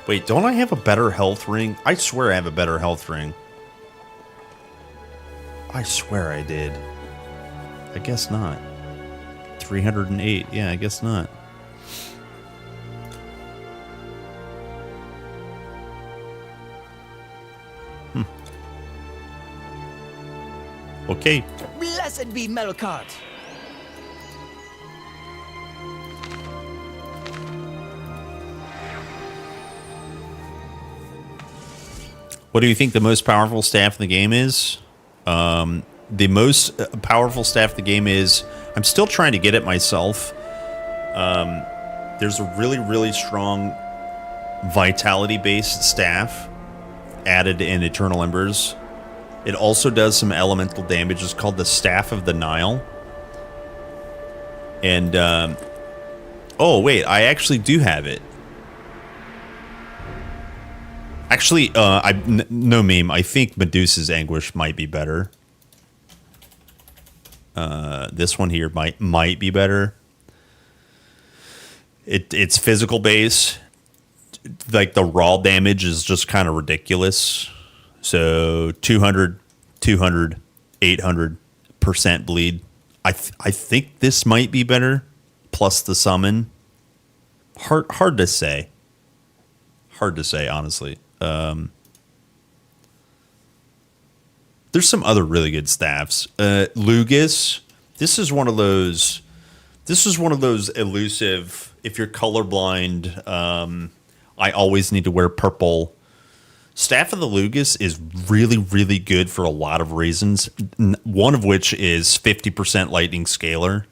Wait, don't I have a better health ring? I swear I have a better health ring. I swear I did. I guess not. 308. Yeah, I guess not. Okay. Blessed be Melkart. What do you think the most powerful staff in the game is? The most powerful staff in the game is... I'm still trying to get it myself. There's a really, really strong vitality-based staff added in Eternal Embers. It also does some elemental damage. It's called the Staff of the Nile. And, oh, wait, I actually do have it. Actually, no meme. I think Medusa's Anguish might be better. This one here might be better. It's physical base. Like the raw damage is just kind of ridiculous. So 200, 800% bleed. I think this might be better. Plus the summon. Hard to say. Hard to say, honestly. There's some other really good staffs. Lugus. This is one of those elusive. If you're colorblind, I always need to wear purple. Staff of the Lugus is really, really good for a lot of reasons. One of which is 50% lightning scalar,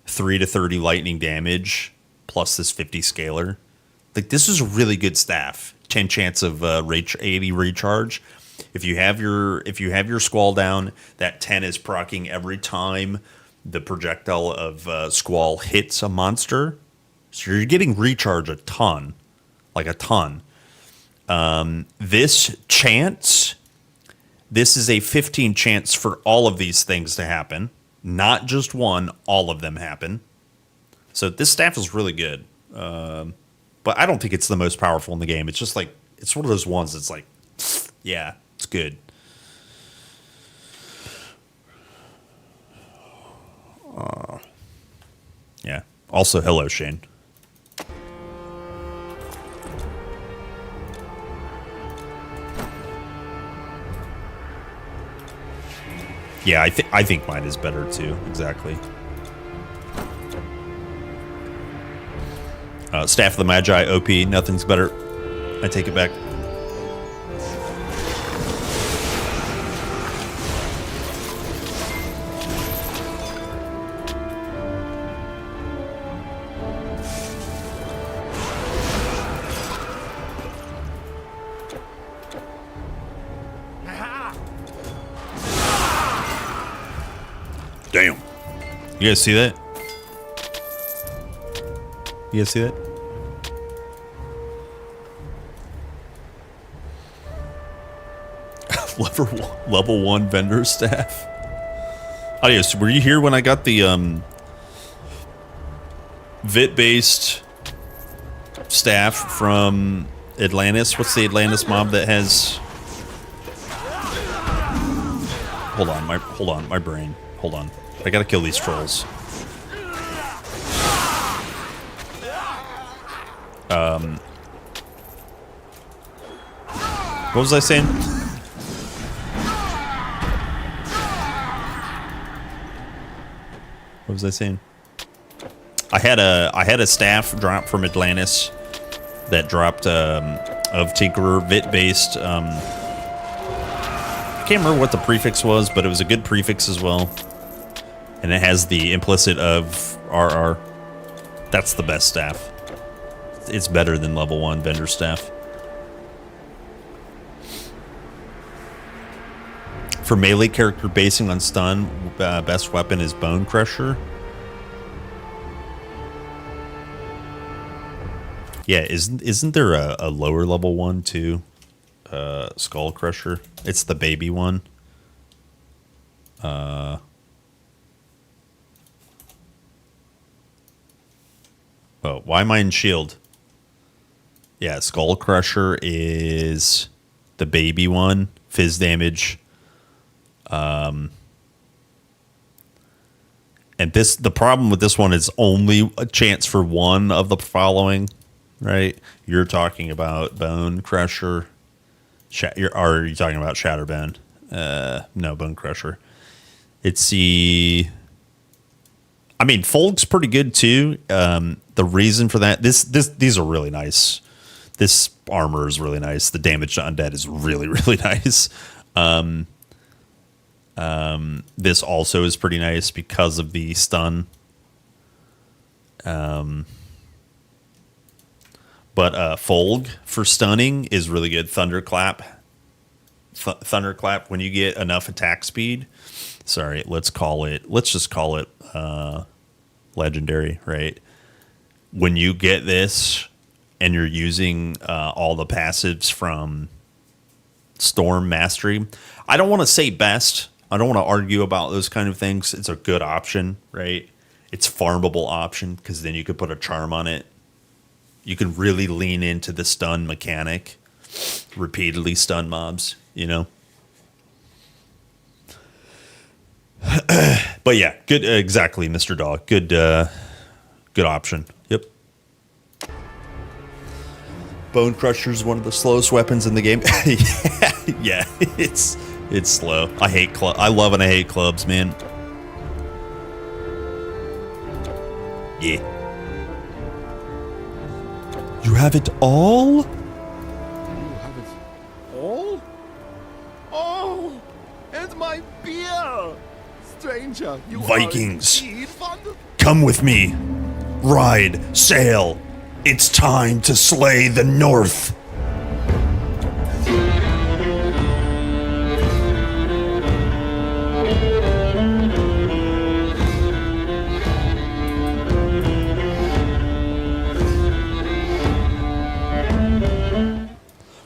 3 to 30 lightning damage, plus this 50 scalar. Like, this is a really good staff. 10 chance of 80 recharge. If you have your Squall down, that 10 is proccing every time the projectile of Squall hits a monster. So you're getting recharge a ton. Like a ton. This chance, this is a 15 chance for all of these things to happen. Not just one, all of them happen. So this staff is really good. But I don't think it's the most powerful in the game. It's just like, it's one of those ones that's like, yeah, it's good. Yeah. Also, hello, Shane. Yeah, I think mine is better too. Exactly. Staff of the Magi, OP. Nothing's better. I take it back. Damn. You guys see that? You guys see that? level 1 vendor staff. Adios, were you here when I got the Vit-based staff from Atlantis? What's the Atlantis mob that has... Hold on, my brain. Hold on. I gotta kill these trolls. What was I saying? What was I saying? I had a staff drop from Atlantis that dropped of Tinkerer Vit-based. I can't remember what the prefix was, but it was a good prefix as well. And it has the implicit of RR. That's the best staff. It's better than level 1 vendor staff. For melee character basing on stun, best weapon is Bone Crusher. Yeah, isn't there a lower level one too? Skull Crusher. It's the baby one. Oh, why am I in shield? Yeah, Skull Crusher is the baby one. Fizz damage. And the problem with this one is only a chance for one of the following, right? You're talking about Bone Crusher. Are you talking about Shatterbone? No, Bone Crusher. It's the... I mean, Folk's pretty good too. The reason for that, these are really nice. This armor is really nice. The damage to undead is really, really nice. This also is pretty nice because of the stun. But Folg for stunning is really good. Thunderclap. Thunderclap when you get enough attack speed. Sorry, let's just call it legendary, right? When you get this and you're using all the passives from Storm Mastery, I don't want to say best. I don't want to argue about those kind of things. It's a good option, right? It's farmable option because then you could put a charm on it. You can really lean into the stun mechanic, repeatedly stun mobs, you know? But yeah, good. Exactly, Mr. Dog. Good, good option. Yep. Bone Crusher is one of the slowest weapons in the game. yeah, it's slow. I hate I love and I hate clubs, man. Yeah. You have it all? You have it all? Oh, and my beer! Stranger, you Vikings, are indeed wonderful. come with me. Ride, sail. It's time to slay the North.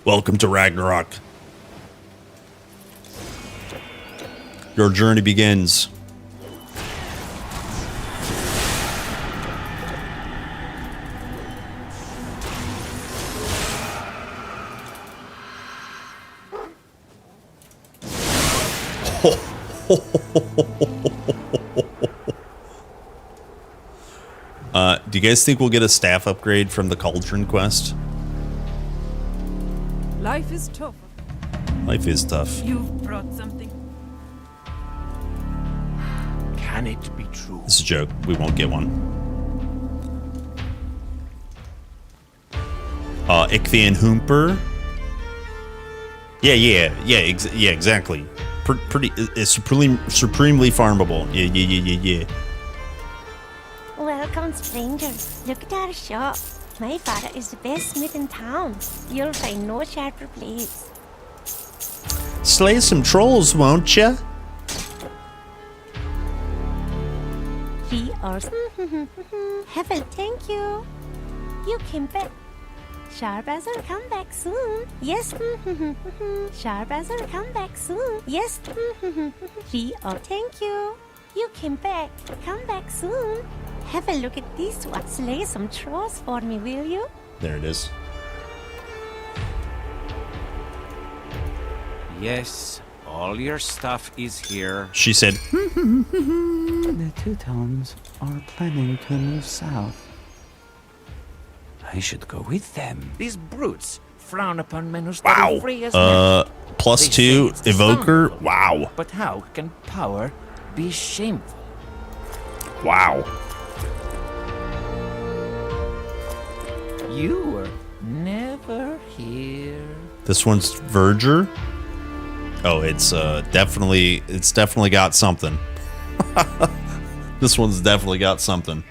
Welcome to Ragnarok. Your journey begins. Do you guys think we'll get a staff upgrade from the Cauldron quest? Life is tough. Life is tough. You've brought something. Can it be true? This is a joke. We won't get one. Ichthian Hoomper. Yeah, exactly. Pretty, it's supremely farmable. Yeah. Welcome, strangers. Look at our shop. My father is the best smith in town. You'll find no sharper blades. Slay some trolls, won't ya? We are. Heaven, thank you. You came back. Sharbazer, come back soon. Yes. Sharbazer, come back soon. Yes. We are. Thank you. You came back. Come back soon. Have a look at these ones. Slay some trolls for me, will you? There it is. Yes, all your stuff is here. She said, The Teutons are planning to move south. I should go with them. These brutes frown upon men who wow. study free as men. Plus 2 Evoker. Wow. But how can power be shameful? Wow. You were never here. This one's Verger. Oh, it's definitely got something. This one's definitely got something.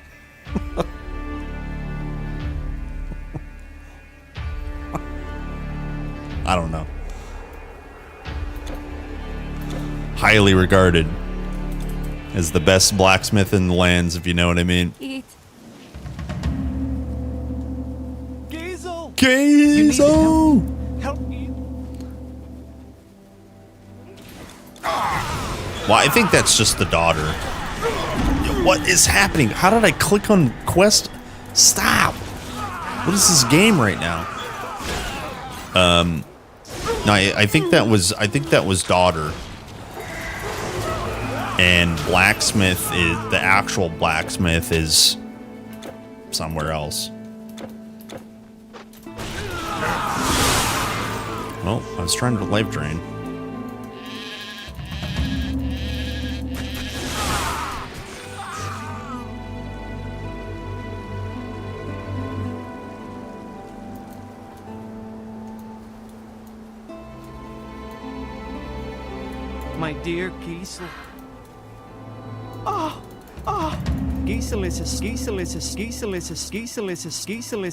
I don't know. Highly regarded as the best blacksmith in the lands, if you know what I mean. Gazel! Help me. Well, I think that's just the daughter. What is happening? How did I click on quest? Stop! What is this game right now? No, I think that was daughter. And blacksmith is the actual blacksmith is somewhere else. Well, I was trying to life drain. My dear Giesel. Geeselis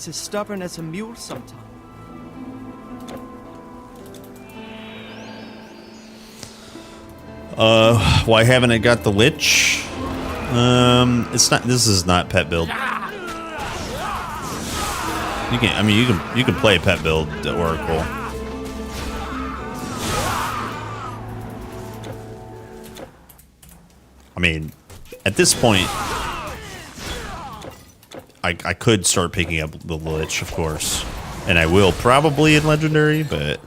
is stubborn as a mule sometimes. Why haven't I got the Lich? It's not. This is not pet build. You can. I mean, you can play pet build Oracle. I mean, at this point, I could start picking up the Lich, of course, and I will probably in Legendary, but.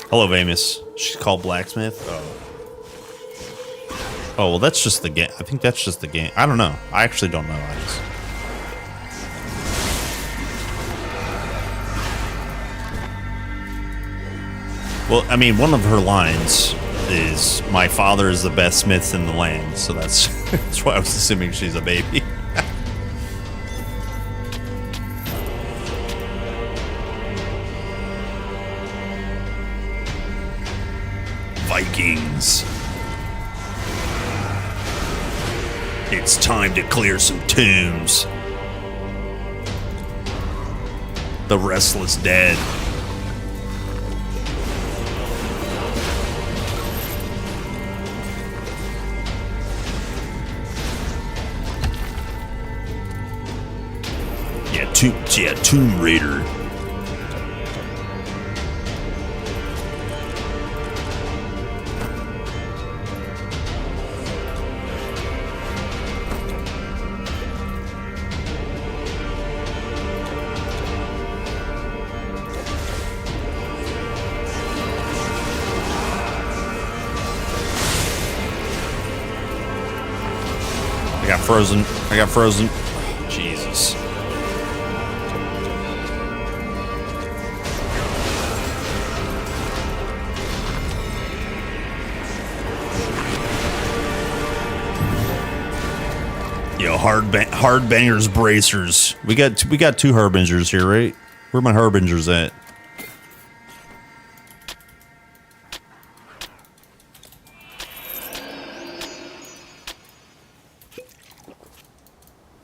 Hello, Vamus. She's called Blacksmith. Oh, well, that's just the game. I think that's just the game. I don't know. I actually don't know. Well, I mean, one of her lines is, "My father is the best smith in the land," so that's that's why I was assuming she's a baby. Vikings. It's time to clear some tombs. The restless dead. Yeah, Tomb Raider. I got frozen. Jesus. Yo, hard bangers bracers. We got two harbingers here, right? Where are my harbingers at?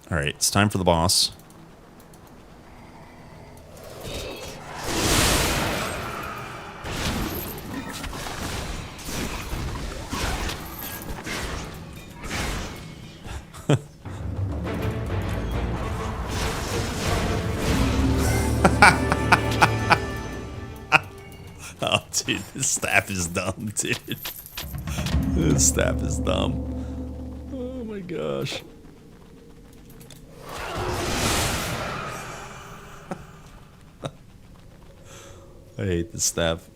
All right, it's time for the boss. Oh, dude, this staff is dumb, dude. This staff is dumb. Oh my gosh. I hate this staff.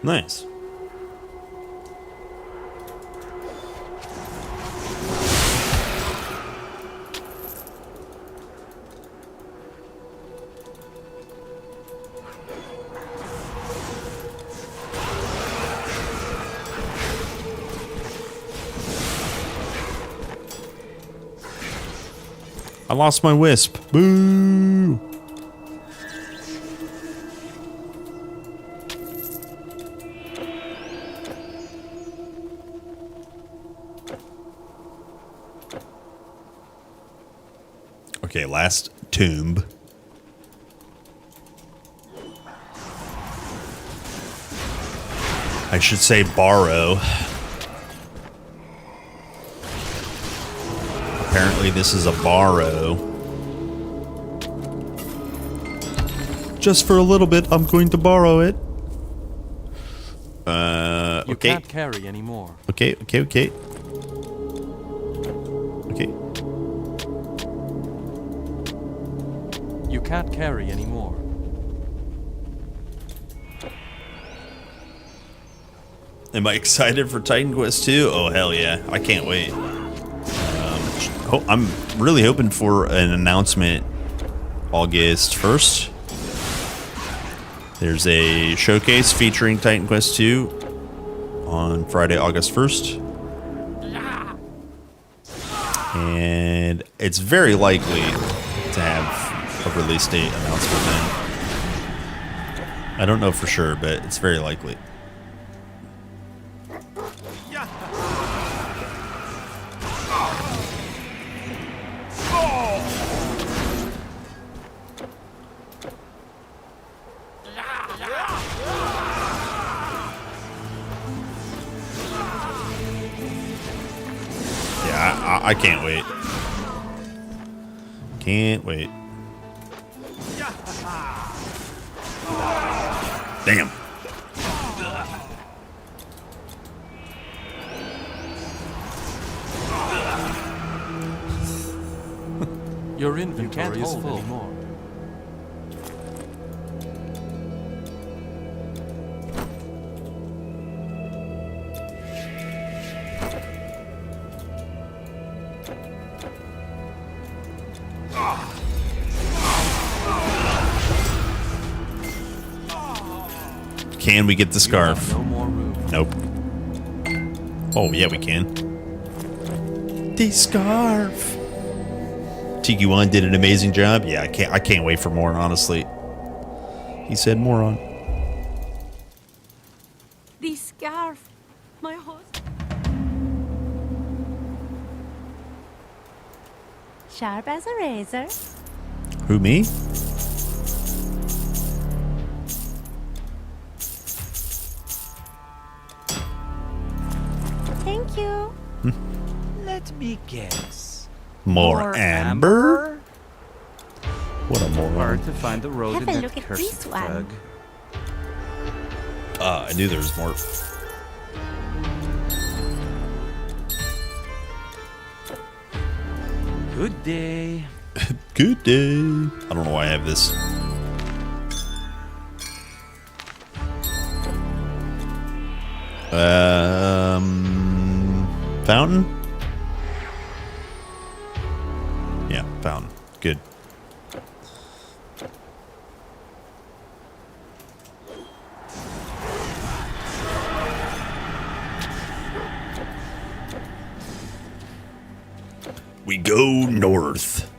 Nice. I lost my wisp. Boo! Okay, last tomb. I should say borrow. Apparently this is a borrow. Just for a little bit, I'm going to borrow it. You Okay. can't carry anymore. Okay. Okay. You can't carry anymore. Am I excited for Titan Quest 2? Oh, hell yeah. I can't wait. I'm really hoping for an announcement August 1st. There's a showcase featuring Titan Quest 2 on Friday, August 1st. And it's very likely to have a release date announcement then. I don't know for sure, but it's very likely. Yeah, I can't wait. Can't wait. Damn. Your inventory is full. Anymore. Can we get the scarf? No more room. Nope. Oh, yeah, we can. The scarf. Tiki-Wan did an amazing job. Yeah, I can't wait for more, honestly. He said moron. The scarf. My husband. Sharp as a razor. Who, me? Thank you. Let me guess. More amber? What a moron. Hard to find the road Have in a that look at cursed this one. thug. I knew there was more. Good day. Good day. I don't know why I have this. Fountain? Yeah, fountain. Good. We go north.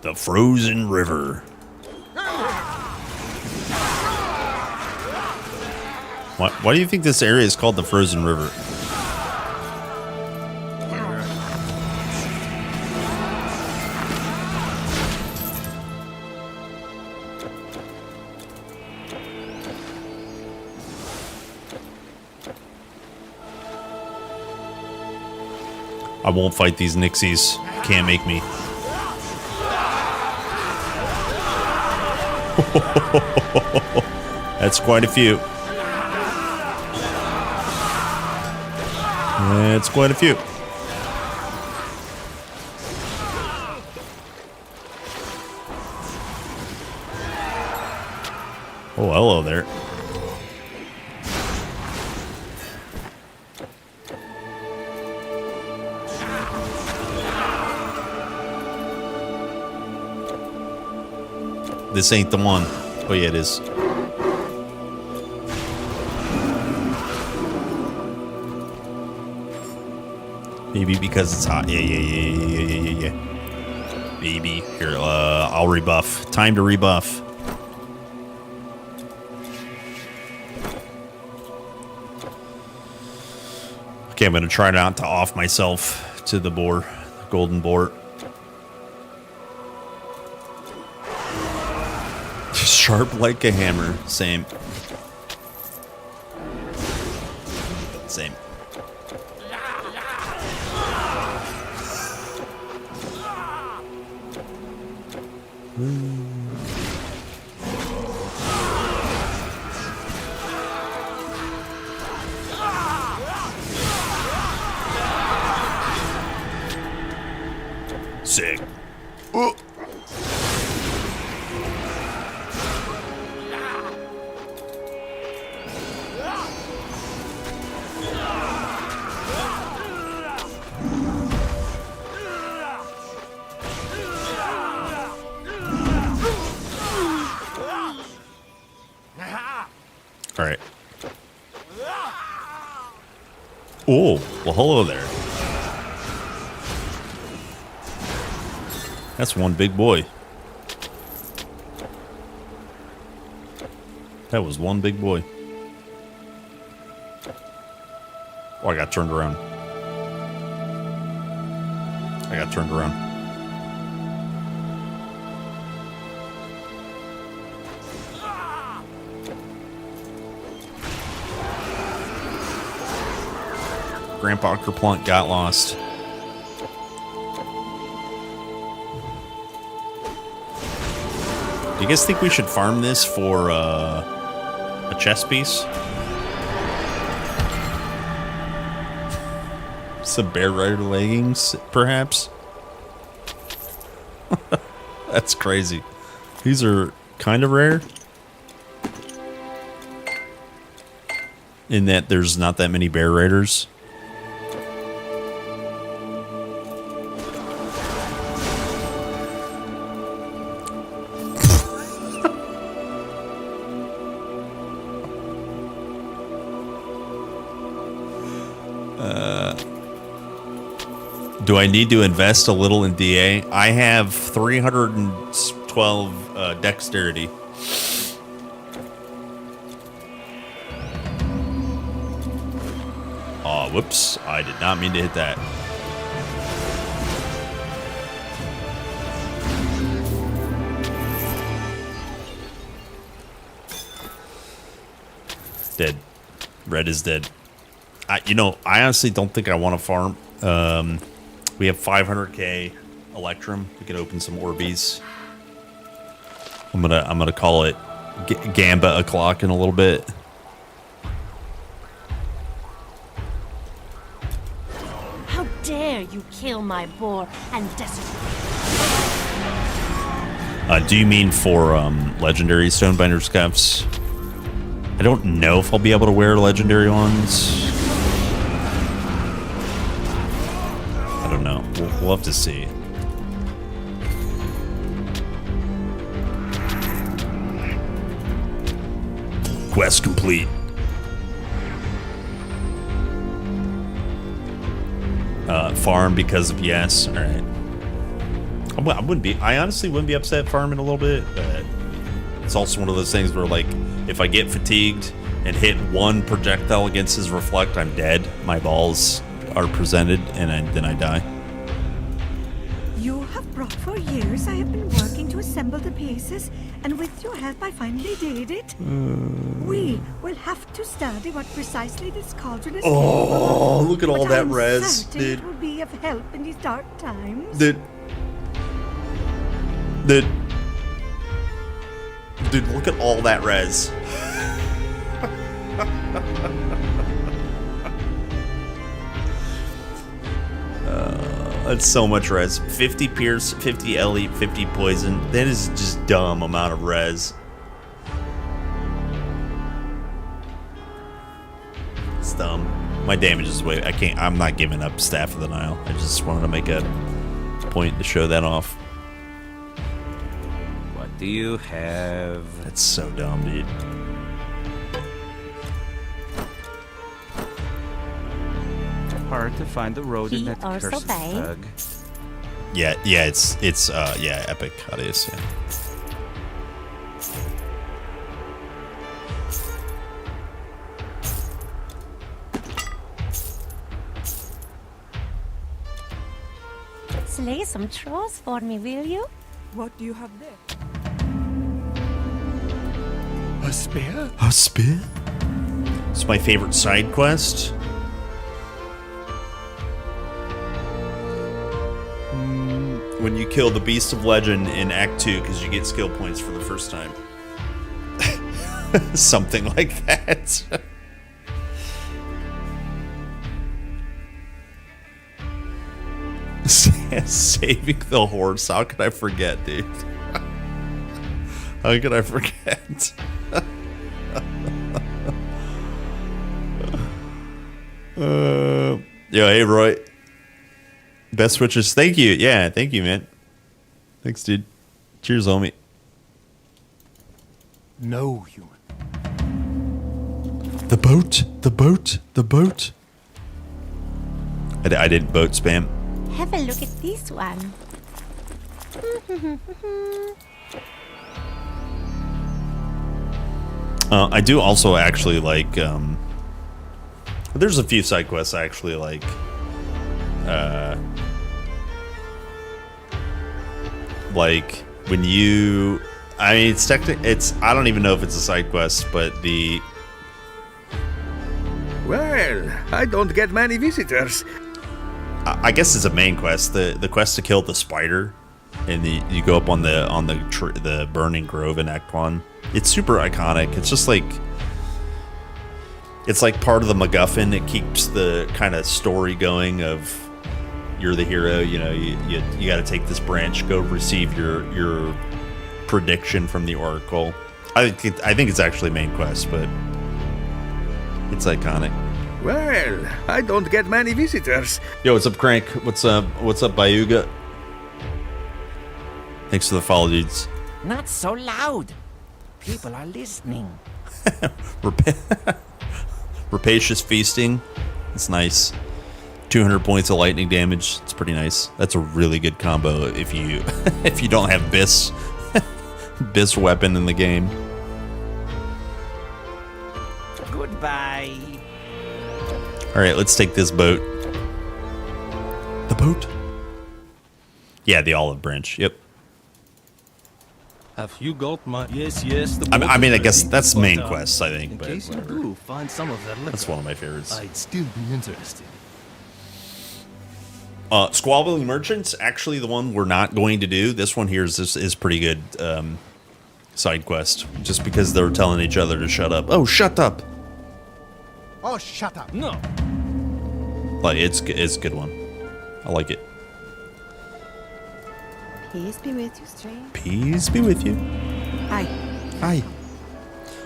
The frozen river. Why do you think this area is called the frozen river? I won't fight these Nixies. Can't make me. That's quite a few. That's quite a few. Oh, hello there. This ain't the one. Oh, yeah, it is. Maybe because it's hot. Yeah. Maybe. Here, I'll rebuff. Time to rebuff. Okay, I'm going to try not to off myself to the boar. Golden boar. Sharp like a hammer. Same. Same. Sick. All right. Oh, well, hello there. That's one big boy. That was one big boy. Oh, I got turned around. I got turned around. Grandpa Kerplunk got lost. Do you guys think we should farm this for a chess piece? Some Bear Rider leggings, perhaps? That's crazy. These are kind of rare. In that there's not that many Bear Riders. Do I need to invest a little in DA? I have 312 dexterity. Oh, whoops. I did not mean to hit that. Dead. Red is dead. I honestly don't think I want to farm. We have 500k Electrum. We could open some Orbeez. I'm gonna call it Gamba o'clock in a little bit. How dare you kill my boar and desecrate? Do you mean for legendary Stonebinder scuffs? I don't know if I'll be able to wear legendary ones. I don't know. We'll have to see. Quest complete. Farm because of yes. All right. I honestly wouldn't be upset farming a little bit, but it's also one of those things where, like, if I get fatigued and hit one projectile against his reflect, I'm dead. My balls are presented, and then I die. You have brought for years. I have been working to assemble the pieces, and with your help I finally did it. We will have to study what precisely this cauldron is capable of. Look at all that I'm res, certain dude. It will be of help in these dark times. Dude, look at all that res. That's so much res. 50 pierce, 50 LE, 50 poison. That is just dumb amount of res. It's dumb. My damage is way. I'm not giving up Staff of the Nile. I just wanted to make a point to show that off. What do you have? That's so dumb, dude. Hard to find the road in that cursed thug. Yeah, it's epic. It is, yeah. Slay some trolls for me, will you? What do you have there? A spear? A spear? It's my favorite side quest. when you kill the Beast of Legend in Act 2 because you get skill points for the first time. Something like that. Saving the horse. How could I forget, dude? How could I forget? Yo, hey, Roy. Best switches. Thank you. Yeah, thank you, man. Thanks, dude. Cheers, homie. No human. The boat. The boat. The boat. I didn't boat spam. Have a look at this one. I do also actually like. There's a few side quests I actually like. Like when you, I mean, it's I don't even know if it's a side quest, but the. Well, I don't get many visitors. I guess it's a main quest. The quest to kill the spider, and you go up on the burning grove in Act 1. It's super iconic. It's just like, it's like part of the MacGuffin. It keeps the kind of story going of you're the hero. You know, you got to take this branch, go receive your prediction from the oracle. I think it's actually main quest, but it's iconic. Well, I don't get many visitors. Yo, what's up, Crank? What's up, Bayuga? Thanks for the follow, dudes. Not so loud. People are listening. Rapacious feasting. It's nice. 200 points of lightning damage. It's pretty nice. That's a really good combo if you if you don't have Biss Biss weapon in the game. Goodbye. All right, let's take this boat. The boat? Yeah, the olive branch. Yep. Have you got my... Yes, the I mean, I guess that's main quest, I think. In But case you whatever. do find some of that liquor, That's one of my favorites. I'd still be interested. Squabbling Merchants, actually the one we're not going to do. This one here is pretty good side quest. Just because they were telling each other to shut up. Oh, shut up! Oh, shut up. No. Like, it's a good one. I like it. Peace be with you, stranger. Peace be with you. Hi. Hi.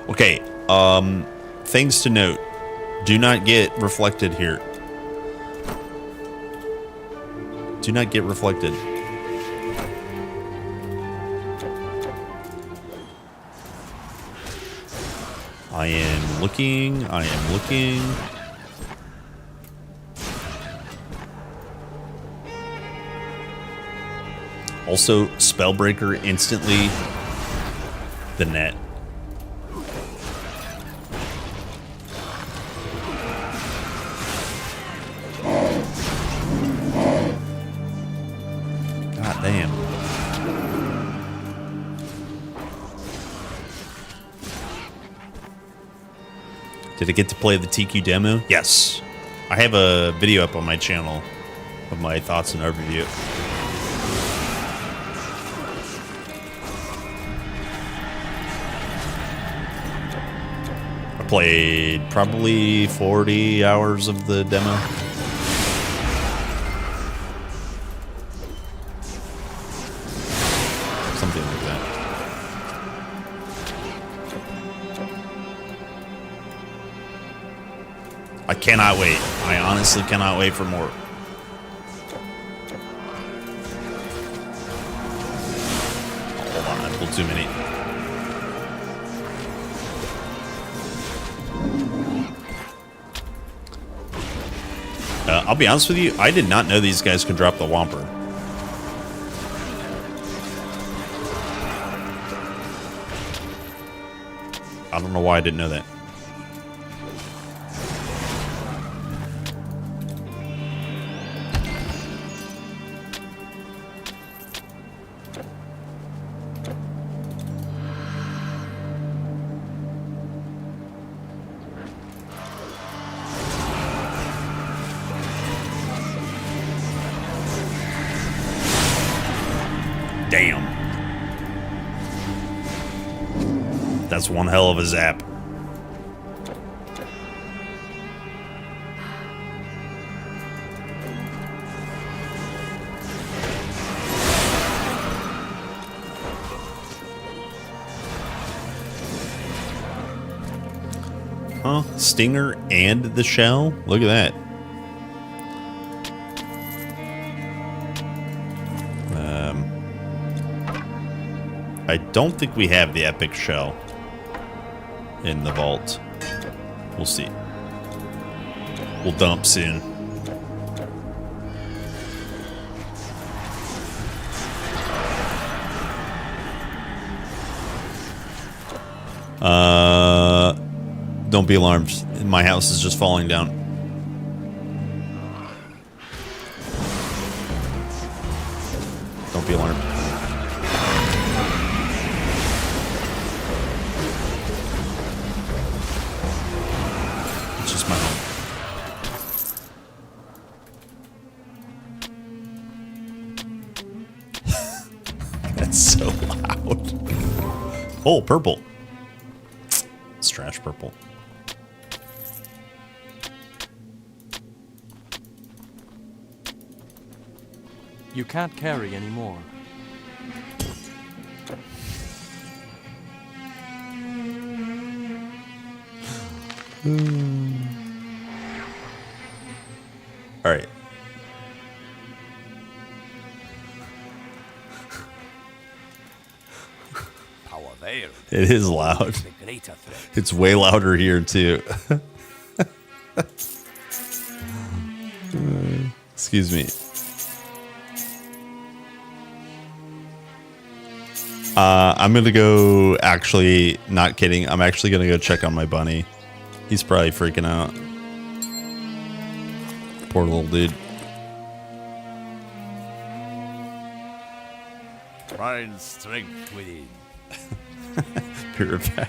Okay, things to note. Do not get reflected here. Do not get reflected. I am looking. Also, Spellbreaker instantly the net. God damn. Did I get to play the TQ demo? Yes. I have a video up on my channel of my thoughts and overview. I played probably 40 hours of the demo. Something like that. I cannot wait. I honestly cannot wait for more. Hold on, I pulled too many. I'll be honest with you, I did not know these guys could drop the Whomper. I don't know why I didn't know that. That's one hell of a zap. Huh? Stinger and the shell? Look at that. I don't think we have the epic shell in the vault. We'll see. We'll dump soon. Don't be alarmed. My house is just falling down. Don't be alarmed. It's just my home. That's so loud. Oh, purple. It's trash purple. You can't carry anymore. All right. Power there. It is loud. The greater threat. It's way louder here too. Excuse me. I'm gonna go, actually, not kidding, I'm actually gonna go check on my bunny. He's probably freaking out. Poor little dude. Find strength within. Purific.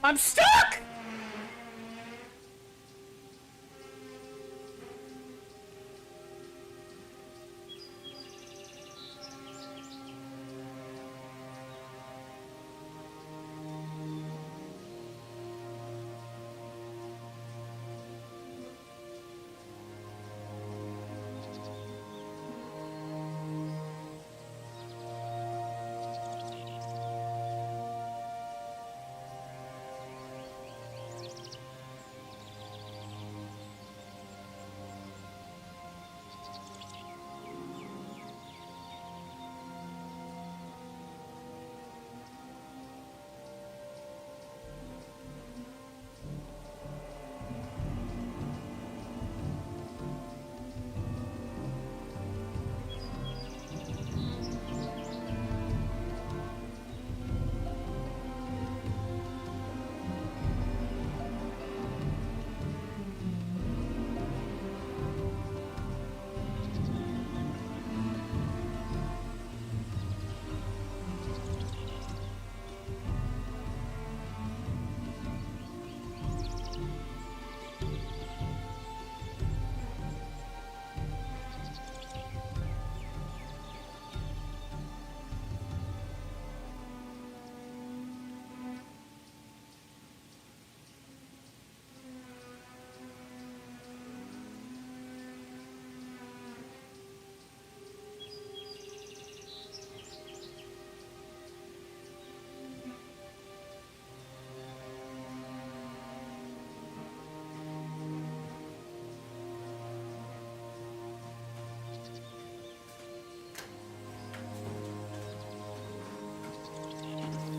I'm stuck!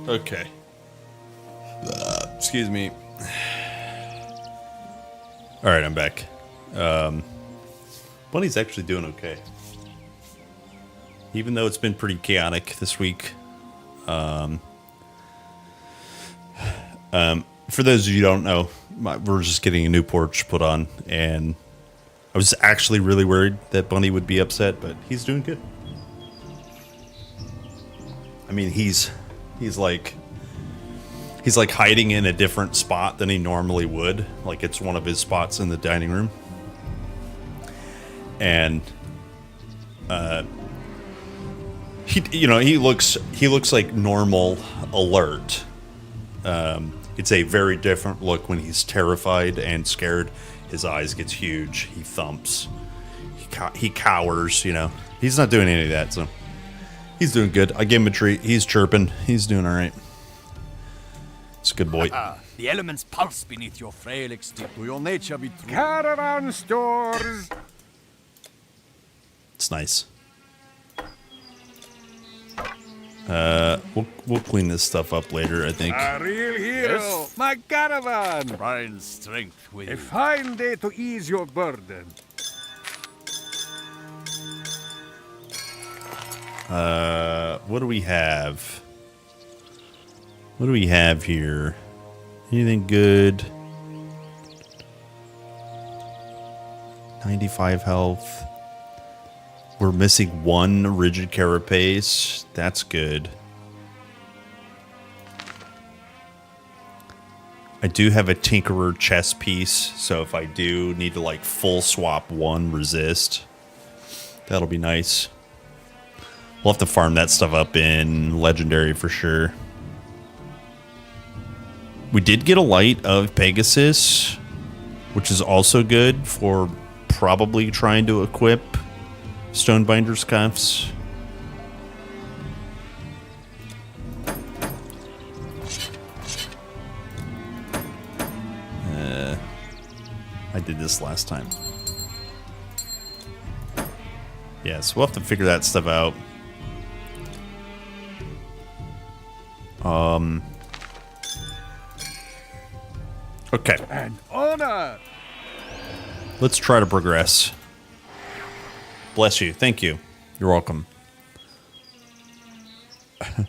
Okay. Excuse me. All right, I'm back. Bunny's actually doing okay. Even though it's been pretty chaotic this week. For those of you who don't know, we're just getting a new porch put on, and I was actually really worried that Bunny would be upset, but he's doing good. I mean, he's like hiding in a different spot than he normally would. Like it's one of his spots in the dining room. And he looks like normal alert. It's a very different look when he's terrified and scared. His eyes gets huge. He thumps. He cowers, He's not doing any of that, so he's doing good. I gave him a treat. He's chirping. He's doing all right. It's a good boy. The elements pulse beneath your frail exterior. To your nature be true. Caravan stores. It's nice. We'll clean this stuff up later, I think. A real hero. Yes. My caravan. Find strength with a fine day to ease your burden. What do we have? What do we have here? Anything good? 95 health. We're missing one rigid carapace. That's good. I do have a Tinkerer chest piece, so if I do need to like full swap one resist, that'll be nice. We'll have to farm that stuff up in Legendary for sure. We did get a Light of Pegasus, which is also good for probably trying to equip Stonebinder's Cuffs. I did this last time. Yeah, so we'll have to figure that stuff out. Okay. An honor. Let's try to progress. Bless you. Thank you. You're welcome. Thank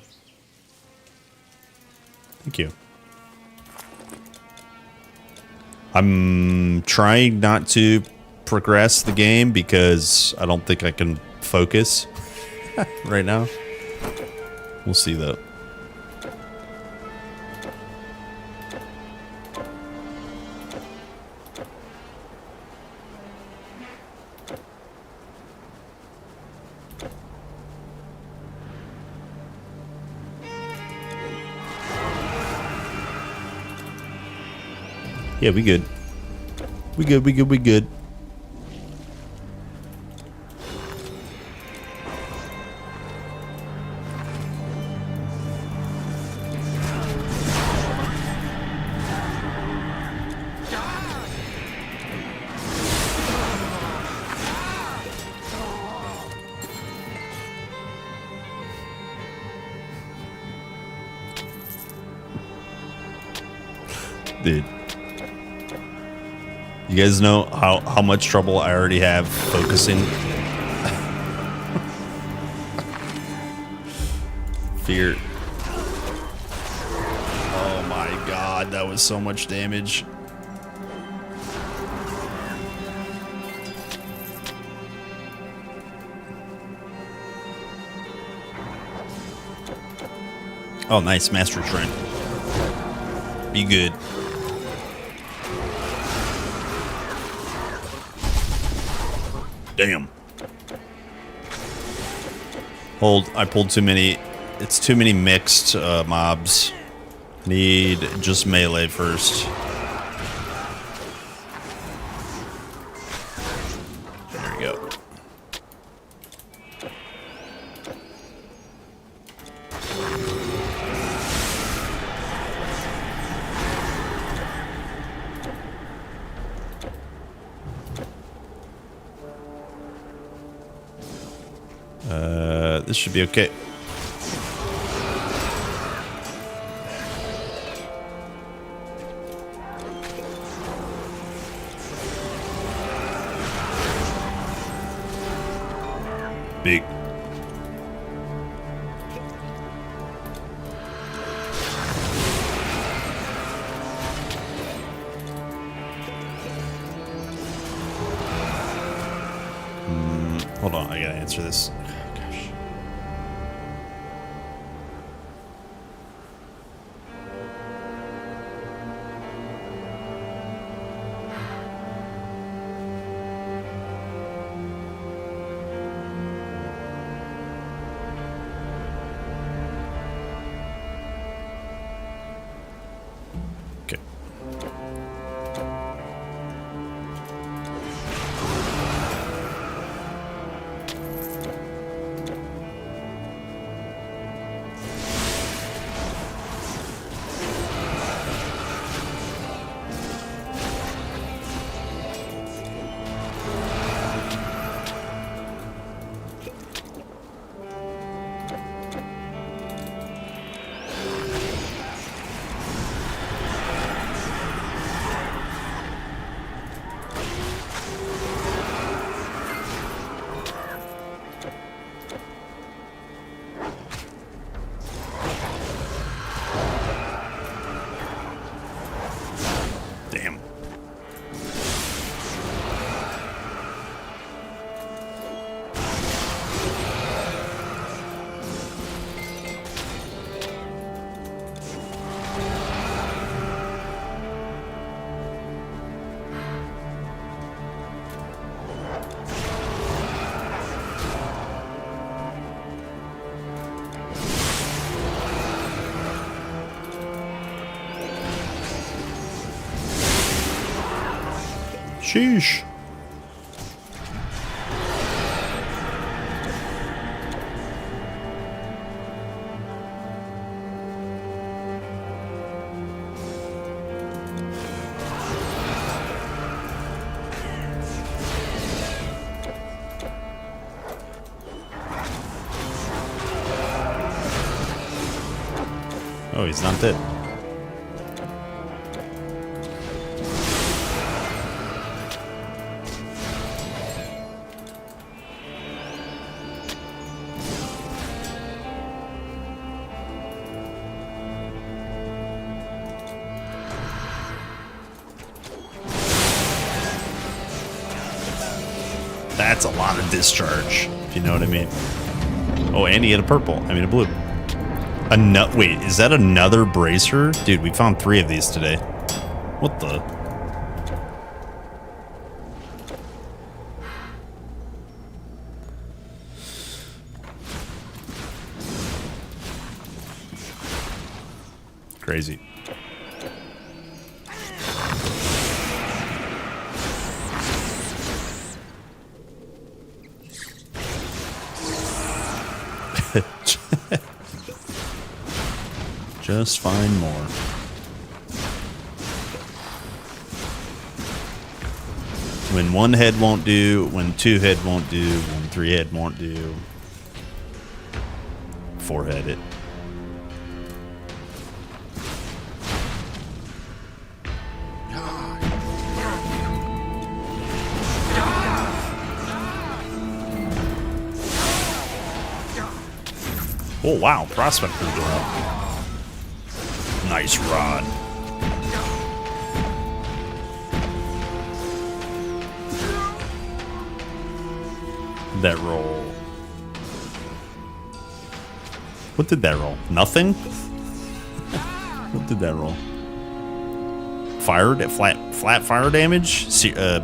you. I'm trying not to progress the game because I don't think I can focus right now. We'll see though. Yeah, we good. We good, we good, we good. Dude. You guys know how much trouble I already have focusing? Fear. Oh my god, that was so much damage. Oh, nice. Master Shrine. Be good. Damn. I pulled too many. It's too many mixed mobs. Need just melee first. There we go. This should be okay. big. Hold on, I gotta answer this. Gosh. Okay. Damn. Sheesh. Oh, he's not dead. That's a lot of discharge, if you know what I mean. Oh, and he had a purple. I mean, a blue. Wait, is that another bracer? Dude, we found 3 of these today. What the? Crazy. Just find more. When 1 head won't do, when 2 head won't do, when 3 head won't do. 4 head it. Oh wow, prospector drop. Nice rod. That roll. What did that roll? Nothing? What did that roll? Fired at flat fire damage?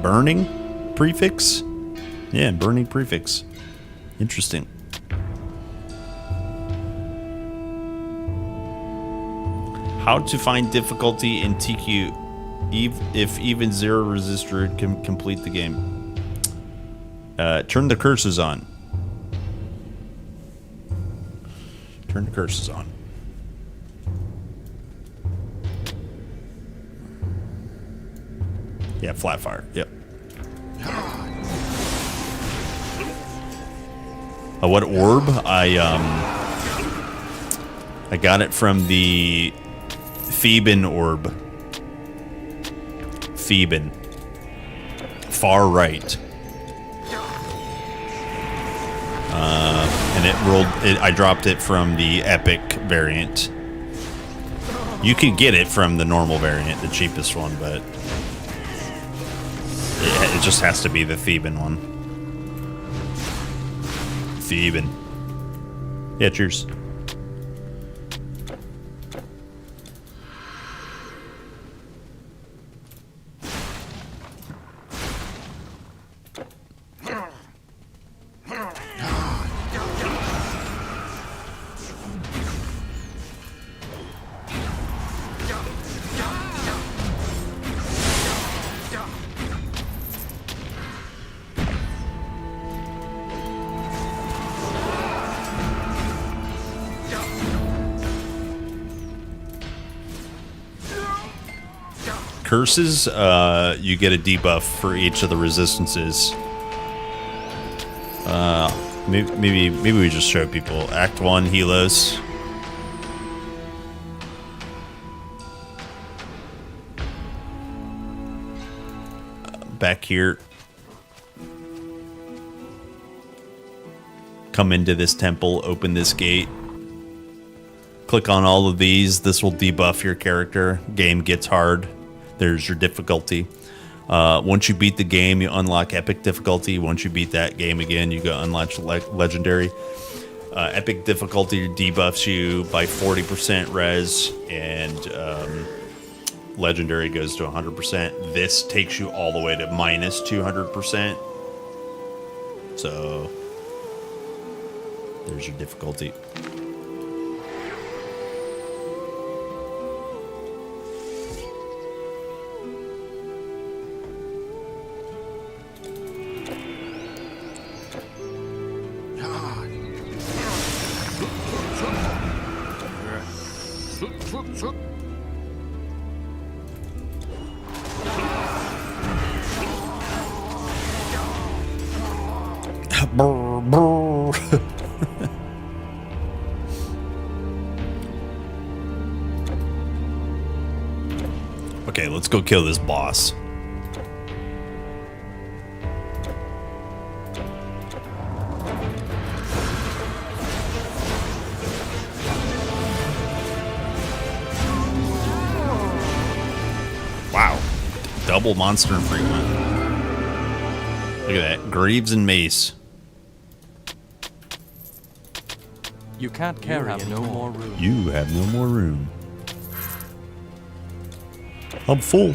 Burning prefix? Yeah, burning prefix. Interesting. How to find difficulty in TQ if even 0 resistor can complete the game. Turn the curses on. Turn the curses on. Yeah, flat fire. Yep. What orb? I got it from the Theban orb. Theban. Far right. And it rolled. I dropped it from the epic variant. You can get it from the normal variant, the cheapest one, but it just has to be the Theban one. Theban. Yeah, cheers. Curses, you get a debuff for each of the resistances. Maybe we just show people. Act 1, Helos. Back here. Come into this temple, open this gate. Click on all of these. This will debuff your character. Game gets hard. There's your difficulty. Once you beat the game, you unlock epic difficulty. Once you beat that game again, you go unlock legendary. Epic difficulty debuffs you by 40% res, and legendary goes to 100%. This takes you all the way to minus 200%. So there's your difficulty. Okay, let's go kill this boss. Wow. Double monster improvement. Look at that. Greaves and mace. You can't carry no more room. You have no more room. I'm full.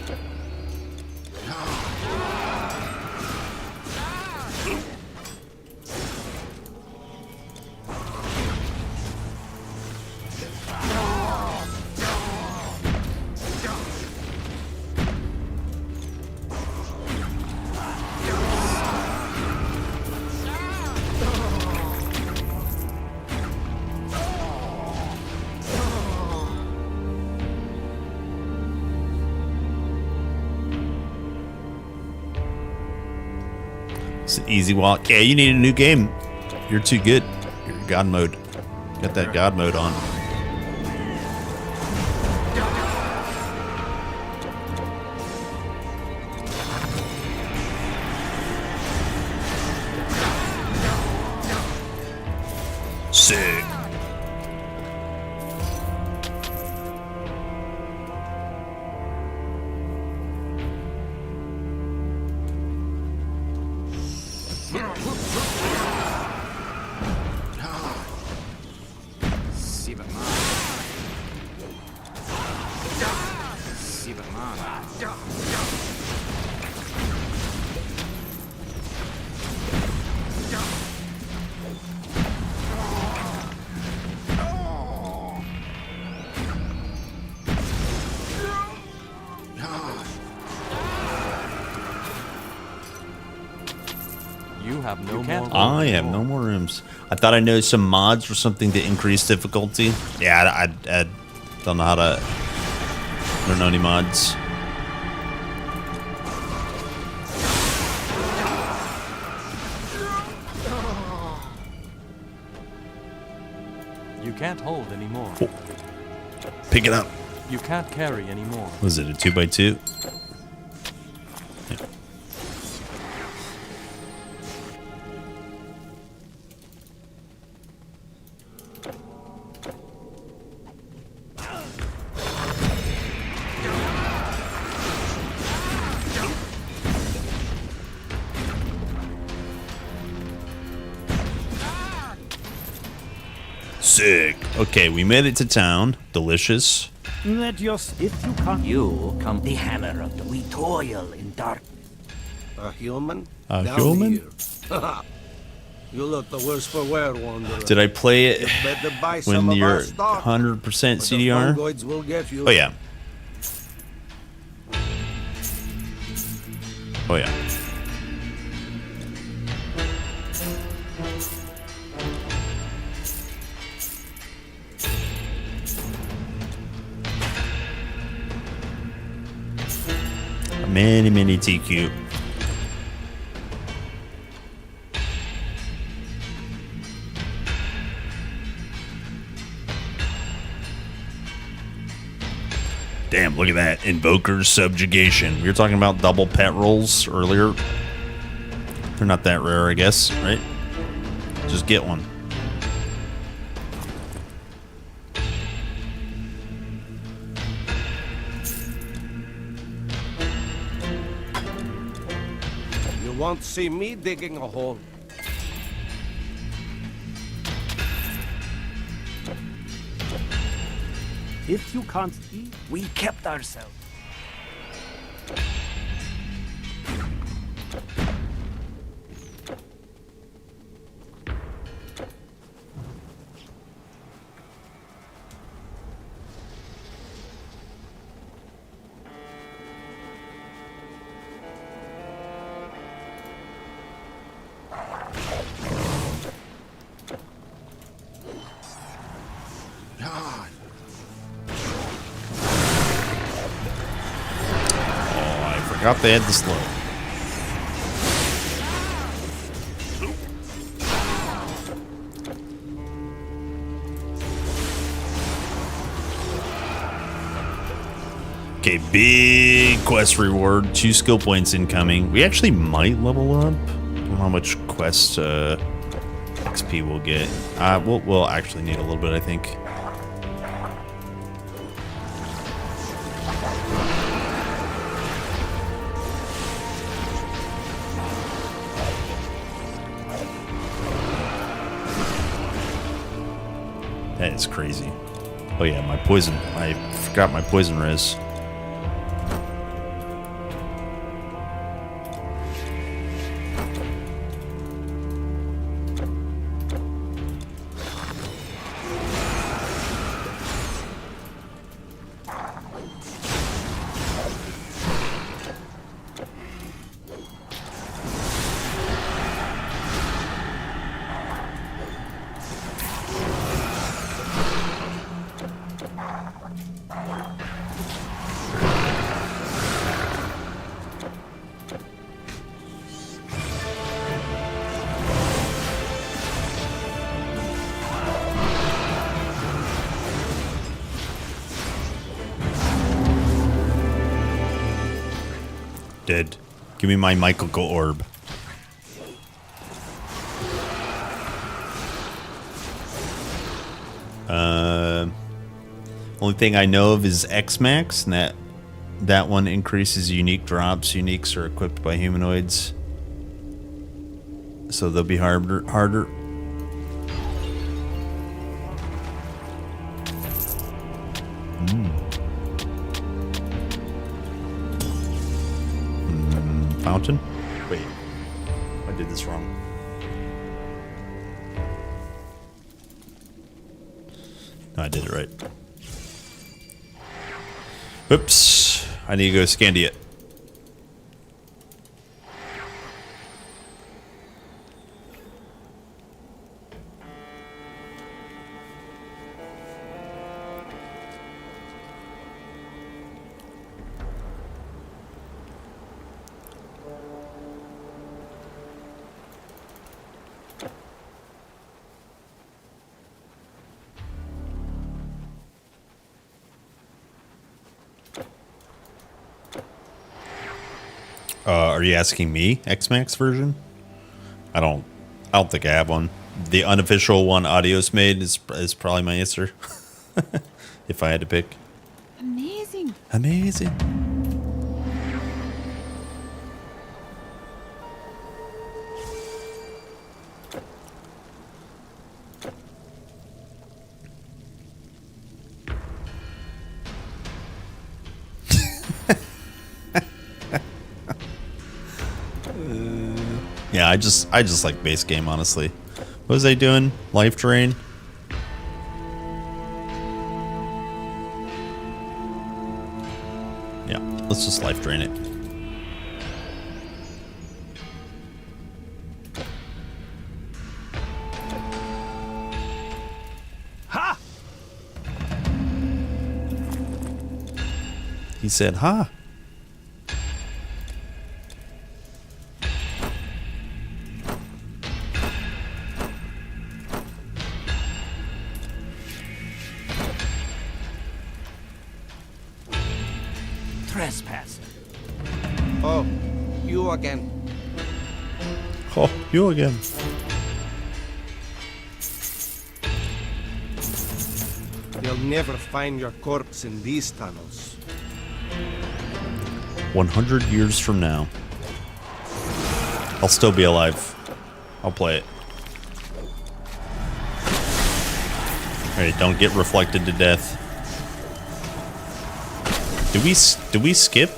It's an easy walk. Yeah, you need a new game. You're too good. You're God mode. Got that God mode on. Sick. I have no more rooms. I thought I know some mods or something to increase difficulty. Yeah, I don't know how to. I don't know any mods. You can't hold anymore. Oh. Pick it up. You can't carry anymore. Was it a 2x2? Sick. Okay, we made it to town. Delicious. Let yours, if you can't. You come the hammer of the we toil in dark. A human? A Down human? here. You look the worse for wear, wanderer. Did I play it You better buy some when of our you're stock, 100% or the CDR? fungoids will get you. Oh, yeah. Oh, yeah. Many TQ. Damn, look at that. Invoker's Subjugation. We were talking about double pet rolls earlier. They're not that rare, I guess, right? Just get one. You won't see me digging a hole. If you can't eat, We kept ourselves. Forgot they had the slow. Okay, big quest reward. 2 skill points incoming. We actually might level up. I don't know how much quest XP we'll get. We'll actually need a little bit, I think. That is crazy. Oh yeah, my poison. I forgot my poison res. Dead. Give me my Michael orb. Only thing I know of is X-Max, and that one increases unique drops. Uniques are equipped by humanoids, so they'll be harder. Fountain? Wait, I did this wrong. No, I did it right. Whoops. I need to go Scandia. Are you asking me X-Max version? I don't think I have one. The unofficial one Adios made is probably my answer. If I had to pick. Amazing. Amazing. Yeah, I just like base game, honestly. What was I doing? Life drain? Yeah, let's just life drain it. Ha! He said, "Ha." Trespasser. Oh, you again. Oh, you again. You'll never find your corpse in these tunnels. 100 years from now, I'll still be alive. I'll play it. Hey, don't get reflected to death. Do we skip?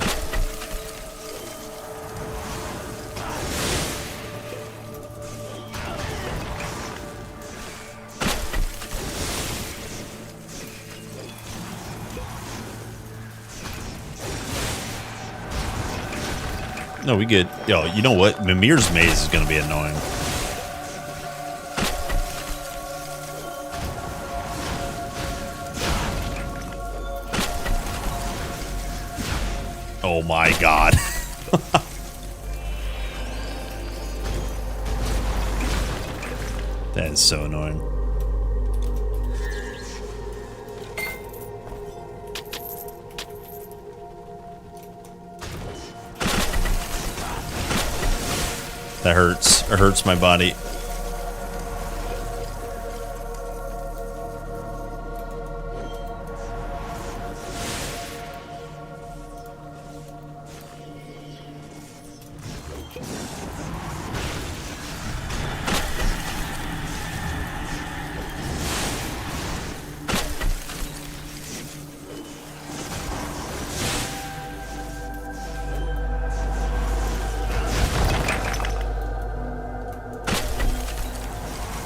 No, we good. Yo, you know what? Mimir's maze is gonna be annoying. Oh my god. That is so annoying. That hurts. It hurts my body.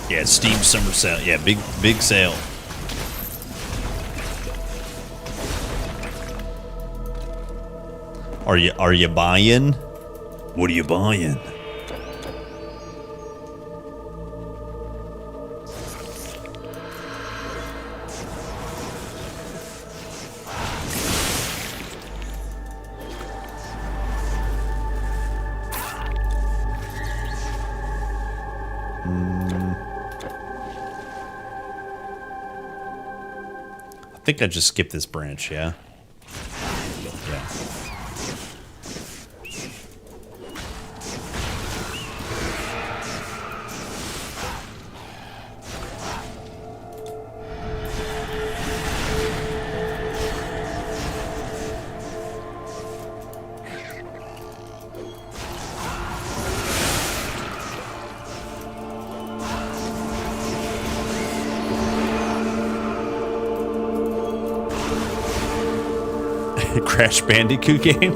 Yeah, Steam Summer Sale. Yeah, big sale. Are you buying? What are you buying? I think I just skipped this branch, yeah? Yeah. Crash Bandicoot game.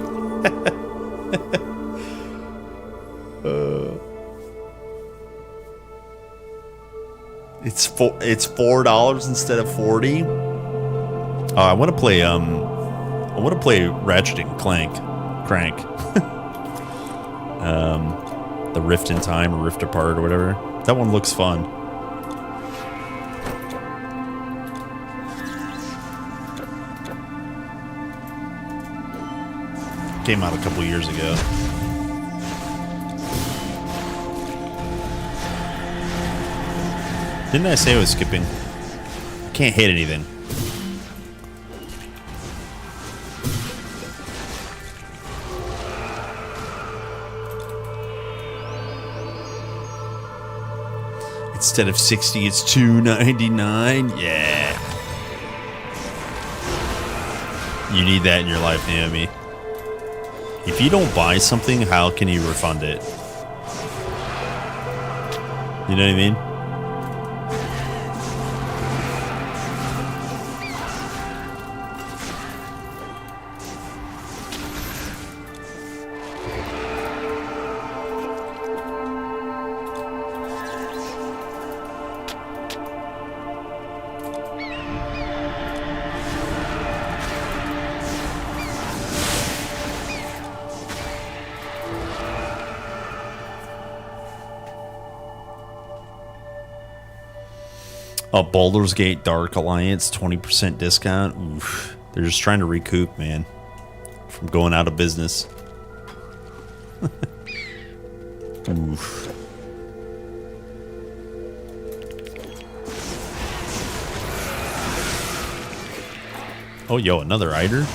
It's $4 instead of $40. I want to play Ratchet and Crank. The Rift in Time or Rift Apart or whatever. That one looks fun. Came out a couple years ago. Didn't I say I was skipping? I can't hit anything. Instead of 60, it's $2.99. Yeah. You need that in your life, Naomi. If you don't buy something, how can you refund it? You know what I mean? Oh, Baldur's Gate Dark Alliance, 20% discount. Oof. They're just trying to recoup, man, from going out of business. Oof. Oh, yo, another Eider?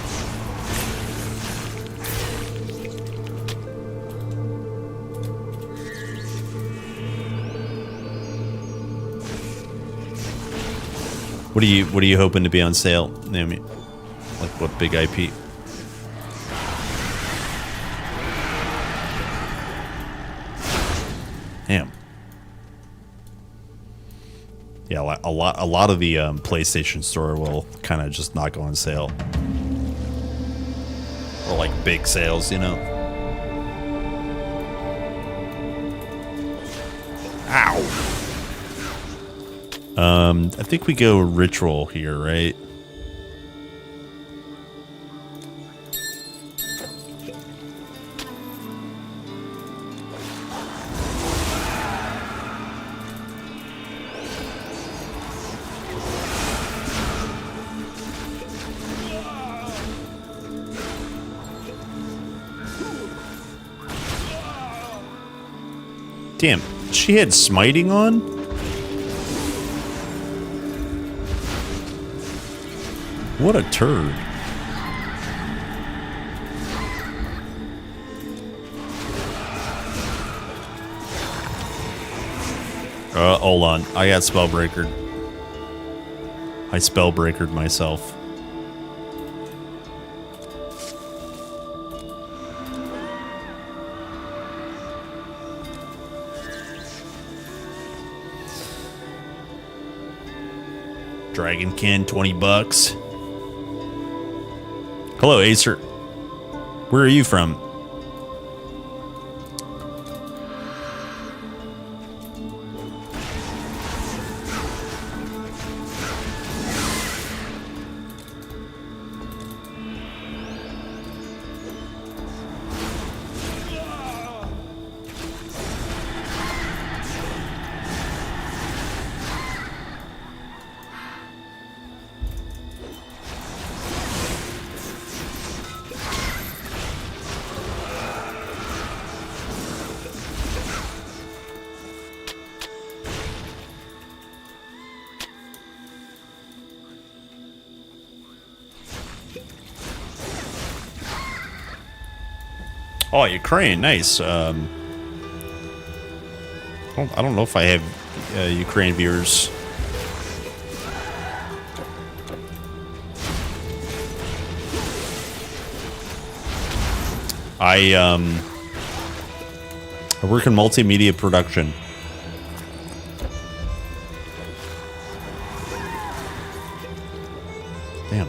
What are you hoping to be on sale, Naomi? Like what big IP? Damn. Yeah, a lot of the PlayStation Store will kind of just not go on sale, or like big sales, you know. Ow. I think we go ritual here, right? Damn, she had smiting on? What a turd. Hold on. I got spellbreakered. I spellbreakered myself. Dragonkin, $20. Hello, Acer. Where are you from? Oh, Ukraine, nice. I don't know if I have Ukraine viewers. I work in multimedia production. Damn.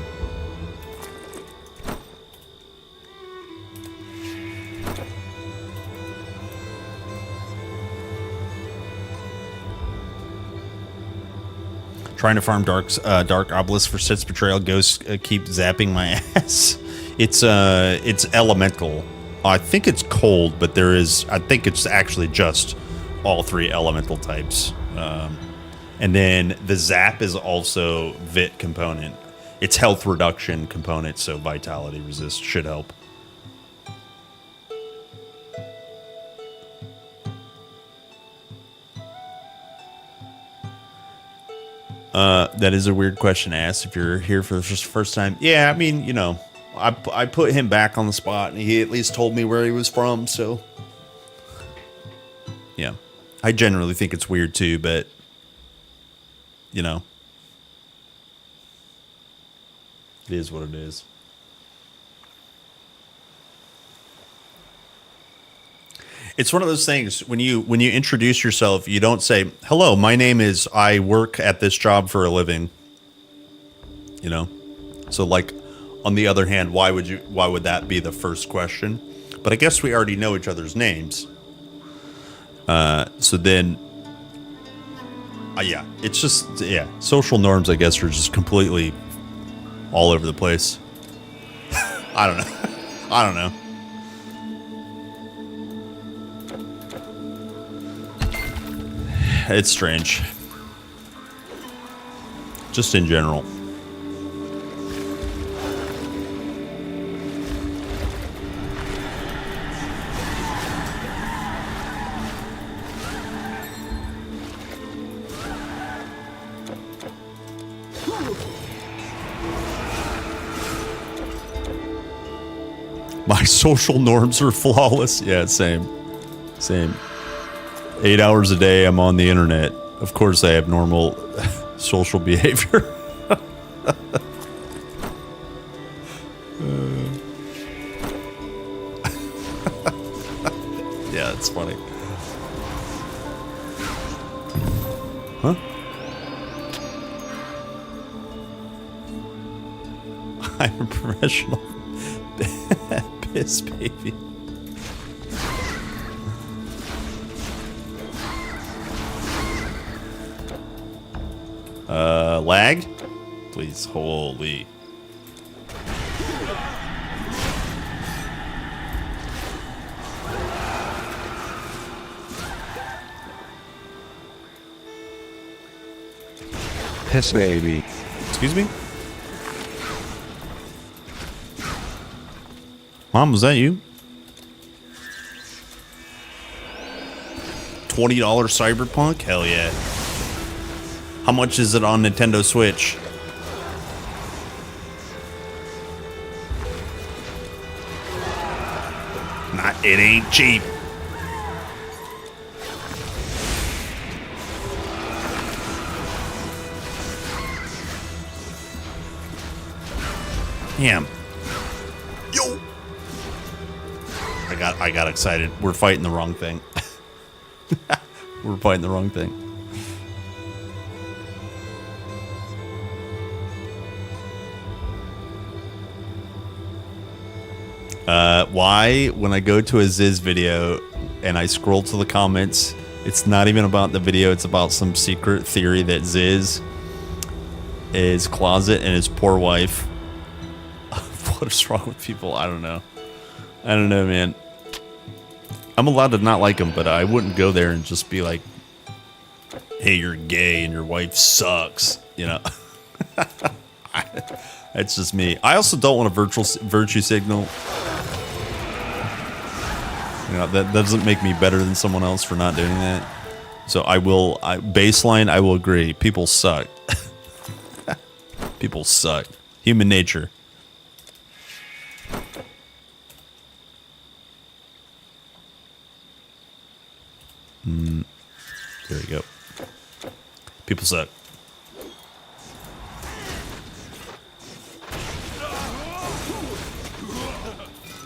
Trying to farm dark obelisk for Sith's betrayal. Ghosts keep zapping my ass. It's elemental. I think it's cold, but there is. I think it's actually just all three elemental types. And then the zap is also vit component. It's health reduction component, so vitality resist should help. That is a weird question to ask if you're here for the first time. Yeah, I mean, you know, I put him back on the spot, and he at least told me where he was from, so... Yeah. I generally think it's weird, too, but... You know. It is what it is. It's one of those things when you introduce yourself, you don't say, "Hello, my name is, I work at this job for a living." You know? So like, on the other hand, why would that be the first question? But I guess we already know each other's names. So then yeah, it's just, yeah, social norms, I guess, are just completely all over the place. I don't know. I don't know. It's strange. Just in general. My social norms are flawless. Yeah, same. Same. 8 hours a day, I'm on the internet. Of course, I have normal social behavior. Yeah, it's funny. Huh? I'm a professional piss baby. Lag? Please, holy. Piss baby. Excuse me? Mom, was that you? $20 Cyberpunk? Hell yeah. How much is it on Nintendo Switch? It ain't cheap. Damn. Yo. I got excited. We're fighting the wrong thing. We're fighting the wrong thing. Why, when I go to a Ziz video and I scroll to the comments, it's not even about the video, it's about some secret theory that Ziz is closet and his poor wife. What is wrong with people? I don't know. I don't know, man. I'm allowed to not like him, but I wouldn't go there and just be like, hey, you're gay and your wife sucks, you know? It's just me. I also don't want a virtue signal. You know, that doesn't make me better than someone else for not doing that. So baseline, I will agree. People suck. People suck. Human nature. There we go. People suck.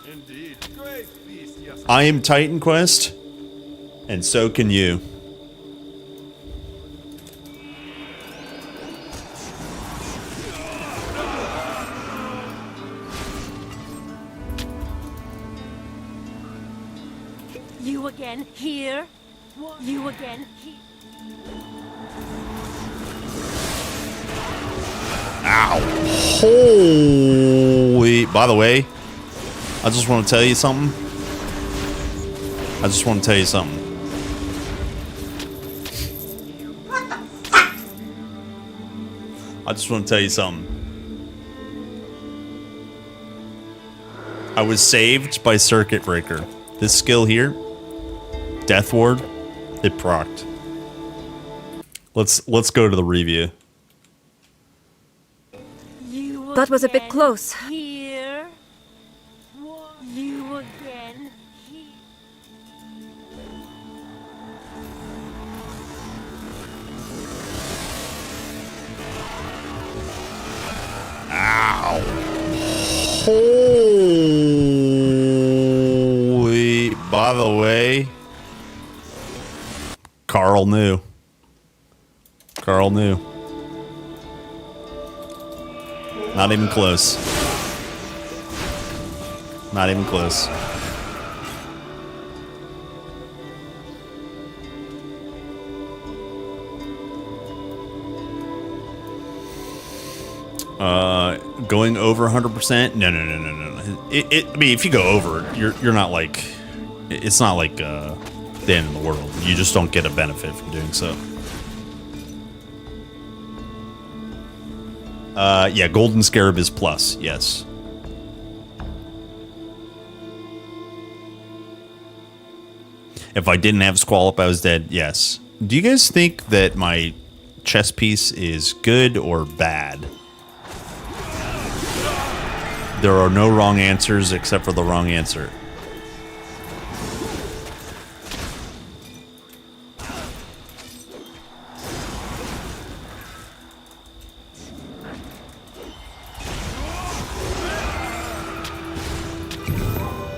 Indeed. Great feast, yes. I am Titan Quest, and so can you. You again here? You again here? Ow. Holy. By the way, I just want to tell you something. I just want to tell you something. I just want to tell you something. I was saved by Circuit Breaker. This skill here, Death Ward, it procced. Let's go to the review. That was a bit close. Here. You again here. Ow. Holy. By the way, Carl knew. Carl knew. Not even close. Not even close. Going over 100%? No. I mean, if you go over, you're not like, it's not like the end of the world. You just don't get a benefit from doing so. Yeah, Golden Scarab is plus, yes. If I didn't have Squallop, I was dead, yes. Do you guys think that my chess piece is good or bad? There are no wrong answers except for the wrong answer.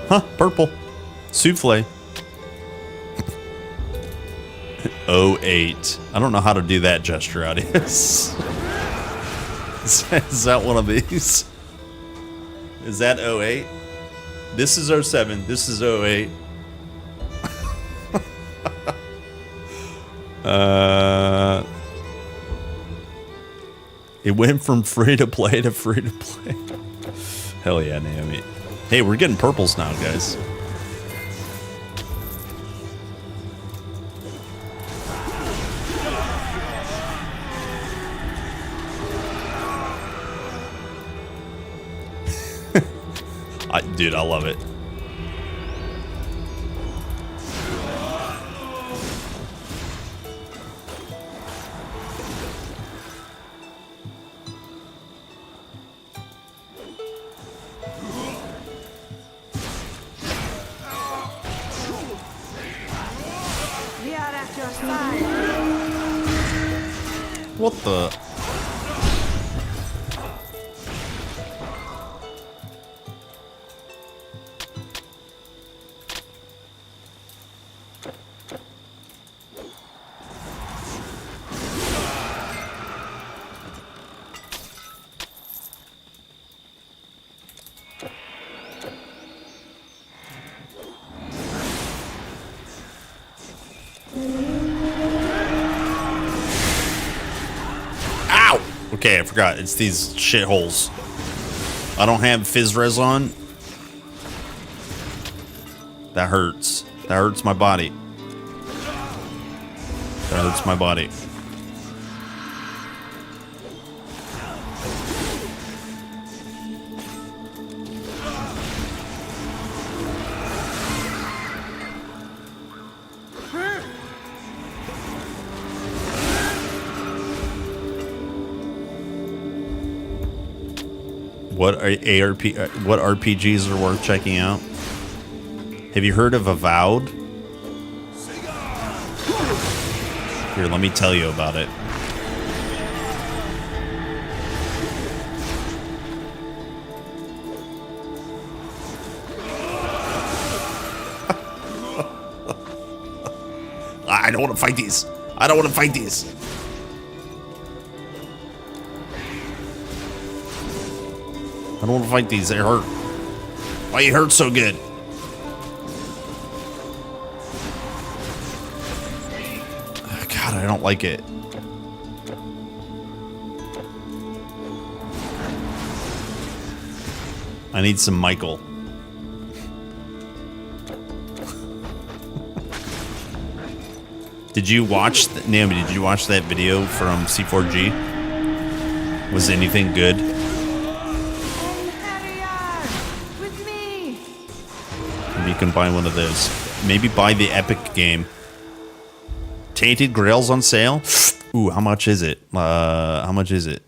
Huh, purple. Souffle. 08. I don't know how to do that gesture, audience. Is that one of these? Is that 08? This is 07. This is 08. It went from free to play to free to play. Hell yeah, Naomi. Hey, we're getting purples now, guys. Dude, I love it. We are at your side. What the? Okay, I forgot. It's these shitholes. I don't have Fizz Res on. That hurts. That hurts my body. That hurts my body. What RPGs are worth checking out? Have you heard of Avowed? Here, let me tell you about it. I don't want to fight these. I don't want to fight these. I don't want to fight these. They hurt. Why you hurt so good? Oh, God, I don't like it. I need some Michael. Did you watch, Naomi, did you watch that video from C4G? Was anything good? Maybe you can buy one of those. Maybe buy the Epic game. Tainted Grails on sale? Ooh, how much is it? How much is it?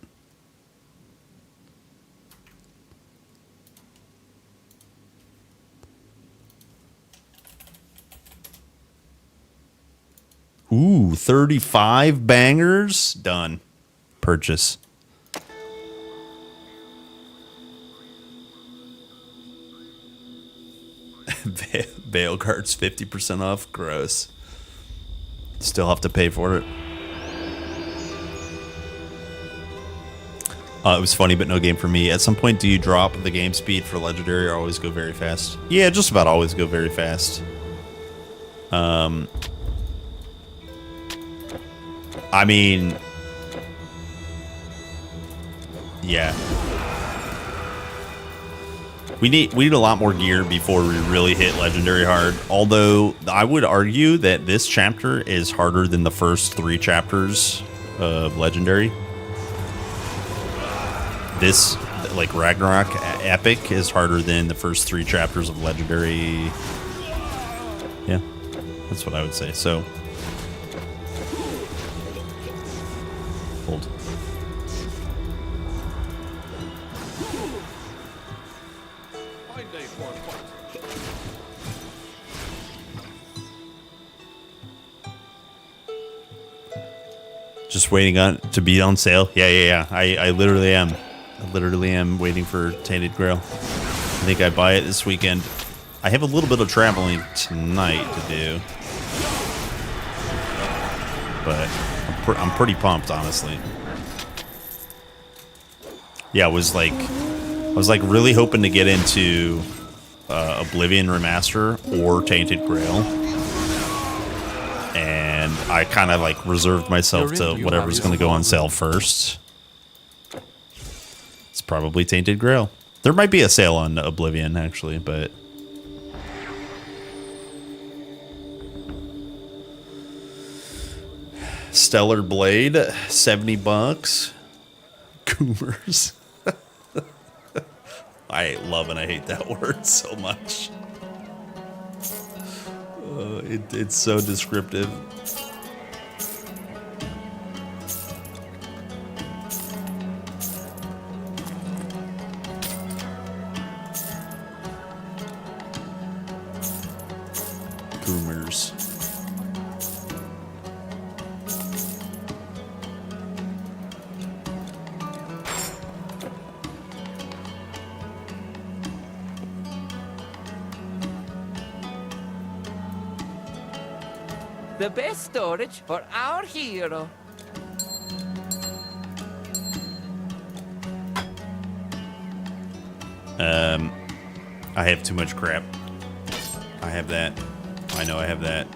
Ooh, 35 bangers? Done. Purchase. Bail cards 50% off. Gross. Still have to pay for it. It was funny, but no game for me. At some point, do you drop the game speed for Legendary or always go very fast? Yeah, just about always go very fast. I mean, yeah. We need a lot more gear before we really hit Legendary hard. Although I would argue that this chapter is harder than the first 3 chapters of Legendary. this, like, Ragnarok Epic is harder than the first 3 chapters of Legendary. Yeah, that's what I would say. So, hold. Just waiting on to be on sale. Yeah. I literally am. I literally am waiting for Tainted Grail. I think I buy it this weekend. I have a little bit of traveling tonight to do, but I'm pretty pumped, honestly. Yeah, I was like really hoping to get into Oblivion Remaster or Tainted Grail, and I kind of like reserved myself to whatever's going to go on sale first. It's probably Tainted Grail. There might be a sale on Oblivion actually, but Stellar Blade, $70. Coomers. I love and I hate that word so much. It's so descriptive. Coomers. The best storage for our hero. I have too much crap. I have that. I know I have that.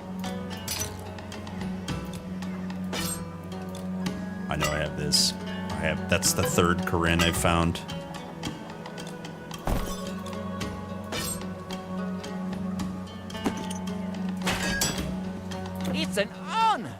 I know I have this. That's the 3rd Corinne I've found. It's an honor.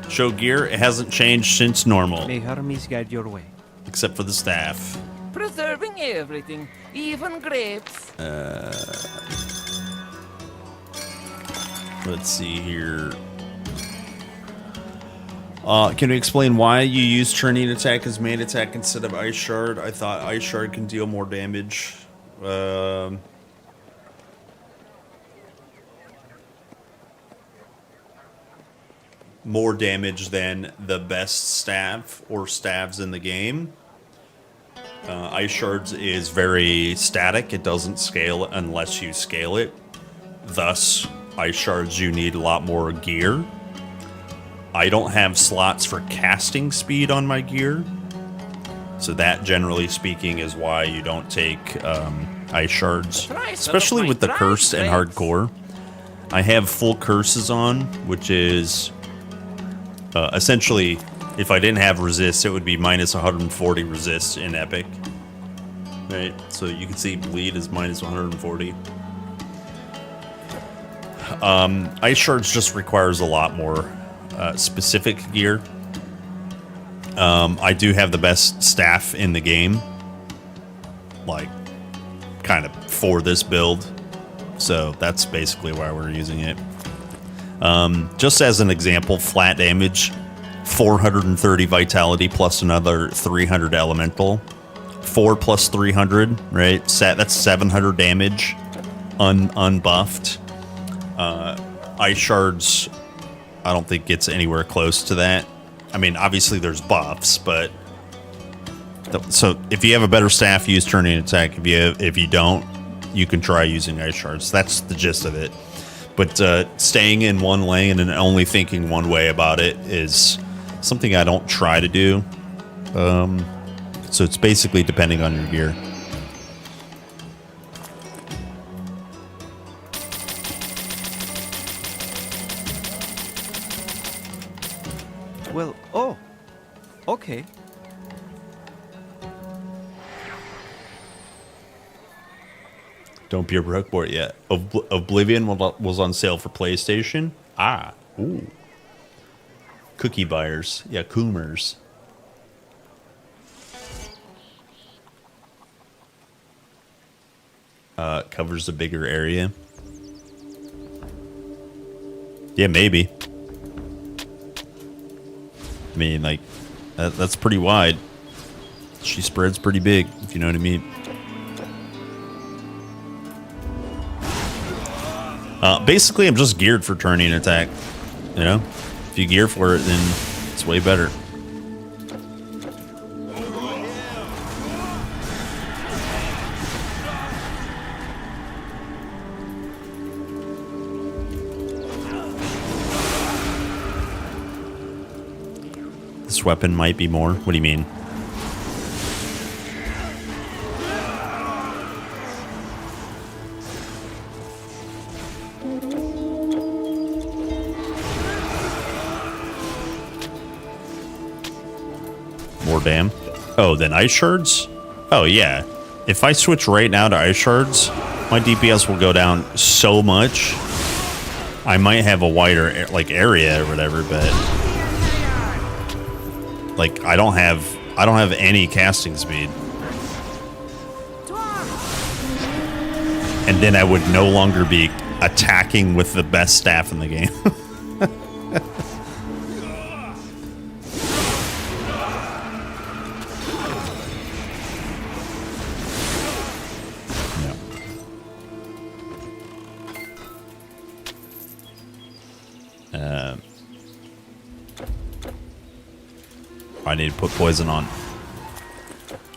Show gear, it hasn't changed since normal. May Hermes guide your way. Except for the staff. Preserving everything, even grapes. Let's see here. Can you explain why you use Churning Attack as main attack instead of Ice Shard? I thought Ice Shard can deal more damage. More damage than the best staff or staves in the game. Ice Shards is very static. It doesn't scale unless you scale it. Thus, Ice Shards, you need a lot more gear. I don't have slots for casting speed on my gear. So that, generally speaking, is why you don't take Ice Shards. Especially with the Curse and Hardcore. I have full Curses on, which is... essentially, if I didn't have resist, it would be minus 140 resist in Epic. Right? So you can see bleed is minus 140. Ice Shards just requires a lot more specific gear. I do have the best staff in the game. Like, kind of for this build. So that's basically why we're using it. Just as an example, flat damage, 430 vitality plus another 300 elemental. 4 plus 300, right? That's 700 damage, unbuffed. Ice Shards, I don't think gets anywhere close to that. I mean, obviously there's buffs, but... So if you have a better staff, use Turning Attack. If you don't, you can try using Ice Shards. That's the gist of it. But staying in one lane and only thinking one way about it is something I don't try to do. So it's basically depending on your gear. Well, oh, okay. Don't be a broke boy yet. Oblivion was on sale for PlayStation. Ah, ooh. Cookie buyers, yeah, coomers. Covers a bigger area. Yeah, maybe. I mean, like, that's pretty wide. She spreads pretty big, if you know what I mean. Basically, I'm just geared for turning attack. You know? If you gear for it, then it's way better. This weapon might be more. What do you mean? More damn. Oh, then ice shards? Oh, yeah. If I switch right now to ice shards, my DPS will go down so much. I might have a wider like area or whatever, but like I don't have any casting speed. And then I would no longer be attacking with the best staff in the game. I need to put poison on.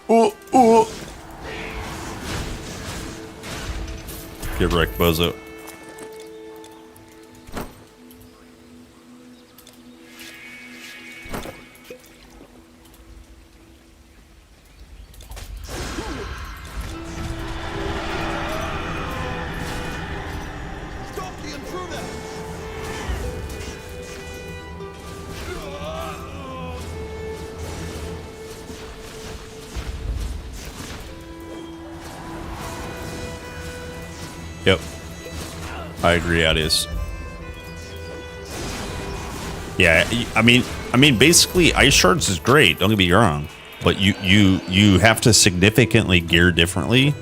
Oh, oh. Get wrecked, bozo. Yep. I agree, Adius. Yeah, I mean, basically, ice shards is great. Don't get me wrong, but you have to significantly gear differently.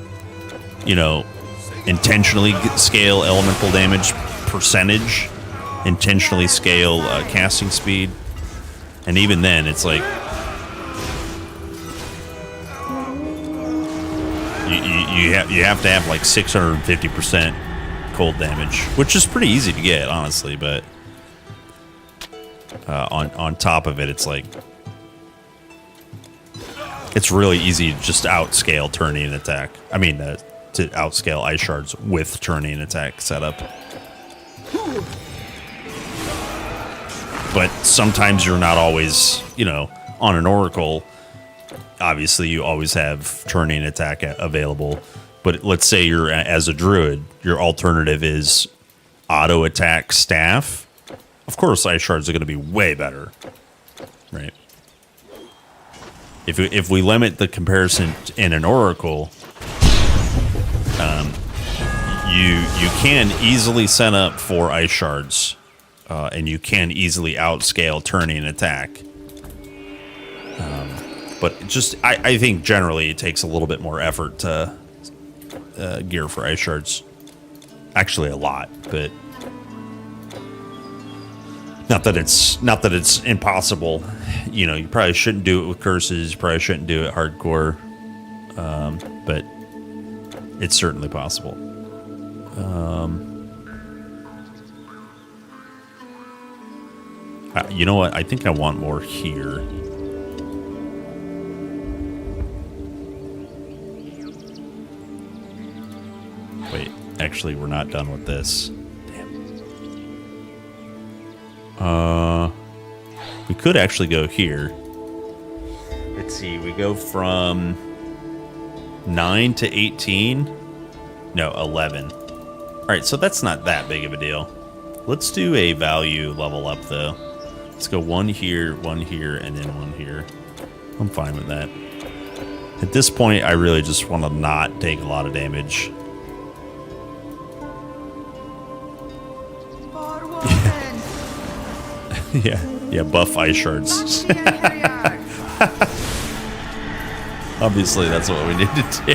You know, intentionally scale elemental damage percentage, intentionally scale casting speed, and even then, it's like you have to have like 650% cold damage, which is pretty easy to get, honestly, but. On top of it, it's like it's really easy to just outscale turning and attack. I mean, to outscale ice shards with turning and attack setup. But sometimes you're not always, you know, on an oracle. Obviously, you always have turning and attack available. But let's say you're as a druid, your alternative is auto attack staff. Of course, ice shards are going to be way better, right? If we limit the comparison in an oracle, you can easily set up for ice shards, and you can easily outscale turning and attack. But just I think generally it takes a little bit more effort to gear for ice shards. Actually, a lot, but. Not that it's impossible. You know, you probably shouldn't do it with curses. You probably shouldn't do it hardcore. But it's certainly possible. You know what? I think I want more here. Wait, actually, we're not done with this. We could actually go here. Let's see, we go from 9 to 18. No, 11. All right, so that's not that big of a deal. Let's do a value level up, though. Let's go one here, and then one here. I'm fine with that. At this point, I really just want to not take a lot of damage. Yeah, buff ice shards. Obviously, that's what we need to do.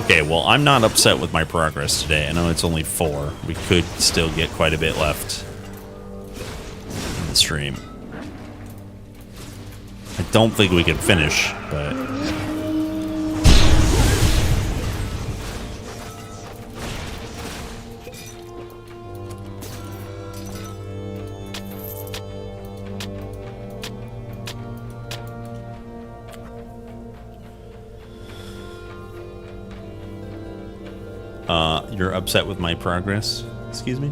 Okay, well, I'm not upset with my progress today. I know it's only 4. We could still get quite a bit left in the stream. I don't think we can finish, but... You're upset with my progress? Excuse me?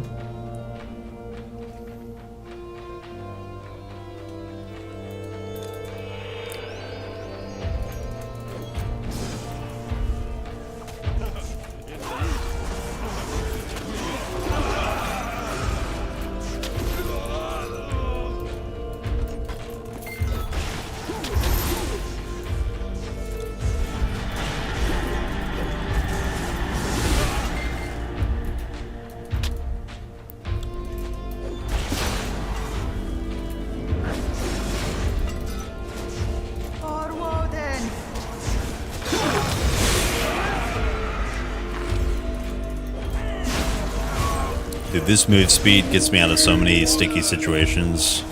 Dude, this move speed gets me out of so many sticky situations.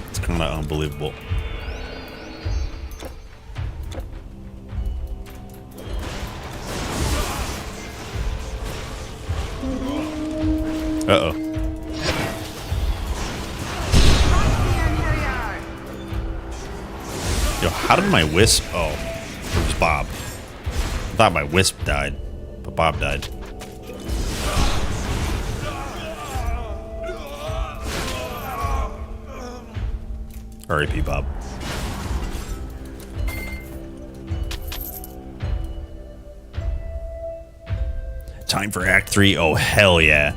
It's kind of unbelievable. Uh-oh. Yo, how did my wisp... Oh, it was Bob. I thought my wisp died, but Bob died. R.I.P. Bob. Time for Act 3. Oh, hell yeah.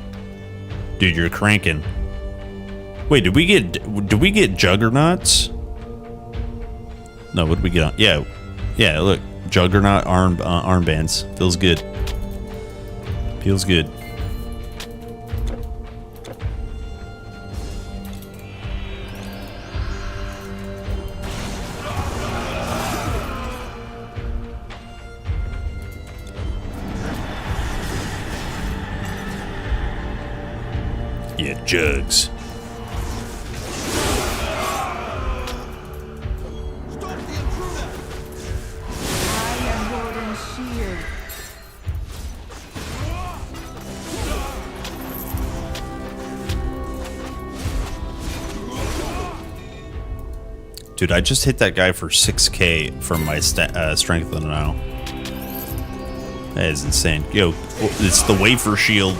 Dude, you're cranking. Wait, did we get Juggernauts? No, what did we get on? Yeah. Yeah, look. Juggernaut armbands. Feels good. Feels good. Yeah, jugs. Dude, I just hit that guy for 6k from my strength now. That is insane. Yo, it's the wafer shield.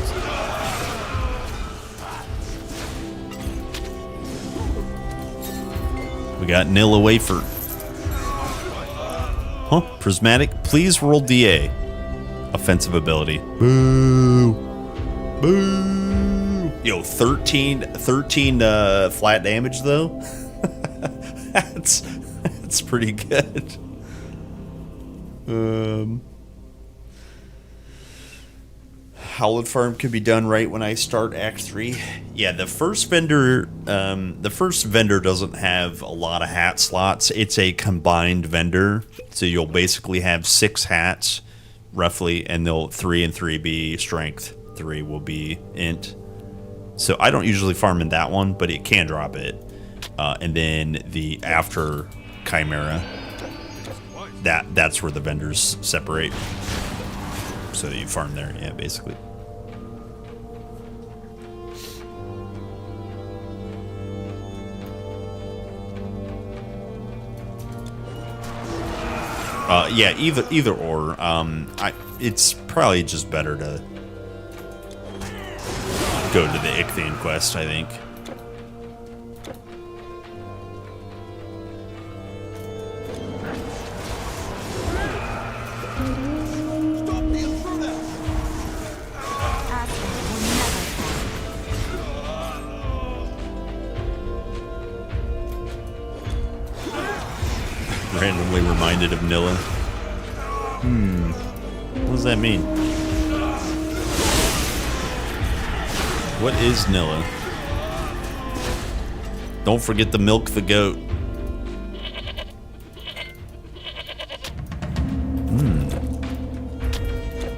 We got Nilla wafer. Huh? Prismatic. Please roll DA. Offensive ability. Boo. Boo. Yo, 13 flat damage though. That's pretty good. Howlet Farm could be done right when I start Act 3. Yeah, the first vendor doesn't have a lot of hat slots. It's a combined vendor, so you'll basically have 6 hats, roughly, and they'll 3 and 3 be strength. 3 will be int. So I don't usually farm in that one, but it can drop it. And then the after Chimera, that's where the vendors separate. So you farm there, yeah, basically. Yeah, either or. It's probably just better to go to the Ichthian quest, I think. Randomly reminded of Nilla. What does that mean? What is Nilla? Don't forget to milk the goat.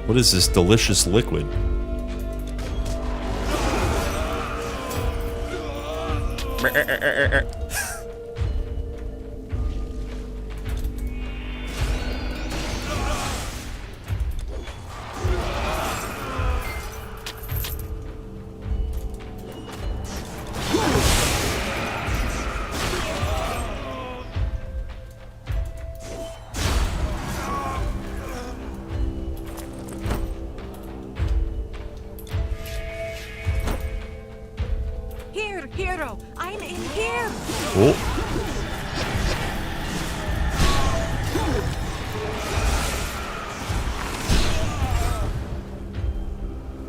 What is this delicious liquid? Here, hero! I'm in here! Oh.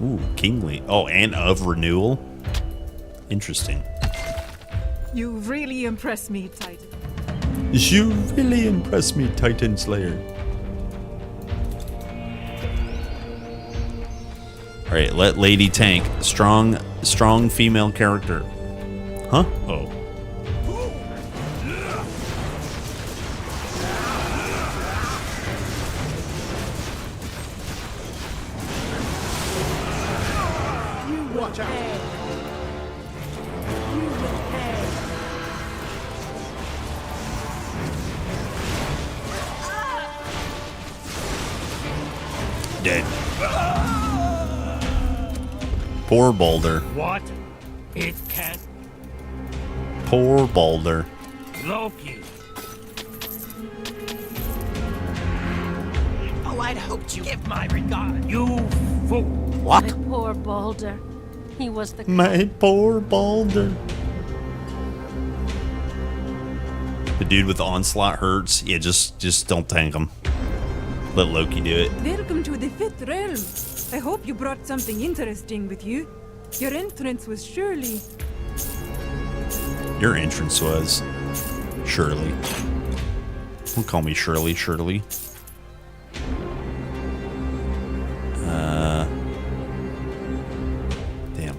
Ooh, kingly. Oh, and of renewal? Interesting. You really impress me, Titan. You really impress me, Titan Slayer. Alright, let Lady Tank. Strong female character. Huh? Oh. You watch out. Dead. Poor Balder. What? It can't. Poor Balder. Loki. Oh, I'd hoped you give my regard. You fool. What? My poor Balder. He was the My poor Balder. The dude with the onslaught hurts. Yeah, just don't tank him. Let Loki do it. Welcome to the Fifth Realm. I hope you brought something interesting with you. Your entrance was surely... Your entrance was Shirley. Don't call me Shirley, Shirley. Damn.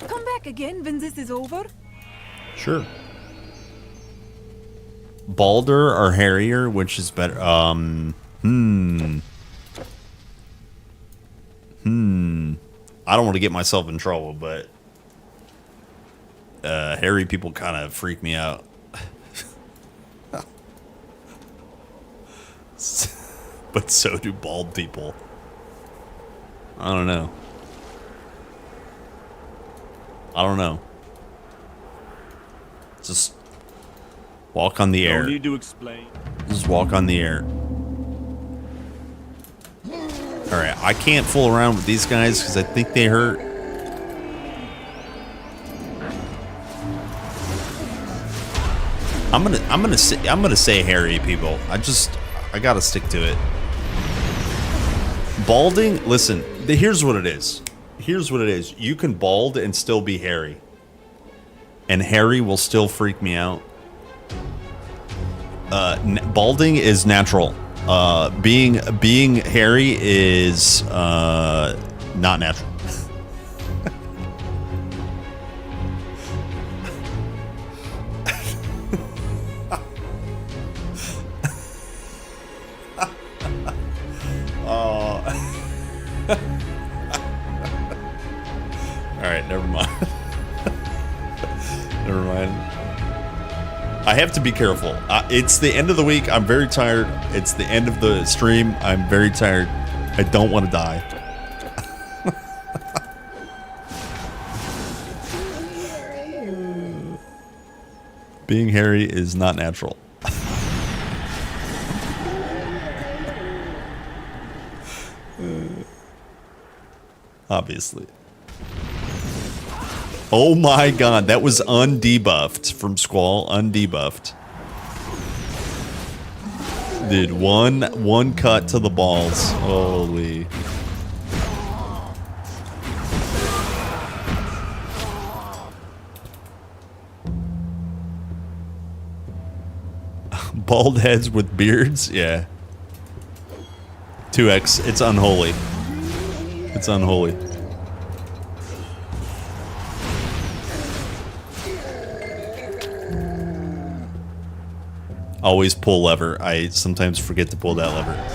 Come back again when this is over. Sure. Balder or Harrier, which is better? I don't want to get myself in trouble, but hairy people kind of freak me out. But so do bald people. I don't know. Just walk on the air. No need to explain. Just walk on the air. Alright, I can't fool around with these guys because I think they hurt. I'm gonna say hairy people. I gotta stick to it. Balding, listen, here's what it is. Here's what it is. You can bald and still be hairy. And hairy will still freak me out. Balding is natural. Being hairy is not natural. All right, never mind. Never mind. I have to be careful. It's the end of the week. I'm very tired. It's the end of the stream. I'm very tired. I don't want to die. Being hairy is not natural. Obviously. Oh my god, that was undebuffed from Squall. Undebuffed. Dude, one cut to the balls. Holy. Bald heads with beards? Yeah. 2x. It's unholy. It's unholy. Always pull lever. I sometimes forget to pull that lever.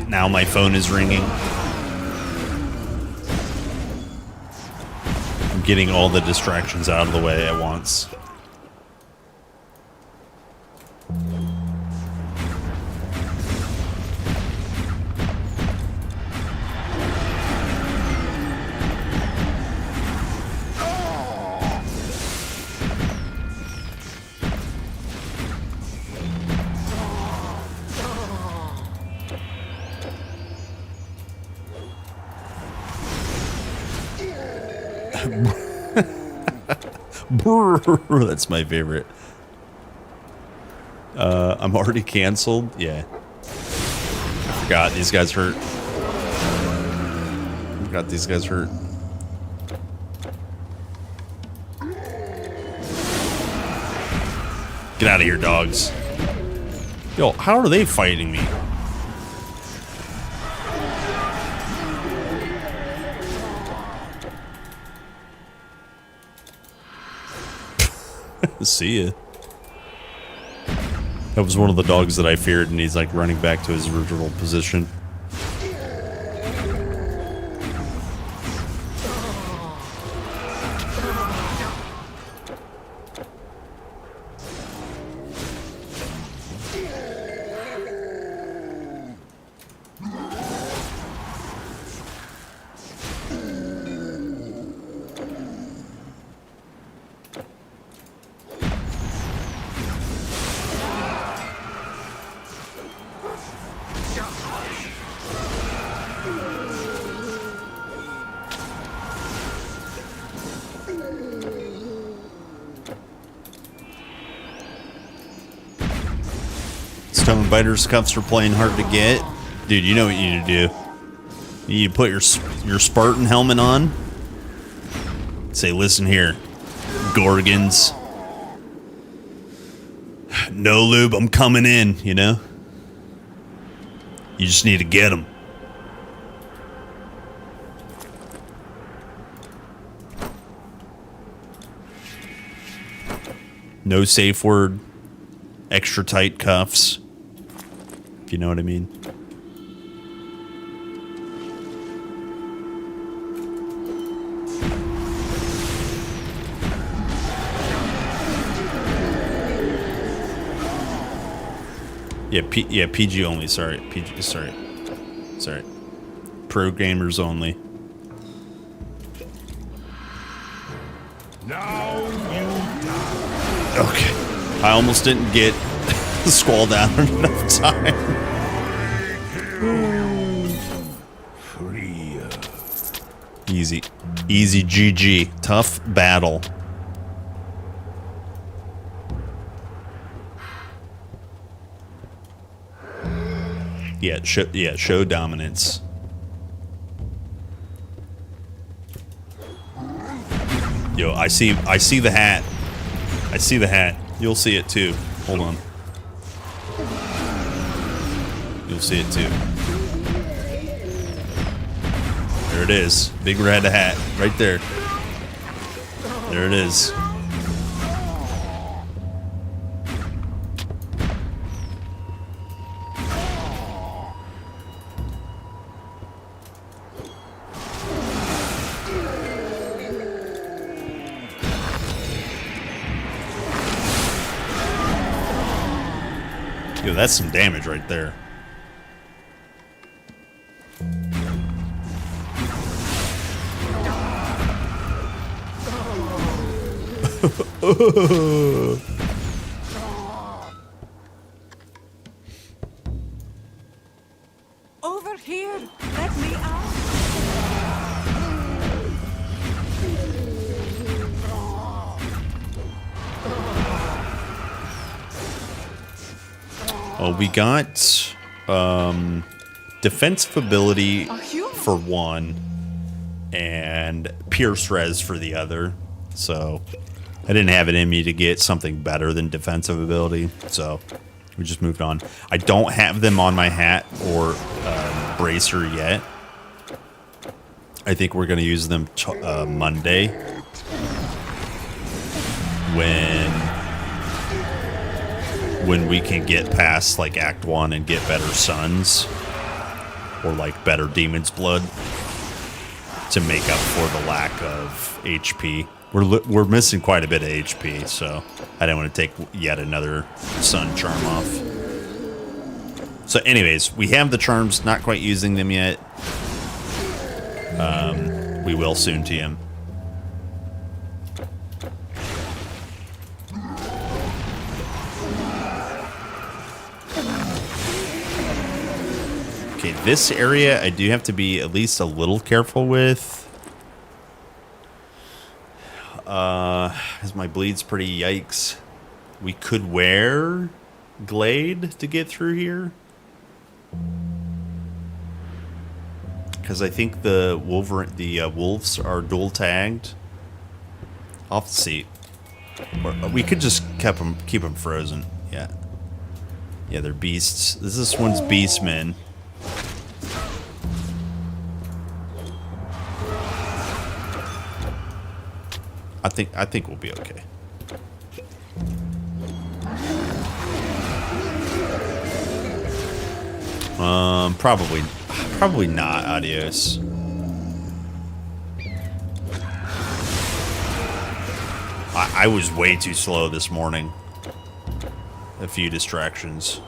Now my phone is ringing. I'm getting all the distractions out of the way at once. That's my favorite. I'm already canceled. Yeah. I forgot these guys hurt. I forgot these guys hurt. Get out of here, dogs. Yo, how are they fighting me? See ya. That was one of the dogs that I feared, and he's like running back to his original position. Stone Biter's cuffs are playing hard to get. Dude, you know what you need to do. You need to put your Spartan helmet on. Say, listen here, Gorgons. No lube, I'm coming in, you know? You just need to get them. No safe word. Extra tight cuffs. If you know what I mean. Yeah, PG only. Sorry, PG. Sorry. Pro gamers only. Now you die. Okay, I almost didn't get the Squall down in enough time. Free. Easy GG. Tough battle. Show dominance. Yo, I see the hat. I see the hat. You'll see it too. Hold on. You'll see it too. There it is. Big red hat. Right there. There it is. Yo, that's some damage right there. Over here! Let me out! Oh, we got defensive ability for one and pierce res for the other. So I didn't have it in me to get something better than defensive ability, so we just moved on. I don't have them on my hat or bracer yet. I think we're going to use them Monday when we can get past like Act 1 and get better Suns or like better Demon's Blood to make up for the lack of HP. We're missing quite a bit of HP, so I didn't want to take yet another Sun charm off. So anyways, we have the charms, not quite using them yet. We will soon, TM. Okay, this area I do have to be at least a little careful with. As my bleed's pretty yikes. We could wear Glade to get through here. Because I think the wolves are dual tagged. I'll have to see. Or we could just keep them frozen. Yeah. Yeah, they're beasts. This one's beastmen. I think we'll be okay. Probably not. Adios. I was way too slow this morning. A few distractions.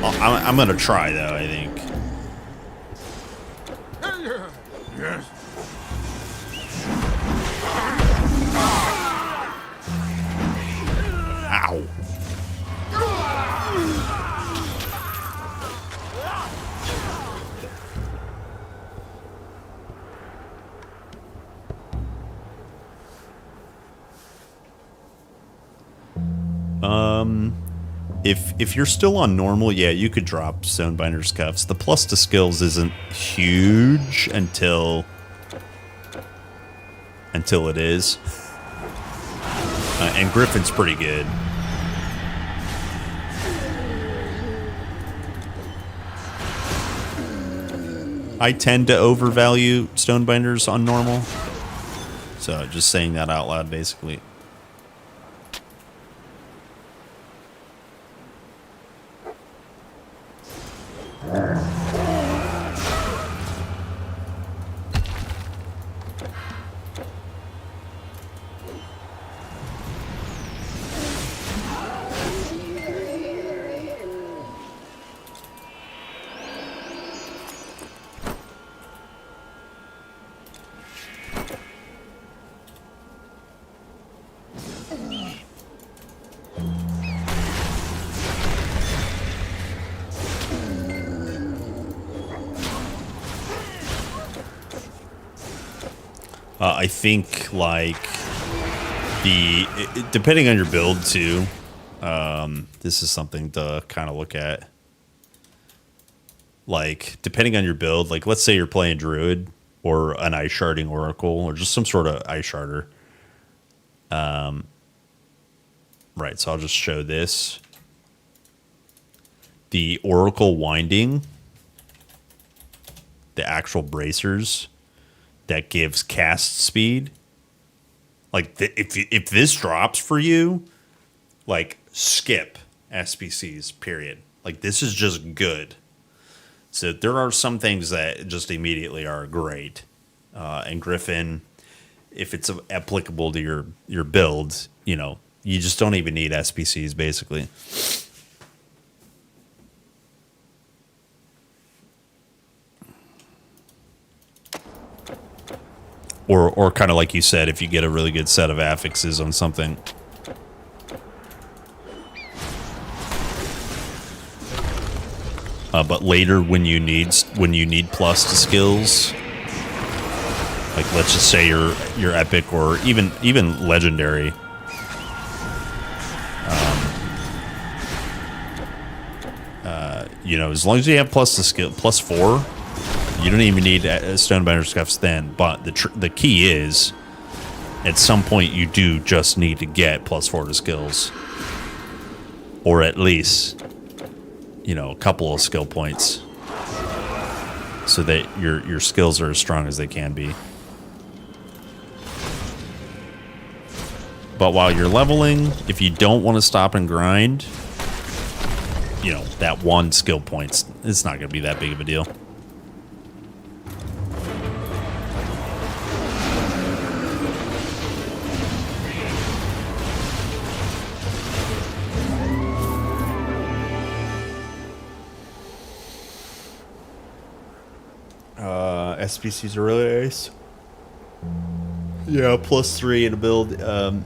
I'm gonna try though, I think. Yes. Ow. If you're still on normal, yeah, you could drop Stonebinder's Cuffs. The plus to skills isn't huge until it is. And Griffin's pretty good. I tend to overvalue Stonebinders on normal. So just saying that out loud, basically. I think, like, depending on your build, too, this is something to kind of look at. Like, depending on your build, like, let's say you're playing Druid or an ice sharding oracle, or just some sort of ice sharder. Right, so I'll just show this. The oracle winding, the actual bracers that gives cast speed. Like, if this drops for you, like, skip SBCs, period. Like, this is just good. So there are some things that just immediately are great. And Griffin, if it's applicable to your build, you know, you just don't even need SBCs, basically. Or kind of like you said, if you get a really good set of affixes on something. But later, when you need plus to skills, like let's just say your epic or even legendary, you know, as long as you have plus to skill +4, you don't even need Stonebender Scuffs then. But the key is, at some point, you do just need to get +4 to skills, or at least, you know, a couple of skill points, so that your skills are as strong as they can be. But while you're leveling, if you don't want to stop and grind, you know, that 1 skill points, it's not going to be that big of a deal. SPCs are really nice. Yeah, +3 in a build. Yeah.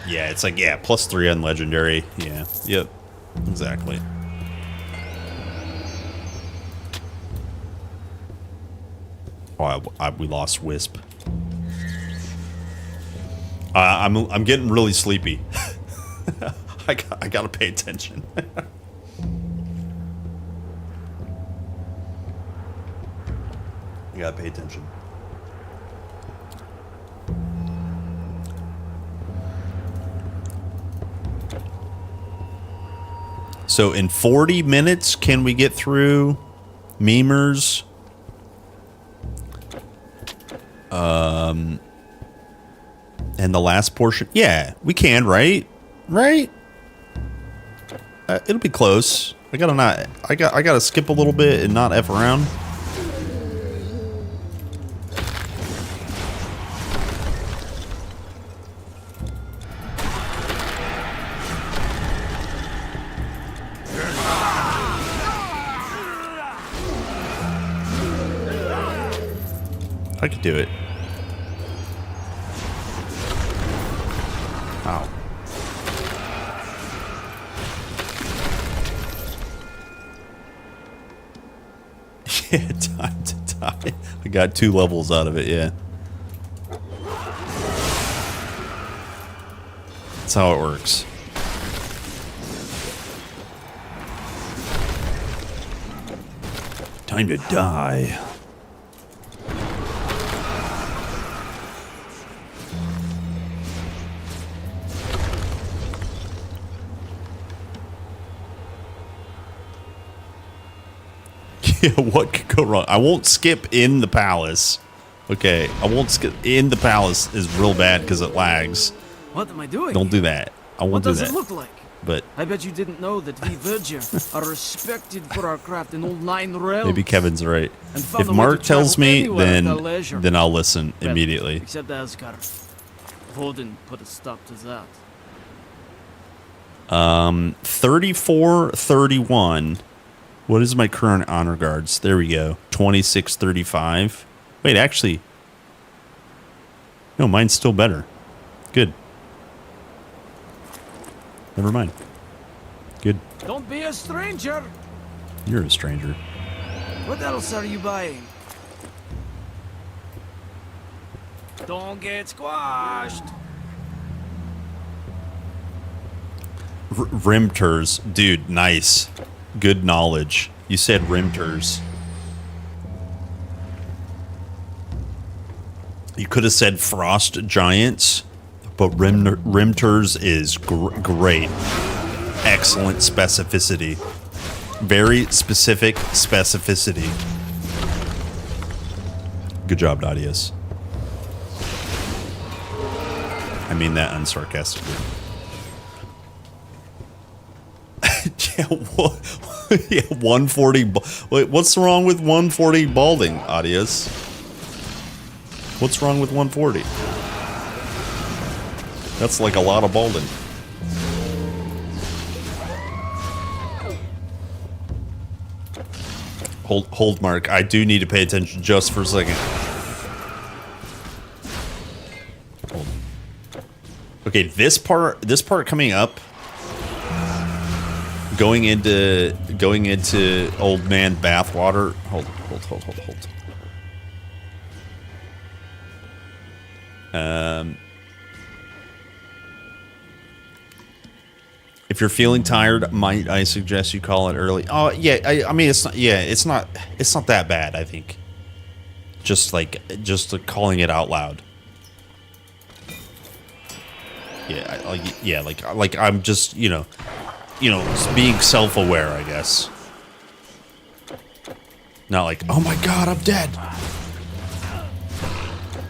Yeah, it's like, yeah, +3 on legendary. Yeah. Yep. Exactly. Oh, we lost Wisp. I'm getting really sleepy. I gotta pay attention. You gotta pay attention. So in 40 minutes, can we get through Memers? And the last portion? Yeah, we can, right? Right? It'll be close. I gotta skip a little bit and not F around. I could do it. Ow. Yeah, time to die. I got 2 levels out of it, yeah. That's how it works. Time to die. Yeah, what could go wrong? I won't skip in the palace. Okay, I won't skip in the palace is real bad because it lags. What am I doing? Don't do that. I won't do that. What does it look like? But I bet you didn't know that we Verger are respected for our craft in all 9 realms. Maybe Kevin's right. If Mark tells me, then I'll listen immediately. Except Asgard. Vodin put a stop to that. 34-31. What is my current honor guards? There we go. 26-35. Wait, actually. No, mine's still better. Good. Never mind. Good. Don't be a stranger. You're a stranger. What else are you buying? Don't get squashed. Rimters. Dude, nice. Good knowledge. You said Rimters. You could have said frost giants, but Rimters is great. Excellent specificity. Very specific specificity. Good job, Dadius. I mean that unsarcastically. Yeah, 140. Wait, what's wrong with 140 balding, Adius? What's wrong with 140? That's like a lot of balding. Hold, Mark. I do need to pay attention just for a second. Hold. Okay, this part coming up, going into old man bathwater. Hold. If you're feeling tired, might I suggest you call it early? Oh yeah, I mean it's not. Yeah, it's not that bad. I think. Just calling it out loud. Yeah, like I'm just being self-aware, I guess. Not like, oh my god, I'm dead.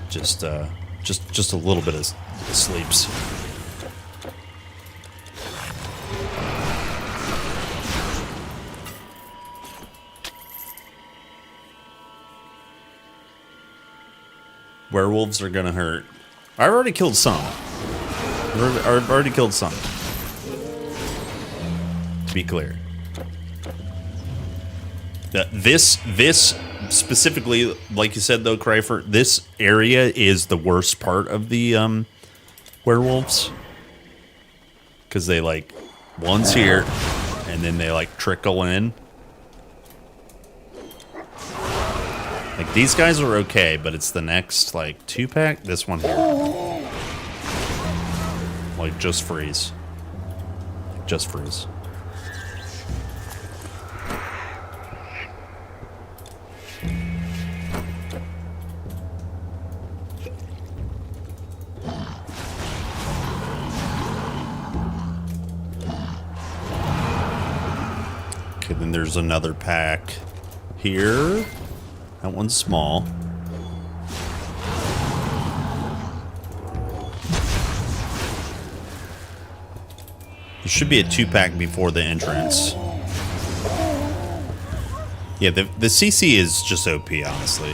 Just a little bit of sleeps. Werewolves are gonna hurt. I already killed some. I've already killed some. To be clear. This specifically, like you said though, Cryfer, this area is the worst part of the werewolves. Because they one's here, and then they trickle in. These guys are okay, but it's the next 2-pack. This one here. Just freeze. Just freeze. Okay, then there's another pack here. That one's small. There should be a 2-pack before the entrance. Yeah, the CC is just OP, honestly.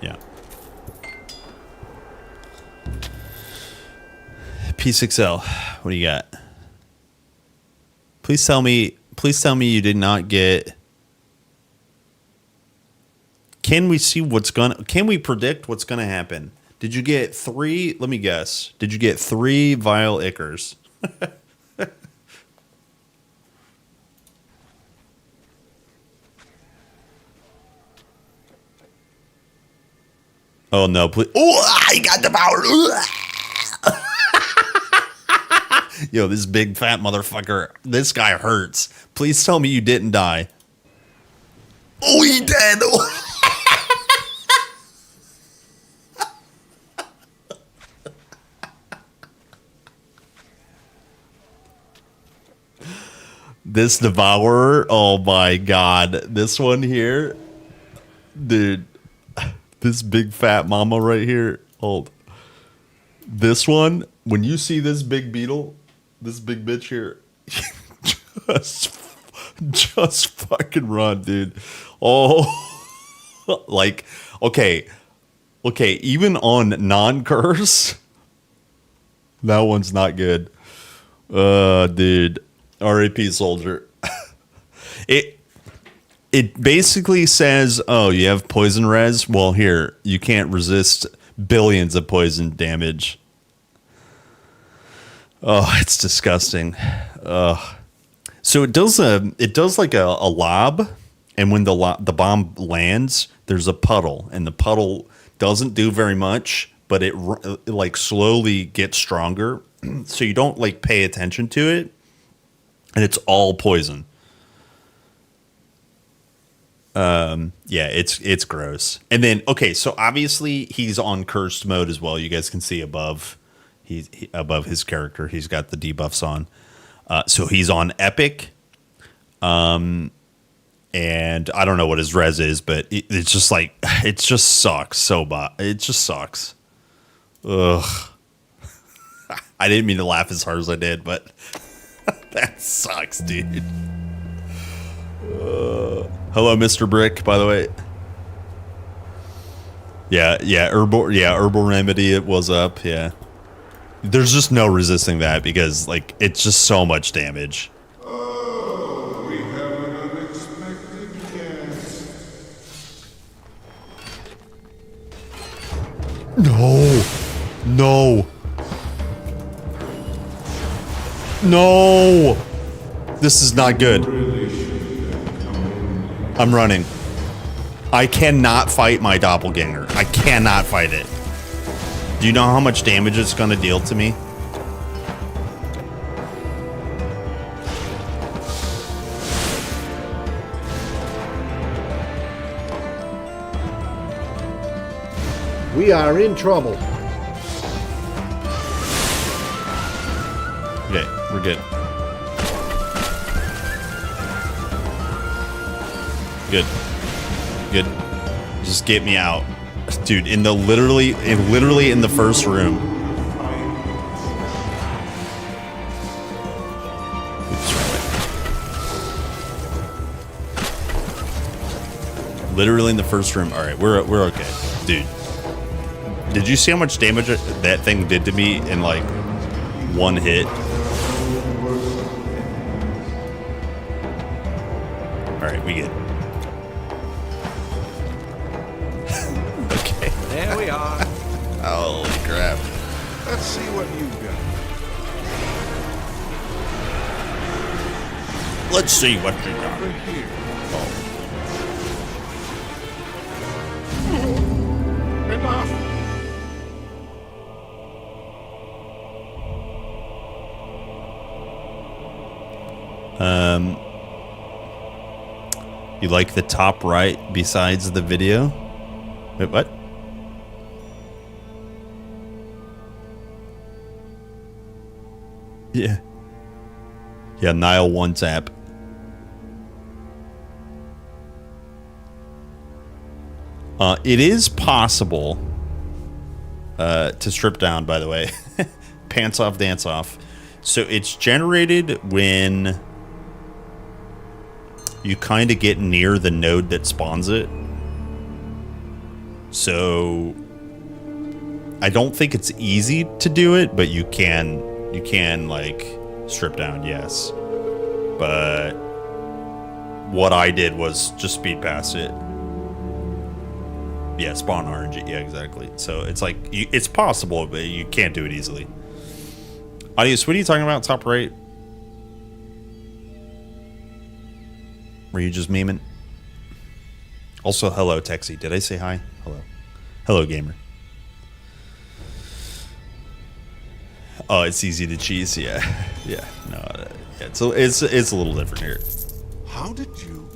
Yeah. P6L, what do you got? Please tell me you did not get. Can we predict what's gonna happen? Did you get 3? Let me guess. Did you get 3 vile ichors? Oh no, please. Oh, I got the power. Yo, this big fat motherfucker. This guy hurts. Please tell me you didn't die. Oh, he dead. This devourer. Oh my god. This one here. Dude. This big fat mama right here. Hold. This one. When you see this big beetle. This big bitch here. Just fucking run, dude. Oh. Okay. Okay, even on non-curse. That one's not good. Dude. RAP soldier. It basically says, oh, you have poison res? Well, here, you can't resist billions of poison damage. Oh, it's disgusting. So it does like a lob, and when the bomb lands, there's a puddle, and the puddle doesn't do very much, but it slowly gets stronger. So you don't pay attention to it. And it's all poison. Yeah, it's gross. And then, okay, so obviously he's on cursed mode as well. You guys can see above, above his character, he's got the debuffs on. So he's on epic. And I don't know what his res is, but it's just like, it just sucks so bad. It just sucks. Ugh. I didn't mean to laugh as hard as I did, but that sucks, dude. Hello, Mr. Brick, by the way. Yeah, herbal remedy, it was up, yeah. There's just no resisting that because, like, it's just so much damage. Oh, we have an unexpected guest. No. No. No. This is not good. I'm running. I cannot fight my doppelganger. I cannot fight it. Do you know how much damage it's going to deal to me? We are in trouble. Okay, we're good. Good. Good. Just get me out. Dude, in the literally in the first room. Literally in the first room. All right, we're okay. Dude. Did you see how much damage that thing did to me in like one hit? All right, we good. Okay. There we are. Holy crap. Let's see what you've got. Let's see what you got. Over here. Enough. You like the top right besides the video? Wait, what? Yeah. Yeah, Nile one tap. It is possible to strip down, by the way. Pants off, dance off. So it's generated when you kind of get near the node that spawns it. So I don't think it's easy to do it, but you can like strip down, yes. But what I did was just speed past it. Yeah, spawn RNG. Yeah, exactly. So it's like it's possible, but you can't do it easily. Adios, what are you talking about? Top right? Were you just memeing? Also, hello, Texie. Did I say hi? Hello. Hello, gamer. Oh, it's easy to cheese. Yeah. Yeah. No. Yeah, it's a little different here. How did you?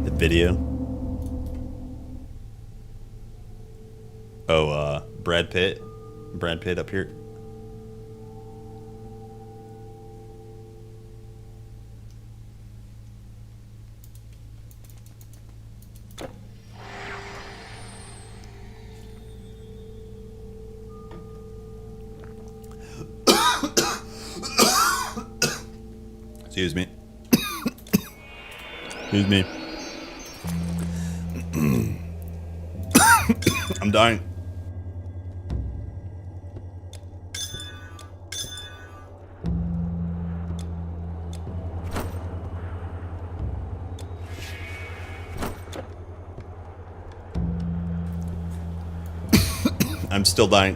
The video. Oh, Brad Pitt. Brad Pitt up here. Excuse me. Excuse me. I'm dying. I'm still dying.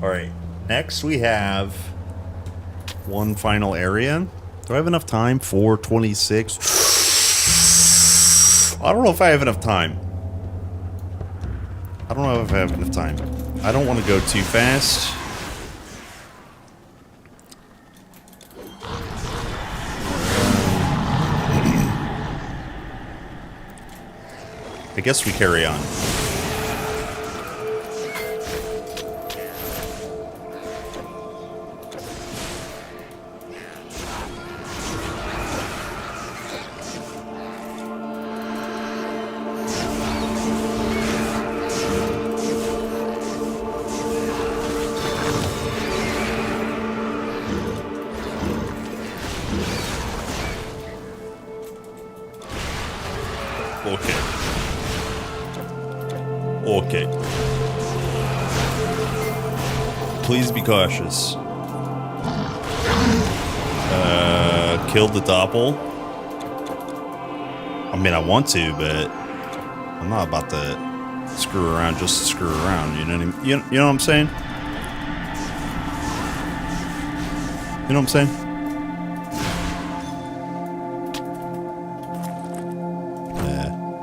All right. Next, we have one final area. Do I have enough time? 4:26. I don't know if I have enough time. I don't know if I have enough time. I don't want to go too fast. I guess we carry on. Okay. Okay. Please be cautious. Killed the Doppel. I mean, I want to, but I'm not about to screw around just to screw around. You know what I mean? You know what I'm saying? You know what I'm saying?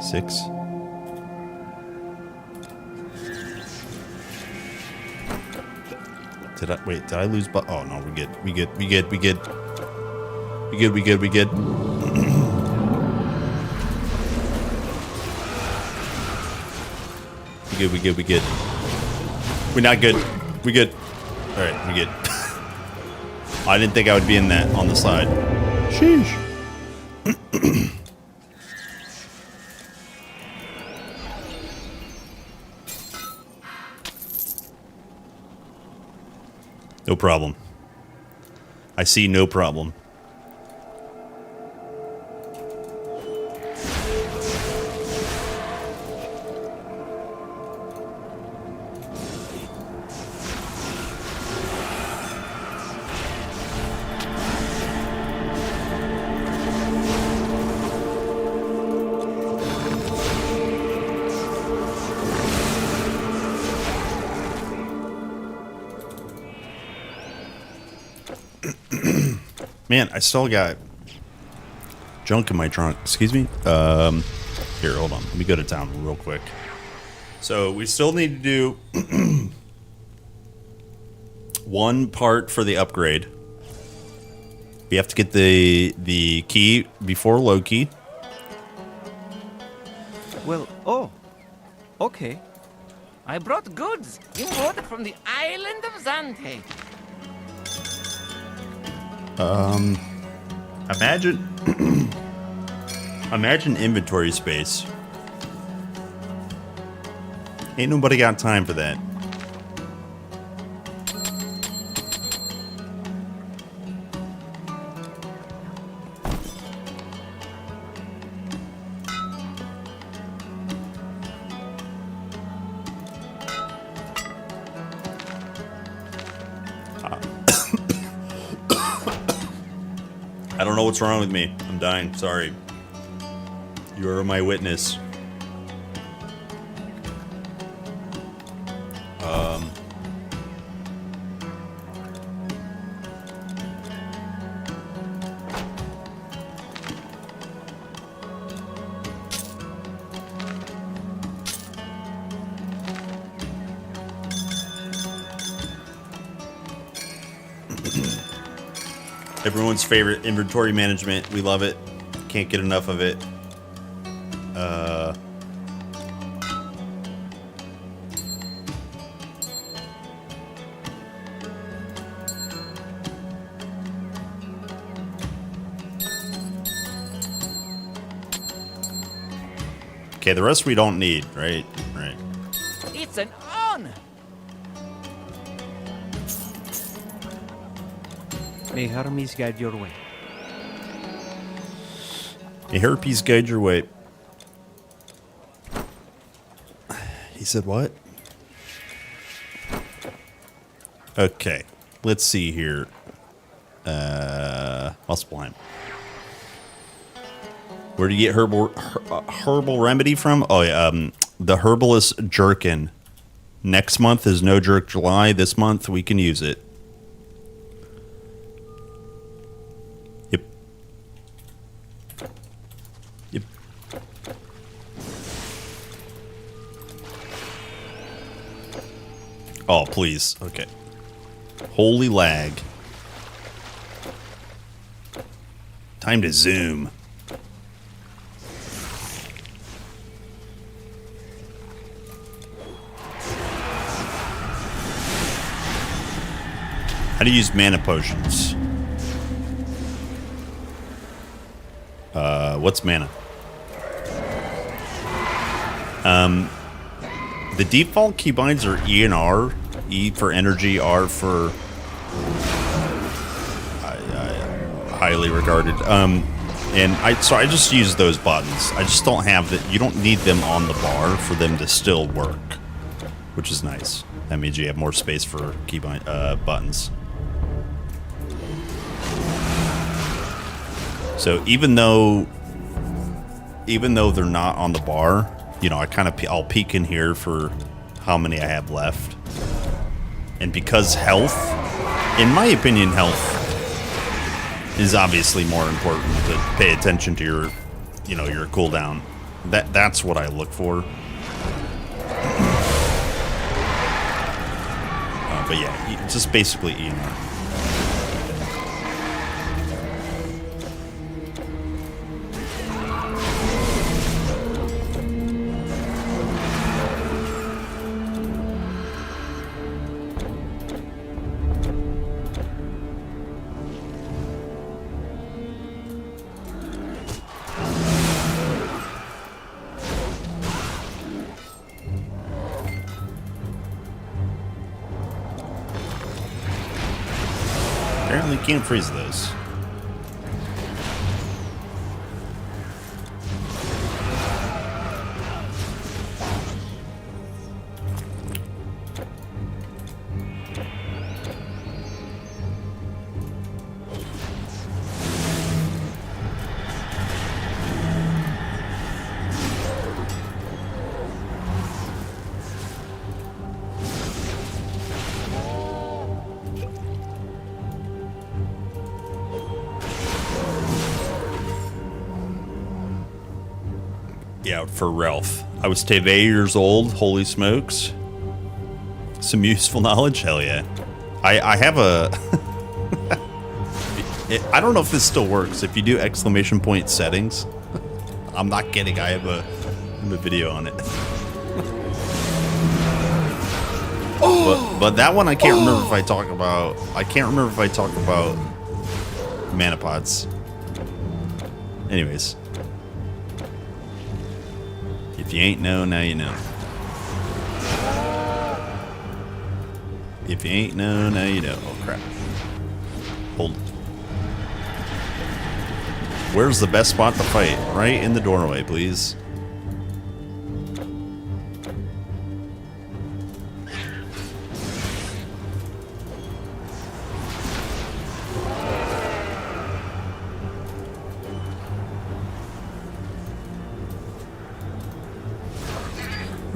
6. Did I lose? Oh no, we're good. We good. We good. We good. We good. We good. We good. We good. We good. We good. We're not good. We good. All right, we good. I didn't think I would be in that on the side. Sheesh. No problem. I see no problem. Man, I still got junk in my trunk. Excuse me? Here, hold on. Let me go to town real quick. So we still need to do one part for the upgrade. We have to get the key before Loki. Well, oh, okay. I brought goods imported from the island of Zante. Imagine inventory space. Ain't nobody got time for that. I don't know what's wrong with me. I'm dying. Sorry. You are my witness. Everyone's favorite inventory management. We love it. Can't get enough of it. Okay, the rest we don't need, right? Right. It's an honor. May Hermes guide your way. May Herpes guide your way. He said what? Okay, let's see here. Muspelheim. Where do you get herbal remedy from? Oh yeah, the herbalist jerkin. Next month is No Jerk July. This month we can use it. Yep. Yep. Oh, please. Okay. Holy lag. Time to zoom. How to use mana potions. What's mana? The default keybinds are E and R. E for energy, R for highly regarded. So I just use those buttons. I just don't have that. You don't need them on the bar for them to still work, which is nice. That means you have more space for keybind buttons. So even though they're not on the bar, you know, I'll peek in here for how many I have left. And because health, in my opinion, health is obviously more important to pay attention to your, you know, your cooldown. That's what I look for. But yeah, just basically E and R. Apparently can't freeze those. Yeah, for Ralph. I was 8 years old. Holy smokes. Some useful knowledge? Hell yeah. I have a... I don't know if this still works. If you do exclamation point settings, I'm not kidding. I have a video on it. But that one I can't remember if I talk about... I can't remember if I talk about mana pots. Anyways. If you ain't know, now you know. If you ain't know, now you know. Oh, crap. Hold. Where's the best spot to fight? Right in the doorway, please.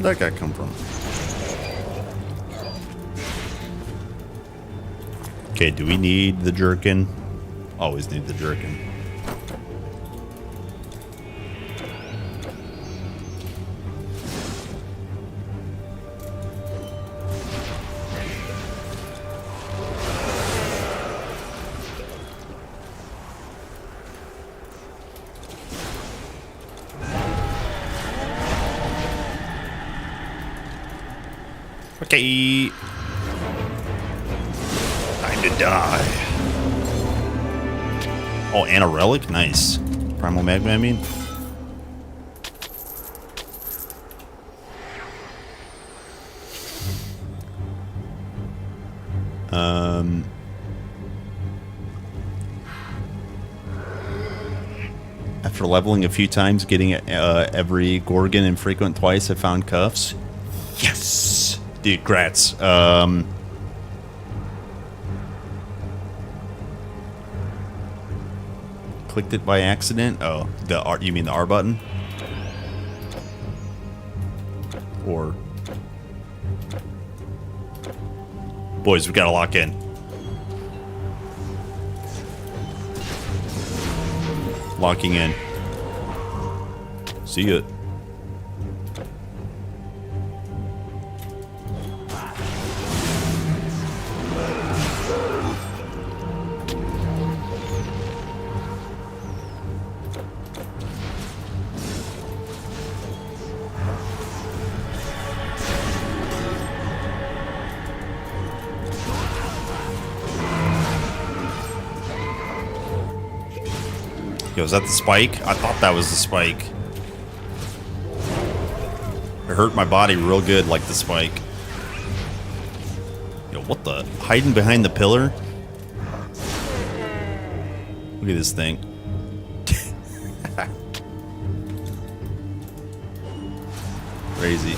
Where'd that guy come from? Okay, do we need the jerkin? Always need the jerkin. Okay. Time to die. Oh, and a relic? Nice. Primal Magma, I mean. After leveling a few times, getting every Gorgon and frequent twice, I found cuffs. Yes! Dude, grats. Clicked it by accident. Oh, the R, you mean the R button? Or... Boys, we gotta lock in. Locking in. See ya. Yo, is that the spike? I thought that was the spike. It hurt my body real good like the spike. Yo, what the? Hiding behind the pillar? Look at this thing. Crazy.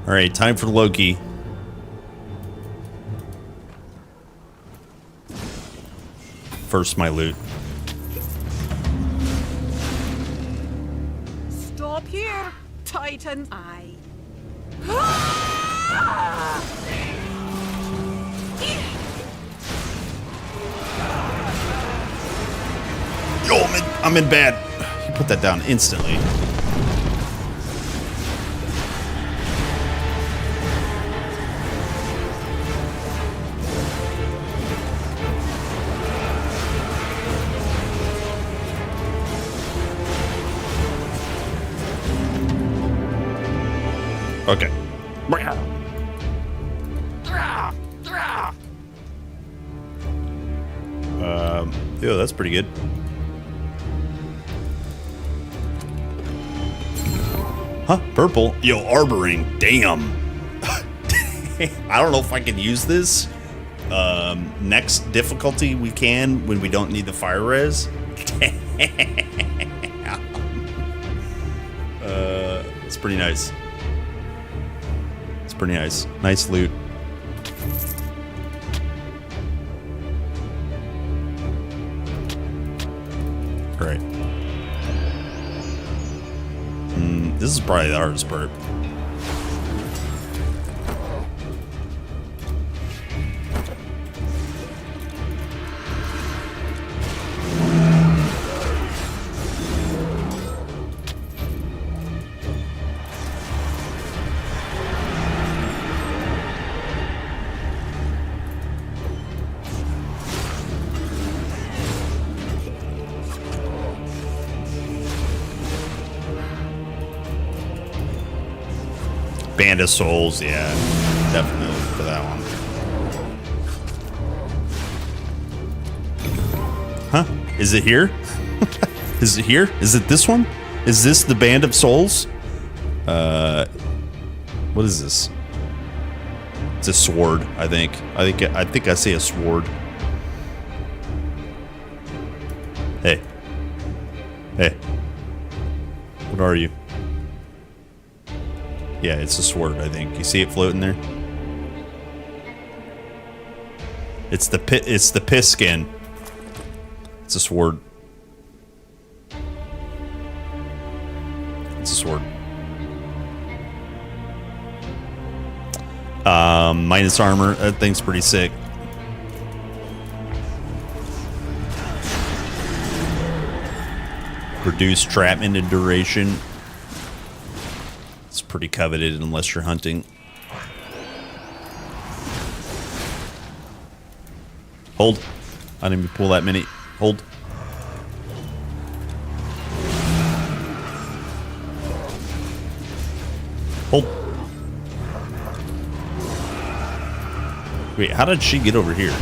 All right, time for Loki. First, my loot. Stop here, Titan. Yo, I'm in bad. You put that down instantly. Okay. Yeah, that's pretty good. Huh? Purple? Yo, arboring. Damn. I don't know if I can use this. Next difficulty we can when we don't need the fire res. It's pretty nice. It's pretty nice. Nice loot. Great. This is probably the hardest part. Band of Souls, yeah, definitely for that one. Huh? Is it here? Is it here? Is it this one? Is this the Band of Souls? What is this? It's a sword, I think. I think I see a sword. Hey. Hey. What are you? Yeah, it's a sword, I think. You see it floating there? It's the piss skin. It's a sword. It's a sword. Minus armor. That thing's pretty sick. Reduced trapment and duration. It's pretty coveted unless you're hunting. Hold. I didn't even pull that many. Hold. Hold. Wait, how did she get over here?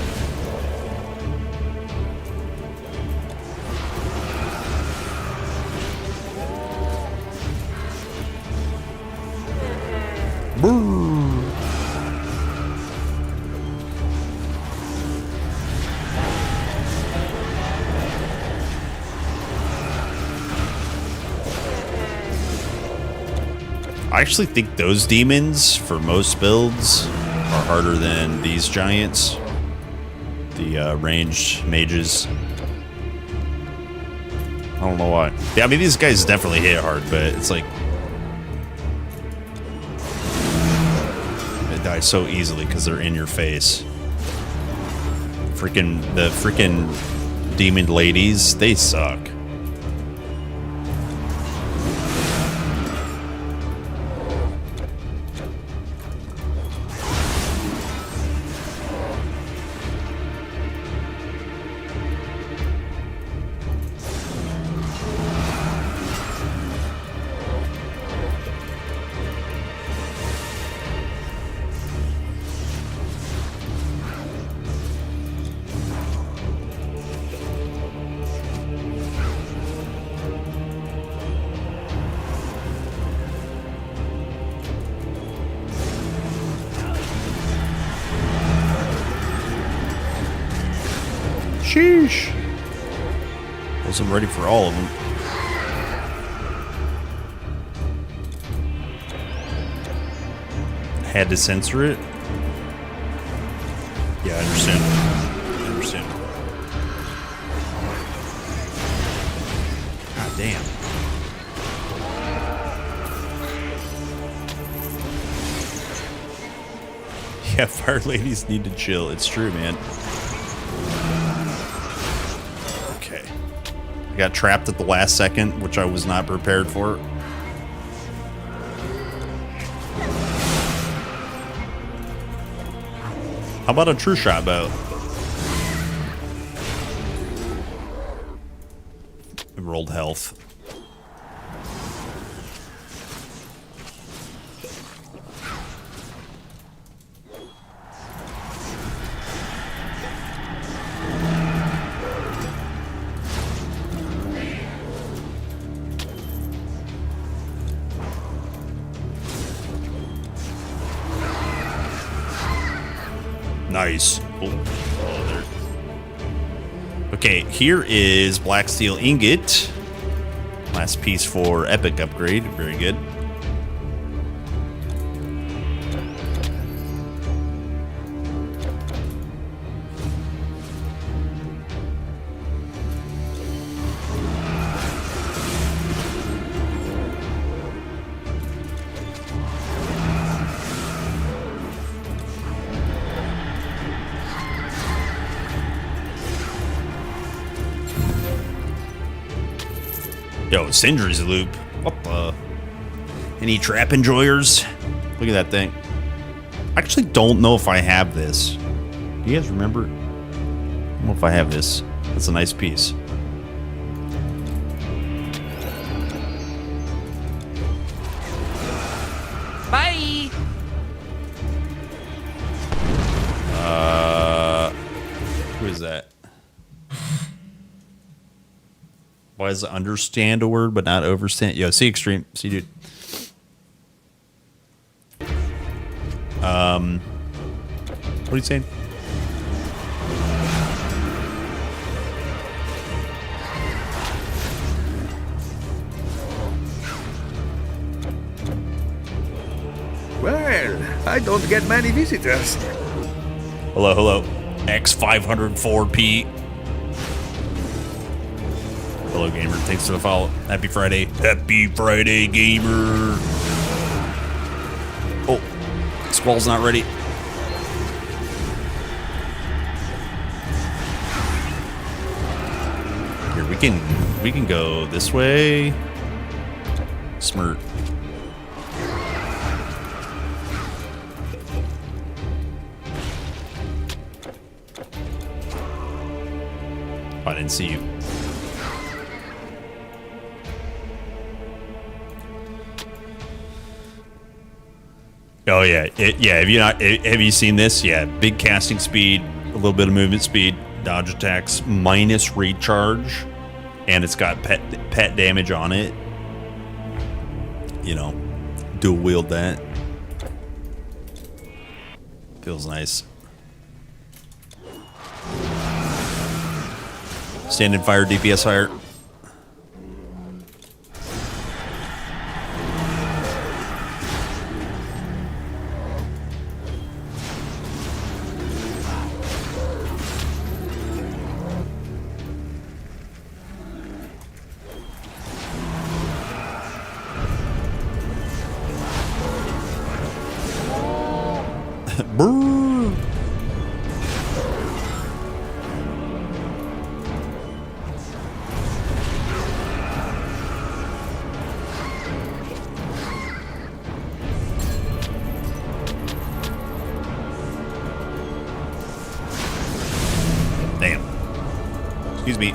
I actually think those demons, for most builds, are harder than these giants. The ranged mages. I don't know why. Yeah, I mean, these guys definitely hit hard, but it's like... they die so easily because they're in your face. The freaking demon ladies, they suck. Sheesh. Wasn't ready for all of them. Had to censor it. Yeah, I understand. I understand. God damn. Yeah, fire ladies need to chill. It's true, man. Okay. I got trapped at the last second, which I was not prepared for. How about a true shot bow? Rolled health. Nice. Oh, there. Okay, here is black steel ingot. Last piece for epic upgrade. Very good. Yo, Sindri's loop. What the? Any trap enjoyers? Look at that thing. I actually don't know if I have this. Do you guys remember? I don't know if I have this. That's a nice piece. Bye. Who is that? Why is understand a word but not overstand? Yo, see extreme. See, dude. What are you saying? Well, I don't get many visitors. Hello, hello. X504P. Hello, gamer. Thanks for the follow. Happy Friday. Happy Friday, gamer. Oh, Squall's not ready. Here, we can go this way. Smirt. Oh, I didn't see you. Oh yeah, have you seen this? Yeah, big casting speed, a little bit of movement speed, dodge attacks, minus recharge, and it's got pet damage on it. You know, dual wield that. Feels nice. Stand and fire DPS higher. Brrr. Damn. Excuse me.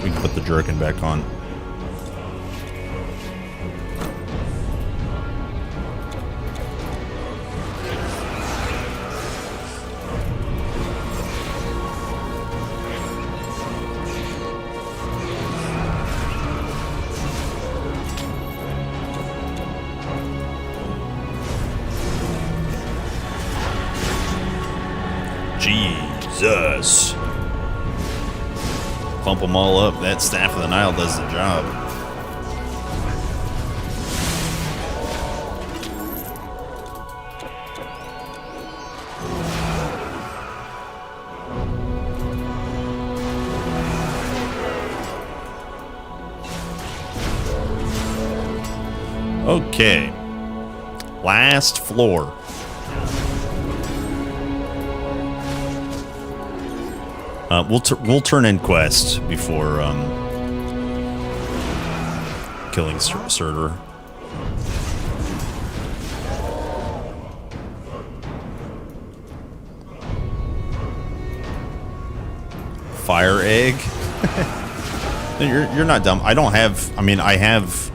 We can put the jerkin back on. Jesus. Pump them all up. That Staff of the Nile does the job. Okay. Last floor. We'll turn in quest before killing Surtur. Fire egg. You're not dumb. I don't have. I mean, I have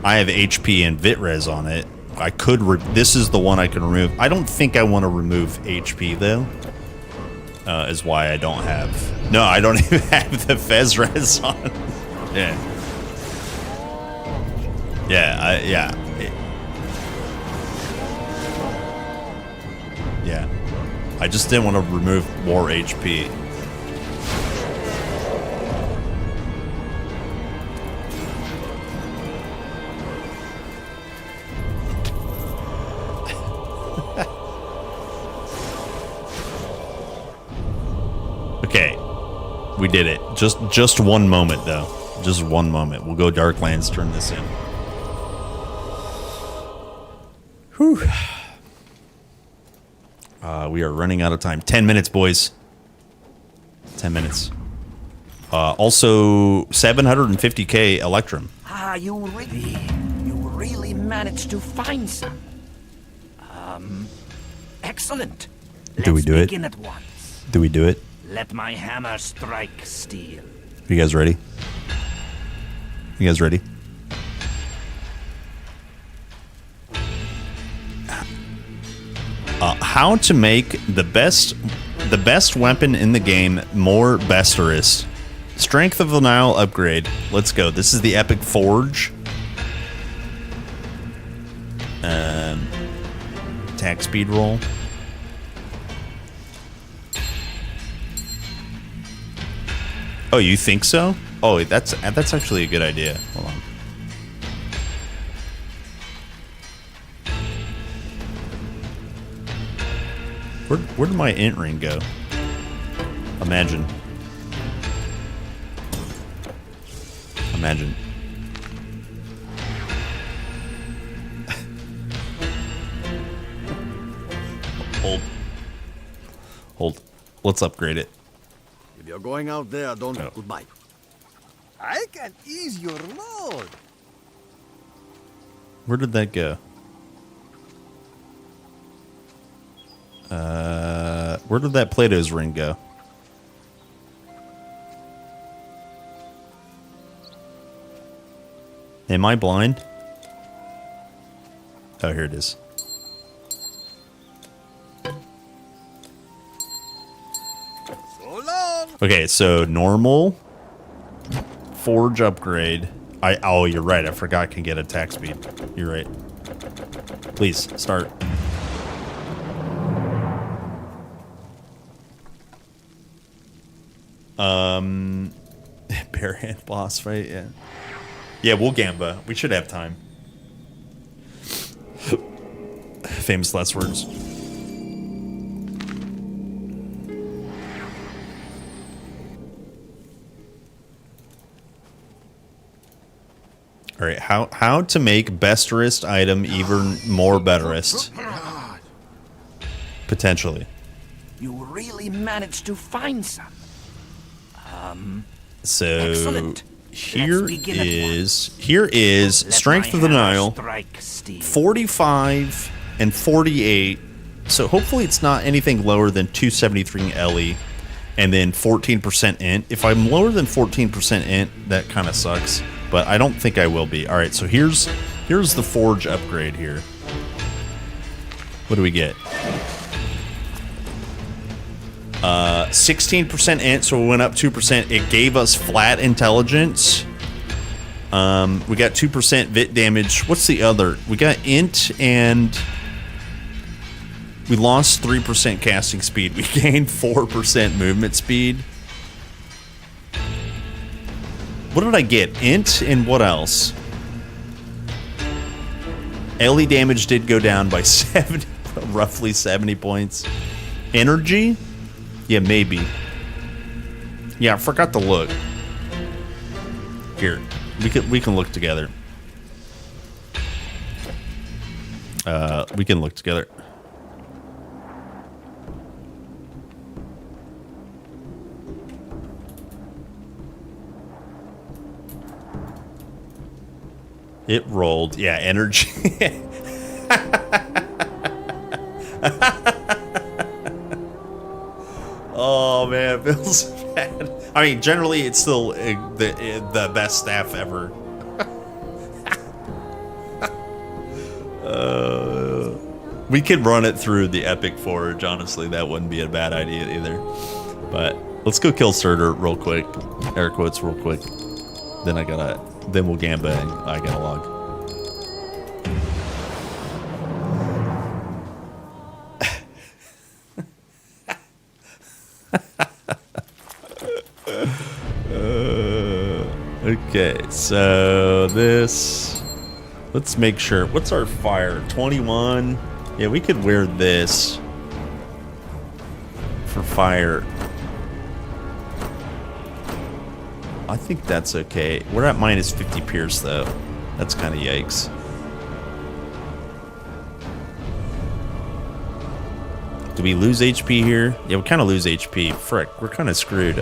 HP and Vitrez on it. I could. This is the one I can remove. I don't think I want to remove HP though. Is why I don't have. No, I don't even have the Fez res on. Yeah. Yeah. Yeah. I just didn't want to remove more HP. Okay, we did it. Just one moment though. Just one moment. We'll go Darklands, turn this in. Whew. We are running out of time. 10 minutes, boys. 10 minutes. Also, 750k Electrum. Ah, you really managed to find some. Excellent. Do we do it? Begin at once. Do we do it? Let my hammer strike steel. Are you guys ready? You guys ready? How to make the best weapon in the game more besterist. Strength of the Nile upgrade. Let's go. This is the Epic Forge. Attack speed roll. Oh, you think so? Oh, that's actually a good idea. Hold on. Where did my int ring go? Imagine. Hold. Let's upgrade it. If you're going out there, don't... Oh. Goodbye. I can ease your load. Where did that go? Where did that Plato's ring go? Am I blind? Oh, here it is. So long. Okay, so normal. Forge upgrade. Oh, you're right. I forgot I can get attack speed. You're right. Please, start. Bare hand boss fight, yeah. Yeah, we'll Gamba. We should have time. Famous last words. All right, how to make besterist item even more betterist? Potentially. You really managed to find some. So Excellent. here is Strength of the Nile, 45 and 48. So hopefully it's not anything lower than 273 LE, and then 14% int. If I'm lower than 14% int, that kind of sucks. But I don't think I will be. All right, so here's the Forge upgrade here. What do we get? 16% int, so we went up 2%. It gave us flat intelligence. We got 2% vit damage. What's the other? We got int and We lost 3% casting speed. We gained 4% movement speed. What did I get? Int and what else? AoE damage did go down by 70, roughly 70 points. Energy? Yeah, maybe. Yeah, I forgot to look. Here, we can look together. We can look together. It rolled. Yeah, energy. Oh man, it feels bad. I mean, generally, it's still the best staff ever. We could run it through the Epic Forge. Honestly, that wouldn't be a bad idea either. But let's go kill Surtur real quick. Air quotes real quick. Then we'll Gamba and I gotta log. Okay, so this, let's make sure. What's our fire? 21. Yeah, we could wear this for fire. I think that's okay. We're at minus 50 Pierce, though. That's kind of yikes. Do we lose HP here? Yeah, we kind of lose HP. Frick, we're kind of screwed.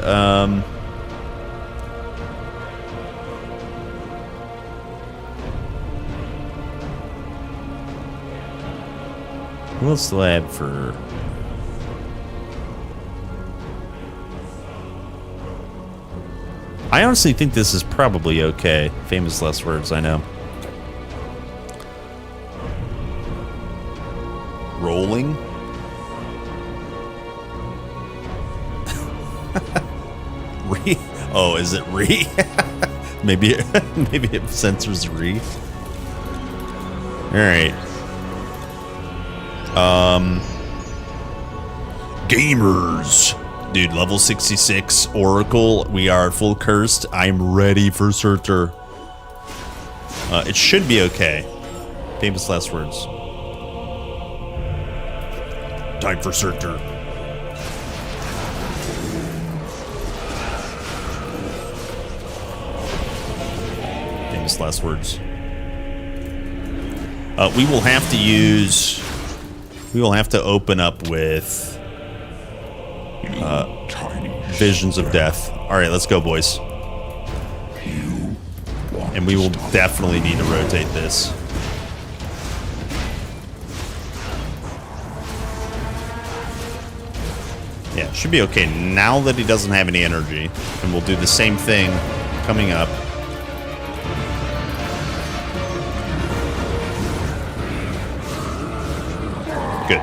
What else do I have for... I honestly think this is probably okay. Famous last words, I know. Rolling? Re? Oh, is it re? maybe it censors re. All right. Gamers. Dude, level 66 Oracle. We are full cursed. I'm ready for Surtur. It should be okay. Famous last words. Time for Surtur. Famous last words. We will have to use... We will have to open up with... Visions of Death. Alright, let's go, boys. And we will definitely need to rotate this. Yeah, should be okay now that he doesn't have any energy. And we'll do the same thing coming up. Good.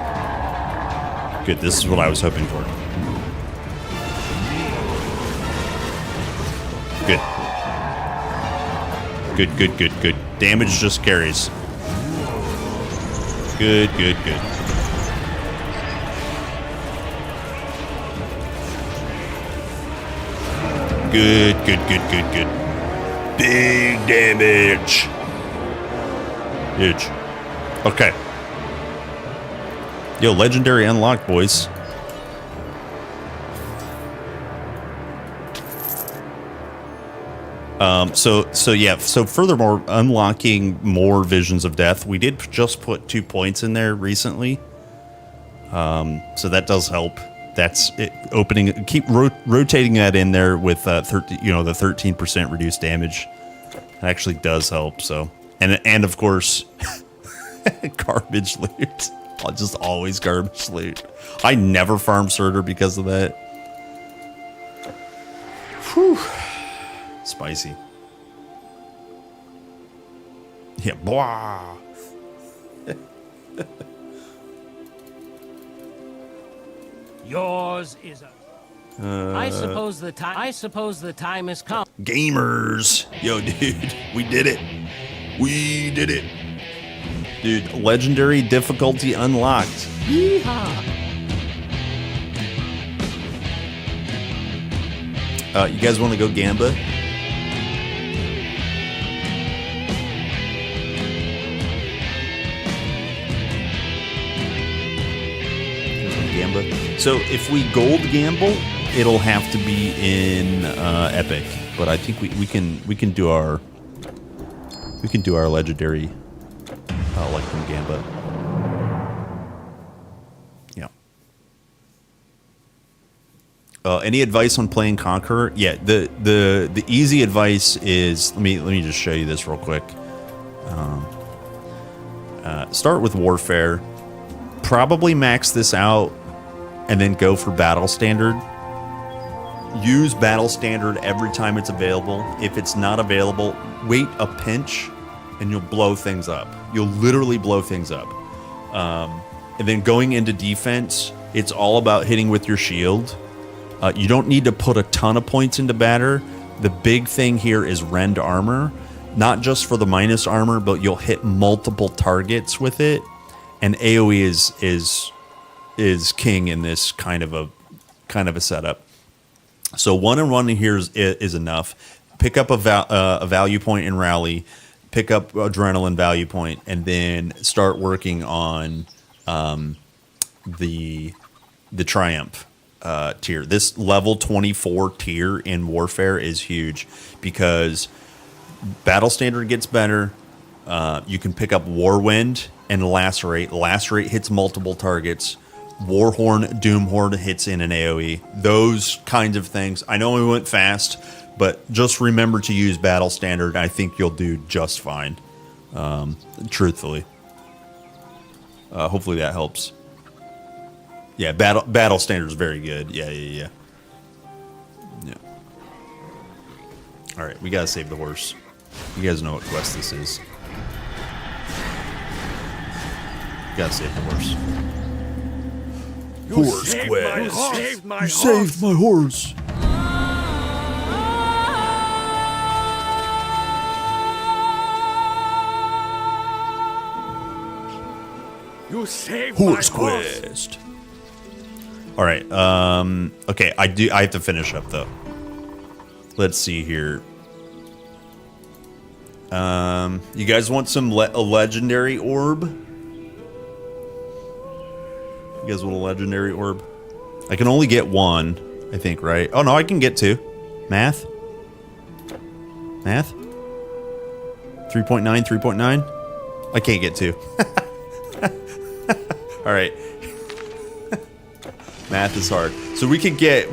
Good, this is what I was hoping for. Good. Good, good, good, good. Damage just carries. Good, good, good. Good, good, good, good, good. Big damage. Huge. Okay. Yo, legendary unlocked, boys. So furthermore, unlocking more Visions of Death. We did just put 2 points in there recently. So that does help. That's it, opening, keep rotating that in there with the 13% reduced damage. It actually does help. So, and of course, garbage loot. Just always garbage loot. I never farm Surtur because of that. Whew. Spicy. Yeah, blah. Yours is a... I suppose the time has come. Gamers. Yo, dude, we did it. We did it. Dude, legendary difficulty unlocked. Yeehaw! You guys want to go Gamba? Gamba. So if we gold gamble, it'll have to be in Epic. But I think we can do our legendary like from Gamba. Yeah. Any advice on playing Conqueror? Yeah, the easy advice is let me just show you this real quick. Start with Warfare. Probably max this out and then go for Battle Standard. Use Battle Standard every time it's available. If it's not available, wait a pinch and you'll blow things up. You'll literally blow things up. And then going into defense, it's all about hitting with your shield. You don't need to put a ton of points into batter. The big thing here is rend armor. Not just for the minus armor, but you'll hit multiple targets with it. And AoE is king in this kind of a setup. So 1 and 1 here is enough. Pick up a value point in rally, pick up adrenaline value point, and then start working on the triumph tier. This level 24 tier in Warfare is huge because Battle Standard gets better. You can pick up Warwind and Lacerate. Lacerate hits multiple targets. Warhorn, Doomhorn hits in an AoE. Those kinds of things. I know we went fast, but just remember to use Battle Standard. I think you'll do just fine. Truthfully. Hopefully that helps. Yeah, Battle Standard is very good. Yeah. All right, we gotta save the horse. You guys know what quest this is. Gotta save the horse. Horse quest. You saved my horse. You saved Horse my horse. quest. All right. Okay. I have to finish up though. Let's see here. You guys want a legendary orb? You guys want a legendary orb? I can only get one, I think, right? Oh no, I can get two. Math? 3.9, 3.9? I can't get two. All right. Math is hard. So we can get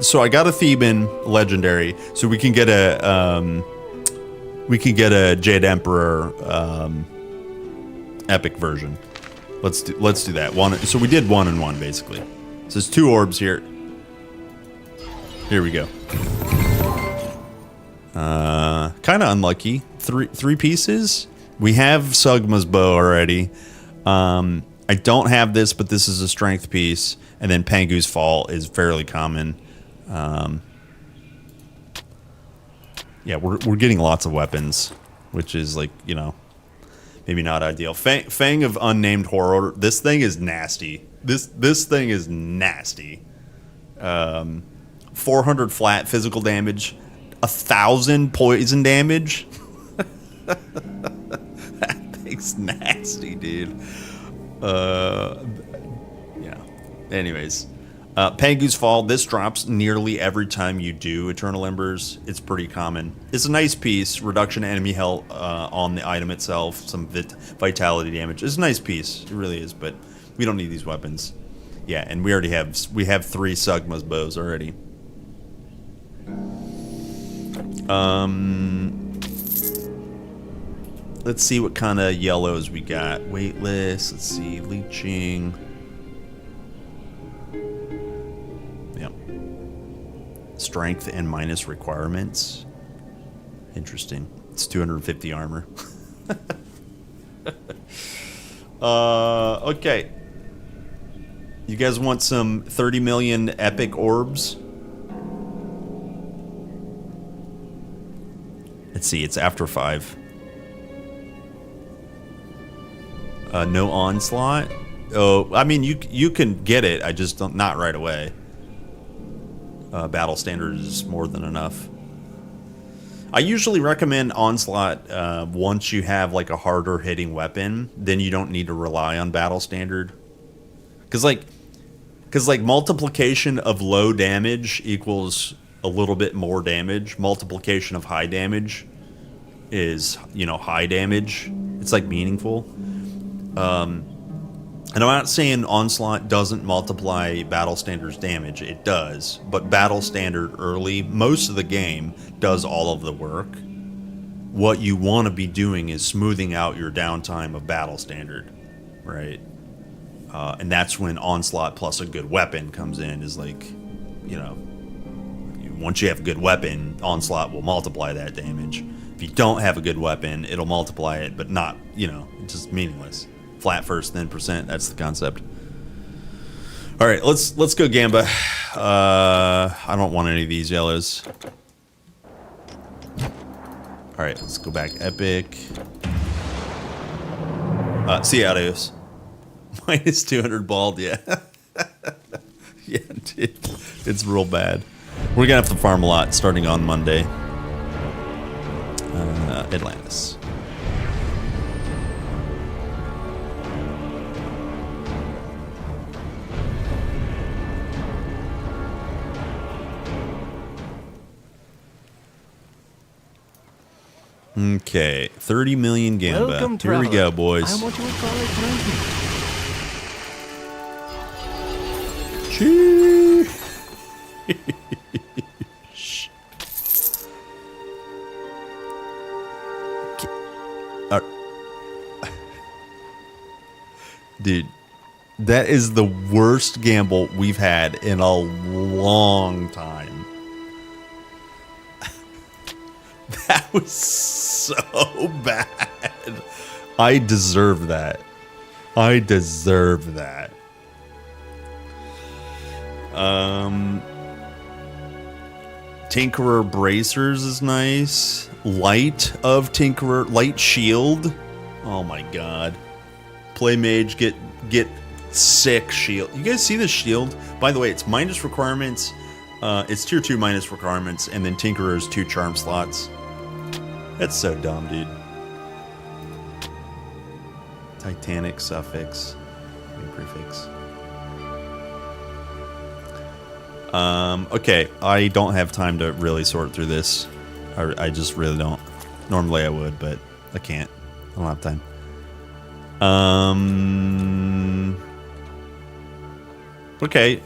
so I got a Theban legendary, so we can get a Jade Emperor epic version. Let's do that. So we did 1 and 1 basically. So there's 2 orbs here. Here we go. Kind of unlucky. Three pieces. We have Sugma's bow already. I don't have this, but this is a strength piece. And then Pangu's Fall is fairly common. Yeah, we're getting lots of weapons, which is like, you know, maybe not ideal. Fang of Unnamed Horror. This thing is nasty. This thing is nasty. 400 flat physical damage, 1,000 poison damage. That thing's nasty, dude. Yeah. Anyways, Pangu's Fall. This drops nearly every time you do Eternal Embers. It's pretty common. It's a nice piece. Reduction to enemy health on the item itself. Some vitality damage. It's a nice piece. It really is. But we don't need these weapons. Yeah, and we have 3 Sugma's bows already. Let's see what kind of yellows we got. Weightless. Let's see. Leeching. Yep. Strength and minus requirements. Interesting. It's 250 armor. Okay. You guys want some 30 million epic orbs? Let's see. It's after 5. No onslaught. Oh, I mean you can get it. I just don't, not right away. Battle standard is more than enough. I usually recommend onslaught once you have like a harder hitting weapon. Then you don't need to rely on battle standard. Because like multiplication of low damage equals a little bit more damage. Multiplication of high damage is, you know, high damage. It's like meaningful. And I'm not saying onslaught doesn't multiply battle standard's damage. It does, but battle standard early, most of the game does all of the work. What you want to be doing is smoothing out your downtime of battle standard, right? And that's when onslaught plus a good weapon comes in. Is like, you know, once you have a good weapon, onslaught will multiply that damage. If you don't have a good weapon, it'll multiply it, but not, you know, it's just meaningless. Flat first, then percent. That's the concept. All right, let's go Gamba. I don't want any of these yellows. All right, let's go back epic. See you, adios. Minus 200 bald, yeah. Yeah, dude, it's real bad. We're gonna have to farm a lot starting on Monday. Atlantis. Okay, 30 million Gamba. Welcome, Here we go, traveler. boys. I'm what you would call a transit. Dude, that is the worst gamble we've had in a long time. That was so bad. I deserve that. I deserve that. Tinkerer Bracers is nice. Light of Tinkerer, Light Shield. Oh my god. Play Mage, get sick shield. You guys see the shield? By the way, it's minus requirements. It's tier 2 minus requirements, and then Tinkerer's 2 charm slots. That's so dumb, dude. Titanic suffix. Prefix. Okay, I don't have time to really sort through this. I just really don't. Normally I would, but I can't. I don't have time. Okay,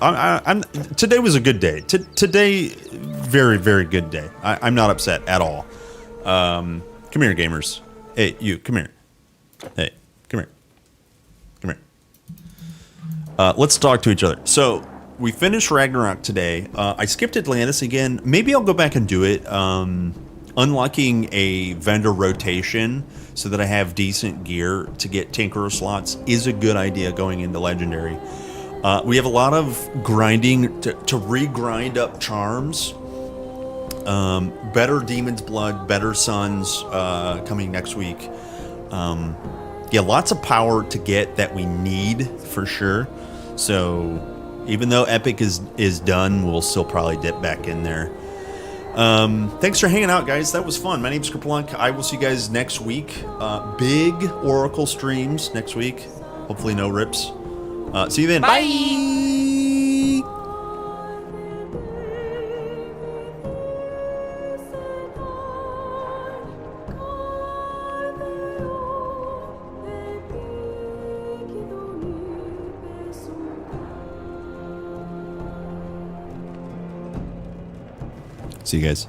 today was a good day. Today, very, very good day. I'm not upset at all. Come here, gamers. Hey, you, come here. Hey, come here. Come here. Let's talk to each other. So, we finished Ragnarok today. I skipped Atlantis again. Maybe I'll go back and do it. Unlocking a vendor rotation so that I have decent gear to get Tinkerer slots is a good idea going into Legendary. We have a lot of grinding to re-grind up charms. Better Demon's Blood, better Suns coming next week. Yeah, lots of power to get that we need for sure. So even though Epic is done, we'll still probably dip back in there. Thanks for hanging out, guys. That was fun. My name's Kerplunk. I will see you guys next week. Big Oracle streams next week. Hopefully no rips. See you then. Bye. See you guys.